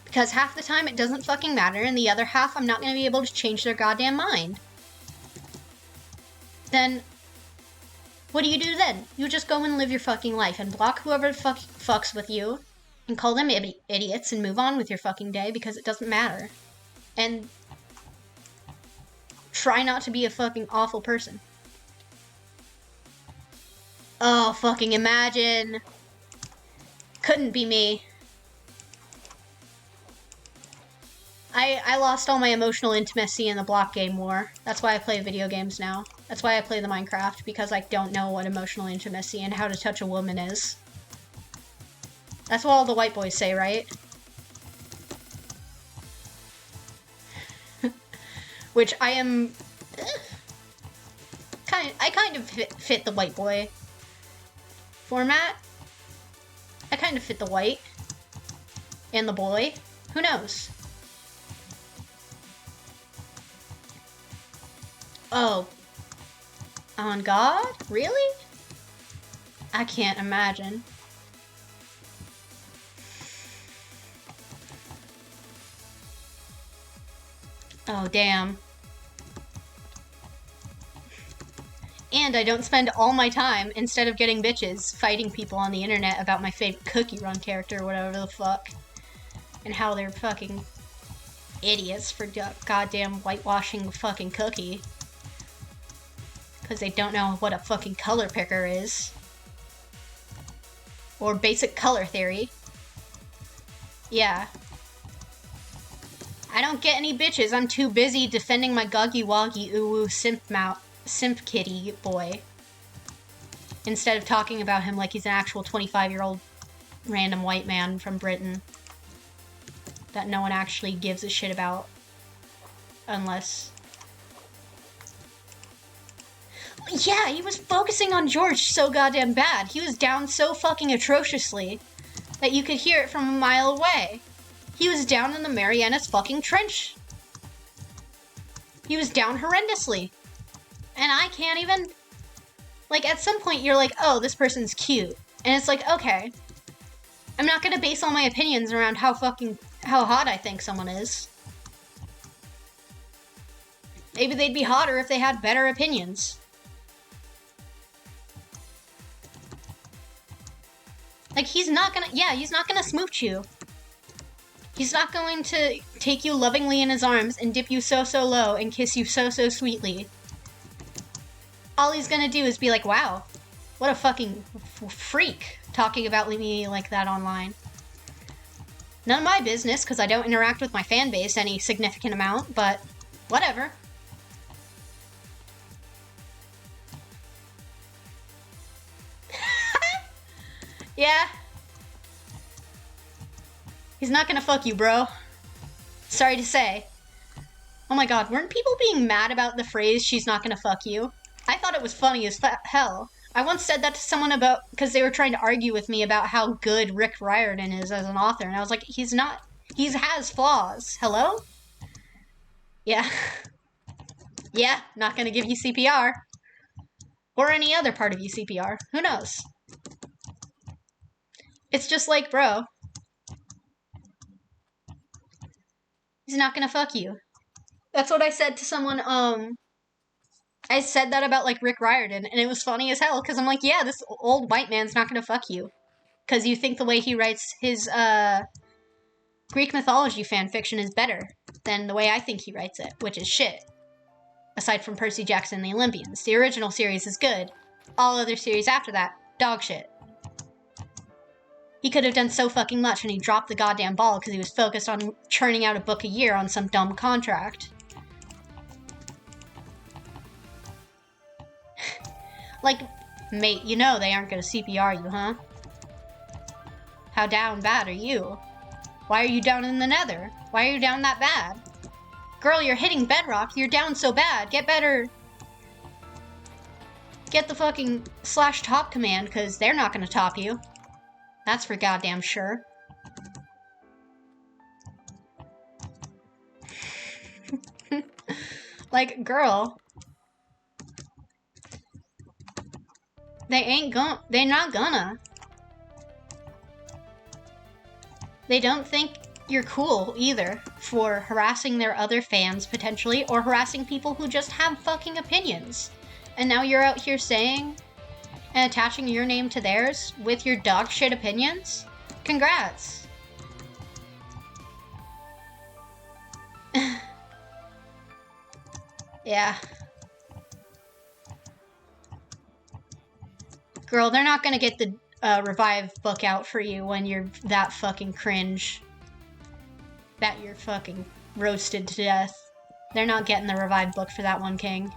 A: Because half the time it doesn't fucking matter, and the other half I'm not gonna be able to change their goddamn mind. Then, what do you do then? You just go and live your fucking life and block whoever fucks with you and call them idiots and move on with your fucking day because it doesn't matter. And try not to be a fucking awful person. Oh, fucking imagine. Couldn't be me. I lost all my emotional intimacy in the block game war. That's why I play video games now. That's why I play the Minecraft, because I don't know what emotional intimacy and how to touch a woman is. That's what all the white boys say, right? Which I am... I kind of fit the white boy format. I kind of fit the white. And the boy. Who knows? Oh. On God? Really? I can't imagine. Oh, damn. And I don't spend all my time, instead of getting bitches, fighting people on the internet about my favorite Cookie Run character or whatever the fuck. And how they're fucking idiots for goddamn whitewashing the fucking cookie. Because they don't know what a fucking color picker is. Or basic color theory. Yeah. I don't get any bitches. I'm too busy defending my goggy woggy ooh simp kitty boy. Instead of talking about him like he's an actual 25-year-old random white man from Britain. That no one actually gives a shit about. Unless... Yeah, he was focusing on George so goddamn bad. He was down so fucking atrociously that you could hear it from a mile away. He was down in the Marianas fucking Trench. He was down horrendously. And I can't even... Like, at some point you're like, oh, this person's cute. And it's like, okay. I'm not gonna base all my opinions around how hot I think someone is. Maybe they'd be hotter if they had better opinions. Like, he's not gonna smooch you. He's not going to take you lovingly in his arms and dip you so low and kiss you so sweetly. All he's gonna do is be like, wow, what a fucking freak talking about me like that online. None of my business, because I don't interact with my fan base any significant amount, but whatever. Yeah. He's not gonna fuck you, bro. Sorry to say. Oh my god, weren't people being mad about the phrase, she's not gonna fuck you? I thought it was funny as hell. I once said that to someone because they were trying to argue with me about how good Rick Riordan is as an author, and I was like, he's not. He has flaws. Hello? Yeah. Yeah, not gonna give you CPR. Or any other part of you CPR. Who knows? It's just like, bro. He's not gonna fuck you. That's what I said to someone, I said that about, like, Rick Riordan, and it was funny as hell, because I'm like, yeah, this old white man's not gonna fuck you. Because you think the way he writes his, Greek mythology fanfiction is better than the way I think he writes it, which is shit. Aside from Percy Jackson and the Olympians. The original series is good. All other series after that, dog shit. He could have done so fucking much, and he dropped the goddamn ball because he was focused on churning out a book a year on some dumb contract. Like, mate, you know they aren't gonna CPR you, huh? How down bad are you? Why are you down in the nether? Why are you down that bad? Girl, you're hitting bedrock. You're down so bad. Get better. get the fucking /top command, because they're not gonna top you. That's for goddamn sure. Like, girl. They're not gonna. They don't think you're cool either for harassing their other fans potentially, or harassing people who just have fucking opinions. And now you're out here saying and attaching your name to theirs with your dog shit opinions? Congrats. Yeah. Girl, they're not gonna get the Revive book out for you when you're that fucking cringe. That you're fucking roasted to death. They're not getting the Revive book for that one, King.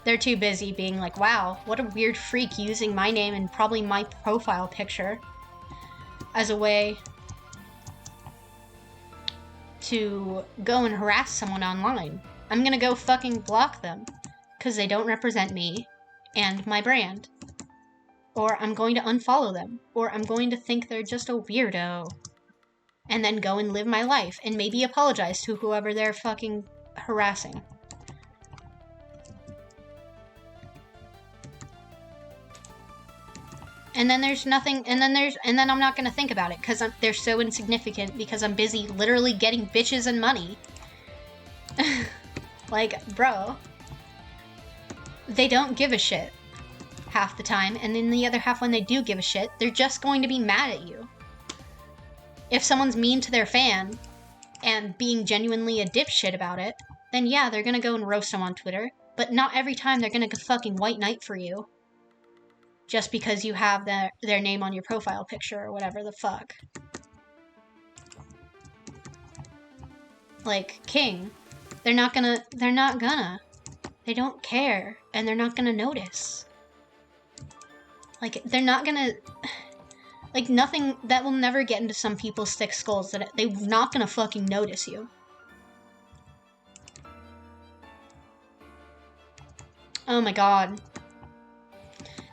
A: They're too busy being like, wow, what a weird freak using my name and probably my profile picture as a way to go and harass someone online. I'm gonna go fucking block them because they don't represent me and my brand. Or I'm going to unfollow them. Or I'm going to think they're just a weirdo. And then go and live my life and maybe apologize to whoever they're fucking harassing. And then there's nothing, and then I'm not gonna think about it because they're so insignificant because I'm busy literally getting bitches and money. Like, bro. They don't give a shit half the time, and then the other half when they do give a shit, they're just going to be mad at you. If someone's mean to their fan and being genuinely a dipshit about it, then yeah, they're gonna go and roast them on Twitter, but not every time they're gonna go fucking white knight for you. Just because you have their name on your profile picture or whatever the fuck. Like, King, they're not gonna. They don't care, and they're not gonna notice. Like, they're not gonna... Like, nothing... That will never get into some people's thick skulls, that they're not gonna fucking notice you. Oh my god.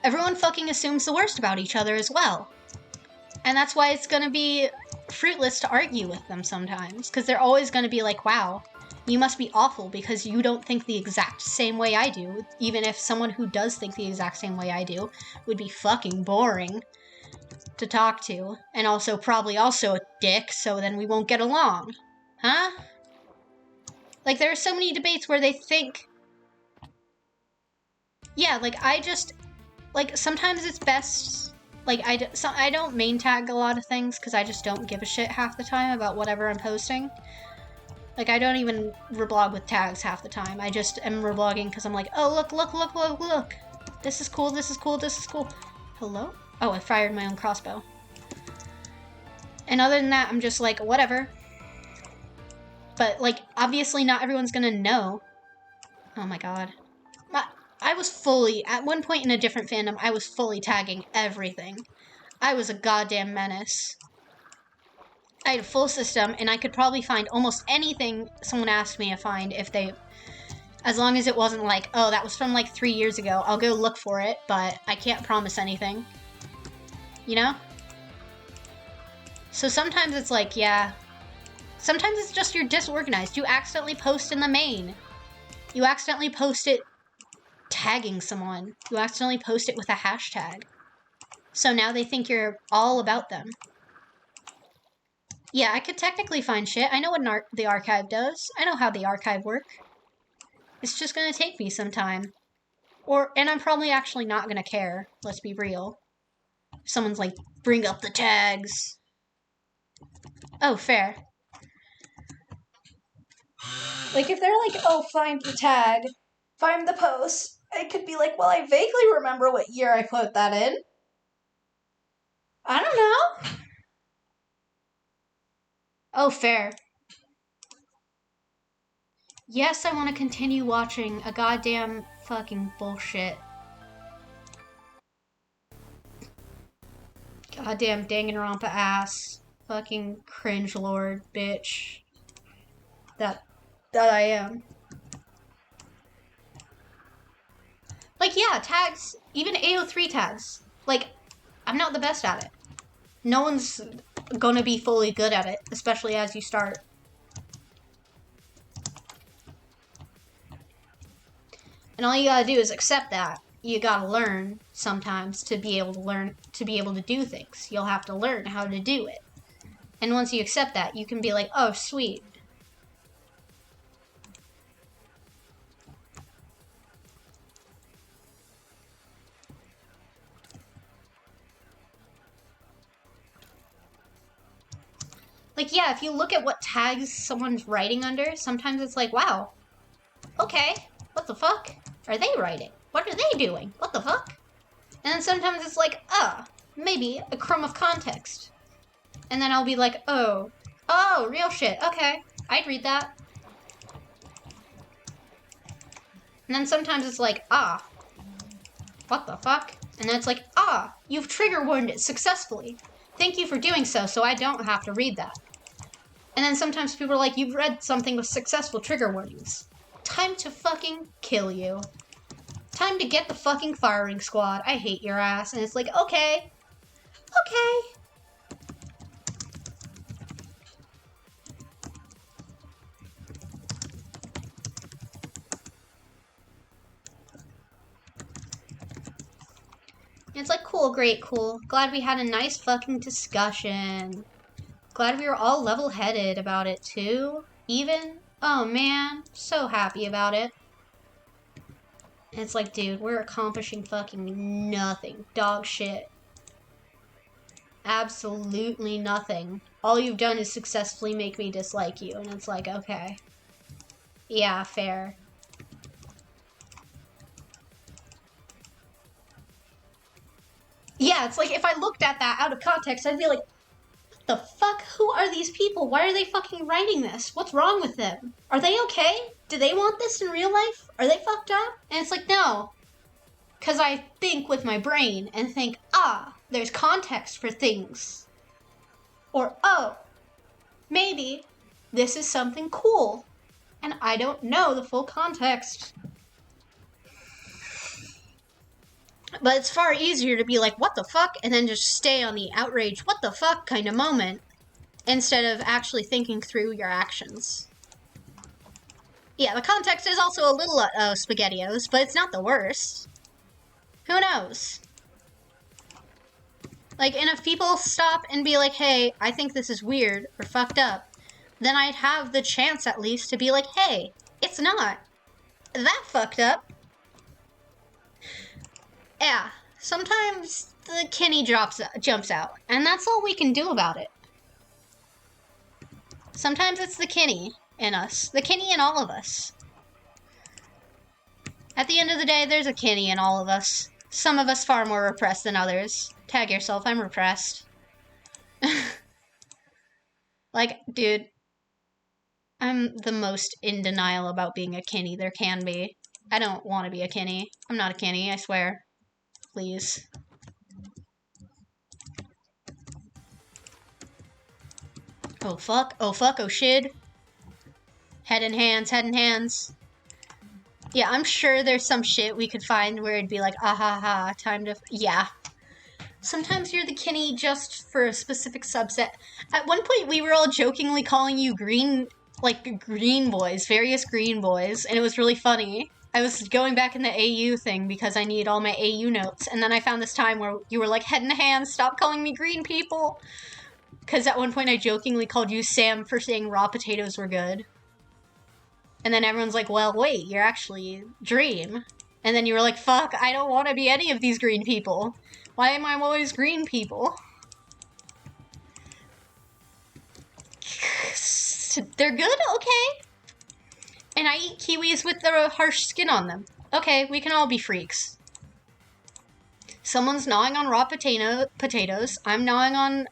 A: Everyone fucking assumes the worst about each other as well. And that's why it's gonna be fruitless to argue with them sometimes, because they're always gonna be like, wow, you must be awful because you don't think the exact same way I do, even if someone who does think the exact same way I do would be fucking boring to talk to, and also probably also a dick, so then we won't get along. Huh? Like, there are so many debates where they think... Yeah, like, like, sometimes it's best... Like, I don't main tag a lot of things, because I just don't give a shit half the time about whatever I'm posting. Like, I don't even reblog with tags half the time. I just am reblogging because I'm like, oh, look. This is cool. Hello? Oh, I fired my own crossbow. And other than that, I'm just like, whatever. But, like, obviously not everyone's gonna know. Oh my god. I was fully, at one point in a different fandom, I was fully tagging everything. I was a goddamn menace. I had a full system, and I could probably find almost anything someone asked me to find if they... As long as it wasn't like, oh, that was from like 3 years ago. I'll go look for it, but I can't promise anything. You know? So sometimes it's like, yeah. Sometimes it's just you're disorganized. You accidentally post in the main. You accidentally post it tagging someone. You accidentally post it with a hashtag. So now they think you're all about them. Yeah, I could technically find shit. I know what the archive does. I know how the archive works. It's just gonna take me some time. And I'm probably actually not gonna care. Let's be real. If someone's like, bring up the tags. Oh, fair. Like, if they're like, oh, find the tag, find the post, I could be like, well, I vaguely remember what year I put that in. I don't know. Oh, fair. Yes, I want to continue watching a goddamn fucking bullshit. Goddamn Danganronpa ass. Fucking cringe lord bitch. That I am. Like, yeah, tags, even AO3 tags. Like, I'm not the best at it. No one's gonna be fully good at it, especially as you start. And all you gotta do is accept that. You gotta learn sometimes to be able to do things. You'll have to learn how to do it. And once you accept that, you can be like, oh, sweet. Like, yeah, if you look at what tags someone's writing under, sometimes it's like, wow, okay, what the fuck are they writing? What are they doing? What the fuck? And then sometimes it's like, maybe a crumb of context. And then I'll be like, oh, real shit, okay, I'd read that. And then sometimes it's like, what the fuck? And then it's like, you've trigger warned it successfully. Thank you for doing so I don't have to read that. And then sometimes people are like, you've read something with successful trigger warnings. Time to fucking kill you. Time to get the fucking firing squad. I hate your ass. And it's like, okay. It's like, cool, great, cool. Glad we had a nice fucking discussion. Glad we were all level-headed about it, too. Even? Oh, man. So happy about it. And it's like, dude, we're accomplishing fucking nothing. Dog shit. Absolutely nothing. All you've done is successfully make me dislike you. And it's like, okay. Yeah, fair. Yeah, it's like, if I looked at that out of context, I'd be like, what the fuck? Who are these people? Why are they fucking writing this? What's wrong with them? Are they okay? Do they want this in real life? Are they fucked up? And it's like, no. Because I think with my brain and think, there's context for things. Or, maybe this is something cool. And I don't know the full context. But it's far easier to be like, what the fuck? And then just stay on the outrage, what the fuck kind of moment. Instead of actually thinking through your actions. Yeah, the context is also a little SpaghettiOs, but it's not the worst. Who knows? Like, and if people stop and be like, hey, I think this is weird or fucked up, then I'd have the chance at least to be like, hey, it's not that fucked up. Yeah, sometimes the Kenny jumps out, and that's all we can do about it. Sometimes it's the Kenny in us. The Kenny in all of us. At the end of the day, there's a Kenny in all of us. Some of us far more repressed than others. Tag yourself, I'm repressed. Like, dude, I'm the most in denial about being a Kenny there can be. I don't want to be a Kenny. I'm not a Kenny, I swear. Please. Oh fuck, oh shit. Head in hands. Yeah, I'm sure there's some shit we could find where it'd be like, time to, yeah. Sometimes you're the Kenny just for a specific subset. At one point, we were all jokingly calling you green boys, various green boys, and it was really funny. I was going back in the AU thing because I need all my AU notes, and then I found this time where you were like, head in hands, stop calling me green people. Because at one point I jokingly called you Sam for saying raw potatoes were good. And then everyone's like, well, wait, you're actually Dream. And then you were like, fuck, I don't want to be any of these green people. Why am I always green people? They're good? Okay. And I eat kiwis with the harsh skin on them. Okay, we can all be freaks. Someone's gnawing on raw potatoes. I'm gnawing on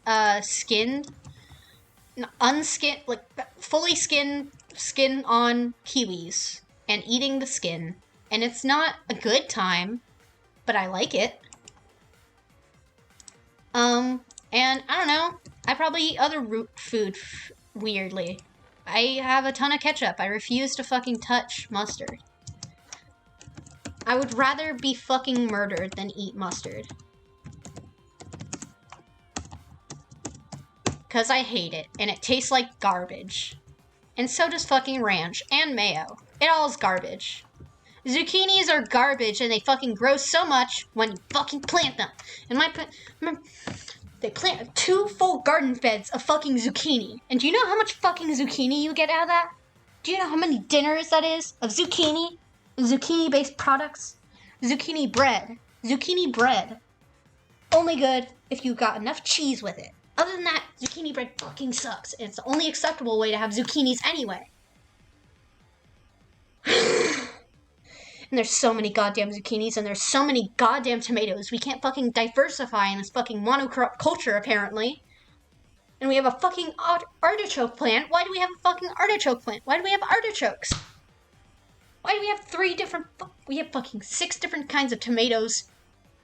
A: fully skin on kiwis and eating the skin. And it's not a good time, but I like it. And I don't know. I probably eat other root food weirdly. I have a ton of ketchup. I refuse to fucking touch mustard. I would rather be fucking murdered than eat mustard. Because I hate it, and it tastes like garbage. And so does fucking ranch and mayo. It all is garbage. Zucchinis are garbage, and they fucking grow so much when you fucking plant them. And they plant 2 full garden beds of fucking zucchini. And do you know how much fucking zucchini you get out of that? Do you know how many dinners that is of zucchini? Zucchini-based products? Zucchini bread. Zucchini bread. Only good if you got enough cheese with it. Other than that, zucchini bread fucking sucks. And it's the only acceptable way to have zucchinis anyway. And there's so many goddamn zucchinis, and there's so many goddamn tomatoes. We can't fucking diversify in this fucking monocrop culture, apparently. And we have a fucking artichoke plant. Why do we have a fucking artichoke plant? Why do we have artichokes? Why do we have 3 different... We have fucking 6 different kinds of tomatoes.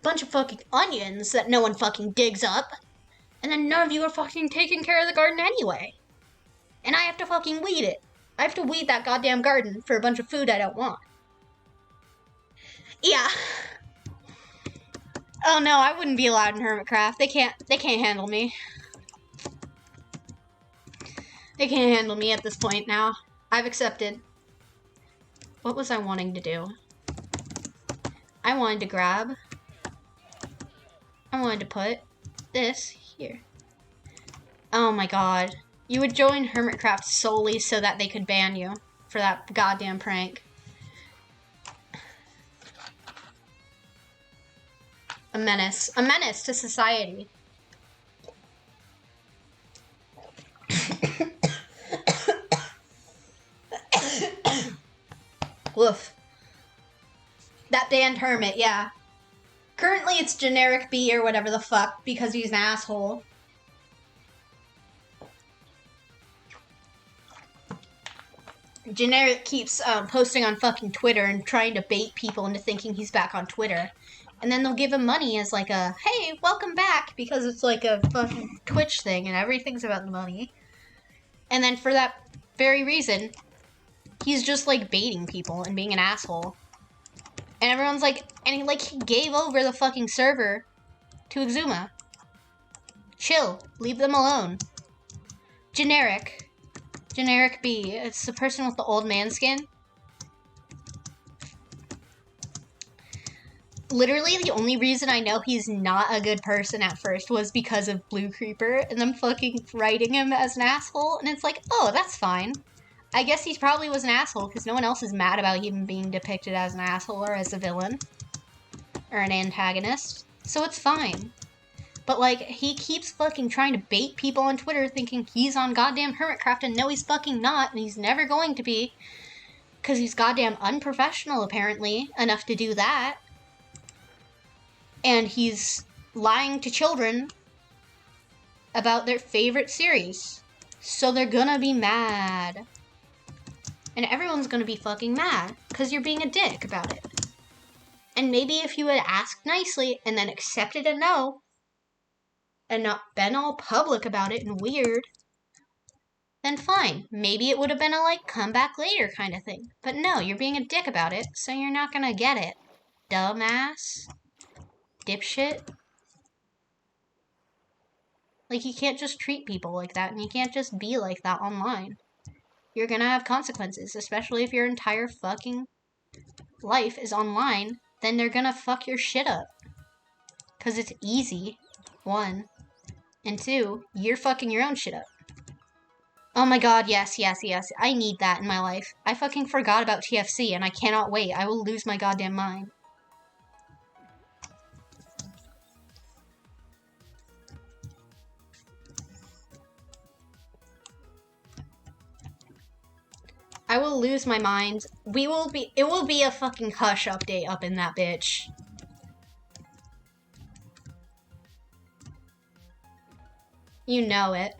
A: Bunch of fucking onions that no one fucking digs up. And then none of you are fucking taking care of the garden anyway. And I have to fucking weed it. I have to weed that goddamn garden for a bunch of food I don't want. Yeah. Oh no, I wouldn't be allowed in Hermitcraft. They can't handle me. They can't handle me at this point now. I've accepted. What was I wanting to do? I wanted to grab. I wanted to put this here. Oh my god. You would join Hermitcraft solely so that they could ban you for that goddamn prank. A menace. A menace to society. Woof. That banned Hermit, yeah. Currently it's Generic B or whatever the fuck, because he's an asshole. Generic keeps posting on fucking Twitter and trying to bait people into thinking he's back on Twitter. And then they'll give him money as like a, hey, welcome back, because it's like a fucking Twitch thing and everything's about the money. And then for that very reason, he's just like baiting people and being an asshole. And everyone's like, and he gave over the fucking server to Exuma. Chill, leave them alone. Generic B, it's the person with the old man skin. Literally, the only reason I know he's not a good person at first was because of Blue Creeper, and them fucking writing him as an asshole, and it's like, oh, that's fine. I guess he probably was an asshole, because no one else is mad about him being depicted as an asshole or as a villain. Or an antagonist. So it's fine. But, like, he keeps fucking trying to bait people on Twitter thinking he's on goddamn Hermitcraft, and no, he's fucking not, and he's never going to be. Because he's goddamn unprofessional, apparently, enough to do that. And he's lying to children about their favorite series. So they're gonna be mad. And everyone's gonna be fucking mad, because you're being a dick about it. And maybe if you had asked nicely, and then accepted a no, and not been all public about it and weird, then fine. Maybe it would have been a, like, come back later kind of thing. But no, you're being a dick about it, so you're not gonna get it. Dumbass. Dipshit. Like, you can't just treat people like that, and you can't just be like that online. You're gonna have consequences, especially if your entire fucking life is online, then they're gonna fuck your shit up. 'Cause it's easy, 1. And 2, you're fucking your own shit up. Oh my god, yes. I need that in my life. I fucking forgot about TFC, and I cannot wait. I will lose my goddamn mind. I will lose my mind. It will be a fucking Hush update up in that bitch. You know it.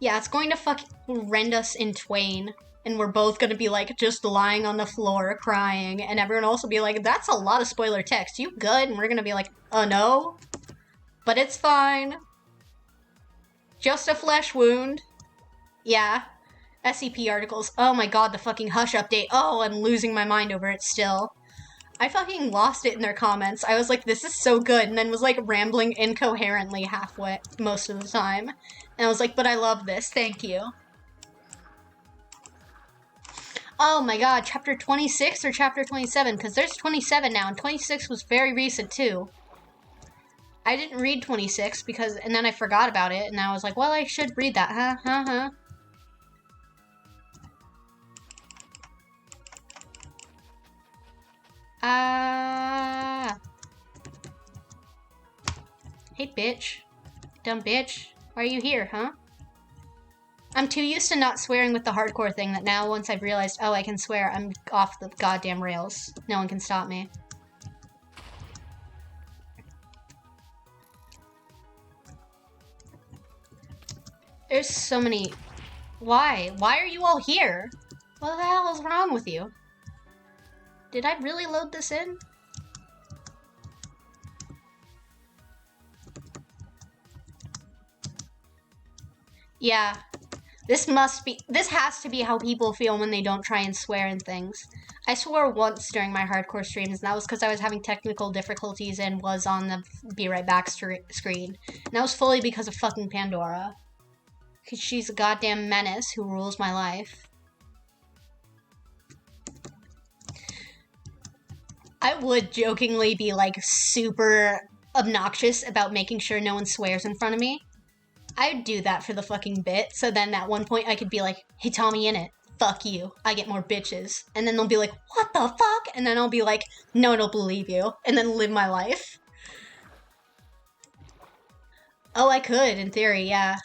A: Yeah, it's going to fucking rend us in twain. And we're both gonna be like, just lying on the floor, crying. And everyone else will be like, that's a lot of spoiler text. You good? And we're gonna be like, no. But it's fine. Just a flesh wound. Yeah. SCP articles. Oh my god, the fucking Hush update. Oh, I'm losing my mind over it still. I fucking lost it in their comments. I was like, this is so good, and then was like rambling incoherently halfway most of the time. And I was like, but I love this, thank you. Oh my god, chapter 26 or chapter 27? Because there's 27 now, and 26 was very recent too. I didn't read 26 because, and then I forgot about it, and I was like, well, I should read that, huh? Hey, bitch. Dumb bitch. Why are you here, huh? I'm too used to not swearing with the hardcore thing that now once I've realized, oh, I can swear, I'm off the goddamn rails. No one can stop me. There's so many... Why? Why are you all here? What the hell is wrong with you? Did I really load this in? Yeah. This has to be how people feel when they don't try and swear and things. I swore once during my hardcore streams, and that was because I was having technical difficulties and was on the Be Right Back screen. And that was fully because of fucking Pandora. Because she's a goddamn menace who rules my life. I would jokingly be, like, super obnoxious about making sure no one swears in front of me. I'd do that for the fucking bit, so then at one point I could be like, hey, Tommy in it, fuck you, I get more bitches. And then they'll be like, what the fuck? And then I'll be like, no, I don't believe you. And then live my life. Oh, I could, in theory, yeah.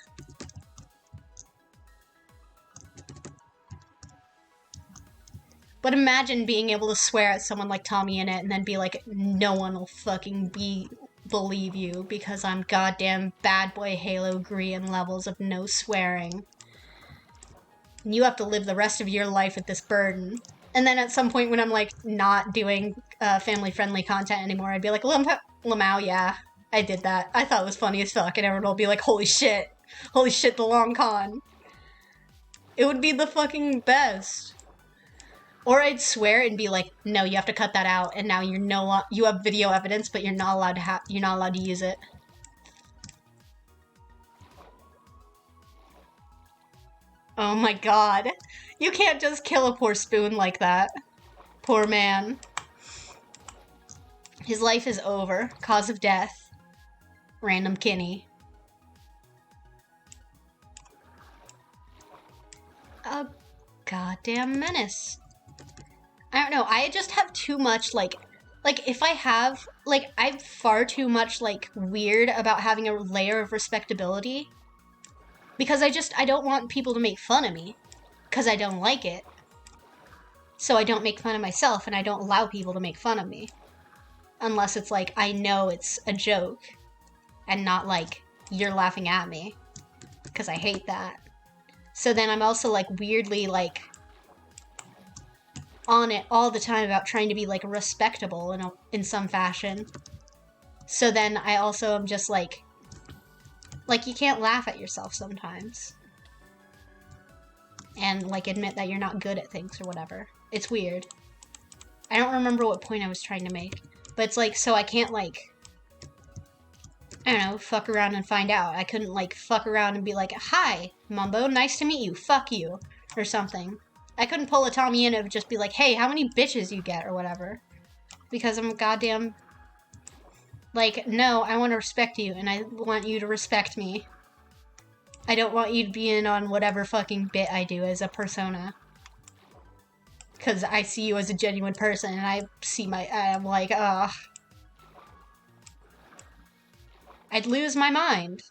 A: But imagine being able to swear at someone like Tommy in it and then be like, no one will fucking believe you because I'm goddamn bad boy Halo Grian levels of no swearing. And you have to live the rest of your life with this burden. And then at some point when I'm like not doing family-friendly content anymore, I'd be like, Lamau, yeah, I did that. I thought it was funny as fuck. And everyone will be like, holy shit, the long con. It would be the fucking best. Or I'd swear and be like, no, you have to cut that out, and now you have video evidence, but you're not allowed to use it. Oh my god. You can't just kill a poor spoon like that. Poor man. His life is over. Cause of death. Random Kinney. A goddamn menace. I don't know, I just have too much, like, if I have, like, I'm far too much, like, weird about having a layer of respectability. Because I don't want people to make fun of me. Because I don't like it. So I don't make fun of myself, and I don't allow people to make fun of me. Unless it's, like, I know it's a joke. And not, like, you're laughing at me. Because I hate that. So then I'm also, like, weirdly, like, on it all the time about trying to be, like, respectable in some fashion. So then I also am just, like, you can't laugh at yourself sometimes. And, like, admit that you're not good at things or whatever. It's weird. I don't remember what point I was trying to make. But it's, like, so I can't, like, I don't know, fuck around and find out. I couldn't, like, fuck around and be like, hi, Mumbo, nice to meet you, fuck you, or something. I couldn't pull a Tommy in and just be like, hey, how many bitches you get, or whatever. Because I'm goddamn... Like, no, I want to respect you, and I want you to respect me. I don't want you to be in on whatever fucking bit I do as a persona. Because I see you as a genuine person, and I'm like, ugh. I'd lose my mind.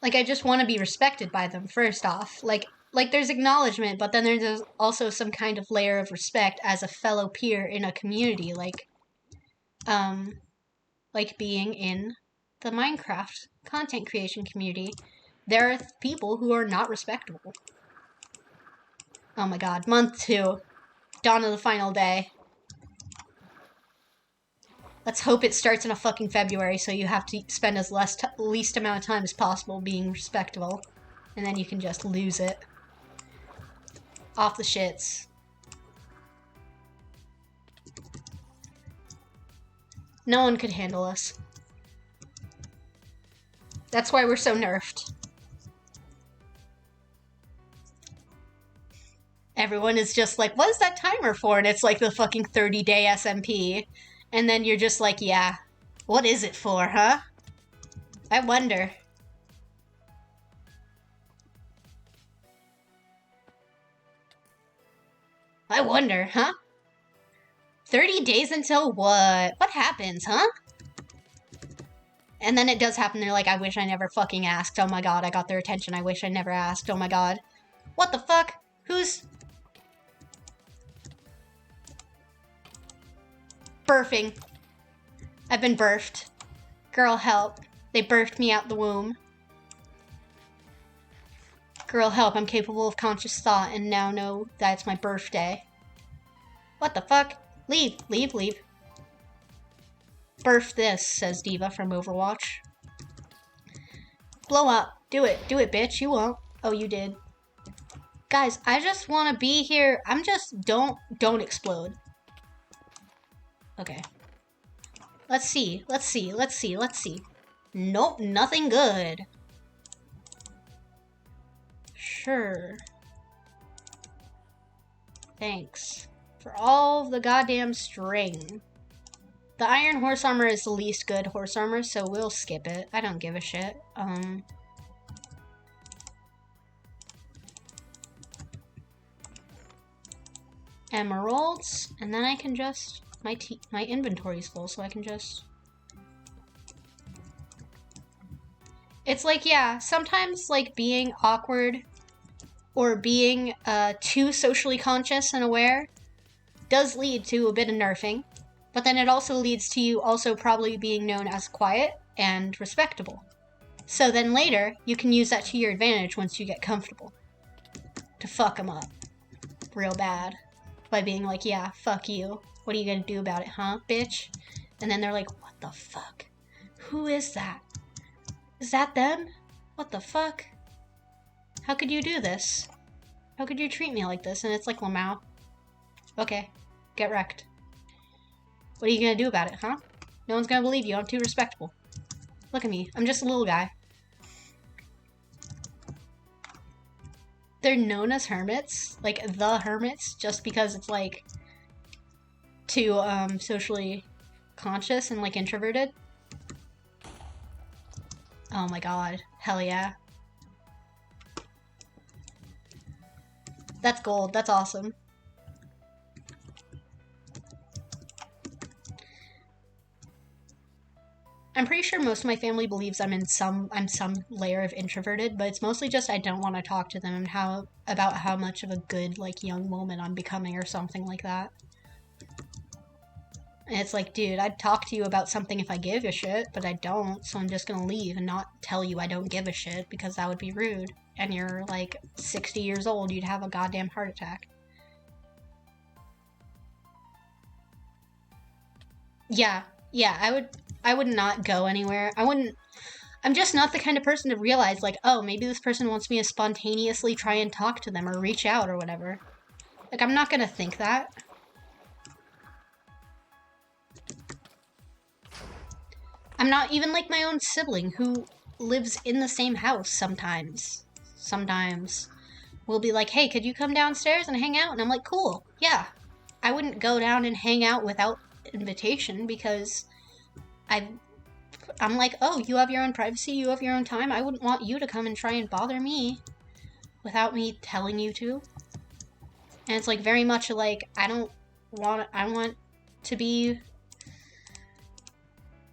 A: Like, I just want to be respected by them, first off. Like, there's acknowledgement, but then there's also some kind of layer of respect as a fellow peer in a community, like being in the Minecraft content creation community. There are people who are not respectable. Oh my god, month 2. Dawn of the final day. Let's hope it starts in a fucking February, so you have to spend as least amount of time as possible being respectable. And then you can just lose it. Off the shits. No one could handle us. That's why we're so nerfed. Everyone is just like, what is that timer for? And it's like the fucking 30-day SMP. And then you're just like, yeah, what is it for, huh? I wonder. I wonder, huh? 30 days until what? What happens, huh? And then it does happen. They're like, I wish I never fucking asked. Oh my god, I got their attention. I wish I never asked. Oh my god. What the fuck? Who's... birthing? I've been birthed. Girl, help. They birthed me out the womb. Girl, help. I'm capable of conscious thought and now know that it's my birthday. What the fuck? Leave, leave, leave. Birth this, says Diva from Overwatch. Blow up. Do it, bitch. You won't. Oh, you did. Guys, I just want to be here. I'm just... Don't explode. Okay. Let's see. Nope, nothing good. Sure. Thanks. For all the goddamn string. The iron horse armor is the least good horse armor, so we'll skip it. I don't give a shit. Emeralds, and then I can just... My inventory's full, so I can just... It's like, yeah, sometimes, like, being awkward or being too socially conscious and aware does lead to a bit of nerfing, but then it also leads to you also probably being known as quiet and respectable. So then later, you can use that to your advantage once you get comfortable. To fuck them up. Real bad. By being like, yeah, fuck you. What are you gonna do about it, huh, bitch? And then they're like, what the fuck? Who is that? Is that them? What the fuck? How could you do this? How could you treat me like this? And it's like, Lamau. Okay, get wrecked. What are you gonna do about it, huh? No one's gonna believe you. I'm too respectable. Look at me. I'm just a little guy. They're known as hermits, like the hermits, just because it's like too socially conscious and like introverted. Oh my god. Hell yeah. That's gold. That's awesome. I'm pretty sure most of my family believes I'm some layer of introverted, but it's mostly just I don't want to talk to them and about how much of a good like young woman I'm becoming or something like that. And it's like, dude, I'd talk to you about something if I give a shit, but I don't, so I'm just gonna leave and not tell you I don't give a shit because that would be rude. And you're like 60 years old, you'd have a goddamn heart attack. Yeah, I would not go anywhere. I'm just not the kind of person to realize, like, oh, maybe this person wants me to spontaneously try and talk to them or reach out or whatever. Like, I'm not gonna think that. I'm not even like my own sibling who lives in the same house sometimes. Sometimes we'll be like, hey, could you come downstairs and hang out? And I'm like, cool, yeah. I wouldn't go down and hang out without invitation because I'm like, oh, you have your own privacy, you have your own time. I wouldn't want you to come and try and bother me without me telling you to. And it's like very much like, I want to be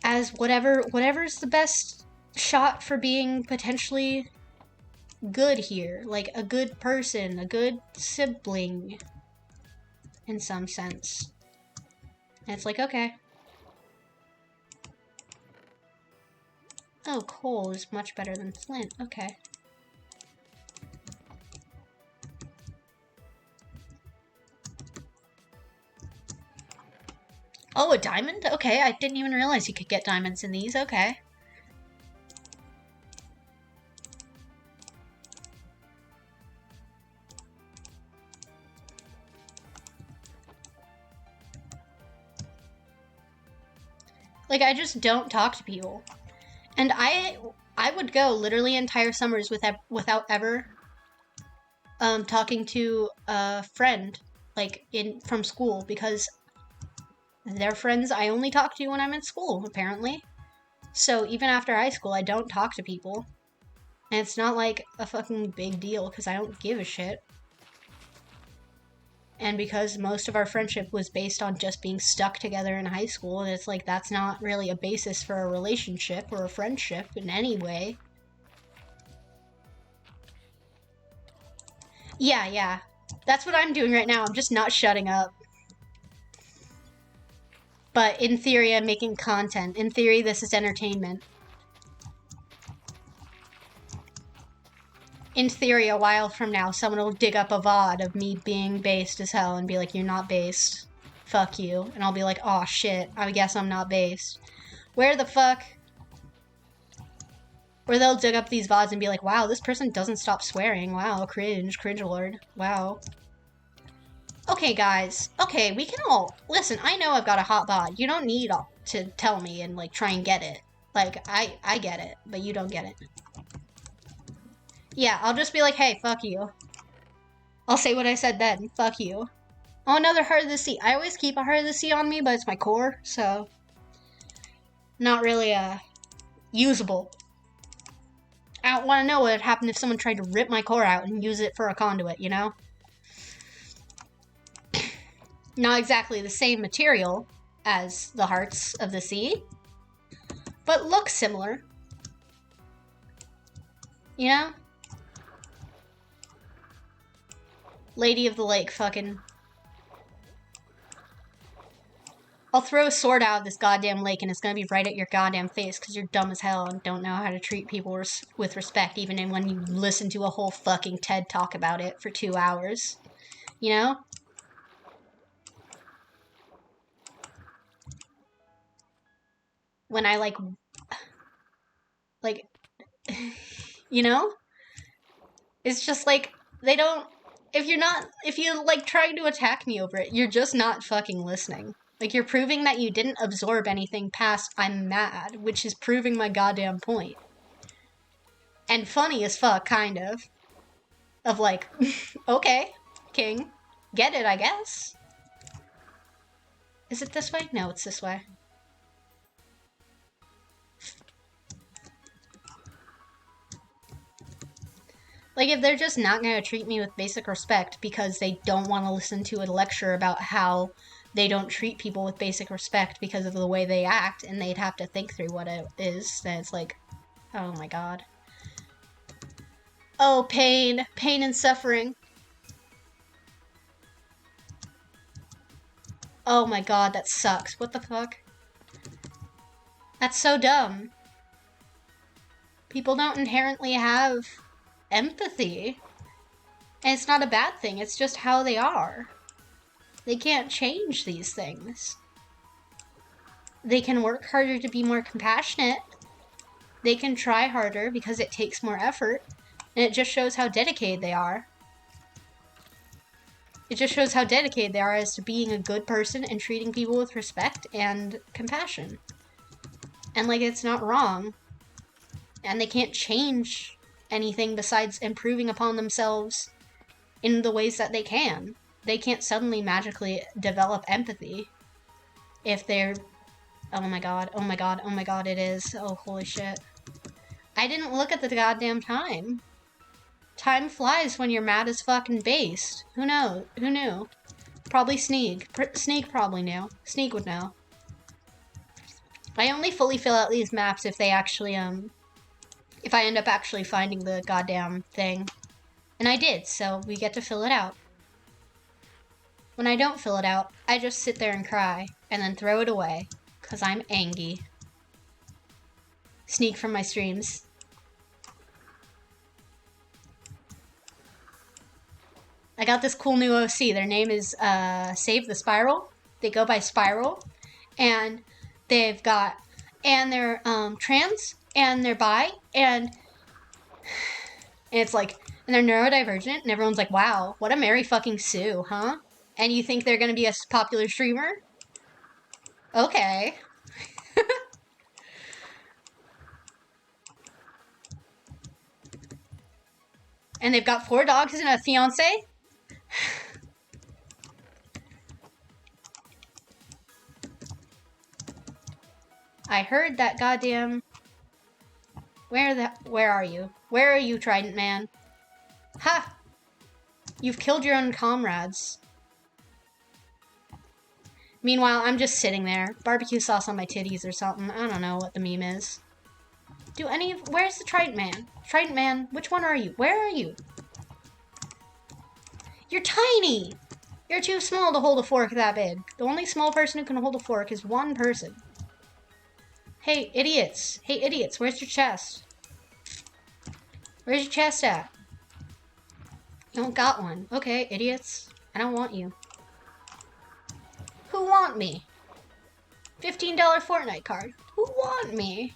A: as whatever's the best shot for being potentially good here. Like a good person, a good sibling in some sense. And it's like, okay. Oh, coal is much better than flint. Okay. Oh, a diamond? Okay, I didn't even realize you could get diamonds in these. Okay. Like, I just don't talk to people. And I would go literally entire summers without ever talking to a friend, like, from school, because they're friends I only talk to when I'm in school, apparently. So even after high school, I don't talk to people. And it's not like a fucking big deal, because I don't give a shit. And because most of our friendship was based on just being stuck together in high school, it's like that's not really a basis for a relationship or a friendship in any way. Yeah. That's what I'm doing right now. I'm just not shutting up. But in theory, I'm making content. In theory, this is entertainment. In theory, a while from now, someone will dig up a VOD of me being based as hell and be like, you're not based. Fuck you. And I'll be like, aw, shit, I guess I'm not based. Where the fuck? Or they'll dig up these VODs and be like, wow, this person doesn't stop swearing. Wow, cringe lord. Wow. Okay, guys. Okay, we can all... Listen, I know I've got a hot VOD. You don't need to tell me and, like, try and get it. Like, I get it, but you don't get it. Yeah, I'll just be like, hey, fuck you. I'll say what I said then. Fuck you. Oh, another Heart of the Sea. I always keep a Heart of the Sea on me, but it's my core, so... Not really, usable. I don't want to know what would happen if someone tried to rip my core out and use it for a conduit, you know? Not exactly the same material as the Hearts of the Sea, but look similar. You know? Lady of the Lake, fucking... I'll throw a sword out of this goddamn lake and it's gonna be right at your goddamn face because you're dumb as hell and don't know how to treat people with respect, even when you listen to a whole fucking TED talk about it for 2 hours. You know? When I, like, you know? It's just, like, they don't... If you, like, trying to attack me over it, you're just not fucking listening. Like, you're proving that you didn't absorb anything past I'm mad, which is proving my goddamn point. And funny as fuck, kind of. Of like, okay, king. Get it, I guess. Is it this way? No, it's this way. Like, if they're just not going to treat me with basic respect because they don't want to listen to a lecture about how they don't treat people with basic respect because of the way they act, and they'd have to think through what it is, then it's like, oh my god. Oh, pain. Pain and suffering. Oh my god, that sucks. What the fuck? That's so dumb. People don't inherently have empathy. And it's not a bad thing, it's just how they are. They can't change these things. They can work harder to be more compassionate. They can try harder because it takes more effort. And it just shows how dedicated they are. It just shows how dedicated they are as to being a good person and treating people with respect and compassion. And, like, it's not wrong. And they can't change anything besides improving upon themselves in the ways that they can. They can't suddenly magically develop empathy if they're... Oh my god, oh my god, oh my god, it is. Oh, holy shit. I didn't look at the goddamn time. Time flies when you're mad as fucking based. Who knows? Who knew? Probably Sneak. Sneak probably knew. Sneak would know. I only fully fill out these maps if they actually, if I end up actually finding the goddamn thing. And I did, so we get to fill it out. When I don't fill it out, I just sit there and cry, and then throw it away, because I'm angry. Sneak from my streams. I got this cool new OC. Their name is Save the Spiral. They go by Spiral. And they've got... And they're trans. And they're bi. And it's like... And they're neurodivergent. And everyone's like, wow, what a Mary fucking Sue, huh? And you think they're going to be a popular streamer? Okay. And they've got 4 dogs and a fiance? I heard that goddamn... Where are you? Where are you, Trident Man? Ha! You've killed your own comrades. Meanwhile, I'm just sitting there. Barbecue sauce on my titties or something. I don't know what the meme is. Where's the Trident Man? Trident Man, which one are you? Where are you? You're tiny! You're too small to hold a fork that big. The only small person who can hold a fork is one person. Hey, idiots. Hey, idiots, where's your chest? Where's your chest at? You don't got one. Okay, idiots. I don't want you. Who want me? $15 Fortnite card. Who want me?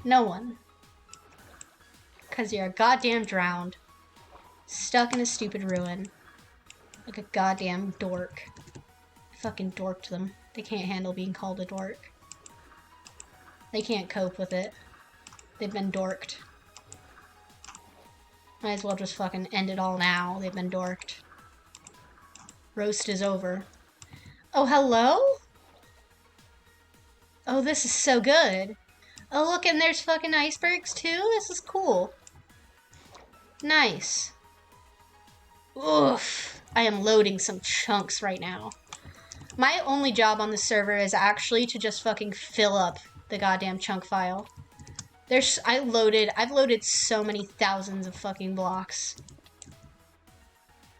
A: No one. 'Cause you're a goddamn drowned. Stuck in a stupid ruin. Like a goddamn dork. I fucking dorked them. They can't handle being called a dork. They can't cope with it. They've been dorked. Might as well just fucking end it all now. They've been dorked. Roast is over. Oh, hello? Oh, this is so good. Oh, look, and there's fucking icebergs too? This is cool. Nice. Oof. I am loading some chunks right now. My only job on this server is actually to just fucking fill up the goddamn chunk file. I've loaded so many thousands of fucking blocks.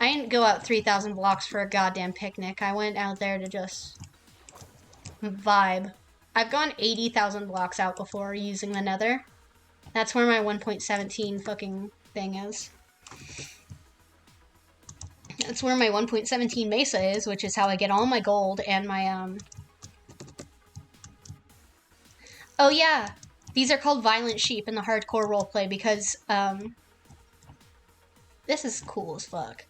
A: I didn't go out 3,000 blocks for a goddamn picnic. I went out there to just vibe. I've gone 80,000 blocks out before using the nether. That's where my 1.17 fucking thing is. That's where my 1.17 mesa is, which is how I get all my gold and my, Oh yeah, these are called violent sheep in the hardcore roleplay because, this is cool as fuck.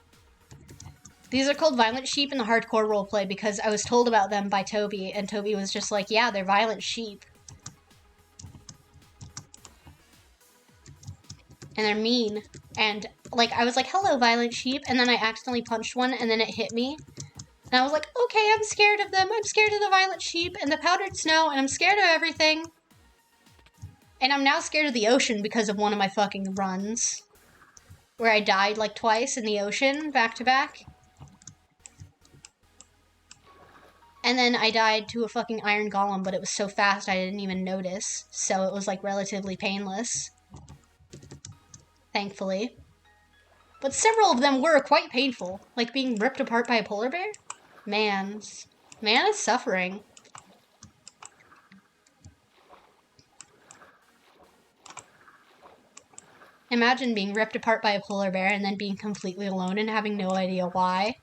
A: These are called violent sheep in the hardcore roleplay because I was told about them by Toby, and Toby was just like, yeah, they're violent sheep. And they're mean. And, like, I was like, hello, violent sheep, and then I accidentally punched one, and then it hit me. And I was like, okay, I'm scared of them. I'm scared of the violent sheep and the powdered snow, and I'm scared of everything. And I'm now scared of the ocean because of one of my fucking runs. Where I died, like, twice in the ocean, back to back. And then I died to a fucking iron golem, but it was so fast I didn't even notice. So it was, like, relatively painless. Thankfully. But several of them were quite painful. Like being ripped apart by a polar bear? Man is suffering. Imagine being ripped apart by a polar bear and then being completely alone and having no idea why.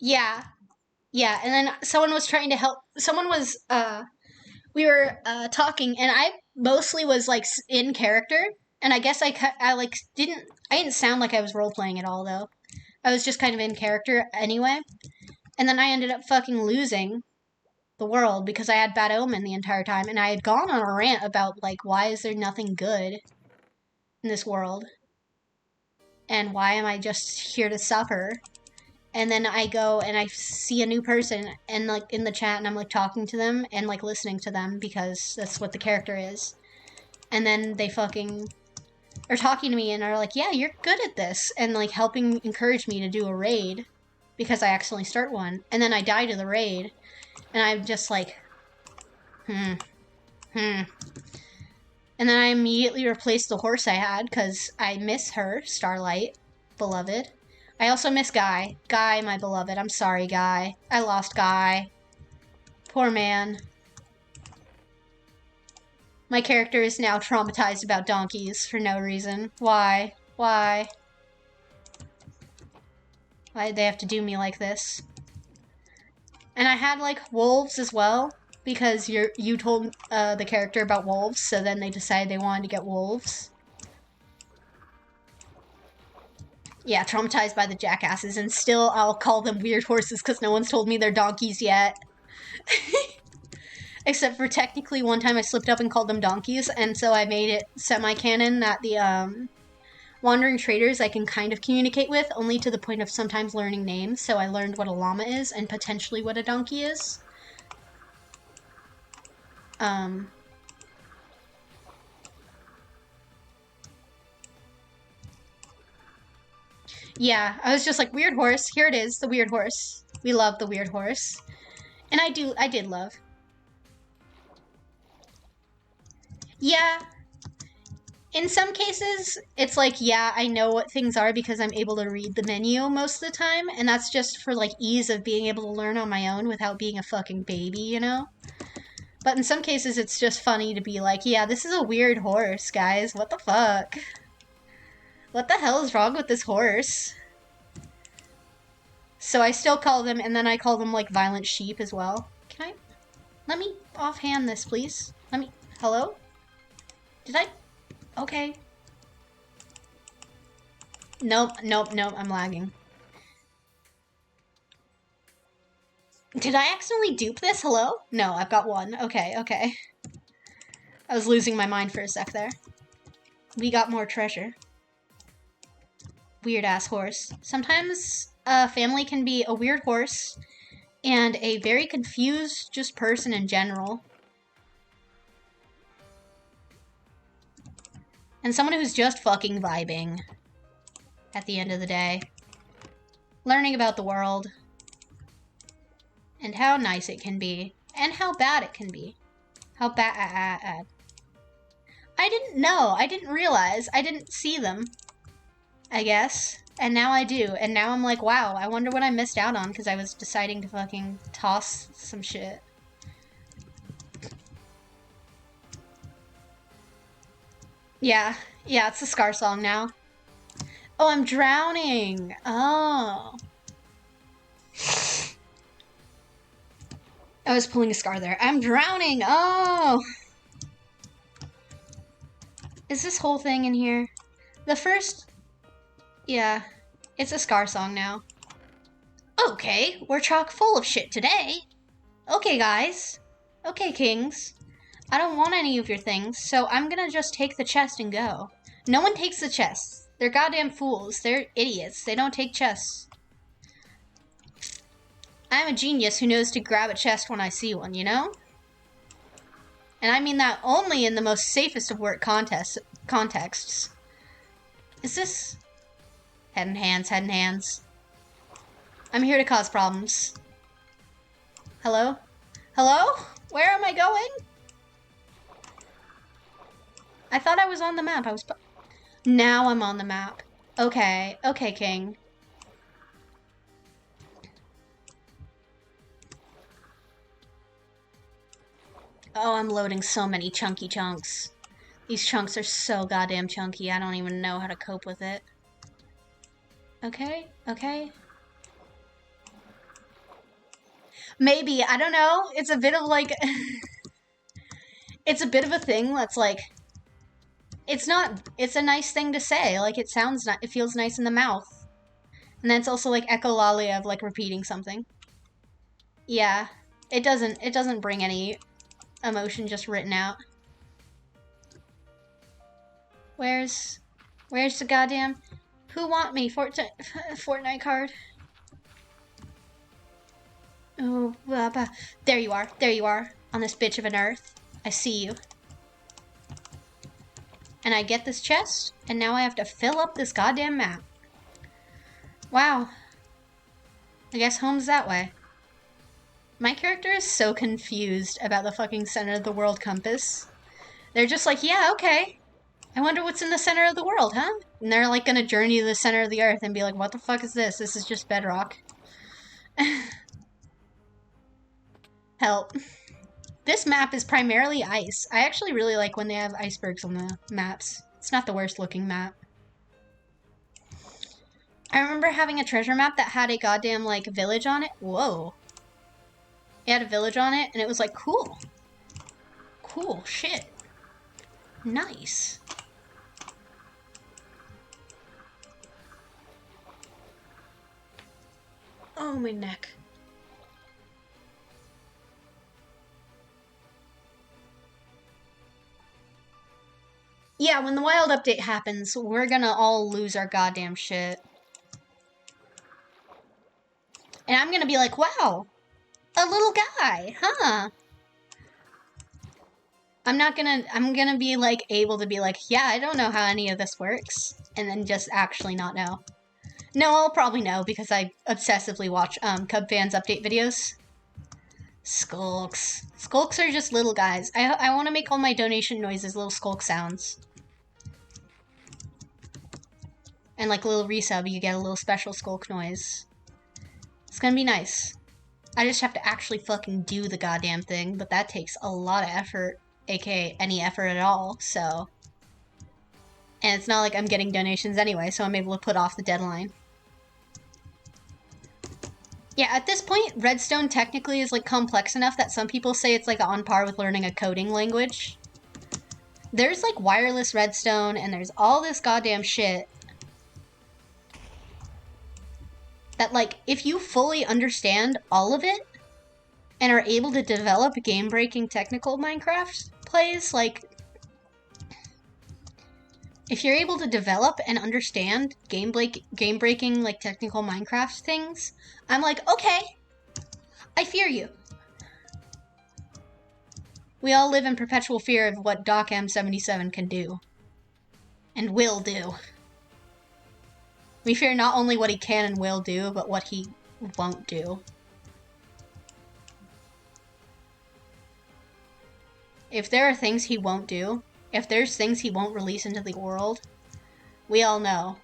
A: Yeah. Yeah, and then someone was trying to help. Someone was, we were, talking, and I mostly was, like, in character. And I guess I didn't sound like I was role-playing at all, though. I was just kind of in character anyway. And then I ended up fucking losing the world because I had bad omen the entire time. And I had gone on a rant about, like, why is there nothing good in this world? And why am I just here to suffer? And then I go and I see a new person and, like, in the chat, and I'm, like, talking to them and, like, listening to them because that's what the character is. And then they fucking are talking to me and are like, yeah, you're good at this. And, like, helping encourage me to do a raid because I accidentally start one. And then I die to the raid. And I'm just like, And then I immediately replaced the horse I had because I miss her, Starlight, beloved. I also miss Guy. Guy, my beloved. I'm sorry, Guy. I lost Guy. Poor man. My character is now traumatized about donkeys for no reason. Why? Why? Why'd they have to do me like this? And I had, like, wolves as well, because you told the character about wolves, so then they decided they wanted to get wolves. Yeah, traumatized by the jackasses, and still I'll call them weird horses because no one's told me they're donkeys yet. Except for technically one time I slipped up and called them donkeys, and so I made it semi-canon that the wandering traders I can kind of communicate with, only to the point of sometimes learning names. So I learned what a llama is and potentially what a donkey is. Yeah, I was just like, weird horse. Here it is, the weird horse. We love the weird horse. And I did love. Yeah. In some cases, it's like, yeah, I know what things are because I'm able to read the menu most of the time, and that's just for, like, ease of being able to learn on my own without being a fucking baby, you know? But in some cases, it's just funny to be like, yeah, this is a weird horse, guys. What the fuck? What the hell is wrong with this horse? So I still call them, and then I call them, like, violent sheep as well. Can I... Let me offhand this, please. Let me... Hello? Did I... Okay. Nope, I'm lagging. Did I accidentally dupe this? Hello? No, I've got one. Okay. I was losing my mind for a sec there. We got more treasure. Weird-ass horse. Sometimes a family can be a weird horse and a very confused just person in general. And someone who's just fucking vibing at the end of the day. Learning about the world. And how nice it can be. And how bad it can be. How bad. I didn't know. I didn't realize. I didn't see them. I guess. And now I do. And now I'm like, wow, I wonder what I missed out on because I was deciding to fucking toss some shit. Yeah, it's a Scar song now. Oh, I'm drowning. Oh. I was pulling a Scar there. I'm drowning. Oh. Is this whole thing in here? The first... Yeah, it's a Scar song now. Okay, we're chock full of shit today. Okay, guys. Okay, kings. I don't want any of your things, so I'm gonna just take the chest and go. No one takes the chest. They're goddamn fools. They're idiots. They don't take chests. I'm a genius who knows to grab a chest when I see one, you know? And I mean that only in the most safest of work contexts. Is this... Head in hands. I'm here to cause problems. Hello? Hello? Where am I going? I thought I was on the map. Now I'm on the map. Okay, king. Oh, I'm loading so many chunky chunks. These chunks are so goddamn chunky, I don't even know how to cope with it. Okay. Maybe, I don't know. It's a bit of like... it's a bit of a thing that's like... It's a nice thing to say. Like, it feels nice in the mouth. And then it's also like echolalia of like repeating something. Yeah. It doesn't bring any emotion just written out. Where's the goddamn... Who want me? Fortnite card. Oh, blah, blah. There you are, on this bitch of an earth. I see you. And I get this chest, and now I have to fill up this goddamn map. Wow. I guess home's that way. My character is so confused about the fucking center of the world compass. They're just like, yeah, okay. I wonder what's in the center of the world, huh? And they're like gonna journey to the center of the earth and be like, what the fuck is this? This is just bedrock. Help. This map is primarily ice. I actually really like when they have icebergs on the maps. It's not the worst looking map. I remember having a treasure map that had a goddamn, like, village on it. Whoa. It had a village on it, and it was like, cool. Cool shit. Nice. Oh, my neck. Yeah, when the wild update happens, we're gonna all lose our goddamn shit. And I'm gonna be like, wow, a little guy, huh? I'm gonna be like able to be like, yeah, I don't know how any of this works. And then just actually not know. No, I'll probably know because I obsessively watch Cub fans update videos. Skulks. Skulks are just little guys. I want to make all my donation noises little skulk sounds. And like a little resub, you get a little special skulk noise. It's gonna be nice. I just have to actually fucking do the goddamn thing, but that takes a lot of effort, aka any effort at all, so. And it's not like I'm getting donations anyway, so I'm able to put off the deadline. Yeah, at this point, Redstone technically is like complex enough that some people say it's like on par with learning a coding language. There's like wireless redstone and there's all this goddamn shit that like if you fully understand all of it and are able to develop game-breaking technical Minecraft plays, like if you're able to develop and understand game-breaking like technical Minecraft things, I'm like, okay, I fear you. We all live in perpetual fear of what Doc M77 can do. And will do. We fear not only what he can and will do, but what he won't do. If there are things he won't do, if there's things he won't release into the world, we all know.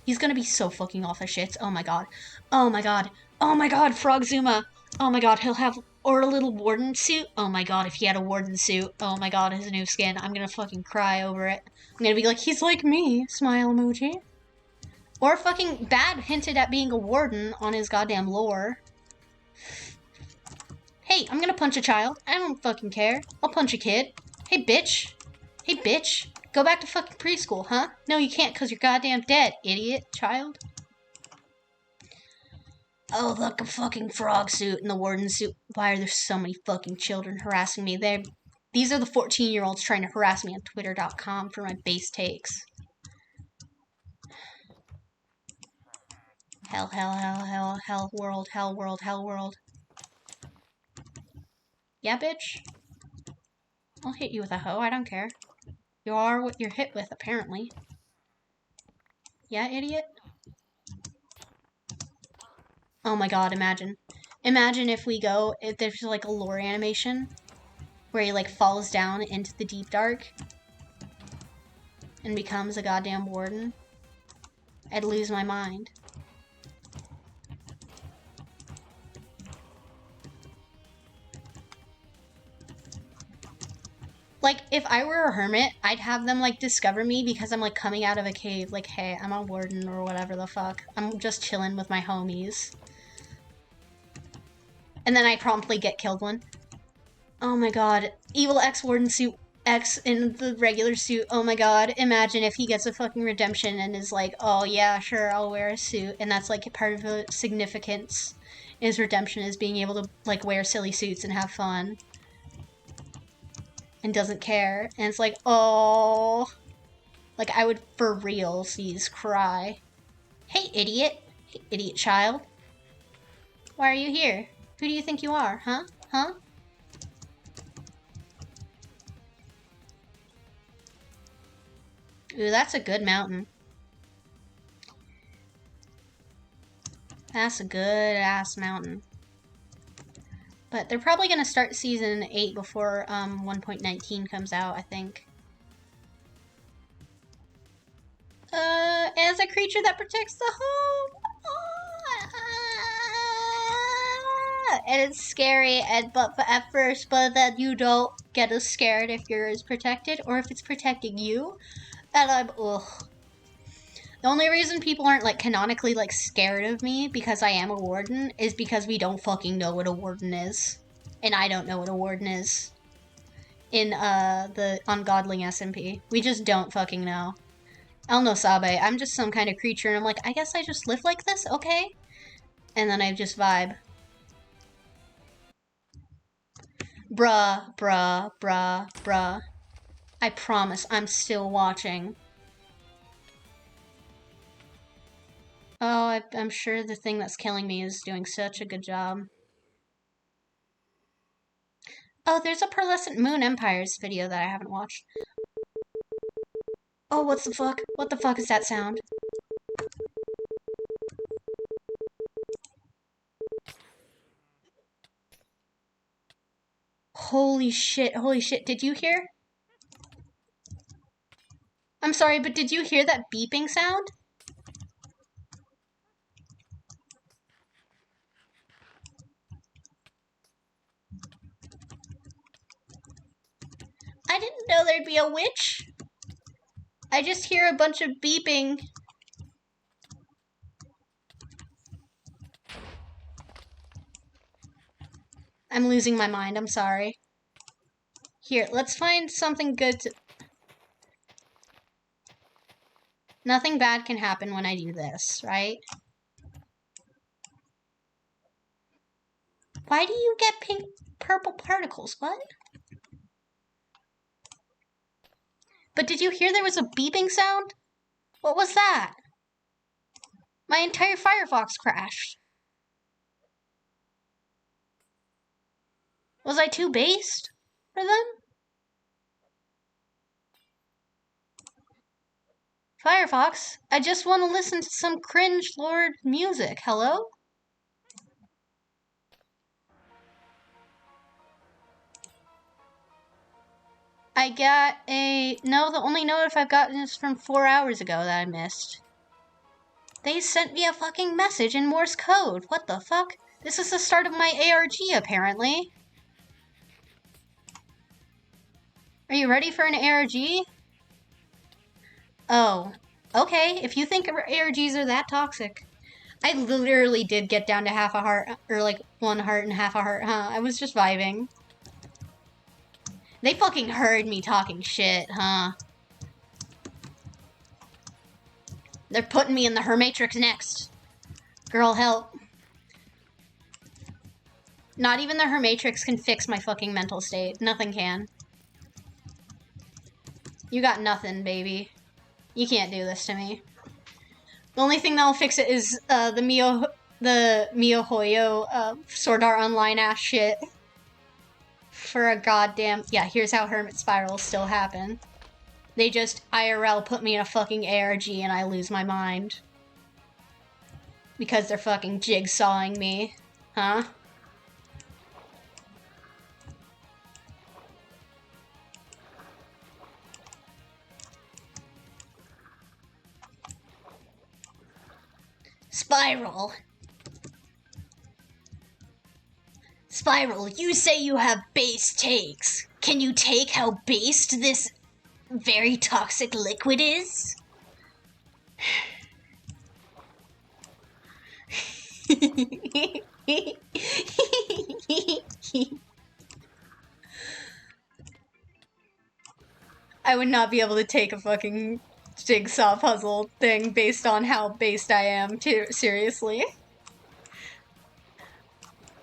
A: He's gonna be so fucking off the shits. Oh my god. Oh my god. Oh my god, Frogzuma. Oh my god, he'll have or a little warden suit. Oh my god, if he had a warden suit. Oh my god, his new skin. I'm gonna fucking cry over it. I'm gonna be like, he's like me, smile emoji. Or fucking Bad hinted at being a warden on his goddamn lore. Hey, I'm gonna punch a child. I don't fucking care. I'll punch a kid. Hey, bitch. Hey, bitch. Go back to fucking preschool, huh? No, you can't because you're goddamn dead, idiot child. Oh, look, a fucking frog suit and the warden suit. Why are there so many fucking children harassing me? These are the 14-year-olds trying to harass me on Twitter.com for my base takes. Hell, hell, hell, hell, hell, world, hell, world, hell, world. Yeah, bitch? I'll hit you with a hoe, I don't care. You are what you're hit with, apparently. Yeah, idiot? Oh my god, imagine. Imagine if there's like a lore animation where he like falls down into the deep dark and becomes a goddamn warden. I'd lose my mind. Like, if I were a hermit, I'd have them, like, discover me because I'm, like, coming out of a cave. Like, hey, I'm a warden or whatever the fuck. I'm just chilling with my homies. And then I promptly get killed one. Oh my god. Evil X-Warden suit X in the regular suit. Oh my god. Imagine if he gets a fucking redemption and is like, oh yeah, sure, I'll wear a suit. And that's, like, part of the significance. His redemption is being able to, like, wear silly suits and have fun. And doesn't care. And it's like, oh. Like, I would for realsies cry. Hey, idiot. Hey, idiot child. Why are you here? Who do you think you are, huh? Huh? Ooh, that's a good mountain. That's a good-ass mountain. But they're probably going to start Season 8 before 1.19 comes out, I think. As a creature that protects the home. And it's scary, but at first, but then you don't get as scared if yours protected or if it's protecting you. And I'm ugh. The only reason people aren't like canonically like scared of me because I am a warden is because we don't fucking know what a warden is, and I don't know what a warden is. In on Godling SMP, we just don't fucking know. El no sabe. I'm just some kind of creature, and I'm like, I guess I just live like this, okay? And then I just vibe. Bruh, bruh, bruh, bruh. I promise I'm still watching. Oh, I'm sure the thing that's killing me is doing such a good job. Oh, there's a Pearlescent Moon Empires video that I haven't watched. Oh, what the fuck? What the fuck is that sound? Holy shit, did you hear? I'm sorry, but did you hear that beeping sound? I didn't know there'd be a witch. I just hear a bunch of beeping. I'm losing my mind, I'm sorry. Here, let's find something good to... Nothing bad can happen when I do this, right? Why do you get purple particles? What? But did you hear there was a beeping sound? What was that? My entire Firefox crashed. Was I too based for them? Firefox, I just want to listen to some cringe lord music. Hello? I got a... No, the only note I've gotten is from 4 hours ago that I missed. They sent me a fucking message in Morse code. What the fuck? This is the start of my ARG, apparently. Are you ready for an ARG? Oh. Okay, if you think ARGs are that toxic. I literally did get down to half a heart, or like 1 heart and half a heart, huh? I was just vibing. They fucking heard me talking shit, huh? They're putting me in the Hermatrix next. Girl, help. Not even the Hermatrix can fix my fucking mental state. Nothing can. You got nothing, baby. You can't do this to me. The only thing that'll fix it is the MiHoYo Sword Art Online ass shit. For a goddamn... Yeah, here's how Hermit Spirals still happen. They just IRL put me in a fucking ARG and I lose my mind. Because they're fucking jigsawing me. Huh? Spiral. Spiral, you say you have base takes. Can you take how based this very toxic liquid is? I would not be able to take a fucking jigsaw puzzle thing based on how based I am, seriously.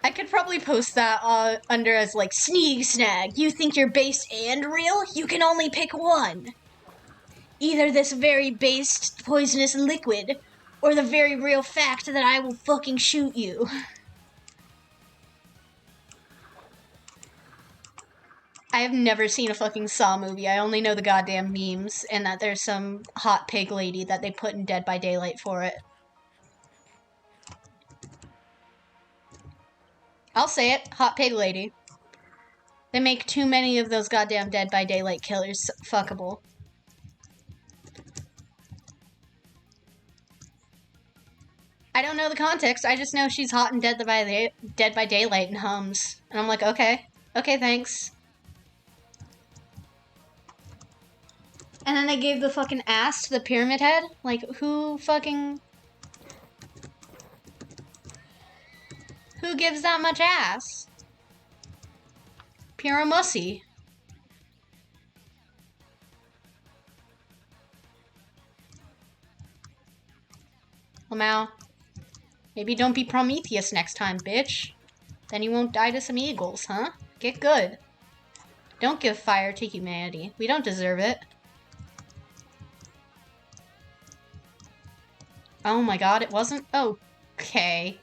A: I could probably post that under as like, Sneak Snag, you think you're based and real? You can only pick one. Either this very based poisonous liquid, or the very real fact that I will fucking shoot you. I have never seen a fucking Saw movie. I only know the goddamn memes, and that there's some hot pig lady that they put in Dead by Daylight for it. I'll say it, hot pig lady. They make too many of those goddamn Dead by Daylight killers fuckable. I don't know the context, I just know she's hot and Dead by Daylight and hums. And I'm like, okay. Okay, thanks. And then they gave the fucking ass to the Pyramid Head? Like, who fucking... Who gives that much ass? Pure mussy. Lamau. Maybe don't be Prometheus next time, bitch. Then you won't die to some eagles, huh? Get good. Don't give fire to humanity. We don't deserve it. Oh my god, it wasn't? Okay.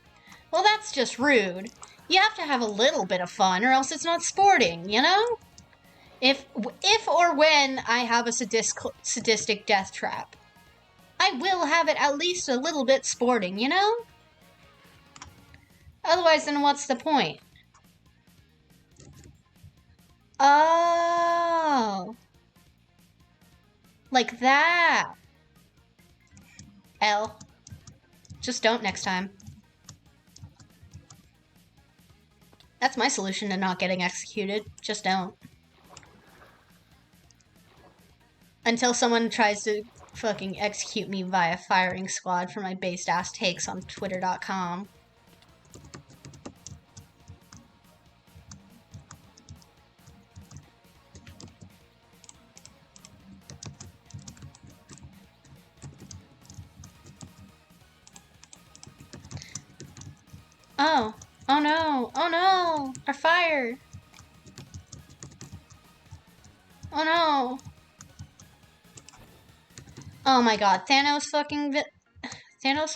A: Well, that's just rude. You have to have a little bit of fun or else it's not sporting, you know? If or when I have a sadistic death trap, I will have it at least a little bit sporting, you know? Otherwise, then what's the point? Oh. Like that. L. Just don't next time. That's my solution to not getting executed. Just don't. Until someone tries to fucking execute me via firing squad for my based ass takes on twitter.com. Oh. Oh no. Oh no. Our fire. Oh no. Oh my god. Thanos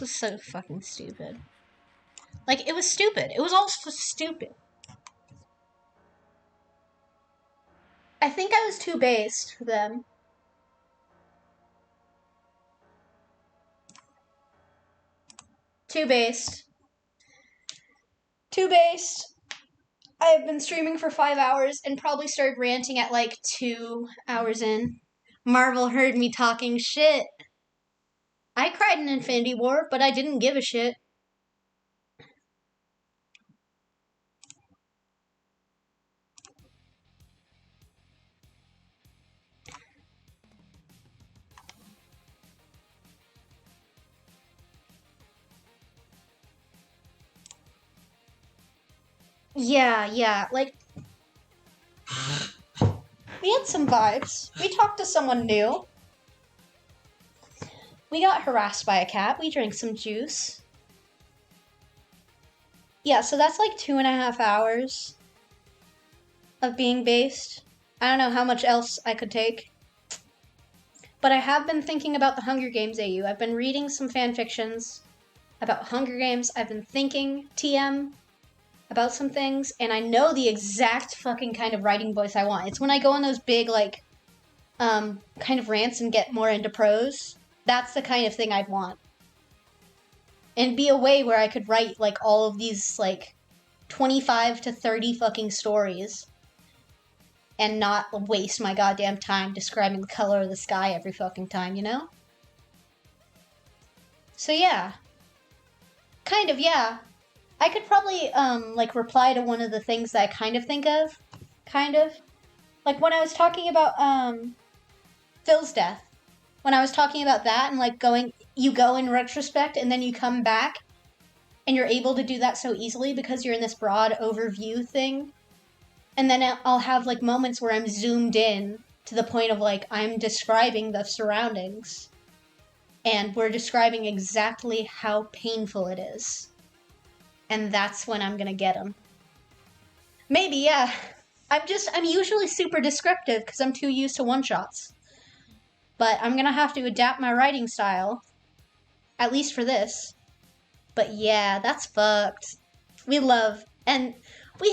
A: was so fucking stupid. Like, it was stupid. It was all stupid. I think I was too based for them. Too based. Too based. I have been streaming for 5 hours and probably started ranting at like 2 hours in. Marvel heard me talking shit. I cried in Infinity War, but I didn't give a shit. Yeah, like, we had some vibes. We talked to someone new. We got harassed by a cat. We drank some juice. Yeah, so that's like 2.5 hours of being based. I don't know how much else I could take. But I have been thinking about the Hunger Games AU. I've been reading some fan fictions about Hunger Games. I've been thinking TM about some things, and I know the exact fucking kind of writing voice I want. It's when I go on those big, like, kind of rants and get more into prose. That's the kind of thing I'd want. And be a way where I could write, like, all of these, like, 25 to 30 fucking stories and not waste my goddamn time describing the color of the sky every fucking time, you know? So yeah. Kind of, yeah. I could probably, like, reply to one of the things that I kind of think of. Kind of. Like, when I was talking about, Phil's death. When I was talking about that and, like, you go in retrospect and then you come back and you're able to do that so easily because you're in this broad overview thing. And then I'll have, like, moments where I'm zoomed in to the point of, like, I'm describing the surroundings. And we're describing exactly how painful it is. And that's when I'm gonna get them. Maybe, yeah. I'm usually super descriptive because I'm too used to one-shots. But I'm gonna have to adapt my writing style. At least for this. But yeah, that's fucked. And we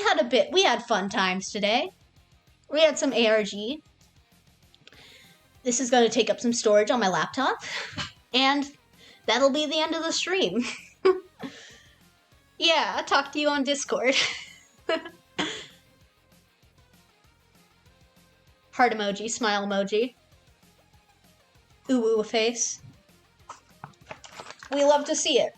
A: had fun times today. We had some ARG. This is gonna take up some storage on my laptop. And that'll be the end of the stream. Yeah, I'll talk to you on Discord. Heart emoji, smile emoji. Ooh, face. We love to see it.